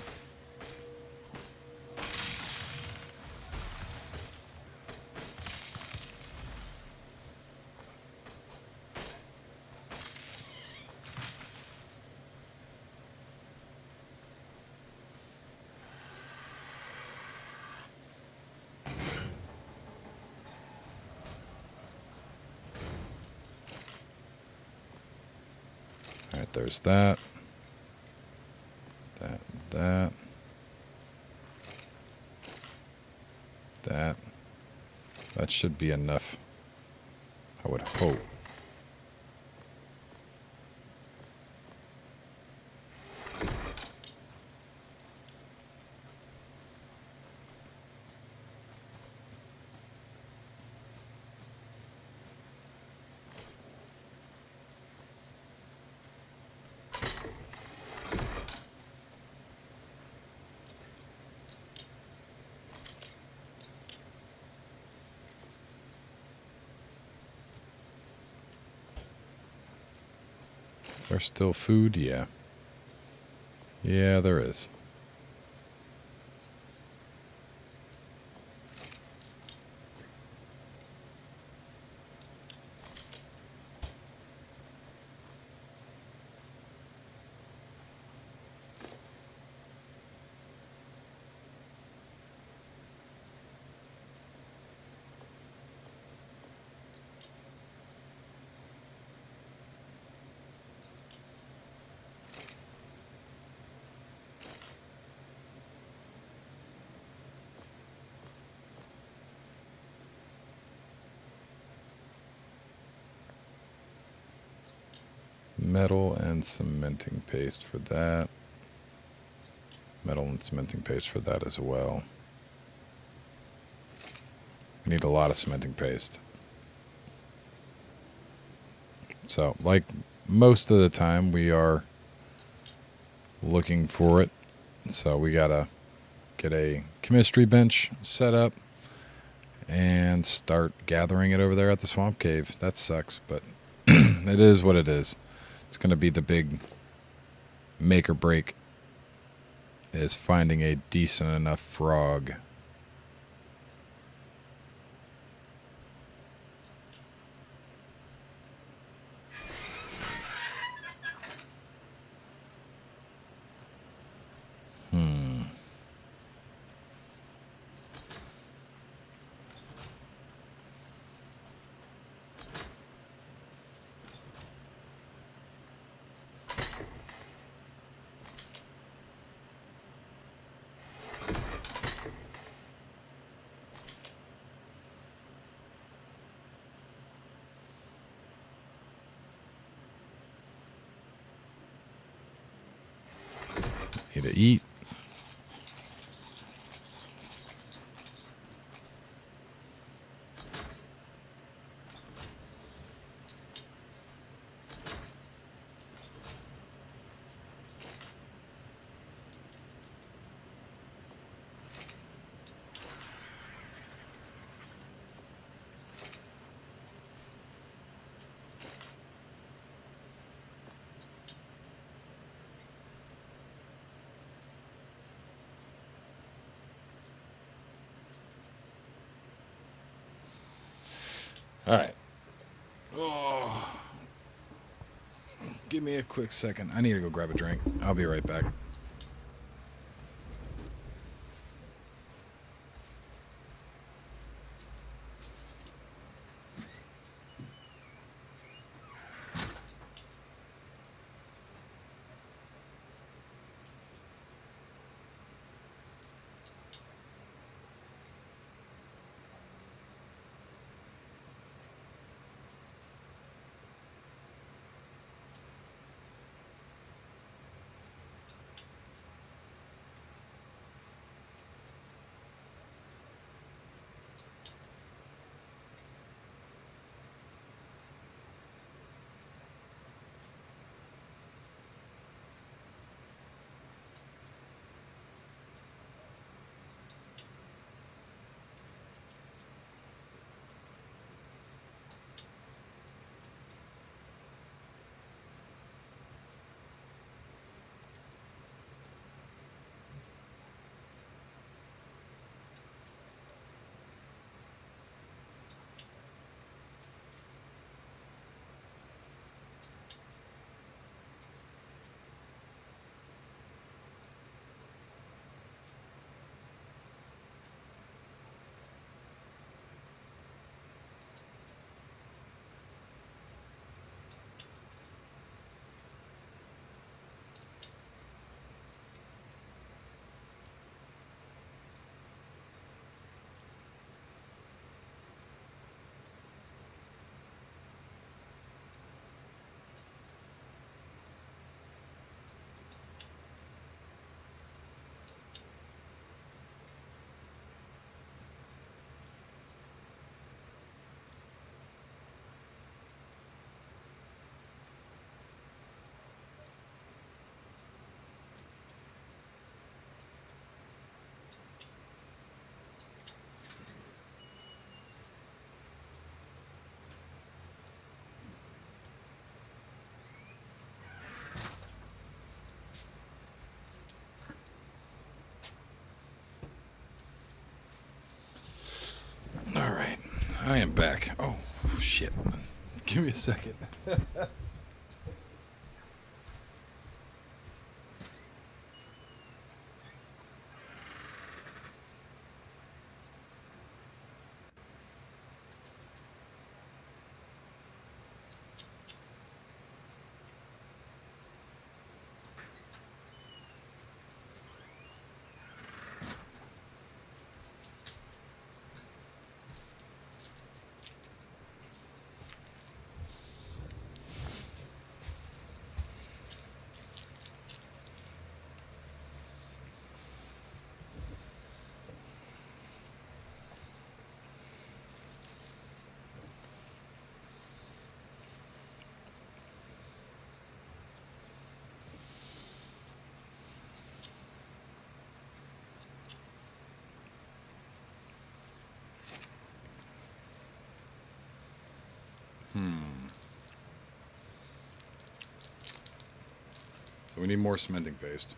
All right, there's that. That. That should be enough, I would hope. Is there still food? Yeah. Yeah, there is. Metal and cementing paste for that. Metal and cementing paste for that as well. We need a lot of cementing paste. So, like most of the time, we are looking for it. So we gotta get a chemistry bench set up and start gathering it over there at the swamp cave. That sucks, but it is what it is. It's gonna be the big make or break, is finding a decent enough frog. Need to eat. All right. Oh, give me a quick second. I need to go grab a drink. I'll be right back. I am back. Oh, shit. Give me a second. So we need more cementing paste.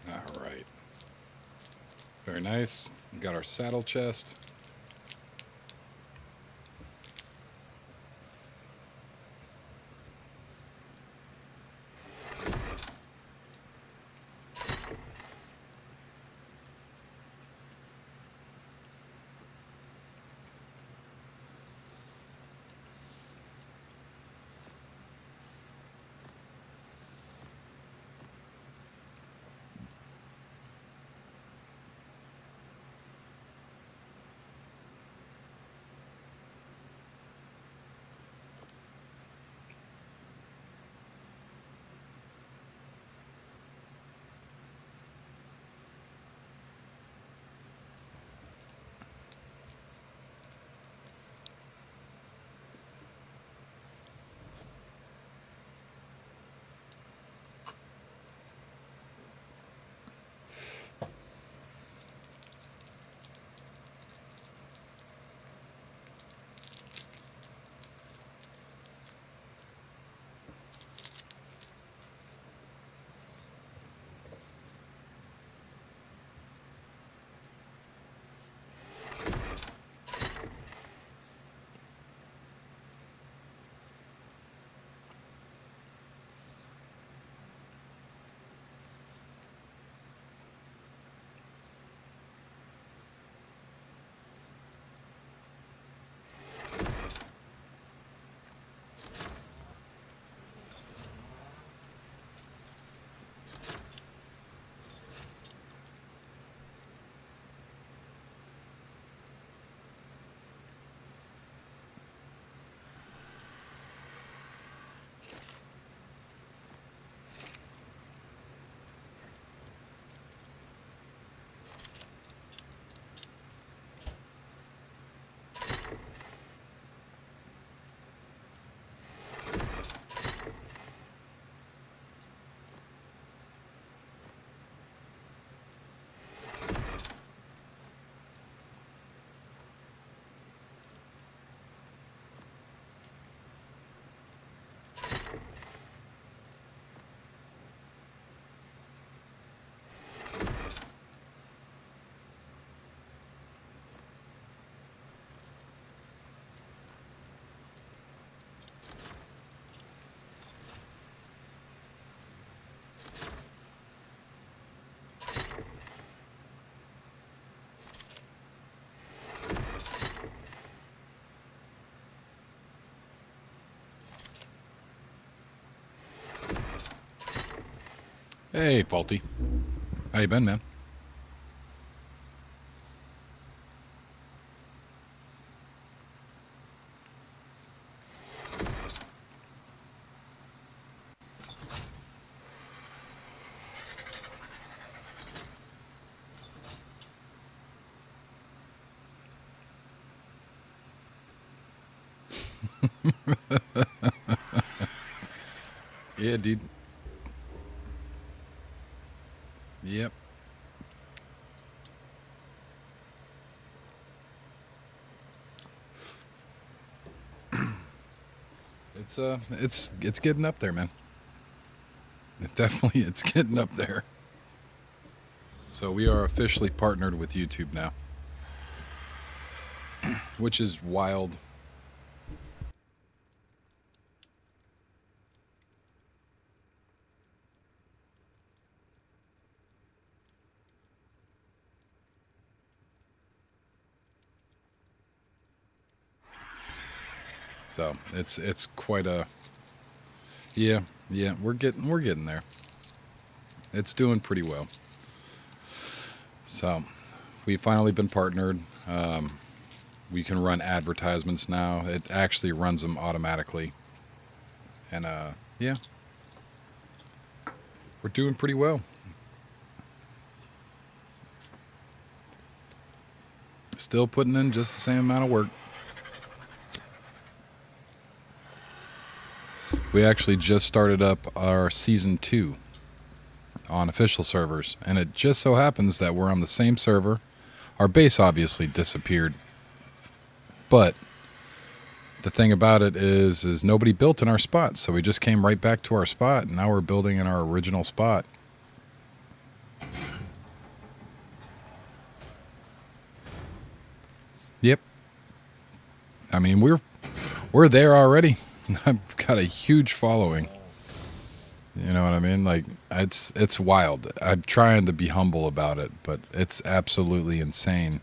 All right. Very nice. We got our saddle chest. Hey, Faulty. How you been, man? Yeah, dude. Yep. It's getting up there, man. It's getting up there. So we are officially partnered with YouTube now, which is wild. So it's quite a yeah, we're getting there. It's doing pretty well. So we've finally been partnered. We can run advertisements now. It actually runs them automatically. And yeah, we're doing pretty well. Still putting in just the same amount of work. We actually just started up our season 2 on official servers, and it just so happens that we're on the same server. Our base obviously disappeared, but the thing about it is nobody built in our spot, so we just came right back to our spot, and now we're building in our original spot. Yep. I mean, we're there already. I've got a huge following. You know what I mean? Like, it's wild. I'm trying to be humble about it, but it's absolutely insane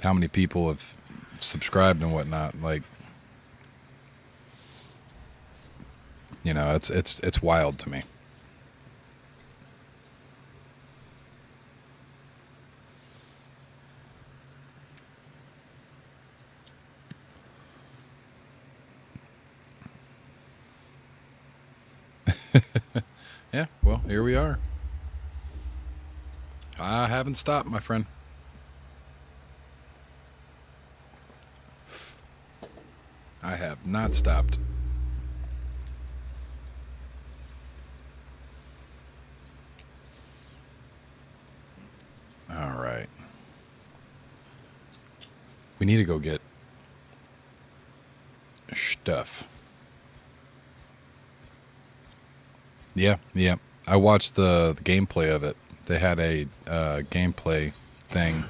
how many people have subscribed and whatnot. Like, you know, it's wild to me. Yeah, well, here we are. I haven't stopped, my friend. I have not stopped. All right. We need to go get stuff. Yeah. I watched the gameplay of it. They had a gameplay thing.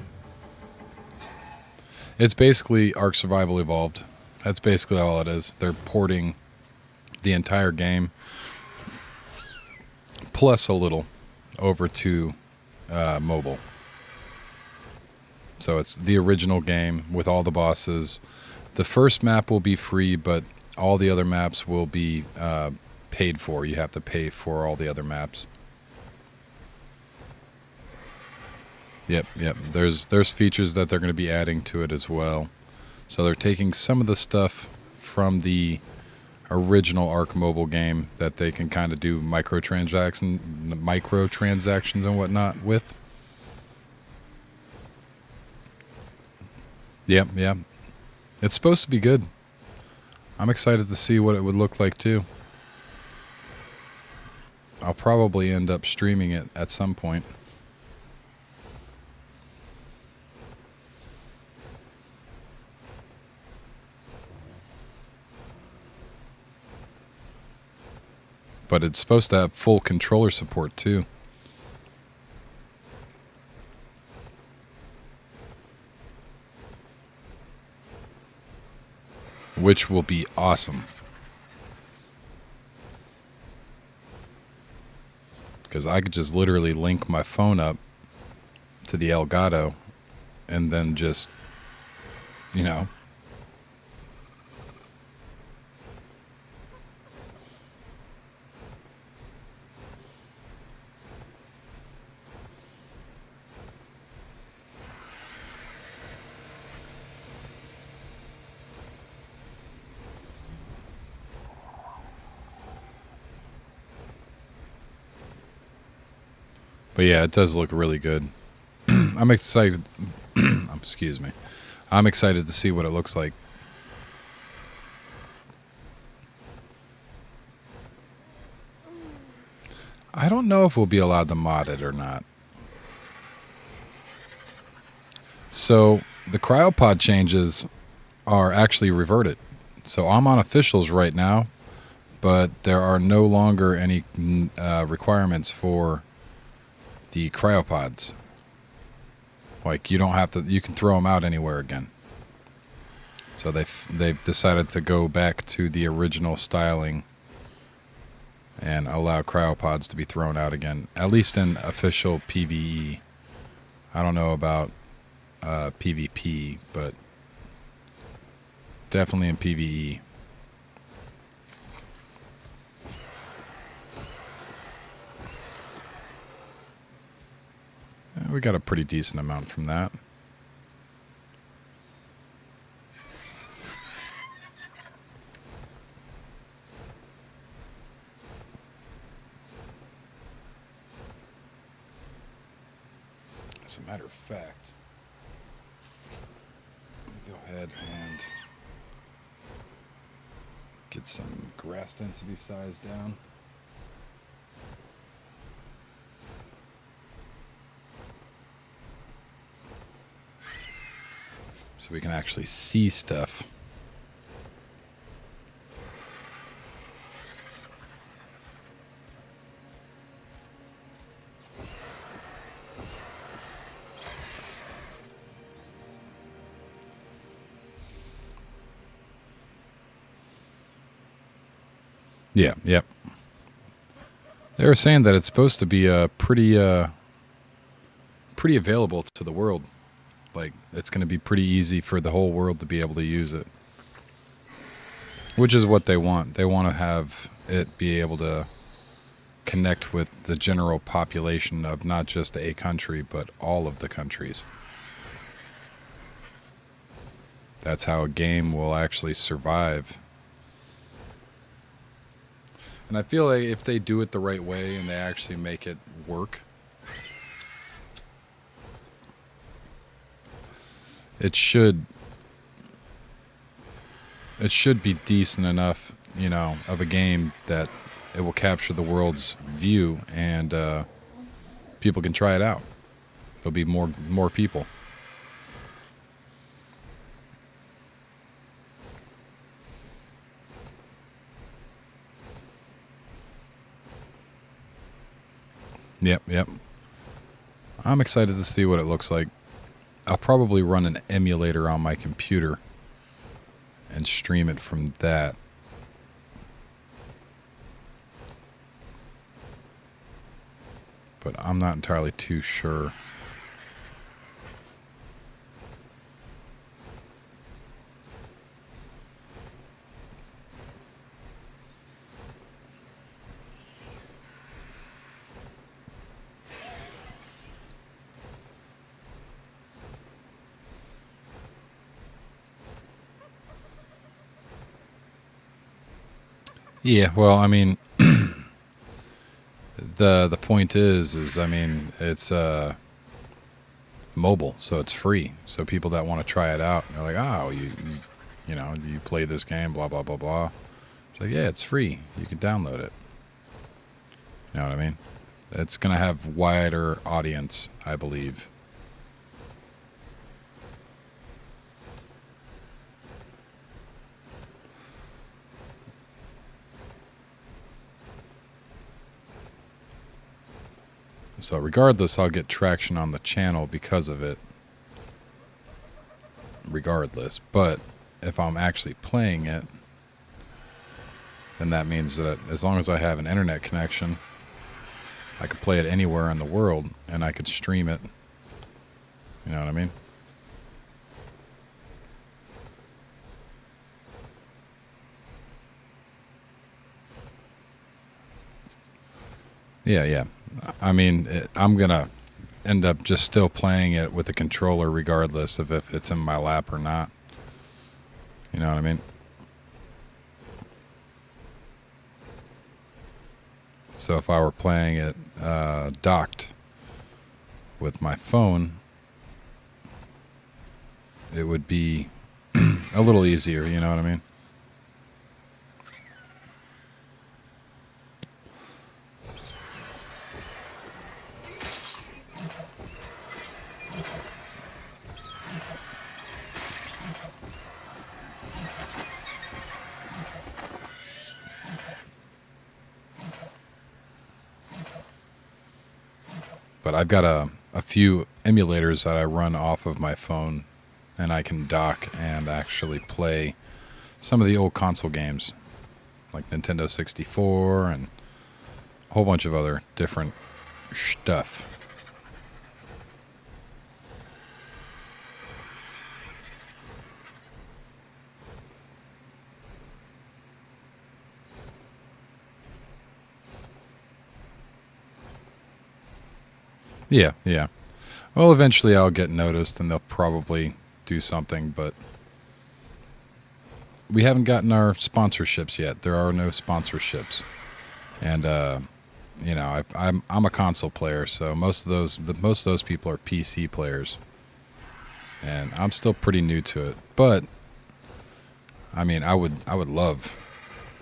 It's basically Ark Survival Evolved. That's basically all it is. They're porting the entire game, plus a little, over to mobile. So it's the original game with all the bosses. The first map will be free, but all the other maps will be paid for. You have to pay for all the other maps. Yep. There's features that they're going to be adding to it as well. So they're taking some of the stuff from the original Ark mobile game that they can kind of do microtransactions and whatnot with. Yep. It's supposed to be good. I'm excited to see what it would look like too. I'll probably end up streaming it at some point. But it's supposed to have full controller support too. Which will be awesome. Because I could just literally link my phone up to the Elgato and then just, you know. But yeah, it does look really good. I'm excited. Excuse me. I'm excited to see what it looks like. I don't know if we'll be allowed to mod it or not. So the cryopod changes are actually reverted. So I'm on officials right now, but there are no longer any requirements for the cryopods. Like you don't have to, you can throw them out anywhere again. So they've decided to go back to the original styling and allow cryopods to be thrown out again, at least in official PvE. I don't know about PvP, but definitely in PvE. We got a pretty decent amount from that. As a matter of fact, let me go ahead and get some grass density size down. So we can actually see stuff. Yeah, yep. They were saying that it's supposed to be pretty available to the world. Like it's going to be pretty easy for the whole world to be able to use it. Which is what they want. They want to have it be able to connect with the general population of not just a country, but all of the countries. That's how a game will actually survive. And I feel like if they do it the right way and they actually make it work, it should be decent enough, you know, of a game that it will capture the world's view and people can try it out. There'll be more people. Yep. I'm excited to see what it looks like. I'll probably run an emulator on my computer and stream it from that. But I'm not entirely too sure. Yeah, well, I mean, the point is I mean, it's mobile, so it's free. So people that want to try it out, they're like, oh, you know, you play this game, blah blah blah blah. It's like, yeah, it's free. You can download it. You know what I mean? It's gonna have wider audience, I believe. So regardless, I'll get traction on the channel because of it. Regardless. But if I'm actually playing it, then that means that as long as I have an internet connection, I could play it anywhere in the world and I could stream it. You know what I mean? Yeah. I mean, I'm going to end up just still playing it with a controller regardless of if it's in my lap or not. You know what I mean? So if I were playing it docked, with my phone, it would be a little easier, you know what I mean? But I've got a few emulators that I run off of my phone, and I can dock and actually play some of the old console games, like Nintendo 64 and a whole bunch of other different stuff. Yeah, yeah. Well, eventually I'll get noticed and they'll probably do something, but we haven't gotten our sponsorships yet. There are no sponsorships. And you know, I'm a console player, so most of those people are PC players. And I'm still pretty new to it. But I mean, I would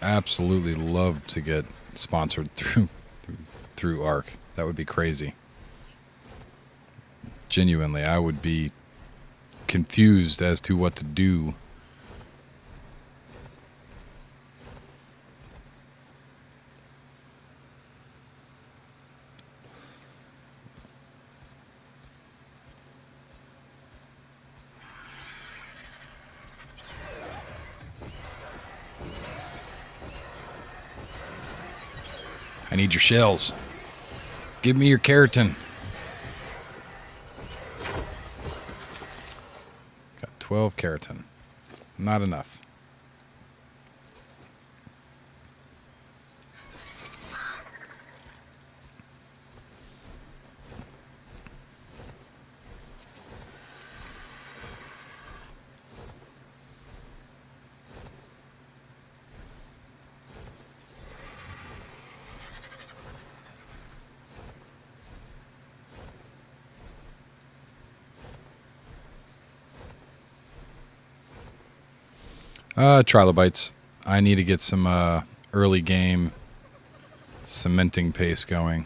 absolutely love to get sponsored through ARC. That would be crazy. Genuinely, I would be confused as to what to do. I need your shells. Give me your keratin. Got 12 keratin. Not enough. Trilobites. I need to get some early game cementing paste going.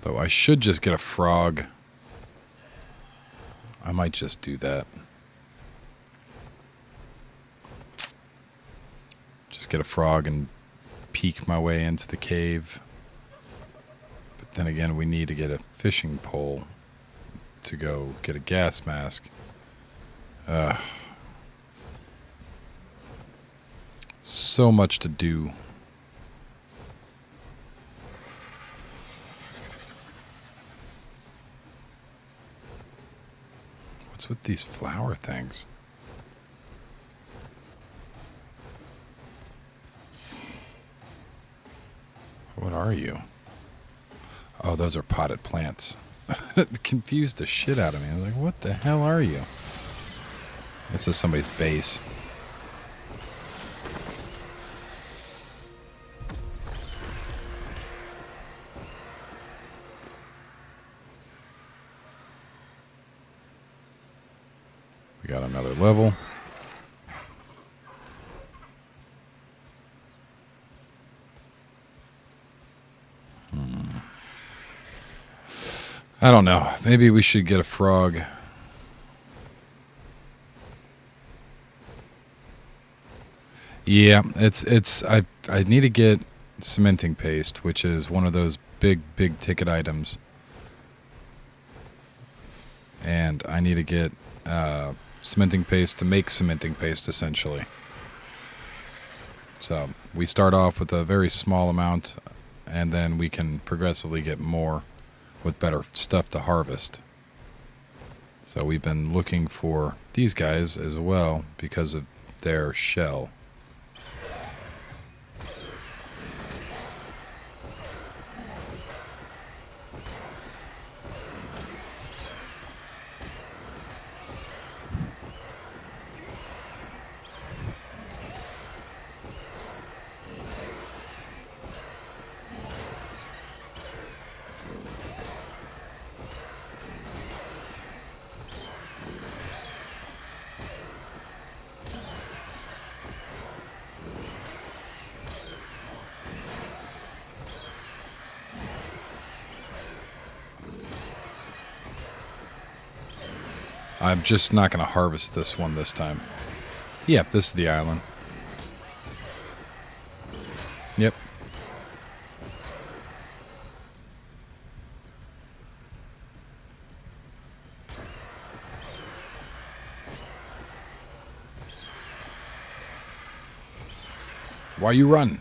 Though I should just get a frog. I might just do that. Just get a frog and peek my way into the cave. But then again, we need to get a fishing pole to go get a gas mask. So much to do. What's with these flower things? What are you? Oh, those are potted plants. It confused the shit out of me. I was like, what the hell are you? This is somebody's base. We got another level. I don't know. Maybe we should get a frog. Yeah, I need to get cementing paste, which is one of those big ticket items. And I need to get cementing paste to make cementing paste, essentially. So we start off with a very small amount, and then we can progressively get more with better stuff to harvest. So we've been looking for these guys as well because of their shell. I'm just not going to harvest this one this time. Yep, this is the island. Yep. Why you run?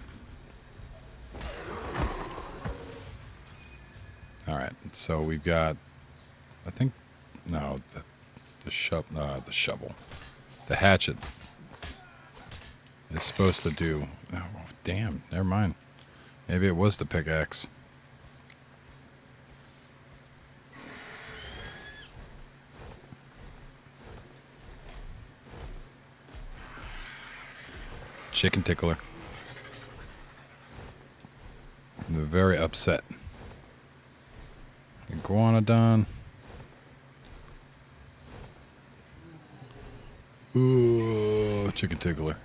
All right, so we've got, I think, no, the shovel, the hatchet is supposed to do. Oh, damn! Never mind. Maybe it was the pickaxe. Chicken tickler. I'm very upset. Iguanodon. Ooh, chicken tickler.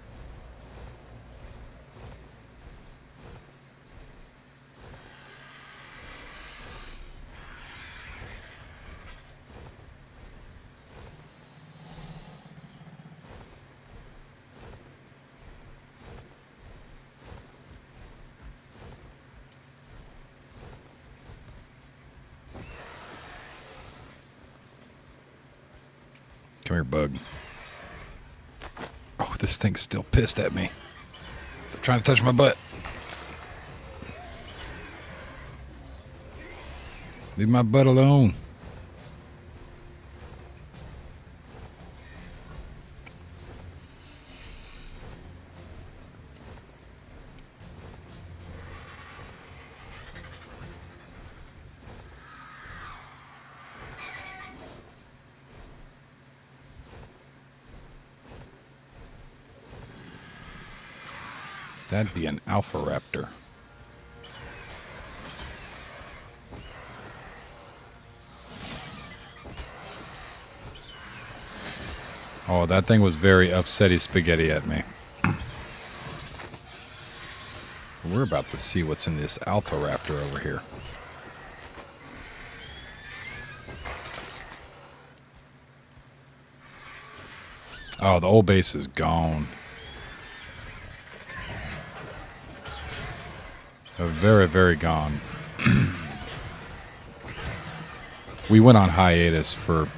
Come here, bug. Oh, this thing's still pissed at me. It's trying to touch my butt. Leave my butt alone. That'd be an alpha raptor. Oh, that thing was very upsetty spaghetti at me. We're about to see what's in this alpha raptor over here. Oh, the old base is gone. So very, very gone. We went on hiatus for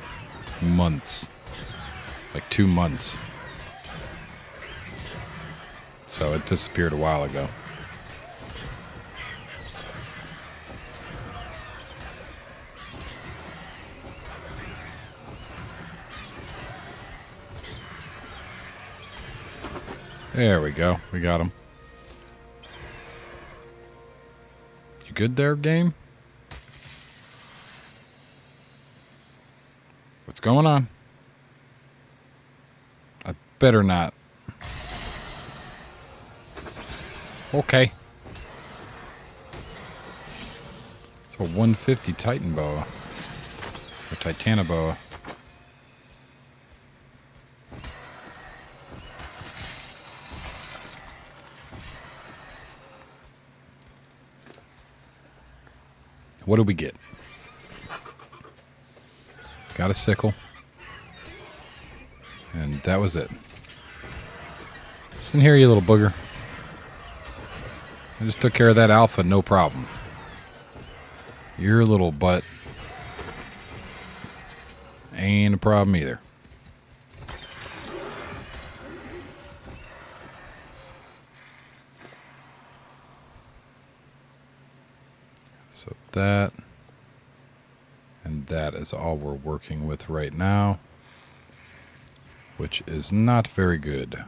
months. Like 2 months. So it disappeared a while ago. There we go. We got him. You good there, game? What's going on? I better not. Okay. It's a 150 Titan boa. Or Titanoboa. What do we get? Got a sickle. And that was it. Listen here, you little booger. I just took care of that alpha, no problem. Your little butt ain't a problem either. So that And that is all we're working with right now, which is not very good.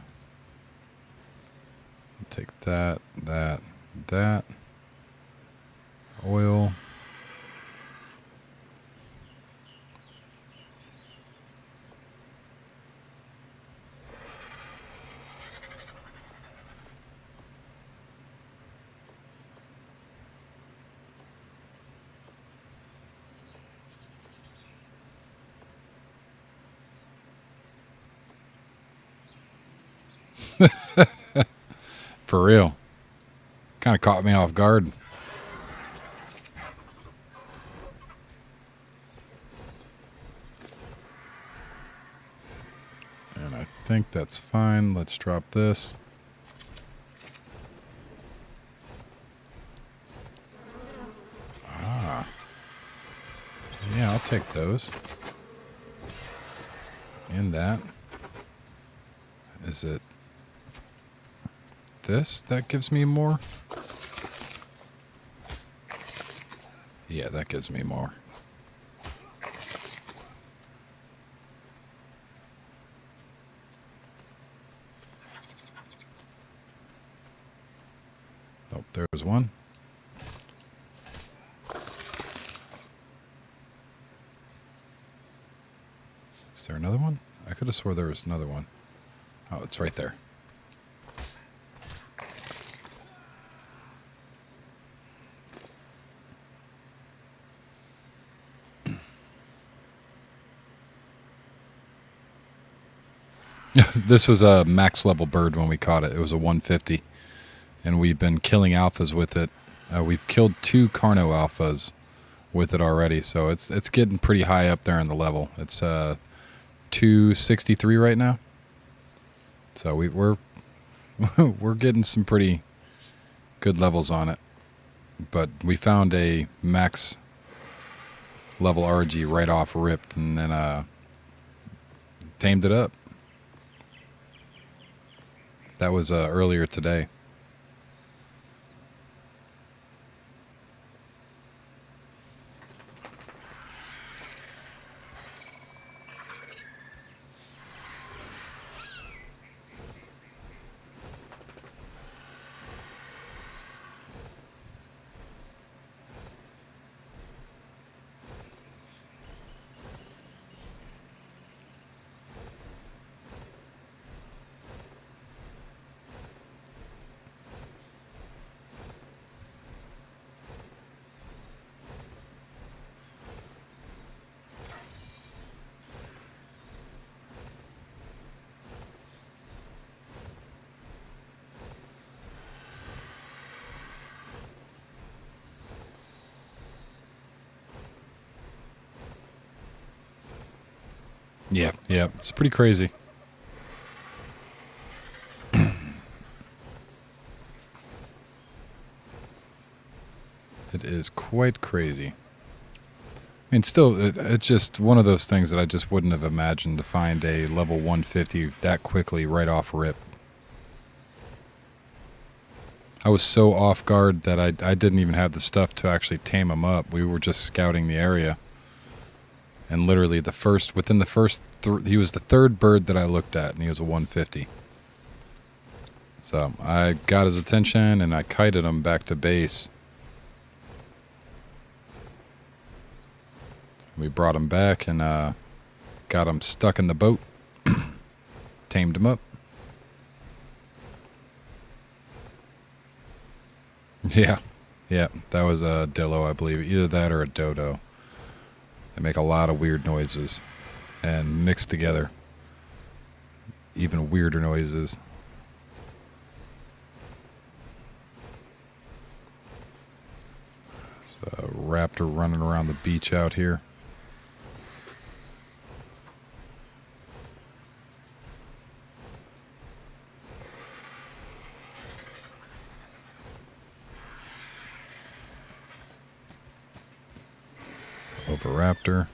Take that, that, that. Oil. For real. Kind of caught me off guard. And I think that's fine. Let's drop this. Ah. Yeah, I'll take those. And that. Is it this that gives me more? Yeah, that gives me more. Oh, there was one. Is there another one? I could have swore there was another one. Oh, it's right there. This was a max level bird when we caught it. It was a 150. And we've been killing alphas with it. We've killed 2 Carno alphas with it already. So it's getting pretty high up there in the level. It's 263 right now. So we're we're getting some pretty good levels on it. But we found a max level RG right off ripped and then tamed it up. That was earlier today. Yeah, it's pretty crazy. It is quite crazy. I mean, still, it's just one of those things that I just wouldn't have imagined to find a level 150 that quickly right off rip. I was so off guard that I didn't even have the stuff to actually tame him up. We were just scouting the area. And literally within the first, he was the 3rd bird that I looked at, and he was a 150. So I got his attention, and I kited him back to base. We brought him back and got him stuck in the boat. Tamed him up. Yeah, that was a dillo, I believe. Either that or a dodo. They make a lot of weird noises, and mixed together, even weirder noises. There's a raptor running around the beach out here. Raptor.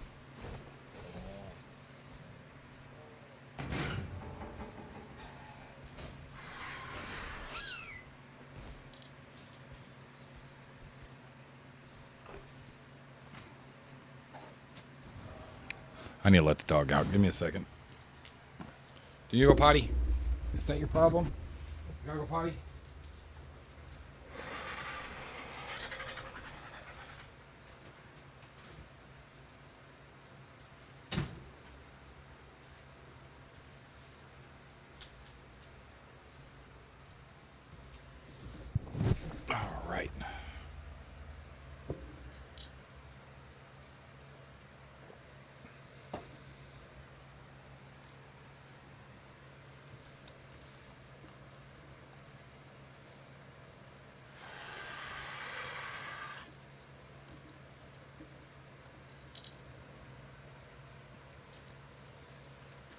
I need to let the dog out. Give me a second. Do you go potty? Is that your problem? You gotta go potty? All right.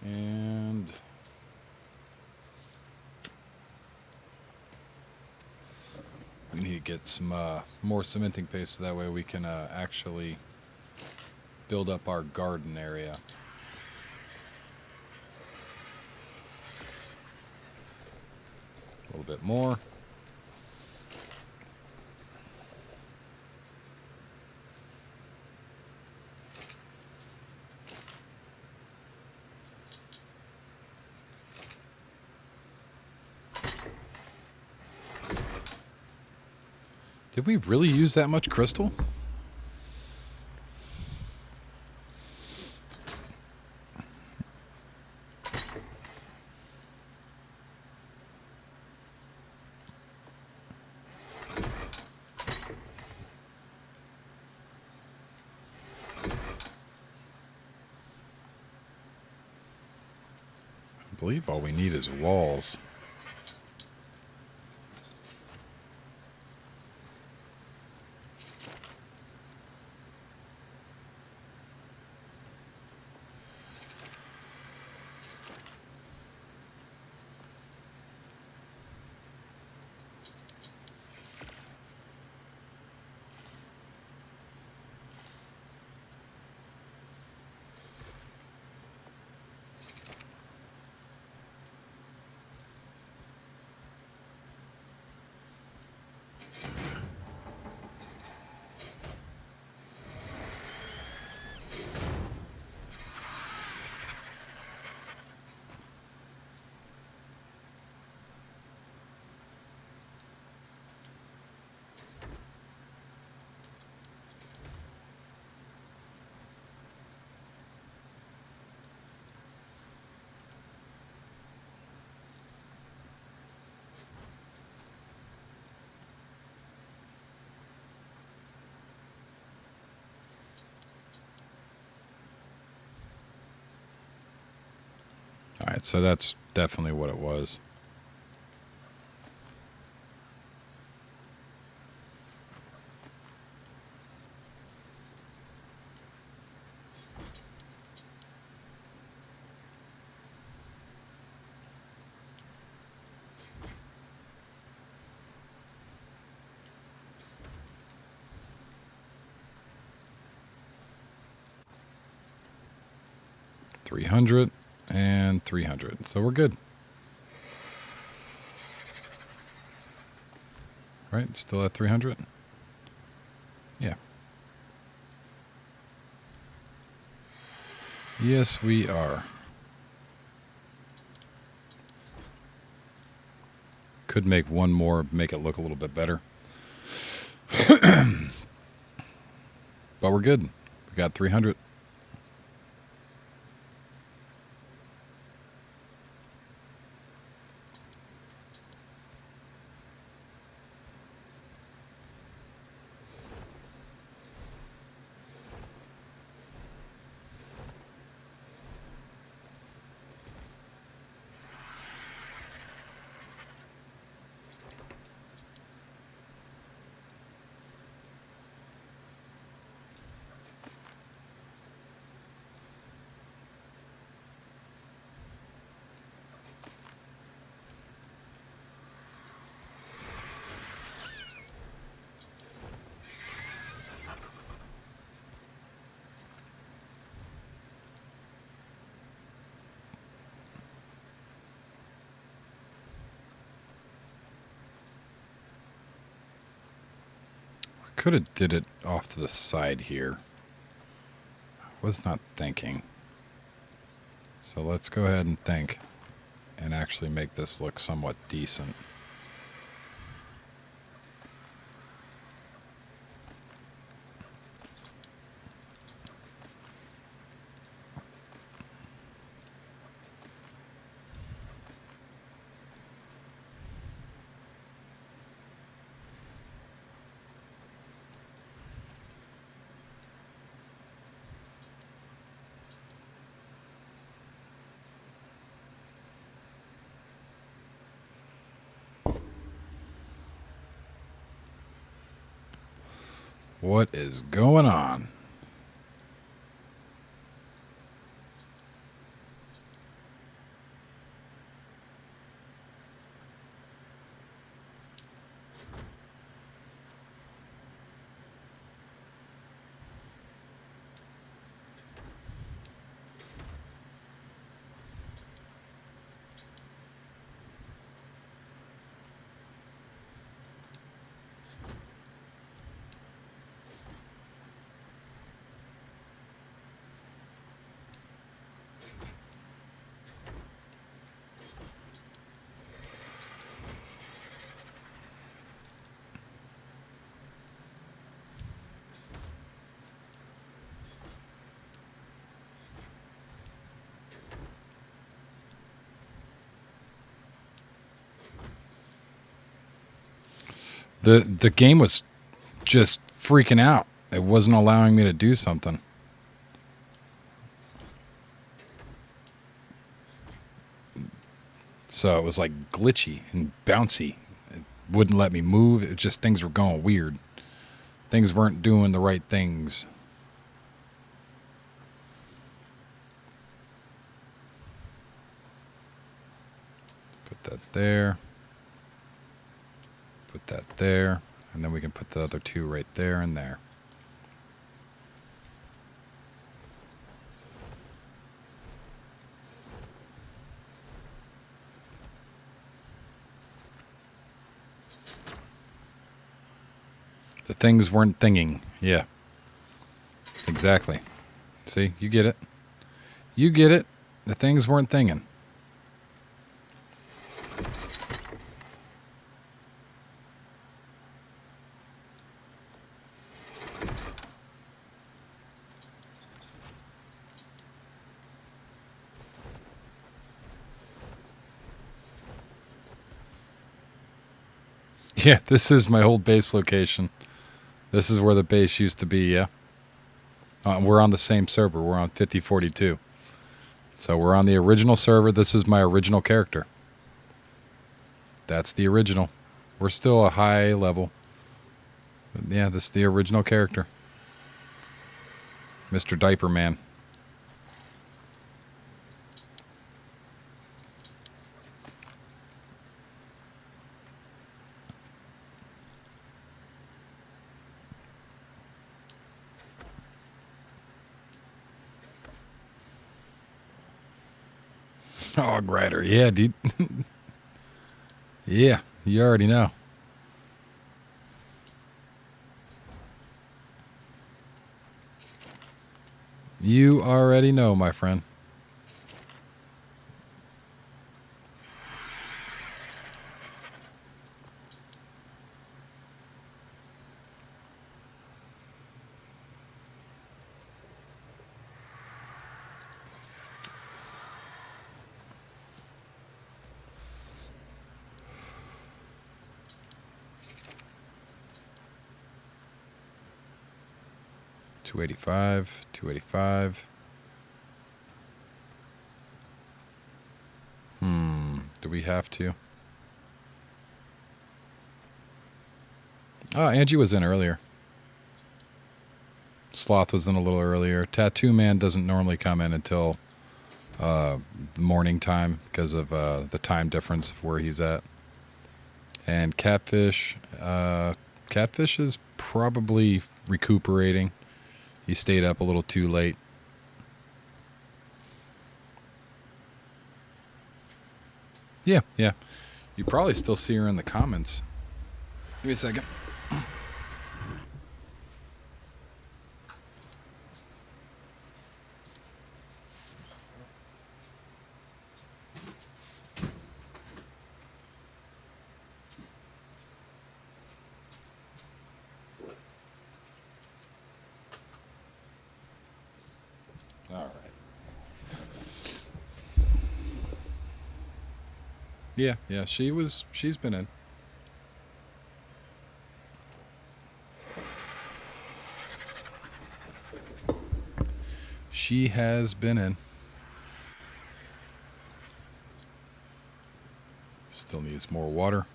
And we need to get some more cementing paste so that way we can actually build up our garden area. A little bit more. Did we really use that much crystal? I believe all we need is walls. All right, so that's definitely what it was. $300 and $300, so we're good. Right, still at 300. Yeah. Yes, we are. Could make one more, make it look a little bit better. But we're good. We got 300. Could have did it off to the side here. I was not thinking. So let's go ahead and think and actually make this look somewhat decent. What is going on? The game was just freaking out. It wasn't allowing me to do something. So it was like glitchy and bouncy. It wouldn't let me move. It just, things were going weird. Things weren't doing the right things. Put that there. Put that there. And then we can put the other two right there and there. The things weren't thinging. Yeah. Exactly. See, you get it. You get it. The things weren't thinging. Yeah, this is my old base location. This is where the base used to be, yeah. We're on the same server. We're on 5042. So we're on the original server. This is my original character. That's the original. We're still a high level. But yeah, this is the original character. Mr. Diaper Man. Hog Rider. Yeah, dude. Yeah, you already know. You already know, my friend. $285, $285. Do we have to? Oh, Angie was in earlier. Sloth was in a little earlier. Tattoo Man doesn't normally come in until morning time because of the time difference of where he's at. And Catfish, Catfish is probably recuperating. He stayed up a little too late. Yeah, yeah. You probably still see her in the comments. Give me a second. All right. Yeah, she's been in. She has been in. Still needs more water.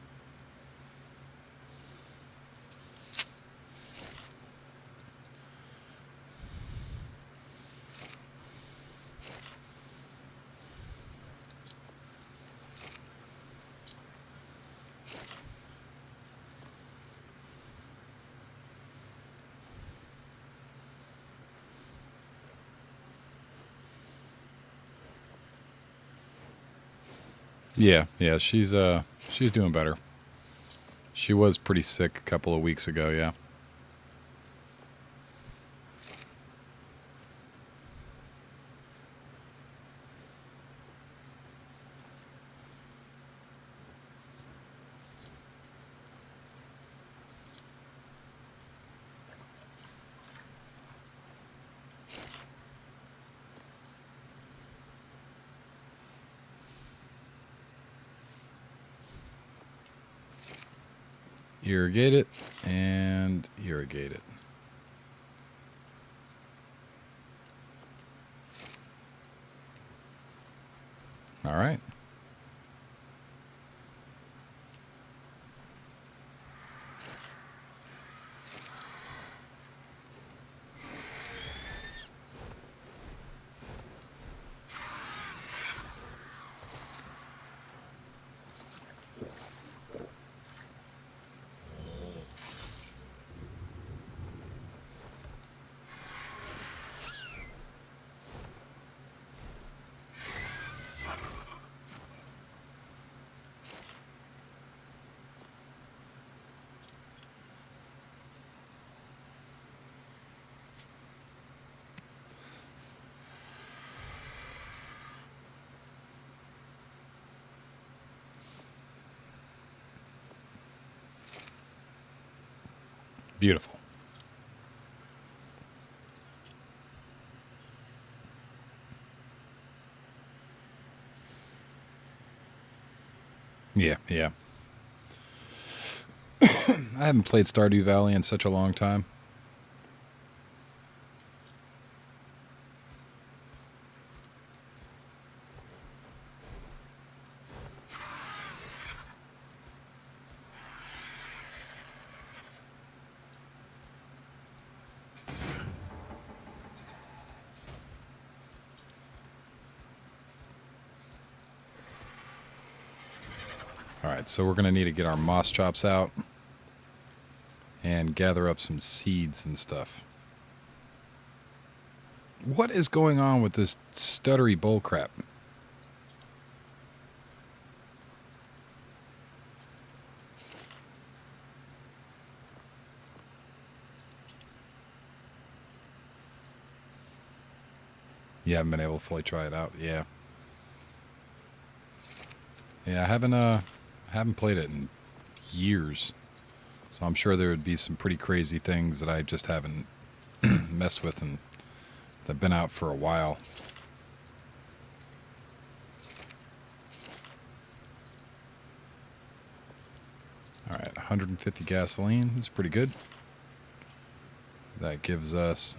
Yeah, she's doing better. She was pretty sick a couple of weeks ago, yeah. Irrigate it and irrigate it. All right. Beautiful. Yeah. I haven't played Stardew Valley in such a long time. All right, so we're going to need to get our moss chops out and gather up some seeds and stuff. What is going on with this stuttery bullcrap? You haven't been able to fully try it out. Yeah, I haven't played it in years, so I'm sure there would be some pretty crazy things that I just haven't messed with and that've been out for a while. All right, 150 gasoline is pretty good. That gives us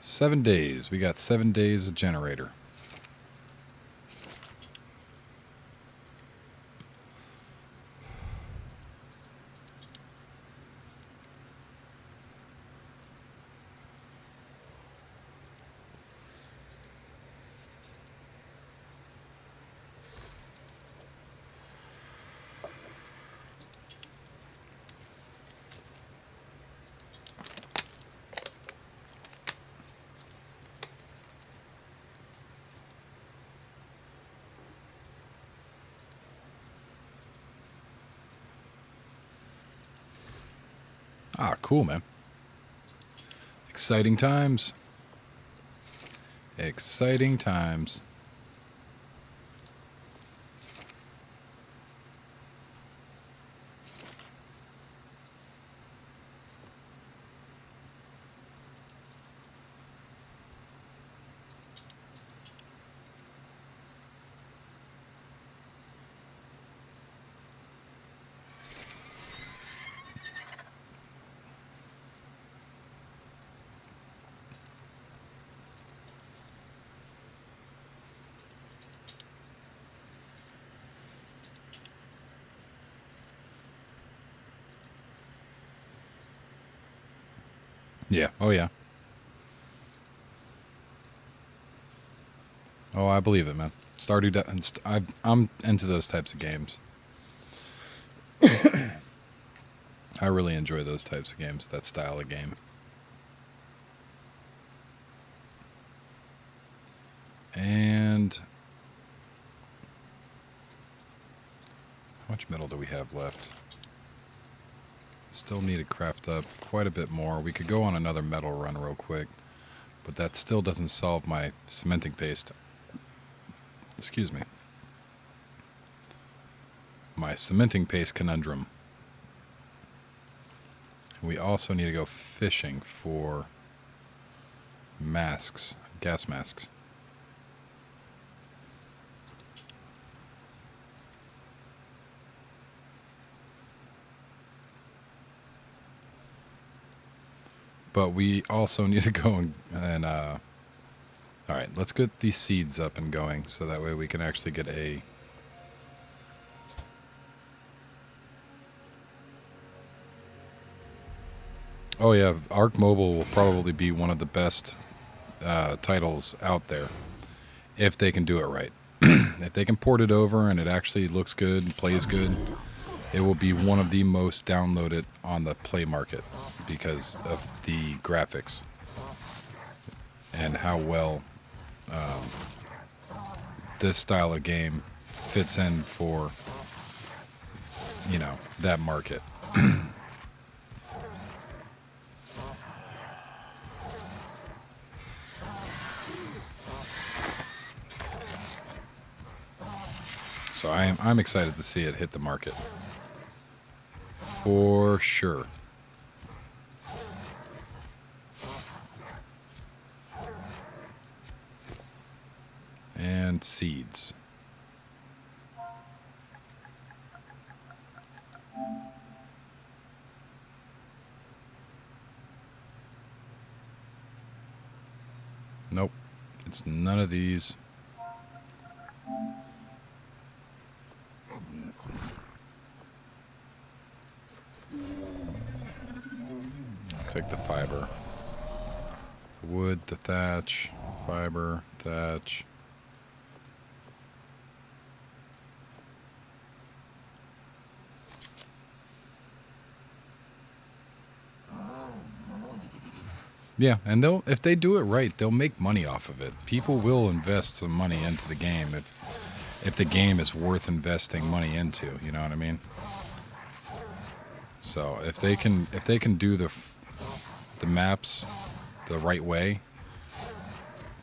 7 days. We got 7 days of generator. Ah, cool, man. Exciting times. Exciting times. Yeah. Oh, yeah. Oh, I believe it, man. I'm into those types of games. I really enjoy those types of games, that style of game. And how much metal do we have left? Still need to craft up quite a bit more. We could go on another metal run real quick, but that still doesn't solve my cementing paste. Excuse me. My cementing paste conundrum. We also need to go fishing for masks, gas masks. But we also need to go and all right, let's get these seeds up and going so that way we can actually get a Oh yeah, Arc Mobile will probably be one of the best titles out there if they can do it right. If they can port it over and it actually looks good and plays good, it will be one of the most downloaded on the Play market because of the graphics and how well this style of game fits in for, you know, that market. So I'm excited to see it hit the market. For sure. And seeds. Nope. It's none of these. Take the fiber. The wood, the thatch, fiber, thatch. Yeah, and if they do it right, they'll make money off of it. People will invest some money into the game if the game is worth investing money into, you know what I mean? So if they can do the maps the right way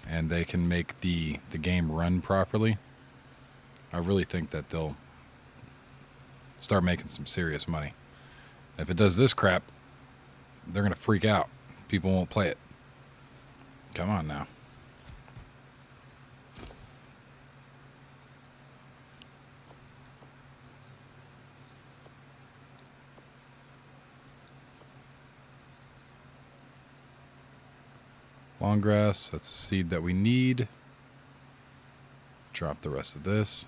and they can make the game run properly, I really think that they'll start making some serious money. If it does this crap, they're going to freak out. People won't play it. Come on now. Long grass, that's the seed that we need. Drop the rest of this.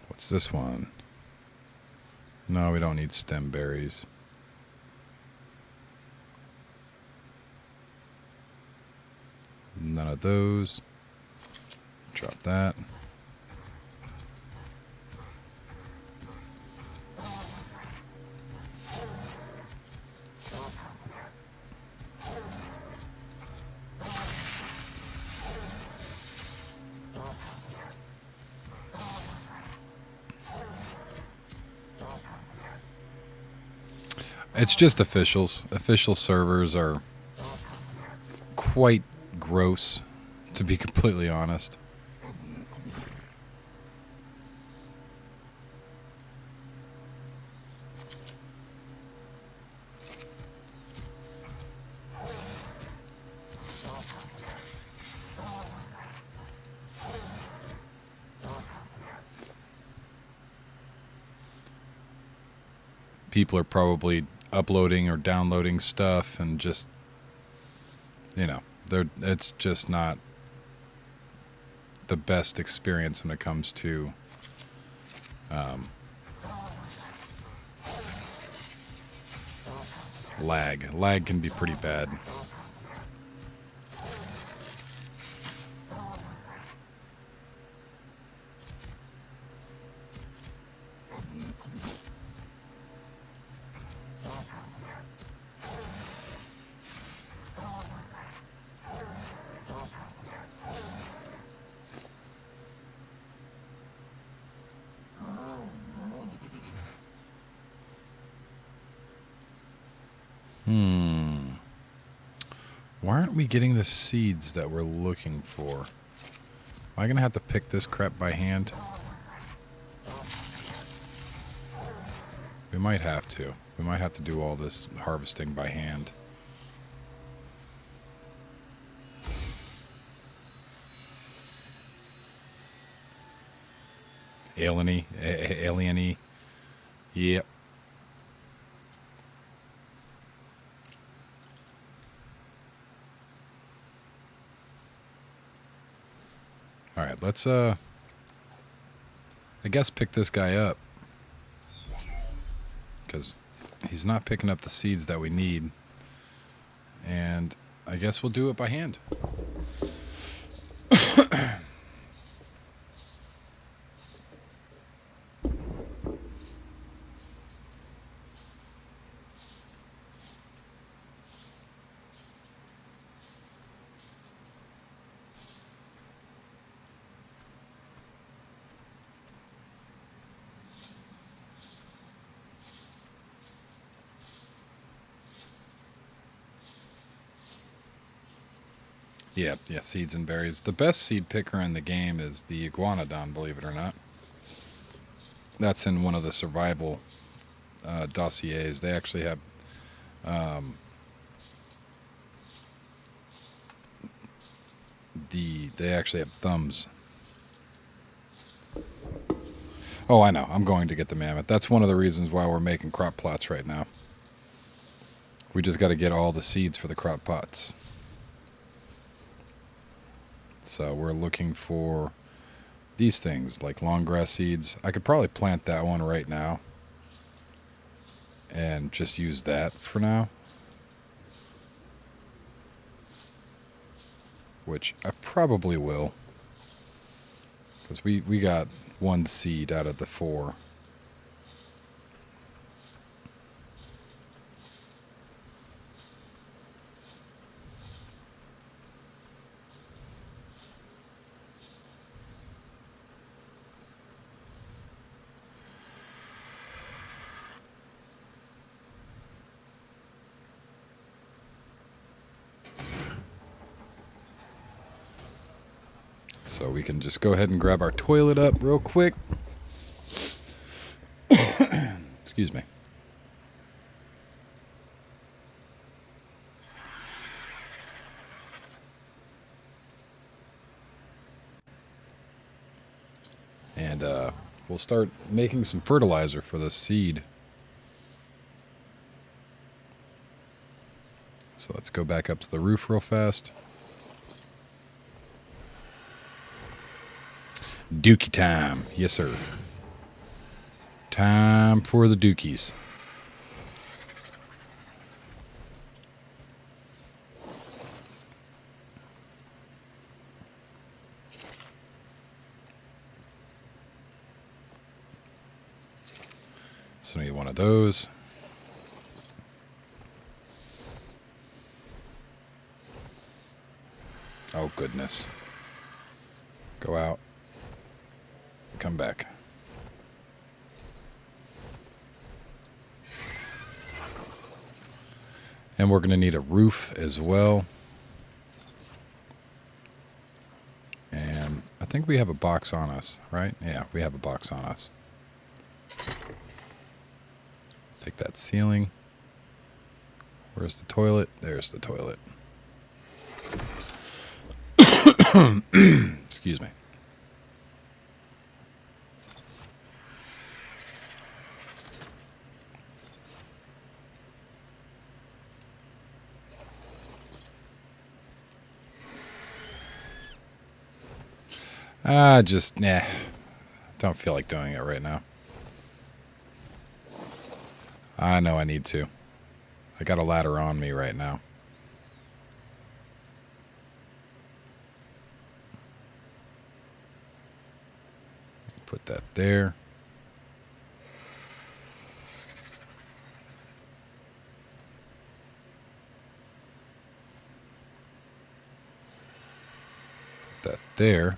What's this one? No, we don't need stem berries. None of those. Drop that. It's just officials. Official servers are quite gross, to be completely honest. people are probably uploading or downloading stuff and just, it's just not the best experience when it comes to lag. Lag can be pretty bad. Why aren't we getting the seeds that we're looking for? Am I going to have to pick this crap by hand? We might have to. We might have to do all this harvesting by hand. Alien-y. Yep. All right, let's I guess pick this guy up, because he's not picking up the seeds that we need, and I guess we'll do it by hand. Yeah, seeds and berries. The best seed picker in the game is the iguanodon, believe it or not. That's in one of the survival dossiers. They actually have they actually have thumbs. Oh, I know. I'm going to get the mammoth. That's one of the reasons why we're making crop plots right now. We just got to get all the seeds for the crop pots. So we're looking for these things, like long grass seeds. I could probably plant that one right now and just use that for now. Which I probably will. Because we got one seed out of the 4. So we can just go ahead and grab our toilet up real quick. Excuse me. And we'll start making some fertilizer for the seed. So let's go back up to the roof real fast. Dookie time. Yes, sir. Time for the dookies. So need one of those. Oh, goodness. Go out. Come back. And we're going to need a roof as well. And I think we have a box on us, right? Yeah, we have a box on us. Take that ceiling. Where's the toilet? There's the toilet. Excuse me. Just, nah. Don't feel like doing it right now. I know I need to. I got a ladder on me right now. Put that there. Put that there.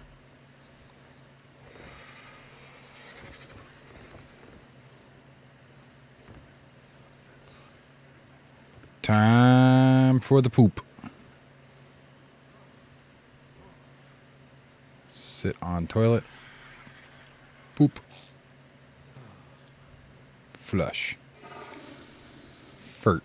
Time for the poop. Sit on toilet. Poop. Flush. Furt.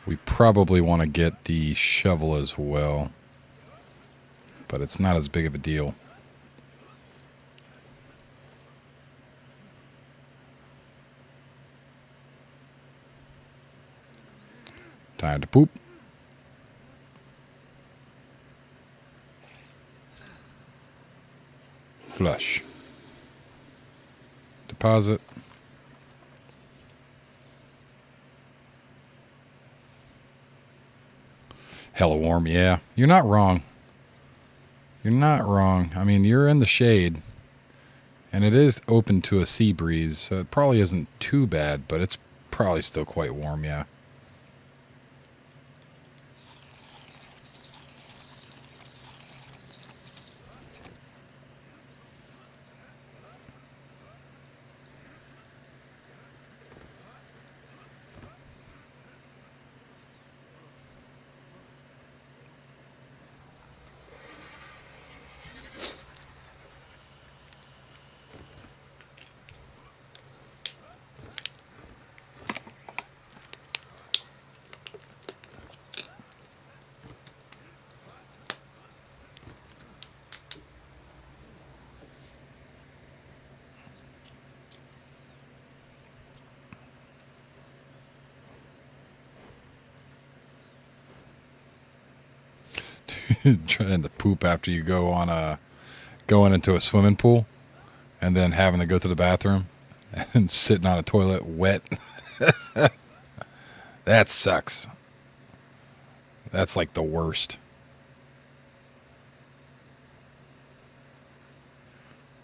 We probably want to get the shovel as well, but it's not as big of a deal. Time to poop. Flush. Deposit. Hella warm, yeah. You're not wrong. You're not wrong. I mean, you're in the shade, and it is open to a sea breeze, so it probably isn't too bad, but it's probably still quite warm, yeah. Trying to poop after you go on going into a swimming pool and then having to go to the bathroom and sitting on a toilet wet. That sucks. That's like the worst.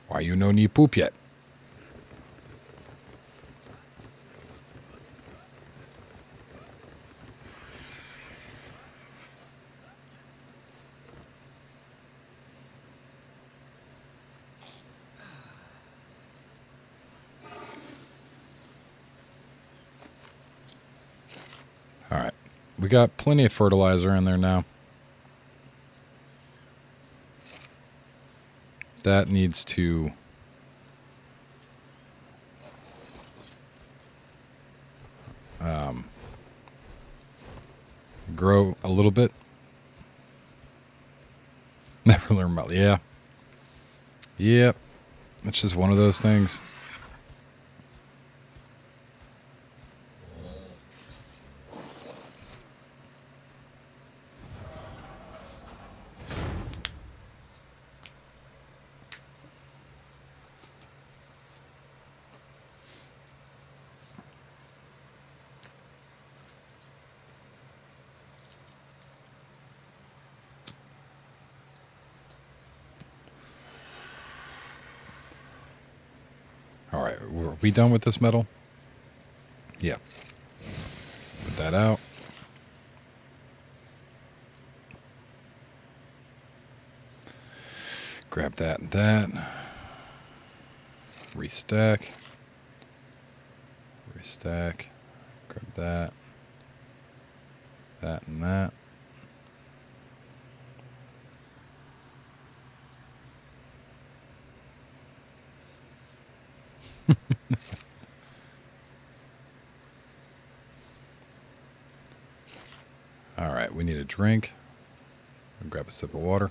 Why you no need poop yet? All right. We got plenty of fertilizer in there now. That needs to grow a little bit. Never learn about, yeah. Yep. It's just one of those things. All right, are we done with this metal? Yeah. Put that out. Grab that and that. Restack. Restack. Grab that. That and that. right, we need a drink. I'll grab a sip of water.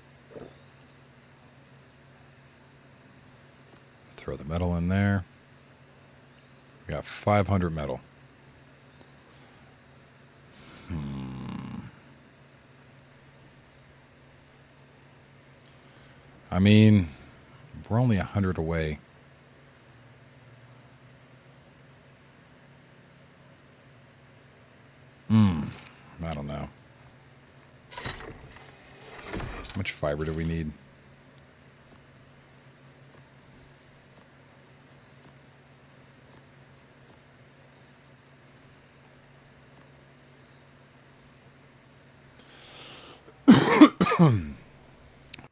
Throw the metal in there. We got 500 metal. I mean, we're only 100 away. I don't know. How much fiber do we need?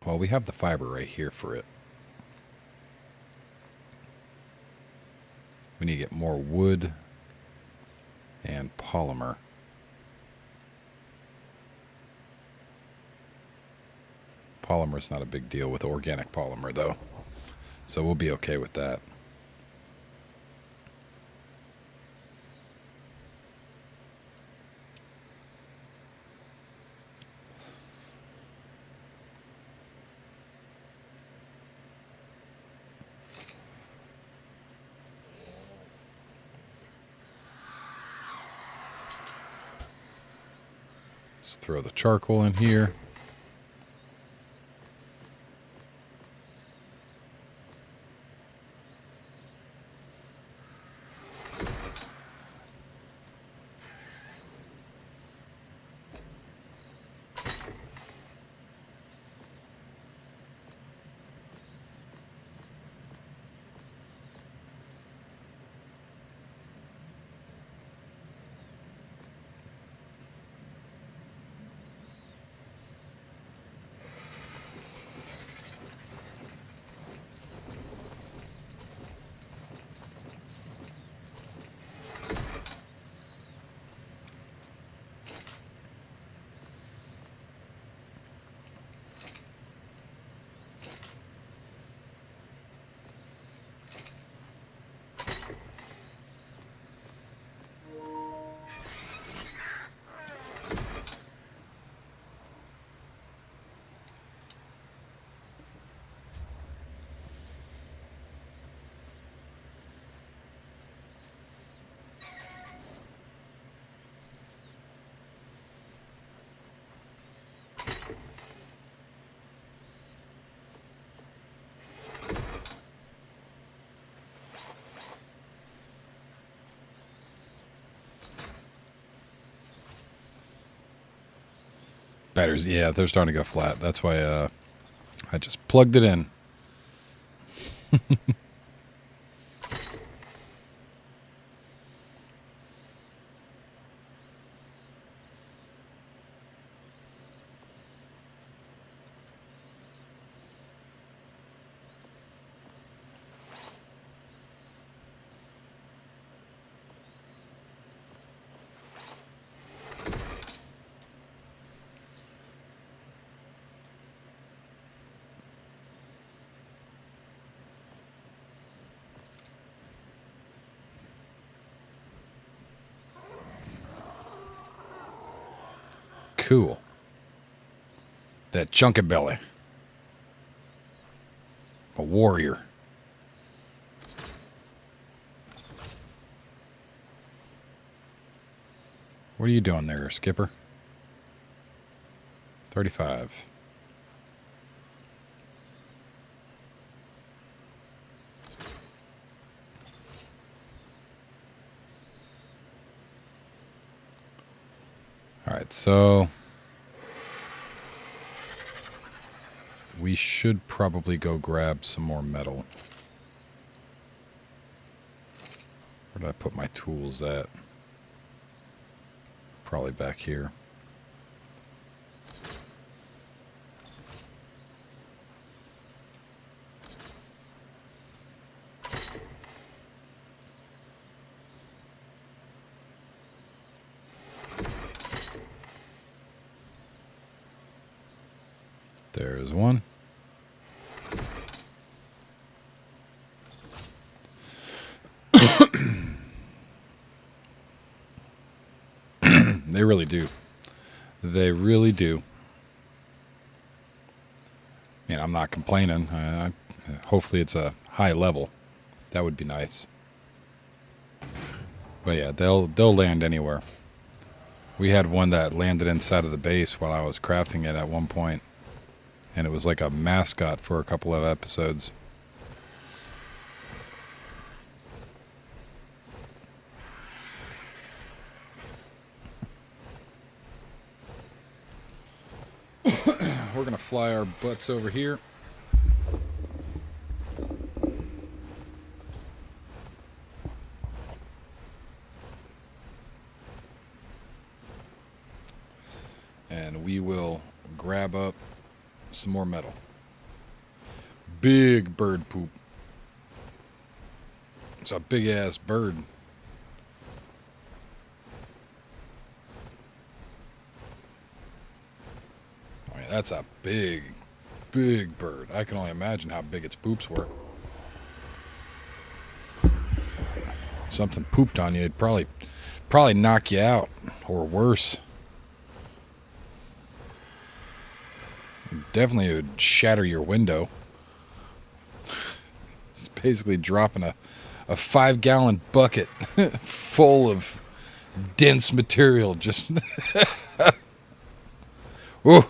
Well, we have the fiber right here for it. We need to get more wood and polymer. Polymer's not a big deal with organic polymer, though. So we'll be okay with that. Let's throw the charcoal in here. Batteries, yeah, they're starting to go flat. That's why I just plugged it in. Cool. That chunky belly. A warrior. What are you doing there, Skipper? 35. All right, so we should probably go grab some more metal. Where did I put my tools at? Probably back here. There's one. They really do. They really do. I mean, I'm not complaining. Hopefully it's a high level. That would be nice. But yeah, they'll land anywhere. We had one that landed inside of the base while I was crafting it at one point, and it was like a mascot for a couple of episodes. We're gonna fly our butts over here. And we will grab up some more metal. Big bird poop. It's a big ass bird. I mean, that's a big, big bird. I can only imagine how big its poops were. Something pooped on you, it'd probably knock you out, or worse. Definitely it would shatter your window. It's basically dropping a 5-gallon bucket full of dense material. Just whoa.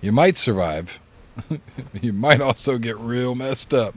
You might survive. You might also get real messed up.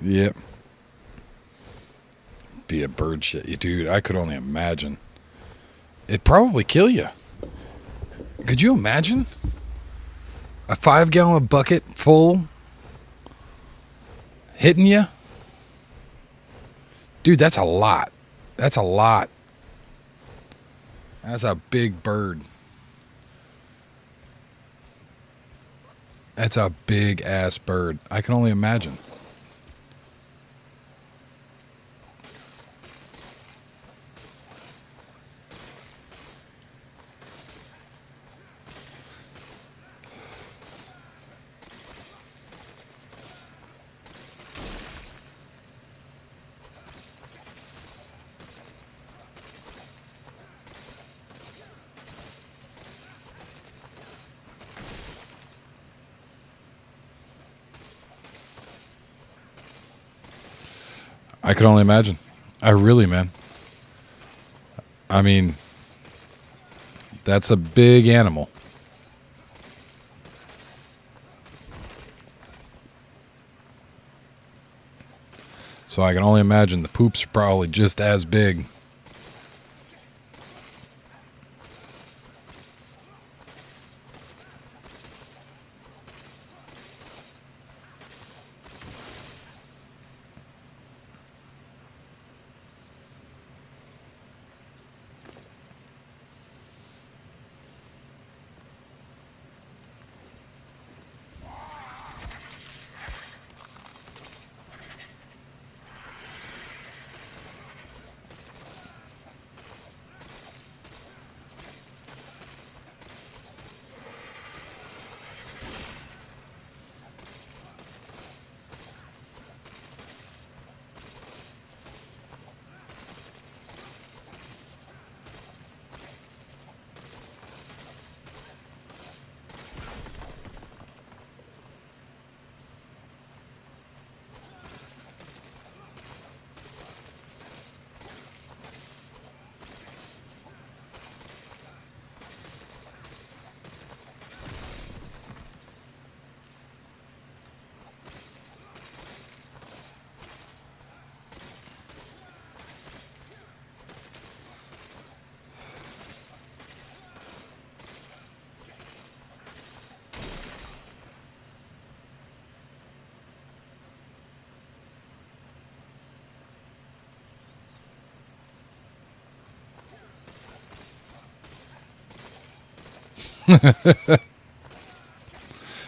Yep. Be a bird shit. You dude, I could only imagine. It'd probably kill you. Could you imagine? A 5-gallon bucket full hitting you? Dude, that's a lot. That's a lot. That's a big bird. That's a big ass bird. I can only imagine. I could only imagine. Man. I mean, that's a big animal. So I can only imagine the poops are probably just as big.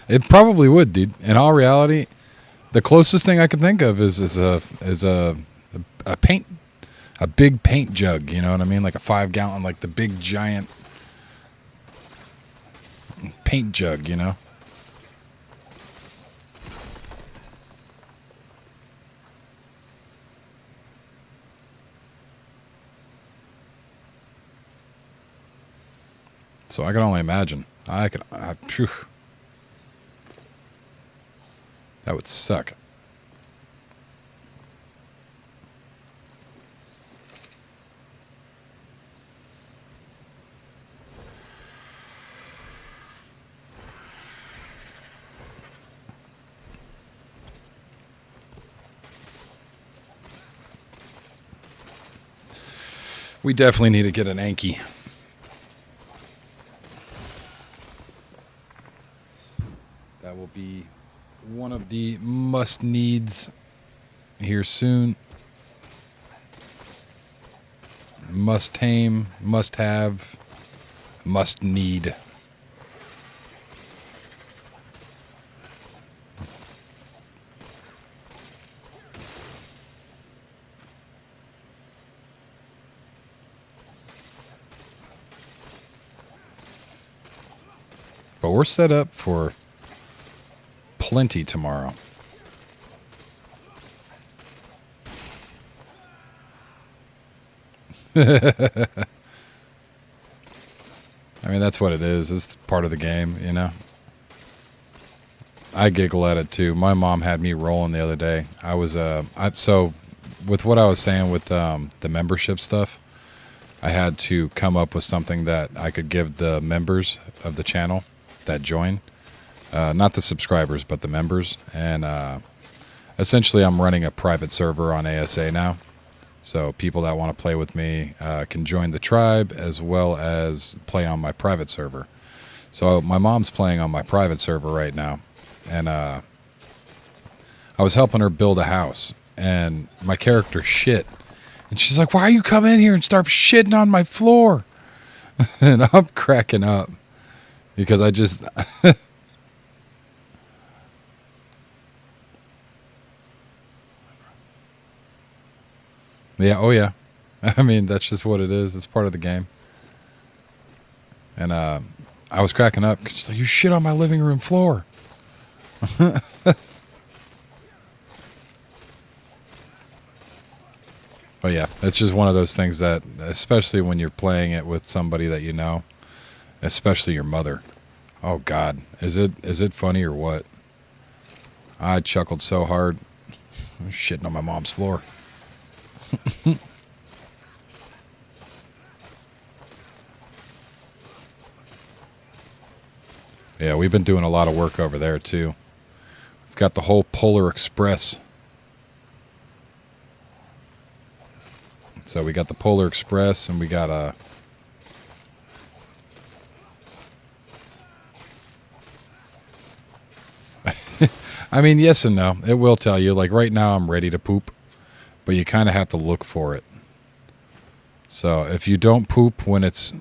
It probably would, dude. In all reality, the closest thing I can think of is a paint, a big paint jug. You know what I mean? Like a 5-gallon, like the big giant paint jug. You know. So I can only imagine. Phew. That would suck. We definitely need to get an Anki. That will be one of the must-needs here soon. Must tame, must have, must need. But we're set up for plenty tomorrow. I mean, that's what it is. It's part of the game, you know. I giggle at it too. My mom had me rolling the other day. So with what I was saying with the membership stuff, I had to come up with something that I could give the members of the channel that join, not the subscribers, but the members. And essentially, I'm running a private server on ASA now. So people that want to play with me can join the tribe as well as play on my private server. So my mom's playing on my private server right now. And I was helping her build a house. And my character shit. And she's like, why are you come in here and start shitting on my floor? And I'm cracking up. Because I just... Yeah, oh yeah. I mean, that's just what it is. It's part of the game. And I was cracking up because she's like, you shit on my living room floor. But yeah, it's just one of those things that, especially when you're playing it with somebody that you know, especially your mother. Oh God, is it funny or what? I chuckled so hard. I'm shitting on my mom's floor. Yeah, we've been doing a lot of work over there too. We've got the whole Polar Express. So we got the Polar Express and we got a... I mean, yes and no. It will tell you. Like right now I'm ready to poop. But you kind of have to look for it. So if you don't poop when it's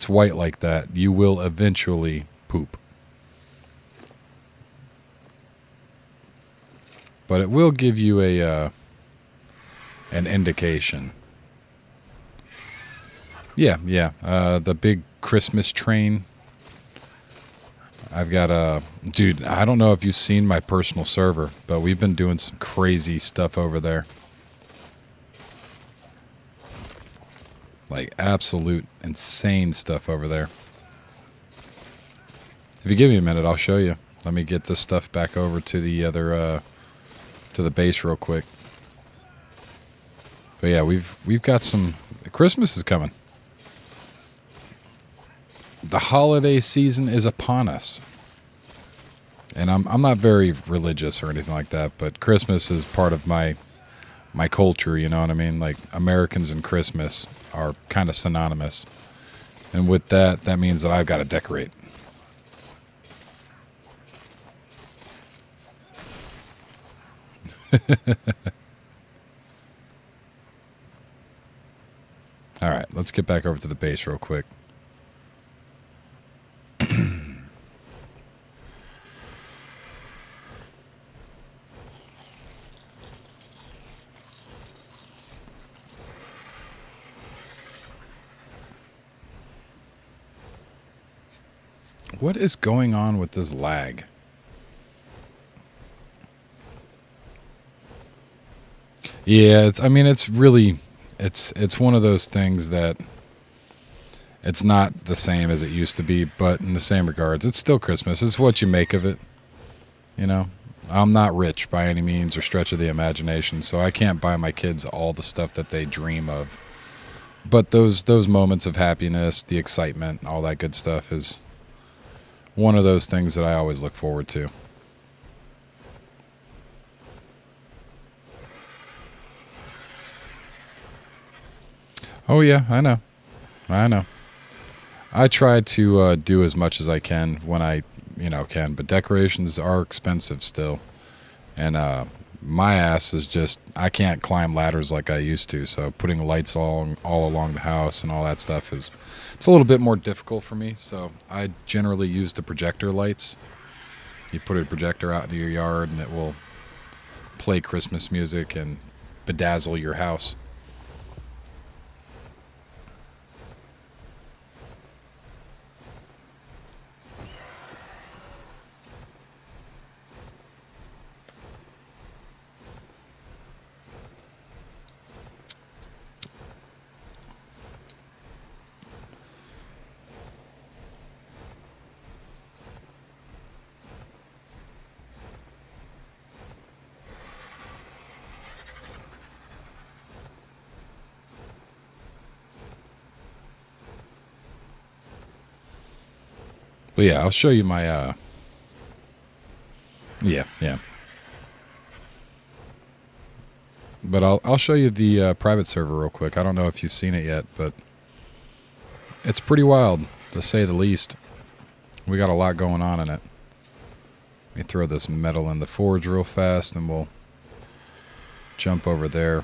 white like that, you will eventually poop. But it will give you an indication. Yeah. The big Christmas train. I've got a... Dude, I don't know if you've seen my personal server, but we've been doing some crazy stuff over there. Like absolute insane stuff over there. If you give me a minute, I'll show you. Let me get this stuff back over to the other, to the base real quick. But yeah, we've got some... Christmas is coming. The holiday season is upon us. And I'm not very religious or anything like that, but Christmas is part of my culture, you know what I mean? Like Americans and Christmas are kind of synonymous. And with that, that means that I've got to decorate. All right, let's get back over to the base real quick. What is going on with this lag? Yeah, I mean, it's really, it's one of those things that it's not the same as it used to be, but in the same regards, it's still Christmas. It's what you make of it, you know. I'm not rich by any means or stretch of the imagination, so I can't buy my kids all the stuff that they dream of. But those moments of happiness, the excitement, all that good stuff is one of those things that I always look forward to. Oh yeah, I know. I know. I try to do as much as I can when I, can, but decorations are expensive still. And my ass is just, I can't climb ladders like I used to, so putting lights all along the house and all that stuff it's a little bit more difficult for me. So I generally use the projector lights. You put a projector out into your yard and it will play Christmas music and bedazzle your house. But yeah, I'll show you my yeah. But I'll show you the private server real quick. I don't know if you've seen it yet, but it's pretty wild, to say the least. We got a lot going on in it. Let me throw this metal in the forge real fast, and we'll jump over there.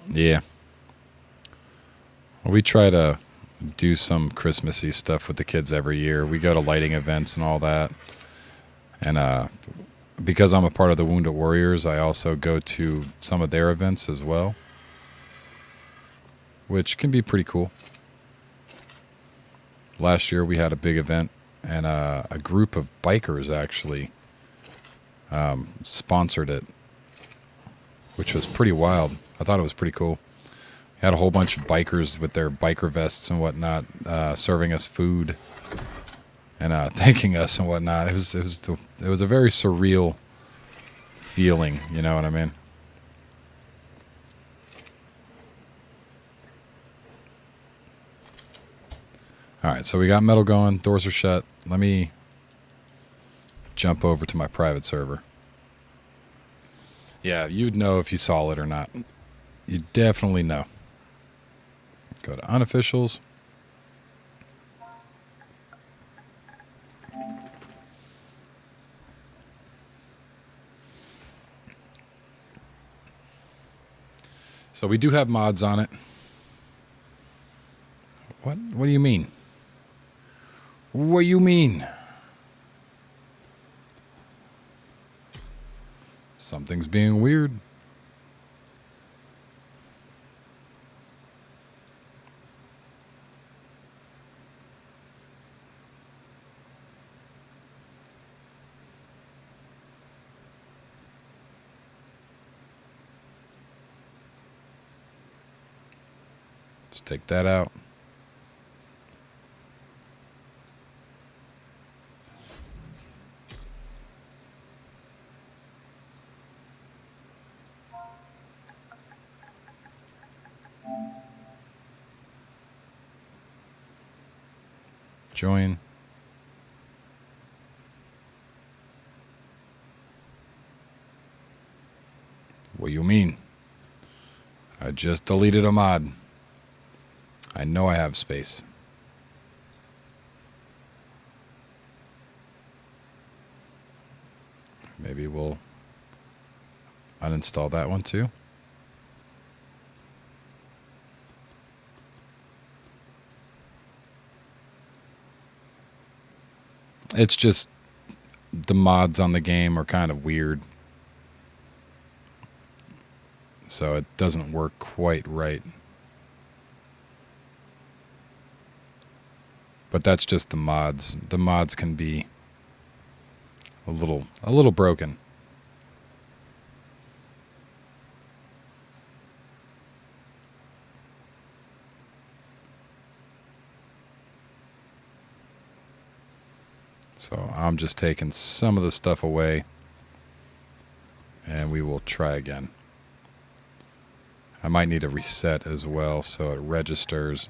Yeah. Well, we try to do some Christmassy stuff with the kids every year. We go to lighting events and all that. And because I'm a part of the Wounded Warriors, I also go to some of their events as well, which can be pretty cool. Last year we had a big event, and a group of bikers actually sponsored it, which was pretty wild. I thought it was pretty cool. Had a whole bunch of bikers with their biker vests and whatnot, serving us food and thanking us and whatnot. It was a very surreal feeling. You know what I mean? All right, so we got metal going. Doors are shut. Let me jump over to my private server. Yeah, you'd know if you saw it or not. You definitely know. Go to unofficials. So we do have mods on it. What do you mean? What do you mean? Something's being weird. Let's take that out. Join. What do you mean? I just deleted a mod. I know I have space. Maybe we'll Uninstall that one too. It's just the mods on the game are kind of weird. So it doesn't work quite right. But that's just the mods. The mods can be a little broken. So I'm just taking some of the stuff away and we will try again. I might need a reset as well so it registers.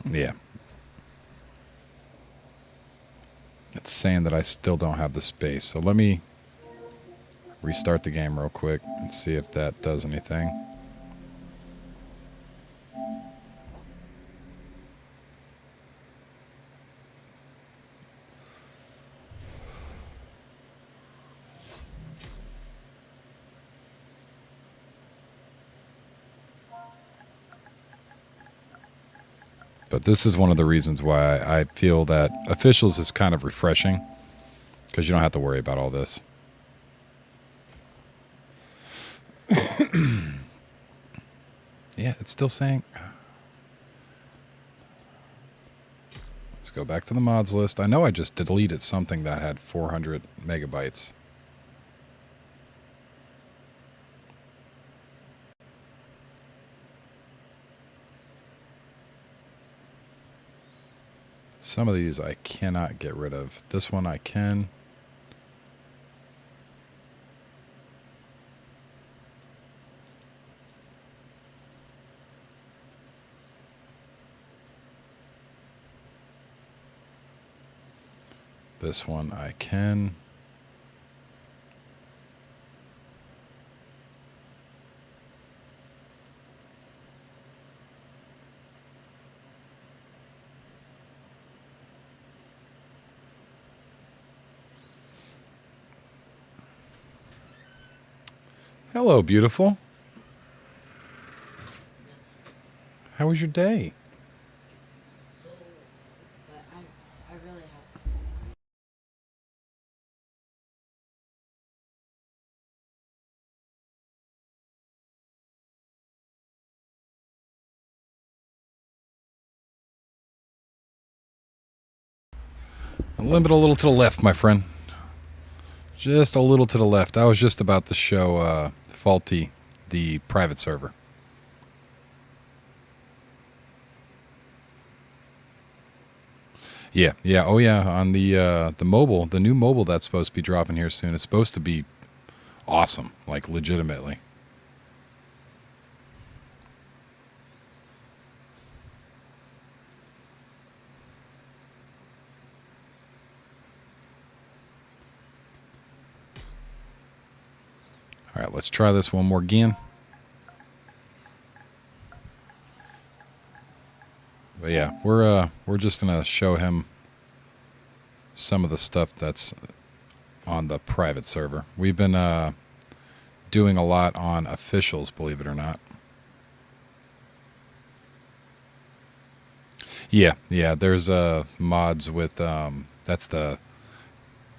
Yeah. It's saying that I still don't have the space. So let me restart the game real quick and see if that does anything. But this is one of the reasons why I feel that Officials is kind of refreshing, because you don't have to worry about all this. Yeah, it's still saying. Let's go back to the mods list. I know I just deleted something that had 400 megabytes. Some of these I cannot get rid of. This one I can. This one I can. Hello, beautiful. How was your day? So, but I really have to say. Limit a little to the left, my friend. Just a little to the left. I was just about to show Faulty the private server. Yeah, yeah, oh yeah. On the mobile, the new mobile that's supposed to be dropping here soon. It's supposed to be awesome, like legitimately. All right, let's try this one more again. But yeah, we're just gonna show him some of the stuff that's on the private server. We've been doing a lot on Officials, believe it or not. Yeah, yeah. There's mods with that's the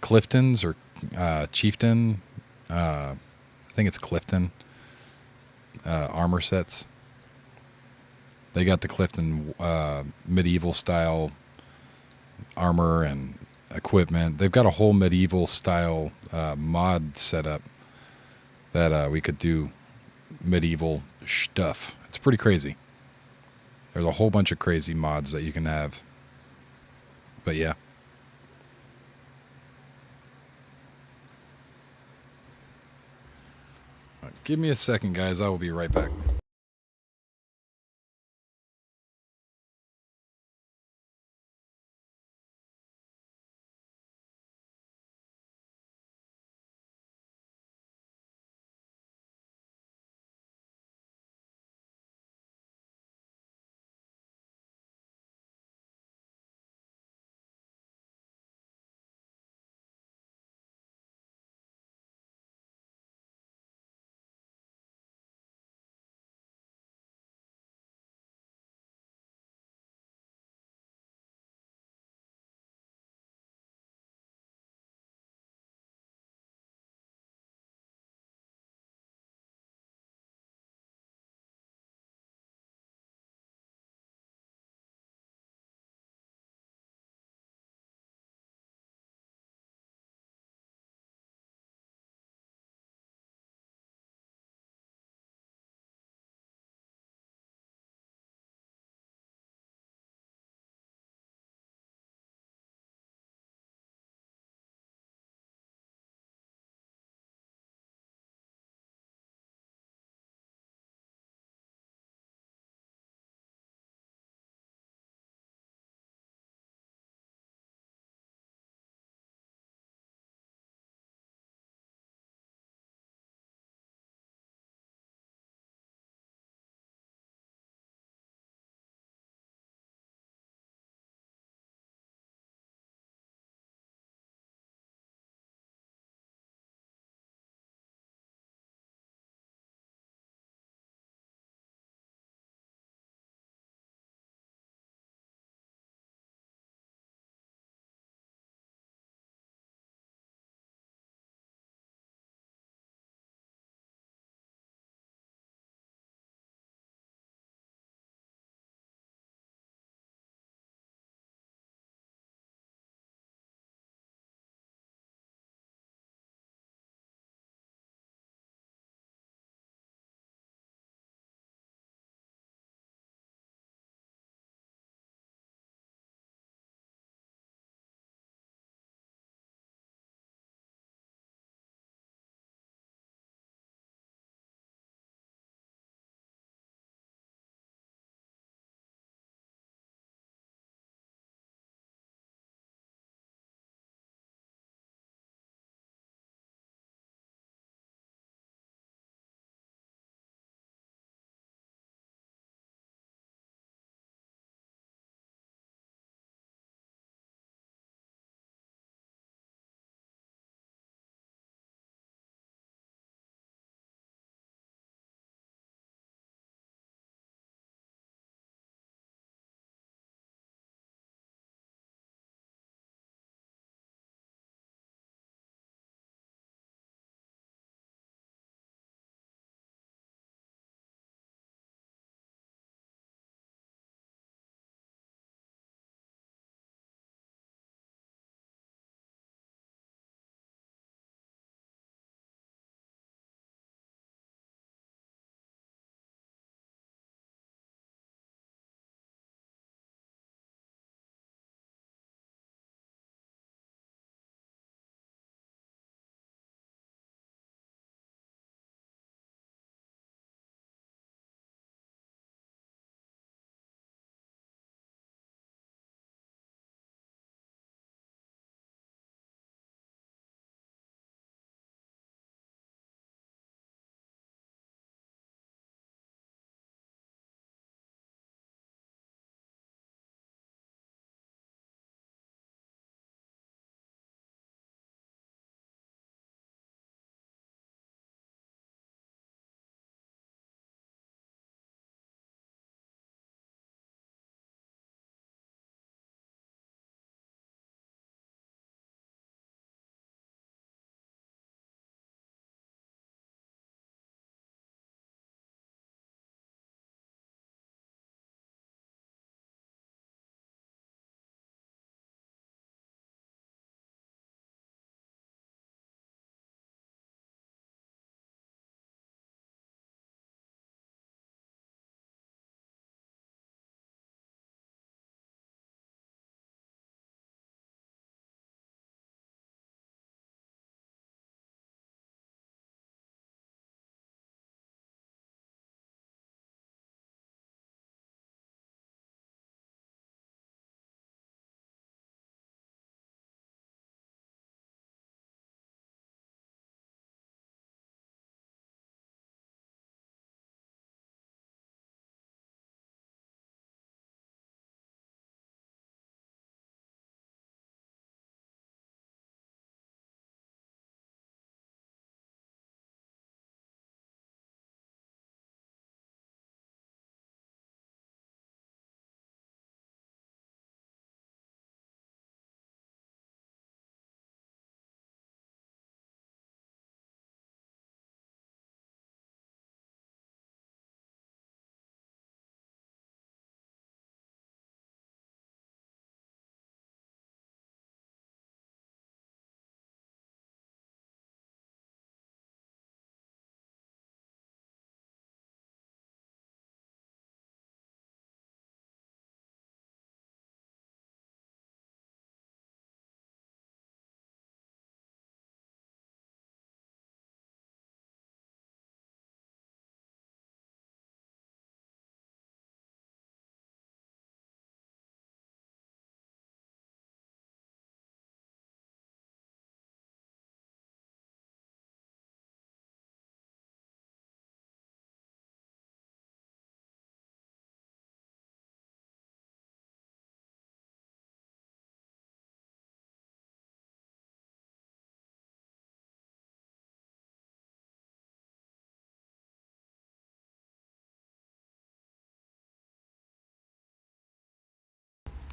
Clifton's or Chieftain. I think it's Clifton armor sets. They got the Clifton medieval style armor and equipment. They've got a whole medieval style mod setup that we could do medieval stuff. It's pretty crazy. There's a whole bunch of crazy mods that you can have. But yeah. Give me a second, guys. I will be right back.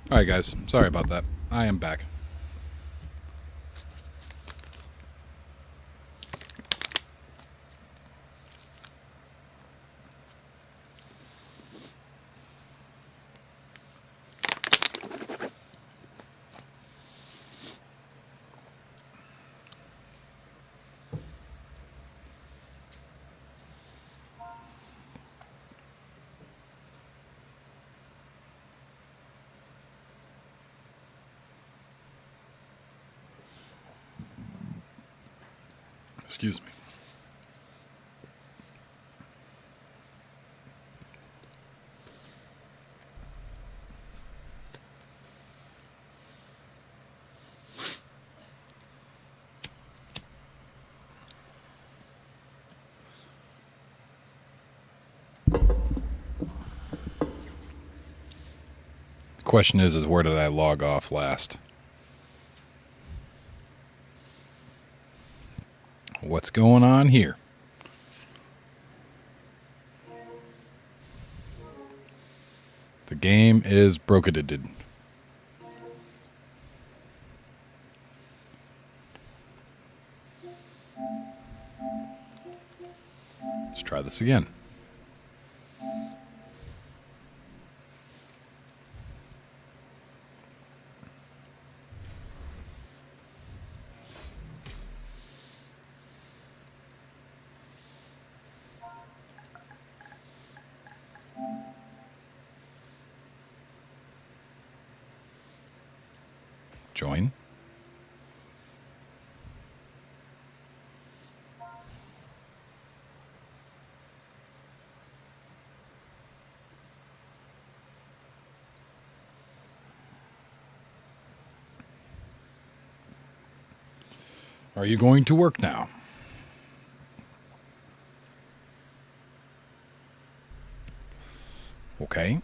All right, guys. Sorry about that. I am back. Excuse me. The question is where did I log off last? What's going on here? The game is broketed. Let's try this again. Join. Are you going to work now? Okay.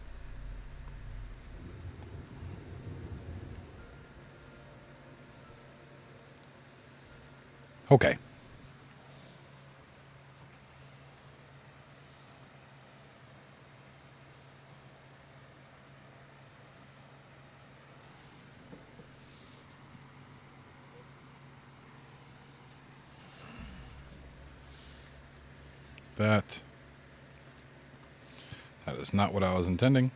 Okay. That is not what I was intending.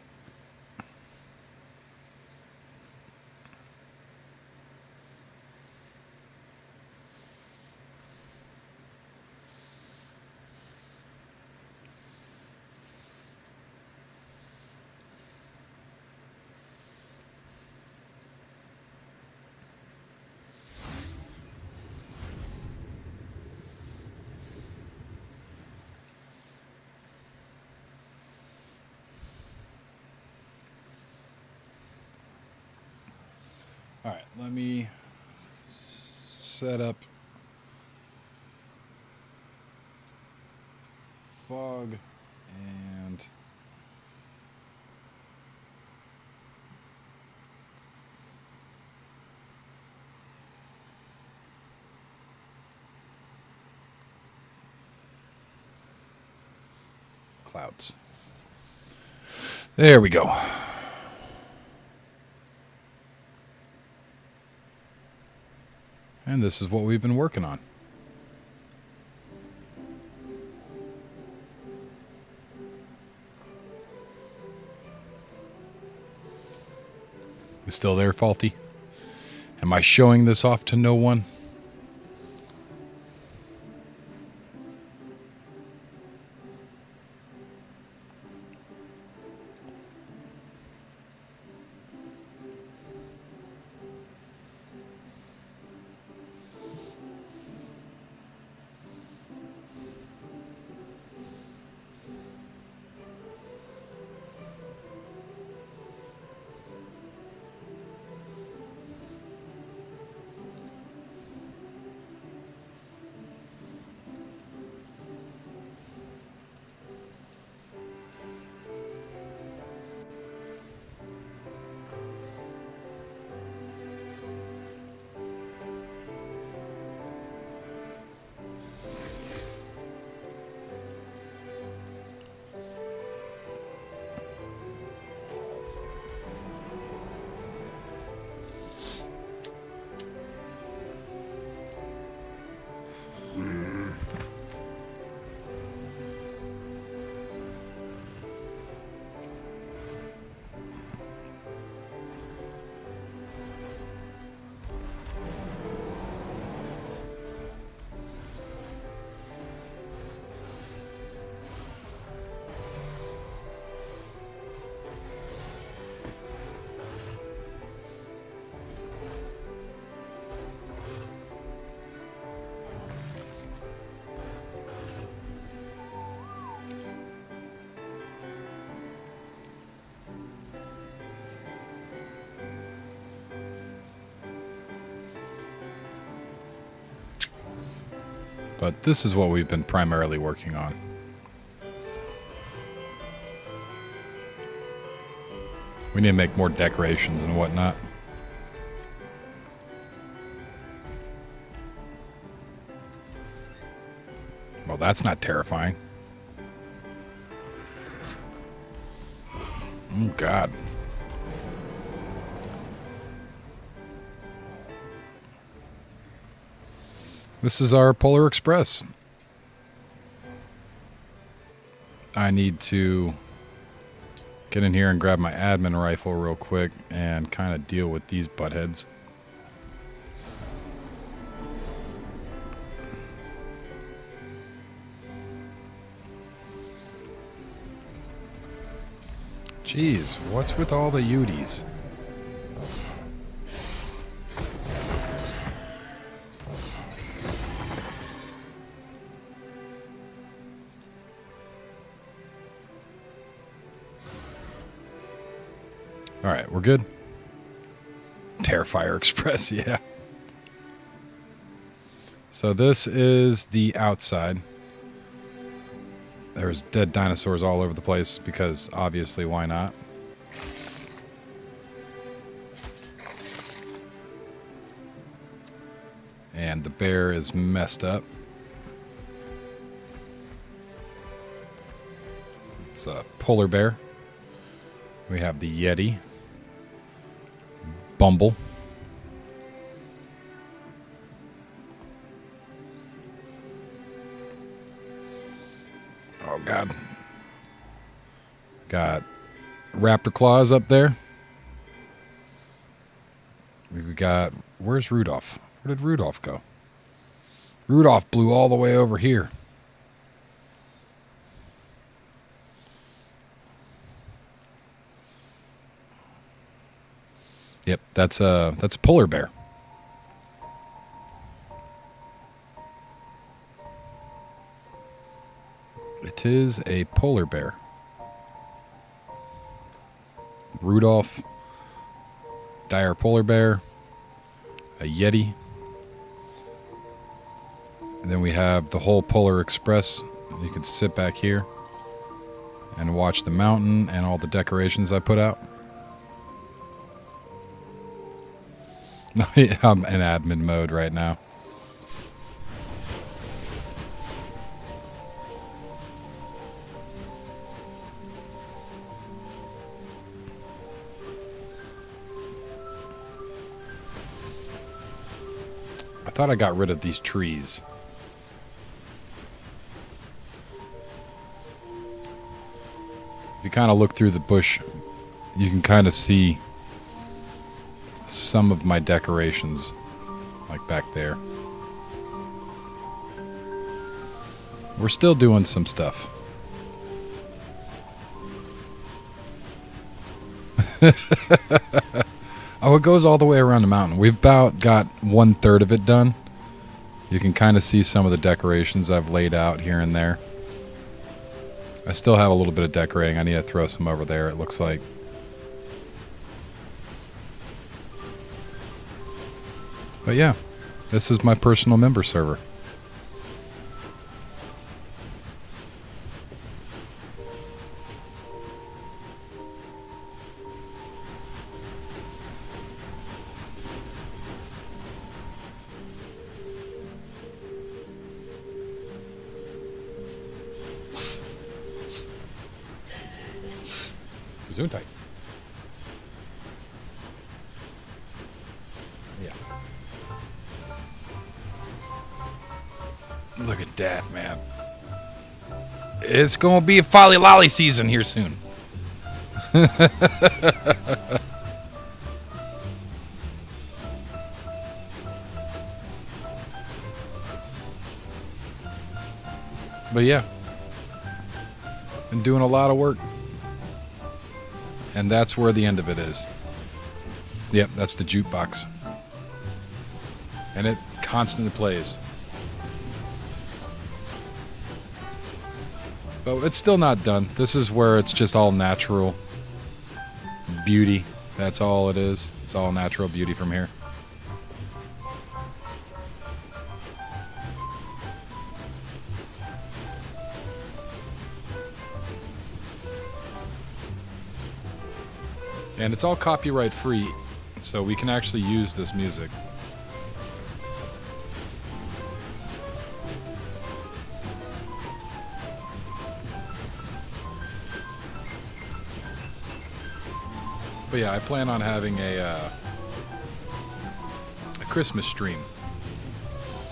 All right, let me set up fog and clouds. There we go. And this is what we've been working on. Is still there, Faulty? Am I showing this off to no one? But this is what we've been primarily working on. We need to make more decorations and whatnot. Well, that's not terrifying. Oh, God. This is our Polar Express. I need to get in here and grab my admin rifle real quick and kind of deal with these buttheads. Jeez, what's with all the Uties? All right, we're good. Terrifier Express, yeah. So this is the outside. There's dead dinosaurs all over the place because obviously why not? And the bear is messed up. It's a polar bear. We have the Yeti. Bumble. Oh, God. Got raptor claws up there. We got... Where's Rudolph? Where did Rudolph go? Rudolph blew all the way over here. Yep, that's a polar bear. It is a polar bear. Rudolph, dire polar bear, a Yeti. And then we have the whole Polar Express. You can sit back here and watch the mountain and all the decorations I put out. I'm in admin mode right now. I thought I got rid of these trees. If you kind of look through the bush, you can kind of see some of my decorations, like back there. We're still doing some stuff. Oh, it goes all the way around the mountain. We've about got 1/3 of it done. You can kind of see some of the decorations I've laid out here and there. I still have a little bit of decorating. I need to throw some over there, it looks like. But yeah, this is my personal member server. Gesundheit. Yeah. Look at that, man. It's going to be a folly lolly season here soon. But yeah, been doing a lot of work. And that's where the end of it is. Yep, that's the jukebox. And it constantly plays. But it's still not done. This is where it's just all natural beauty. That's all it is. It's all natural beauty from here. And it's all copyright free, so we can actually use this music. But yeah, I plan on having a Christmas stream.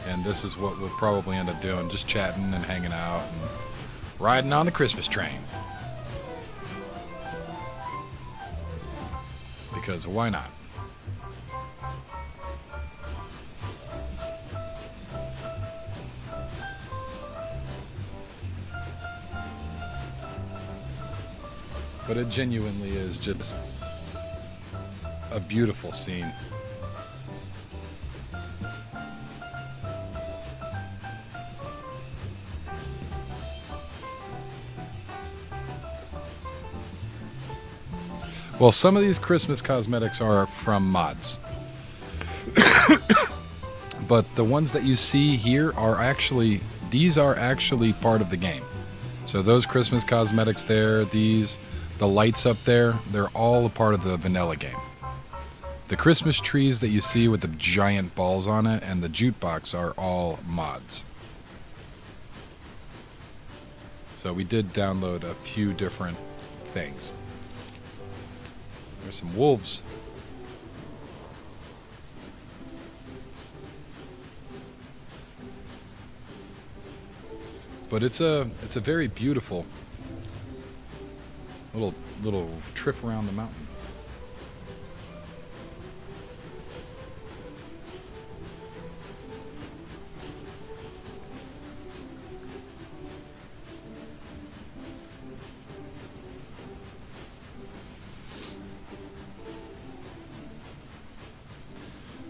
And this is what we'll probably end up doing, just chatting and hanging out and riding on the Christmas train. Because why not? But it genuinely is just a beautiful scene. Well, some of these Christmas cosmetics are from mods. But the ones that you see here are actually, these are actually part of the game. So those Christmas cosmetics there, these, the lights up there, they're all a part of the vanilla game. The Christmas trees that you see with the giant balls on it and the jukebox are all mods. So we did download a few different things. There's some wolves. But it's a very beautiful little trip around the mountain.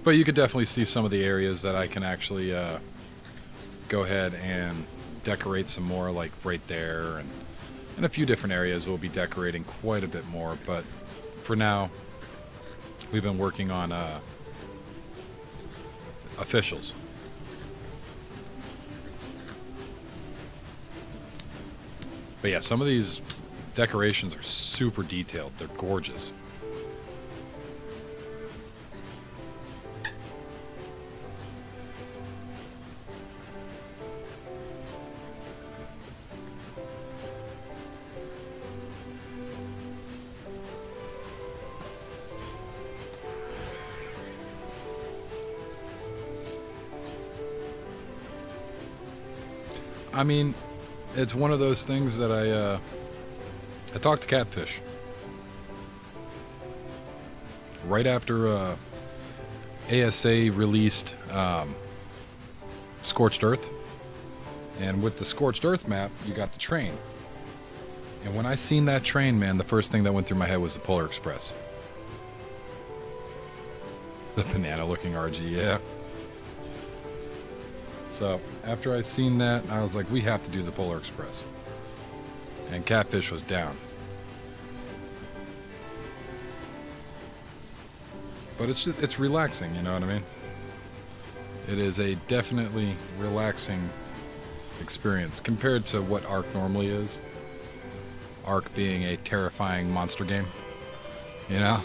But you could definitely see some of the areas that I can actually go ahead and decorate some more, like right there, and a few different areas we'll be decorating quite a bit more. But for now, we've been working on officials. But yeah, some of these decorations are super detailed. They're gorgeous. I mean, it's one of those things that I talked to Catfish right after ASA released Scorched Earth, and with the Scorched Earth map, you got the train. And when I seen that train, man, the first thing that went through my head was the Polar Express, the banana-looking RG, yeah. So after I seen that, I was like, we have to do the Polar Express. And Catfish was down. But it's relaxing, you know what I mean? It is a definitely relaxing experience compared to what Ark normally is. Ark being a terrifying monster game, you know?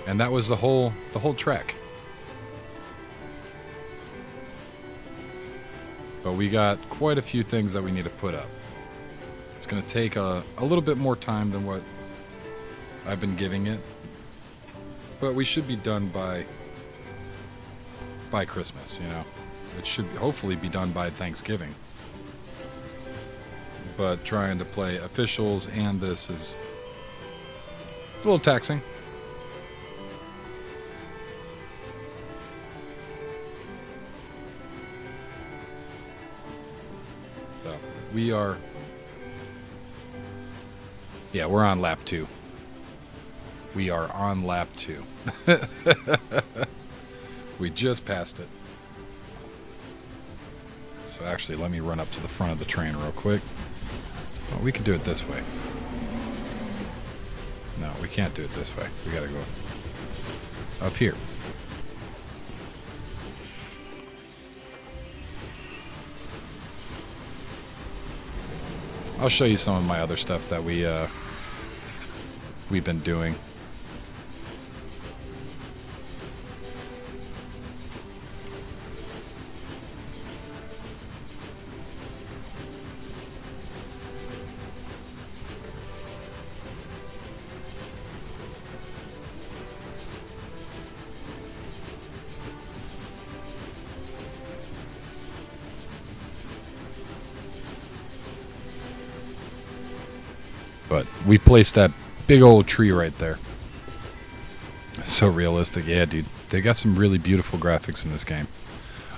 And that was the whole trek. But we got quite a few things that we need to put up. It's going to take a little bit more time than what I've been giving it. But we should be done by Christmas, you know. It should hopefully be done by Thanksgiving. But trying to play officials and this is it's a little taxing. We are, yeah, we're on lap 2. We are on lap 2. We just passed it. So actually, let me run up to the front of the train real quick. Oh, we could do it this way. No, we can't do it this way. We gotta go up here. I'll show you some of my other stuff that we've been doing. But we placed that big old tree right there. So realistic. Yeah, dude. They got some really beautiful graphics in this game.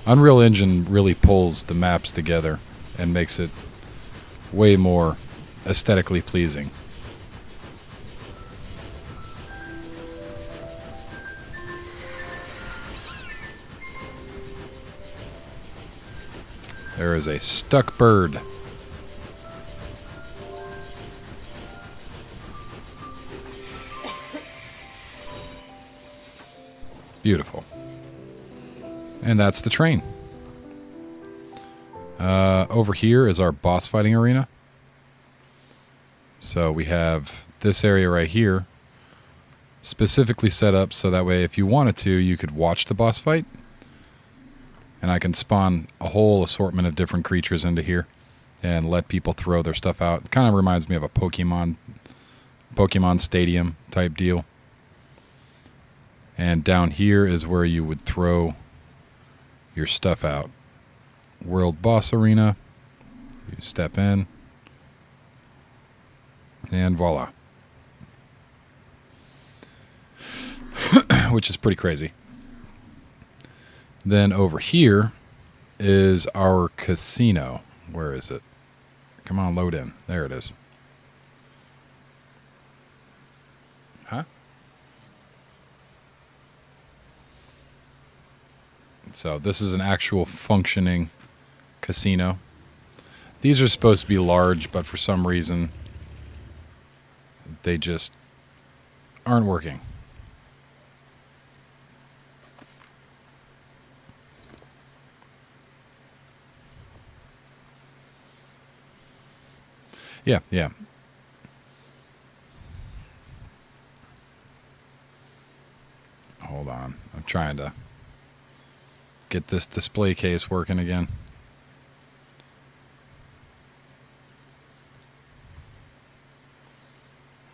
Unreal Engine really pulls the maps together and makes it way more aesthetically pleasing. There is a stuck bird. Beautiful. And that's the train. Over here is our boss fighting arena. So we have this area right here specifically set up so that way if you wanted to, you could watch the boss fight. And I can spawn a whole assortment of different creatures into here and let people throw their stuff out. It kind of reminds me of a Pokemon Stadium type deal. And down here is where you would throw your stuff out. World Boss Arena. You step in. And voila. Which is pretty crazy. Then over here is our casino. Where is it? Come on, load in. There it is. Huh? So this is an actual functioning casino. These are supposed to be large, but for some reason they just aren't working. Yeah. Hold on. I'm trying to get this display case working again.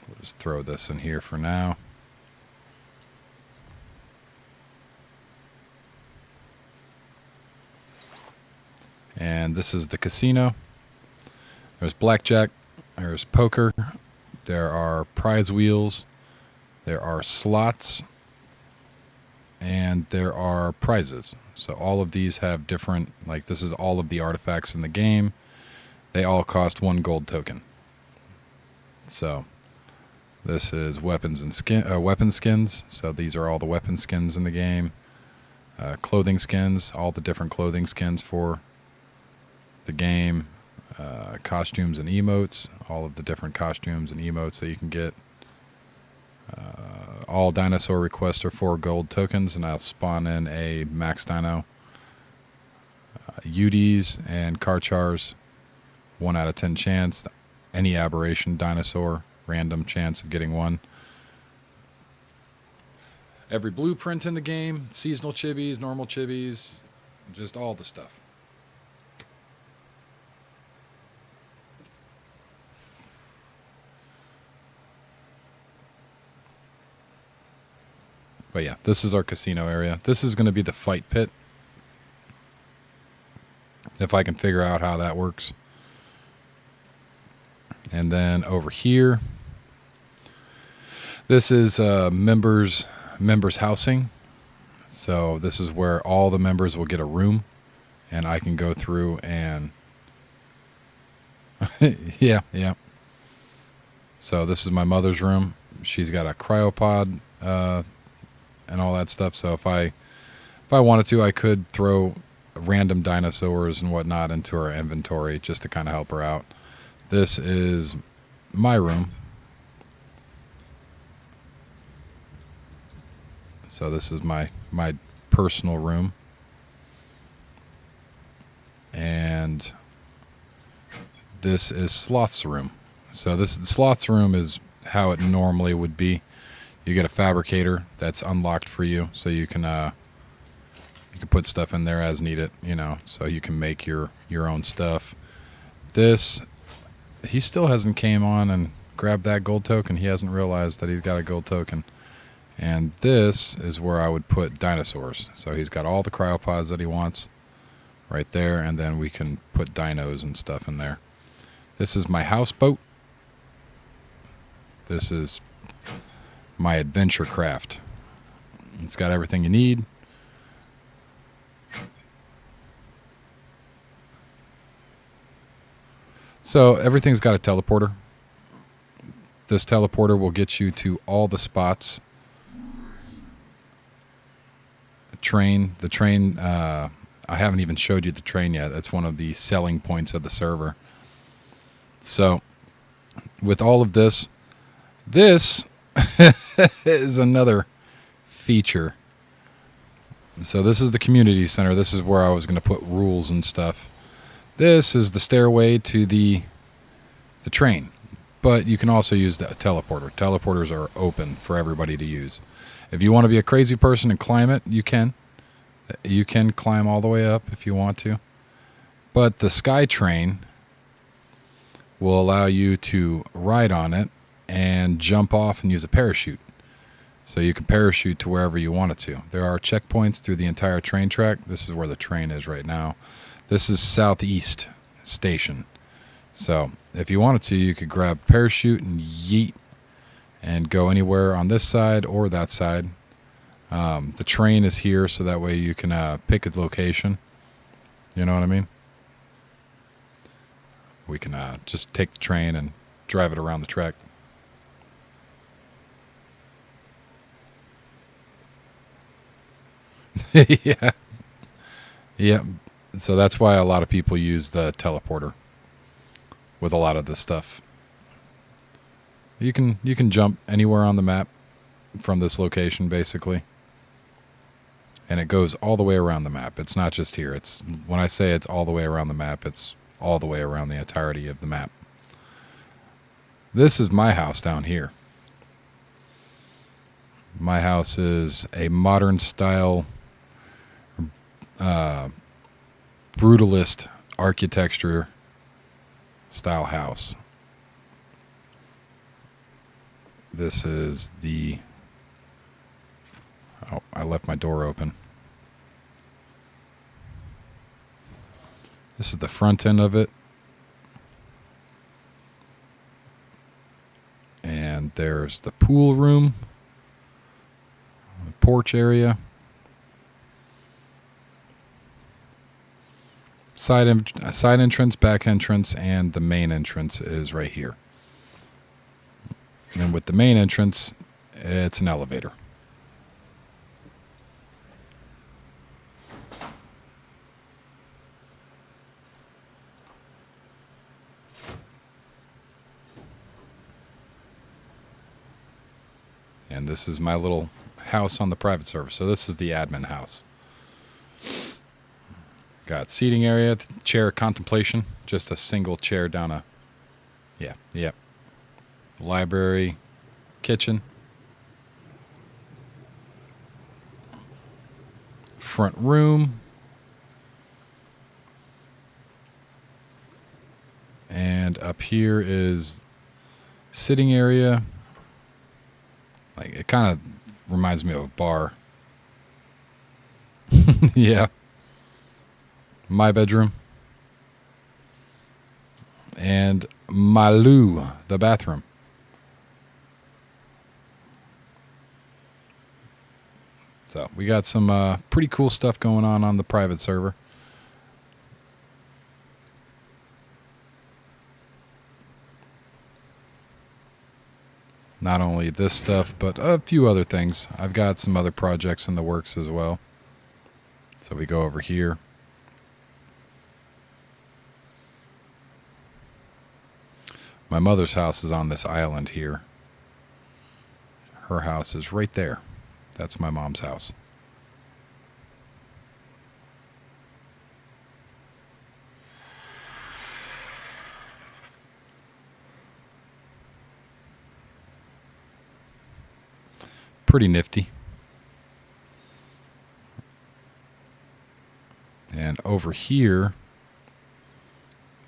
We'll just throw this in here for now. And this is the casino. There's blackjack, there's poker, there are prize wheels, there are slots, and there are prizes. So all of these have different, like this is all of the artifacts in the game. They all cost 1 gold token. So this is weapons and weapon skins. So these are all the weapon skins in the game. Clothing skins, all the different clothing skins for the game. Costumes and emotes, all of the different costumes and emotes that you can get. All dinosaur requests are 4 gold tokens, and I'll spawn in a max dino. UDs and Karchars, 1 out of 10 chance. Any aberration dinosaur, random chance of getting 1. Every blueprint in the game, seasonal chibis, normal chibis, just all the stuff. But yeah, this is our casino area. This is going to be the fight pit. If I can figure out how that works. And then over here, this is members housing. So this is where all the members will get a room. And I can go through and... yeah. So this is my mother's room. She's got a cryopod... and all that stuff. So if I wanted to, I could throw random dinosaurs and whatnot into her inventory just to kind of help her out. This is my room. So this is my personal room. And this is Sloth's room. So this Sloth's room is how it normally would be. You get a fabricator that's unlocked for you, so you can put stuff in there as needed, so you can make your own stuff. This, he still hasn't came on and grabbed that gold token. He hasn't realized that he's got a gold token. And this is where I would put dinosaurs. So he's got all the cryopods that he wants right there, and then we can put dinos and stuff in there. This is my houseboat. This is my adventure craft. It's got everything you need. So everything's got a teleporter. This teleporter will get you to all the spots. The train, I haven't even showed you the train yet. That's one of the selling points of the server. So with all of this is another feature. So this is the community center. This is where I was going to put rules and stuff. This is the stairway to the train. But you can also use the teleporter. Teleporters are open for everybody to use. If you want to be a crazy person and climb it, you can. You can climb all the way up if you want to. But the Sky Train will allow you to ride on it and jump off and use a parachute. So you can parachute to wherever you want it to. There are checkpoints through the entire train track. This is where the train is right now. This is Southeast Station. So if you wanted to, you could grab a parachute and yeet and go anywhere on this side or that side. The train is here, so that way you can pick a location. You know what I mean? We can just take the train and drive it around the track. Yeah. Yeah. So that's why a lot of people use the teleporter with a lot of this stuff. You can jump anywhere on the map from this location, basically. And it goes all the way around the map. It's not just here. It's when I say it's all the way around the map, it's all the way around the entirety of the map. This is my house down here. My house is a modern style brutalist architecture style house. This is the... Oh, I left my door open. This is the front end of it. And there's the pool room, the porch area. Side entrance, back entrance, and the main entrance is right here. And with the main entrance, it's an elevator. And this is my little house on the private server. So this is the admin house. Got seating area, chair contemplation, just a single chair down a... Yeah. Library, kitchen. Front room. And up here is sitting area. Like, it kind of reminds me of a bar. Yeah. My bedroom. And my loo, the bathroom. So we got some pretty cool stuff going on the private server. Not only this stuff, but a few other things. I've got some other projects in the works as well. So we go over here. My mother's house is on this island here. Her house is right there. That's my mom's house. Pretty nifty. And over here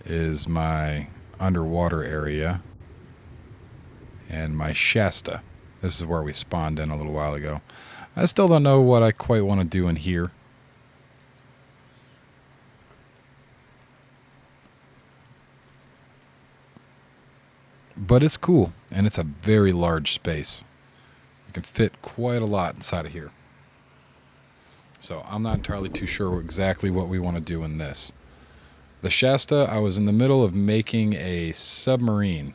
is my underwater area and my Shasta. This is where we spawned in a little while ago. I still don't know what I quite want to do in here. But it's cool, and it's a very large space. You can fit quite a lot inside of here. So I'm not entirely too sure exactly what we want to do in this. The Shasta, I was in the middle of making a submarine,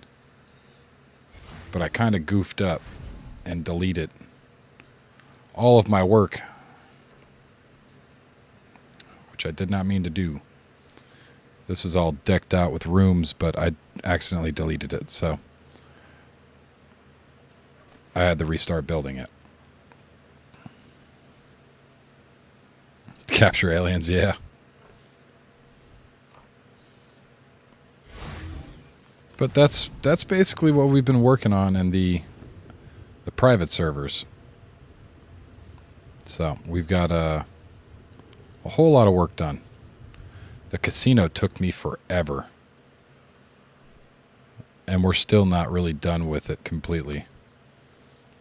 but I kind of goofed up and deleted all of my work, which I did not mean to do. This was all decked out with rooms, but I accidentally deleted it, so I had to restart building it. Capture aliens, yeah. But that's basically what we've been working on in the private servers. So we've got a whole lot of work done. The casino took me forever, and we're still not really done with it completely.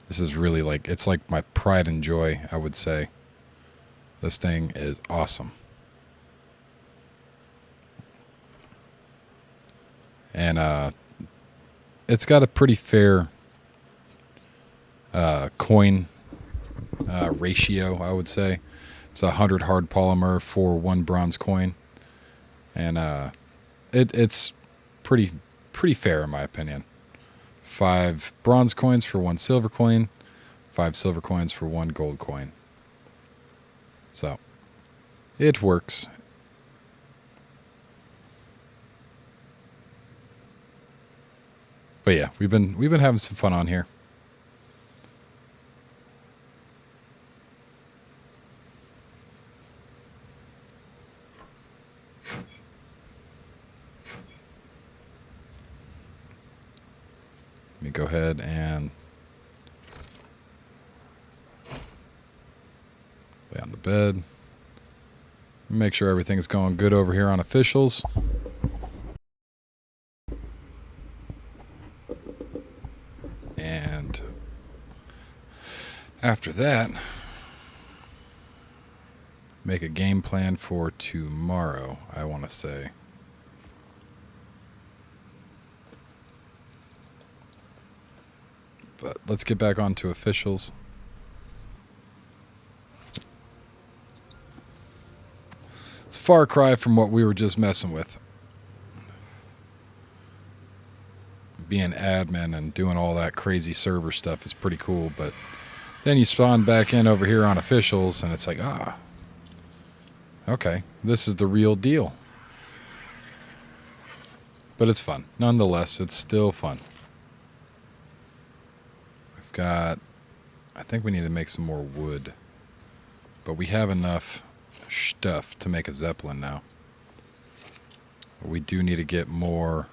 This is really like, it's like my pride and joy, I would say. This thing is awesome. And it's got a pretty fair coin ratio, I would say. It's 100 hard polymer for 1 bronze coin. And it's pretty fair in my opinion. 5 bronze coins for 1 silver coin, 5 silver coins for 1 gold coin. So it works. But yeah, we've been having some fun on here. Let me go ahead and lay on the bed. Make sure everything's going good over here on officials. And after that, make a game plan for tomorrow, I want to say. But let's get back on to officials. It's a far cry from what we were just messing with. Being admin and doing all that crazy server stuff is pretty cool, but then you spawn back in over here on officials and it's like, okay, this is the real deal. But it's fun. Nonetheless, it's still fun. We've got, I think we need to make some more wood, but we have enough stuff to make a Zeppelin now. We do need to get more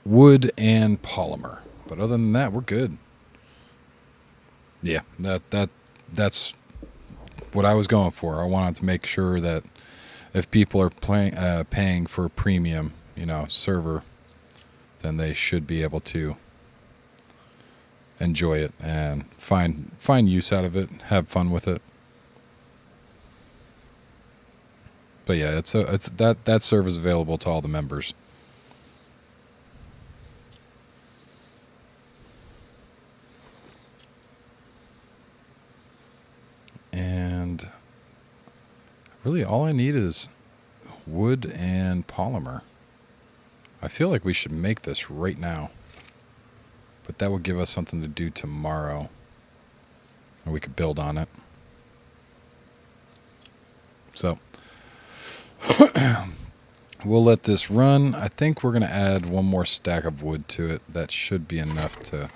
wood and polymer, but other than that, we're good. Yeah, that's what I was going for. I wanted to make sure that if people are paying for a premium, server, then they should be able to enjoy it and find use out of it, have fun with it. But yeah, it's that server is available to all the members. And really all I need is wood and polymer. I feel like we should make this right now. But that would give us something to do tomorrow. And we could build on it. So we'll let this run. I think we're going to add 1 more stack of wood to it. That should be enough to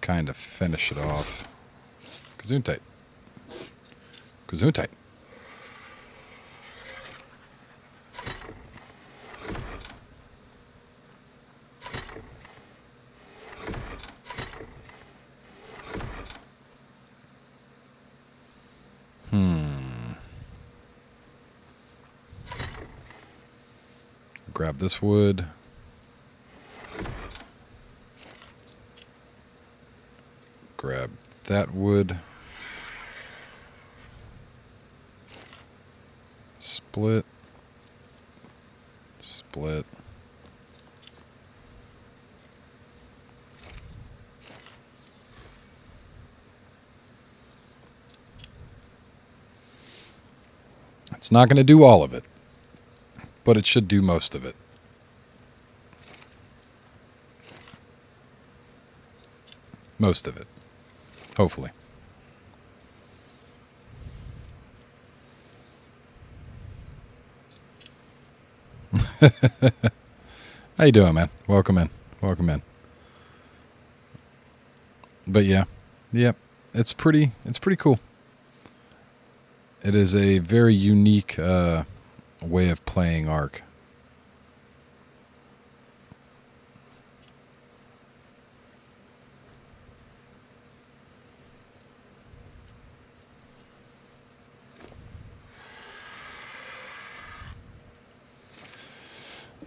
kind of finish it off. Gesundheit. Gesundheit. Grab this wood. Grab that wood. Split. Split. It's not going to do all of it, but it should do most of it. Most of it. Hopefully. How you doing, man? Welcome in. Welcome in. But yeah. Yep. It's pretty cool. It is a very unique way of playing Ark.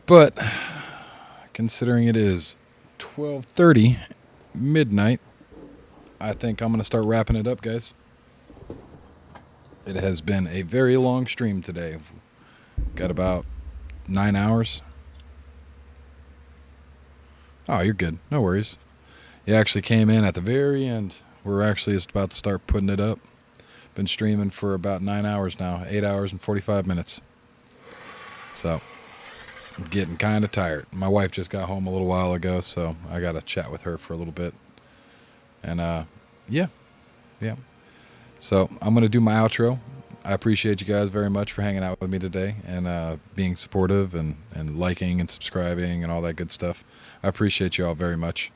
But considering it is 12:30 midnight, I think I'm going to start wrapping it up, guys. It has been a very long stream today. Got about 9 hours. Oh, you're good. No worries. You actually came in at the very end. We're actually just about to start putting it up. Been streaming for about 9 hours now. 8 hours and 45 minutes. So, I'm getting kind of tired. My wife just got home a little while ago, so I got to chat with her for a little bit. And, yeah. So, I'm going to do my outro. I appreciate you guys very much for hanging out with me today and being supportive and liking and subscribing and all that good stuff. I appreciate you all very much.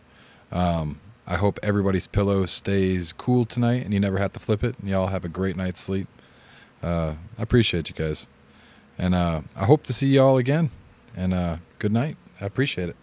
I hope everybody's pillow stays cool tonight and you never have to flip it and y'all have a great night's sleep. I appreciate you guys. And I hope to see y'all again. And good night. I appreciate it.